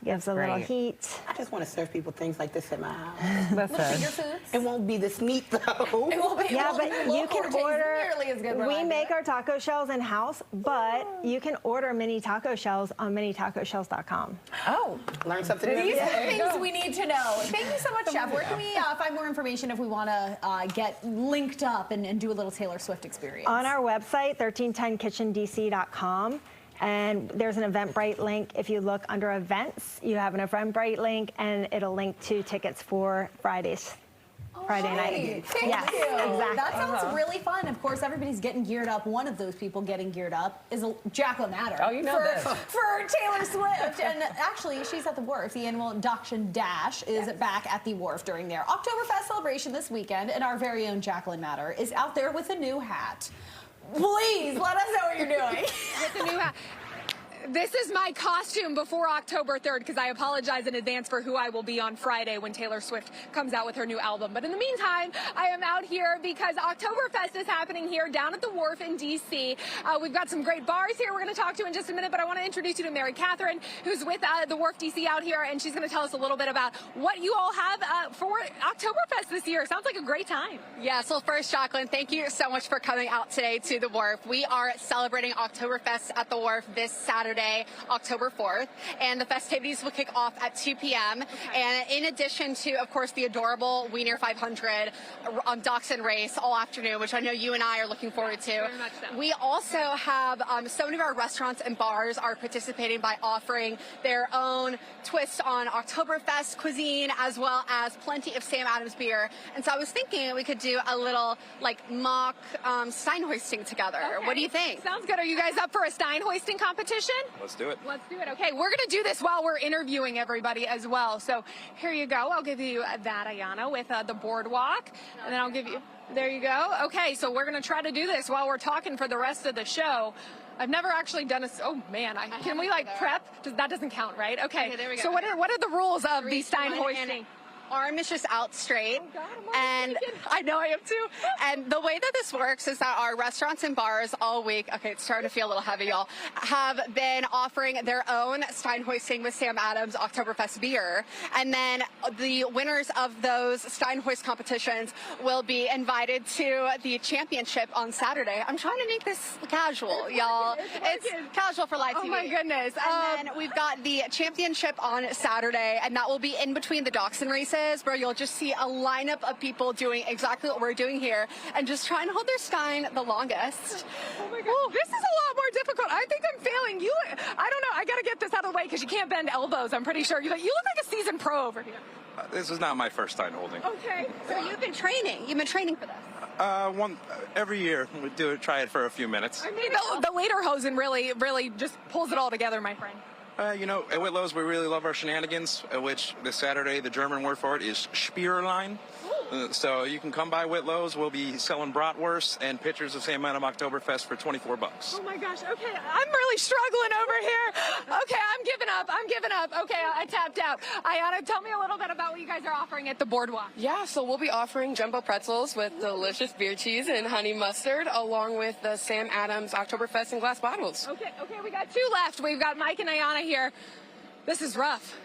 Gives a little heat. I just want to serve people things like this at my house. Listen, it won't be this neat though. It won't be. Yeah, but you can order. Nearly as good. We make our taco shells in house, but you can order mini taco shells on minitacoshells.com. Oh, learn something. These are things we need to know. Thank you so much, Chef. Where can we find more information if we want to get linked up and do a little Taylor Swift experience? On our website, 1310kitchendc.com. And there's an Eventbrite link. If you look under events, you have an Eventbrite link, and it'll link to tickets for Friday night. Thank you. Exactly. That sounds really fun. Of course, everybody's getting geared up. One of those people getting geared up is Jack O'Matter. Oh, you know this. For Taylor Swift. And actually, she's at the Wharf. The annual Induction Dash is back at the Wharf during their Oktoberfest celebration this weekend. And our very own Jacqueline Matter is out there with a new hat. Please let us know what you're doing. With the new hat. This is my costume before October 3rd, because I apologize in advance for who I will be on Friday when Taylor Swift comes out with her new album. But in the meantime, I am out here because Oktoberfest is happening here down at the Wharf in D.C. We've got some great bars here we're going to talk to in just a minute, but I want to introduce you to Mary Catherine, who's with the Wharf D.C. out here, and she's going to tell us a little bit about what you all have for Oktoberfest this year. Sounds like a great time. Yeah, so first, Jacqueline, thank you so much for coming out today to the Wharf. We are celebrating Oktoberfest at the Wharf this Saturday, October 4th, and the festivities will kick off at 2 p.m. And in addition to, of course, the adorable Wiener 500 dachshund race all afternoon, which I know you and I are looking forward to. Very much so. We also have so many of our restaurants and bars are participating by offering their own twist on Oktoberfest cuisine, as well as plenty of Sam Adams beer. And so I was thinking we could do a little like mock stein hoisting together. Okay. What do you think? Sounds good. Are you guys up for a stein hoisting competition? Let's do it. Let's do it. Okay, we're going to do this while we're interviewing everybody as well. So here you go. I'll give you that, Ayana, with the boardwalk. And then I'll give you, there you go. Okay, so we're going to try to do this while we're talking for the rest of the show. I've never actually done oh man, can we like prep? That doesn't count, right? Okay, there we go. So what are the rules of the stein hoisting? Arm is just out straight. Oh God, and I know I am too. And the way that this works is that our restaurants and bars all week, okay, it's starting to feel a little heavy, y'all, have been offering their own stein hoisting with Sam Adams Oktoberfest beer. And then the winners of those stein hoist competitions will be invited to the championship on Saturday. I'm trying to make this casual, y'all. It's casual for live TV. Oh my goodness. And then we've got the championship on Saturday, and that will be in between the dachshund races, where you'll just see a lineup of people doing exactly what we're doing here and just trying to hold their stein the longest. Oh my God. This is a lot more difficult. I think I'm failing. I don't know. I got to get this out of the way because you can't bend elbows, I'm pretty sure. You look like a seasoned pro over here. This is not my first stein holding. Okay. So you've been training. You've been training for this. Every year we try it for a few minutes. I mean, the lederhosen really just pulls it all together, my friend. You know, at Whitlow's, we really love our shenanigans, which this Saturday, the German word for it is Spierlein. So you can come by Whitlow's. We'll be selling bratwurst and pitchers of St. Madam Oktoberfest for $24. Oh my gosh, okay, I'm really struggling over here. Okay, I'm giving up. Okay, I tapped out. Ayana, tell me a little bit about what you guys are offering at the boardwalk. Yeah, so we'll be offering jumbo pretzels with delicious beer cheese and honey mustard, along with the Sam Adams Oktoberfest in glass bottles. Okay, we got 2 left. We've got Mike and Ayana here. This is rough,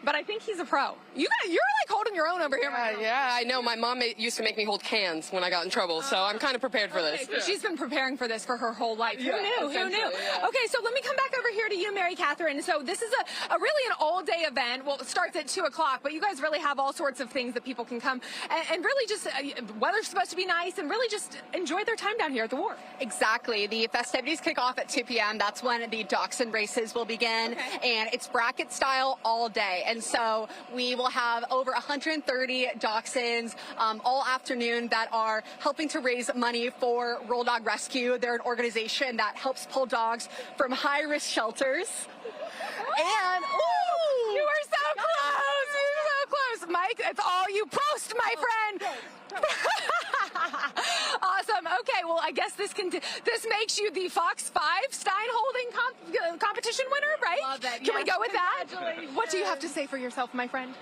but I think he's a pro. You're like holding your own over here. Yeah, I know. My mom used to make me hold cans when I got in trouble, so I'm kind of prepared for this. She's been preparing for this for her whole life. Yeah, Who knew? yeah. Okay, so let me come back over here to you, Mary Catherine. So this is a really an all-day event. Well, it starts at 2 o'clock, but you guys really have all sorts of things that people can come and really just, weather's supposed to be nice and really just enjoy their time down here at the wharf. Exactly. The festivities kick off at 2 p.m. That's when the dachshund races will begin, and it's bracket style all day. And so we will have over 130 dachshunds all afternoon that are helping to raise money for Roll Dog Rescue. They're an organization that helps pull dogs from high-risk shelters. And you are so close. You're so close, Mike. It's all you. Prost, my friend. Awesome. Okay, well, I guess this makes you the Fox 5 Stein holding competition winner, right? Love it. Can we Yes, go with that? congratulations. What do you have to say for yourself, my friend?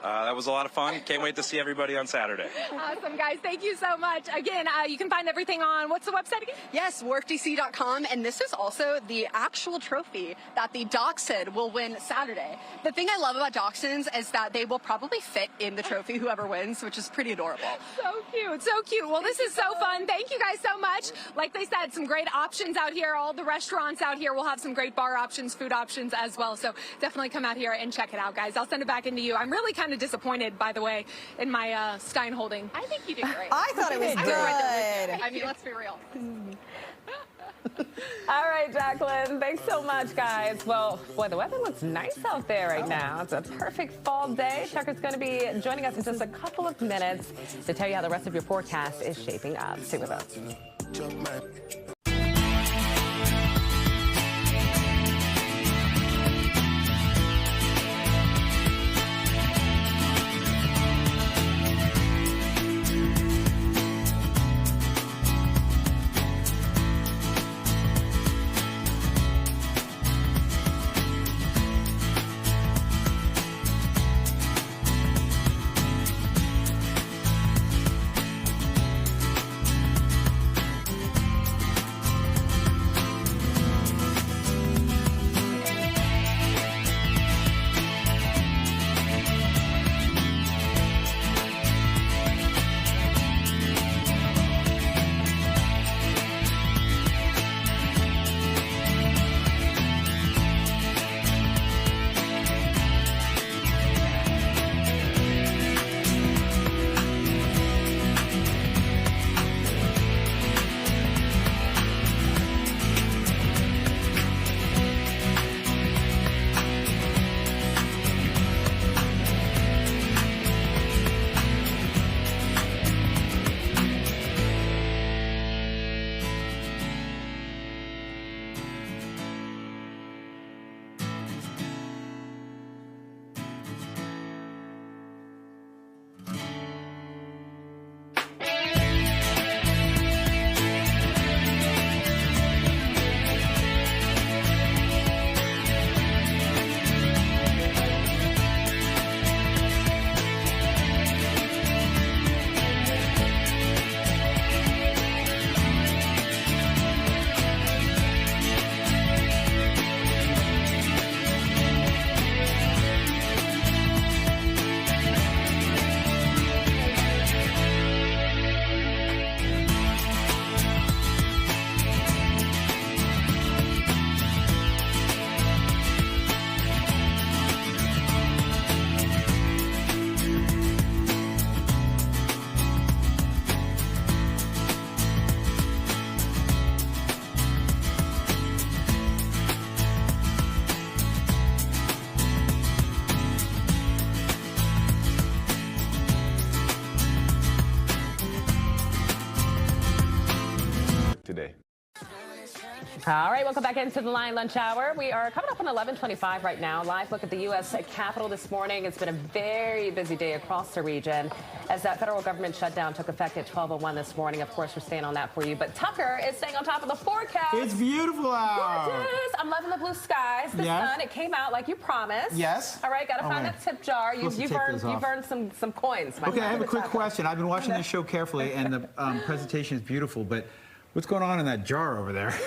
That was a lot of fun. Can't wait to see everybody on Saturday. Awesome, guys. Thank you so much. Again, you can find everything on, what's the website again? Yes, WorkDC.com, and this is also the actual trophy that the dachshund will win Saturday. The thing I love about dachshunds is that they will probably fit in the trophy, whoever wins, which is pretty adorable. So cute, so cute. Well, this is so fun. Thank you guys so much. Like they said, some great options out here. All the restaurants out here will have some great bar options, food options as well. So definitely come out here and check it out, guys. I'll send it back into you. I'm really kind of disappointed, by the way, in my Stein holding. I think you did great. I thought it was good. I mean, let's be real. All right, Jacqueline, thanks so much, guys. Well, boy, the weather looks nice out there right now. It's a perfect fall day. Tucker's going to be joining us in just a couple of minutes to tell you how the rest of your forecast is shaping up. Stay with us. All right, welcome back into the Lion Lunch Hour. We are coming up on 11:25 right now. Live look at the U.S. Capitol this morning. It's been a very busy day across the region as that federal government shutdown took effect at 12:01 this morning. Of course, we're staying on that for you. But Tucker is staying on top of the forecast. It's beautiful out. Gorgeous. I'm loving the blue skies, the sun. It came out like you promised. Yes. All right, got to find that tip jar. You've earned some coins. Okay, I have a quick question. I've been watching this show carefully, and the presentation is beautiful, but what's going on in that jar over there?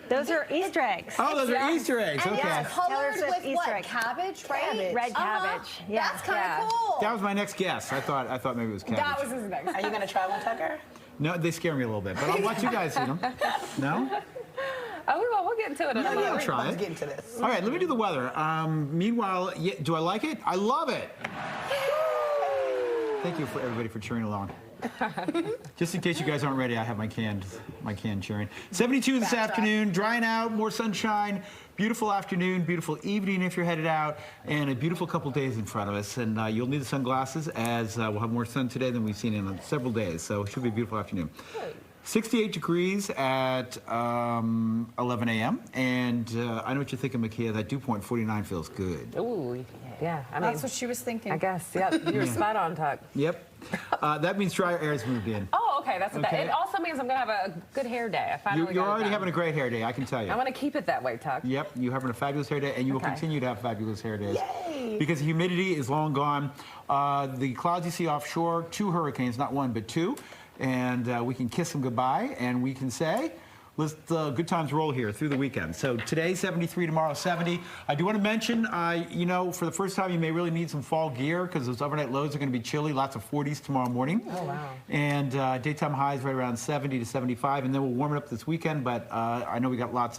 Those are Easter eggs. Oh, those are Easter eggs. And Okay. it's colored with Easter what? egg. Cabbage, right? Red cabbage. Yeah. That's kind of cool. That was my next guess. I thought maybe it was cabbage. That was his next. Are you going to try one, Tucker? No, they scare me a little bit, but I'll watch you guys see them. No? Oh, we'll get into it in a Yeah, moment. I'll try Let's it. get into this. All right, let me do the weather. Meanwhile, do I like it? I love it. Thank you for everybody for cheering along. Just in case you guys aren't ready, I have my canned cheering. 72 this afternoon, drying out, more sunshine, beautiful afternoon, beautiful evening if you're headed out, and a beautiful couple days in front of us. And you'll need the sunglasses as we'll have more sun today than we've seen in several days. So it should be a beautiful afternoon. 68 degrees at 11 a.m. And I know what you're thinking, Makia. That dew point 49 feels good. Ooh, yeah. I mean, That's what she was thinking. I guess. Yeah, you're spot on, Tuck. Yep. That means drier air has moved in. Oh, okay. That's what Okay. It also means I'm going to have a good hair day. I finally You're got it already done. having a great hair day, I can tell you. I want to keep it that way, Tuck. Yep, you're having a fabulous hair day, and you will continue to have fabulous hair days. Yay! Because the humidity is long gone. The clouds you see offshore, 2 hurricanes, not 1, but 2. And we can kiss them goodbye, and we can say, let's good times roll here through the weekend. So today, 73, tomorrow, 70. I do want to mention, you know, for the first time, you may really need some fall gear because those overnight lows are going to be chilly, lots of 40s tomorrow morning. Oh, wow. And daytime highs right around 70 to 75, and then we'll warm it up this weekend, but I know we got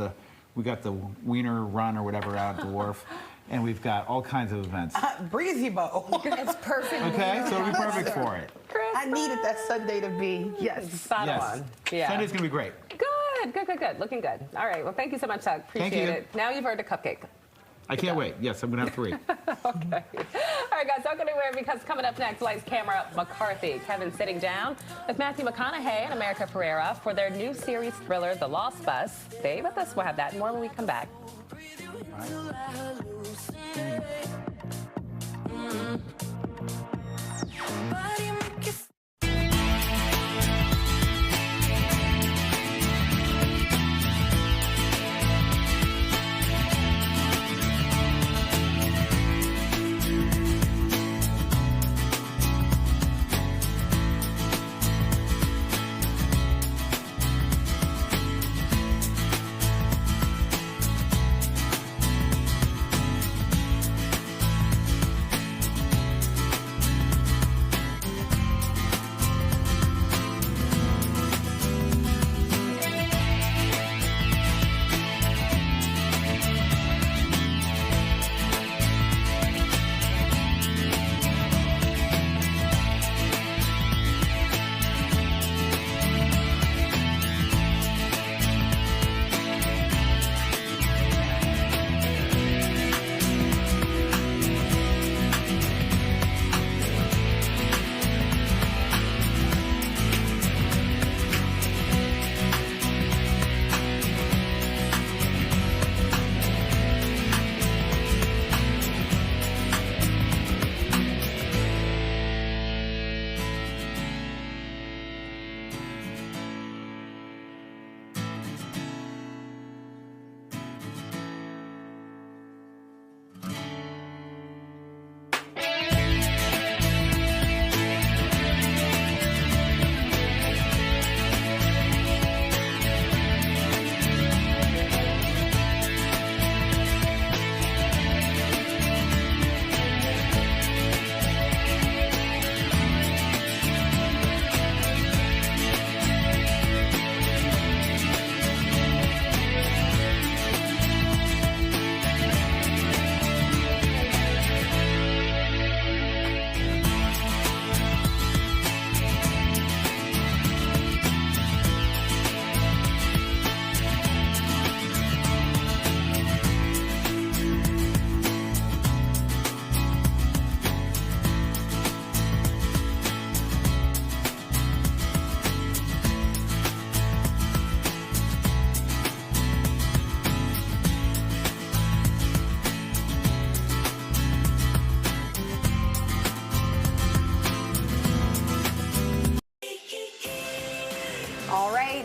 the Wiener Run or whatever out at the wharf. And we've got all kinds of events. Breezy Bow. It's perfect. Okay, so it'll be perfect for it. I needed that Sunday to be, yes. Spot on. Yeah. Sunday's going to be great. Good. Looking good. All right. Well, thank you so much, Tuck. Appreciate it. Now you've earned a cupcake. I can't wait. Yes, I'm going to have 3. Okay. All right, guys, don't go anywhere because coming up next, Lights, Camera, McCarthy. Kevin sitting down with Matthew McConaughey and America Ferrera for their new series thriller, The Lost Bus. Stay with us. We'll have that and more when we come back.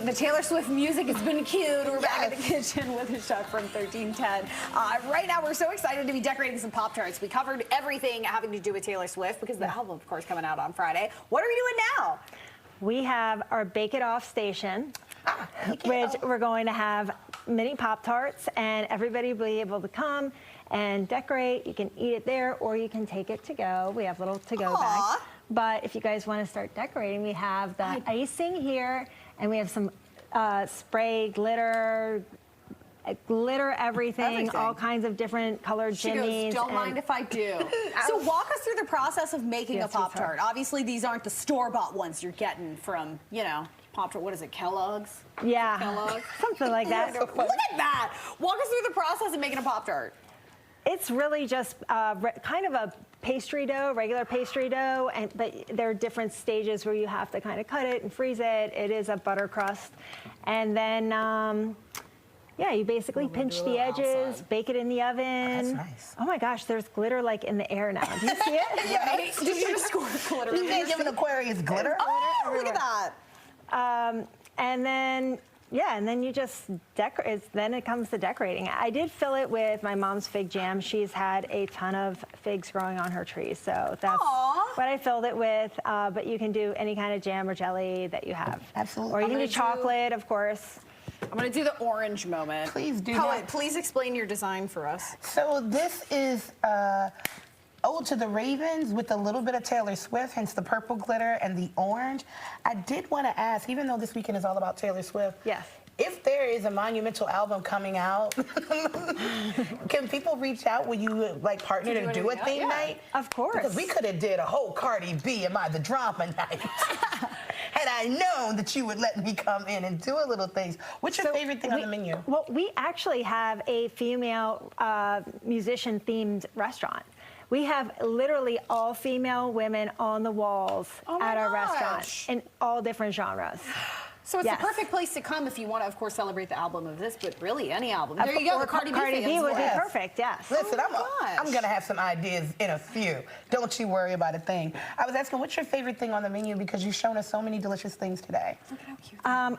The Taylor Swift music has been cued. We're back in the kitchen with a chef from 1310. Right now, we're so excited to be decorating some Pop-Tarts. We covered everything having to do with Taylor Swift because the album, of course, coming out on Friday. What are we doing now? We have our Bake It Off station, which we're going to have mini Pop-Tarts, and everybody will be able to come and decorate. You can eat it there, or you can take it to go. We have little to-go bags. But if you guys want to start decorating, we have the icing here, and we have some spray glitter, everything, all kinds of different colored jimmies. Don't mind if I do. So walk us through the process of making a Pop-Tart. Obviously, these aren't the store-bought ones you're getting from, you know, Pop-Tart. What is it, Kellogg's? Yeah, Kellogg's? something like that. Look at that. Walk us through the process of making a Pop-Tart. It's really just kind of a pastry dough, regular pastry dough, but there are different stages where you have to kind of cut it and freeze it. It is a butter crust. And then, yeah, you basically pinch the edges, bake it in the oven. That's nice. Oh my gosh, there's glitter like in the air now. Do you see it? Yes. Did you just score glitter? You can't give an Aquarius glitter. Oh, look at that. And then, yeah, and then you just decorate. Then it comes to decorating. I did fill it with my mom's fig jam. She's had a ton of figs growing on her tree, so that's what I filled it with. But you can do any kind of jam or jelly that you have. Absolutely. Or you can do chocolate, of course. I'm going to do the orange moment. Please do Poet, that. please explain your design for us. So this is Ode to the Ravens with a little bit of Taylor Swift, hence the purple glitter and the orange. I did want to ask, even though this weekend is all about Taylor Swift, yes, if there is a monumental album coming out, can people reach out? Will you like partner to do a theme night? Of course. Because we could have did a whole Cardi B Am I the Drama night. Had I known that you would let me come in and do a little things. What's your favorite thing on the menu? Well, we actually have a female musician-themed restaurant. We have literally all female women on the walls at our restaurant in all different genres. So it's the perfect place to come if you want to, of course, celebrate the album of this, but really any album. There you go, the Cardi B would be perfect, yes. Listen, I'm going to have some ideas in a few. Don't you worry about a thing. I was asking, what's your favorite thing on the menu? Because you've shown us so many delicious things today. Look how cute.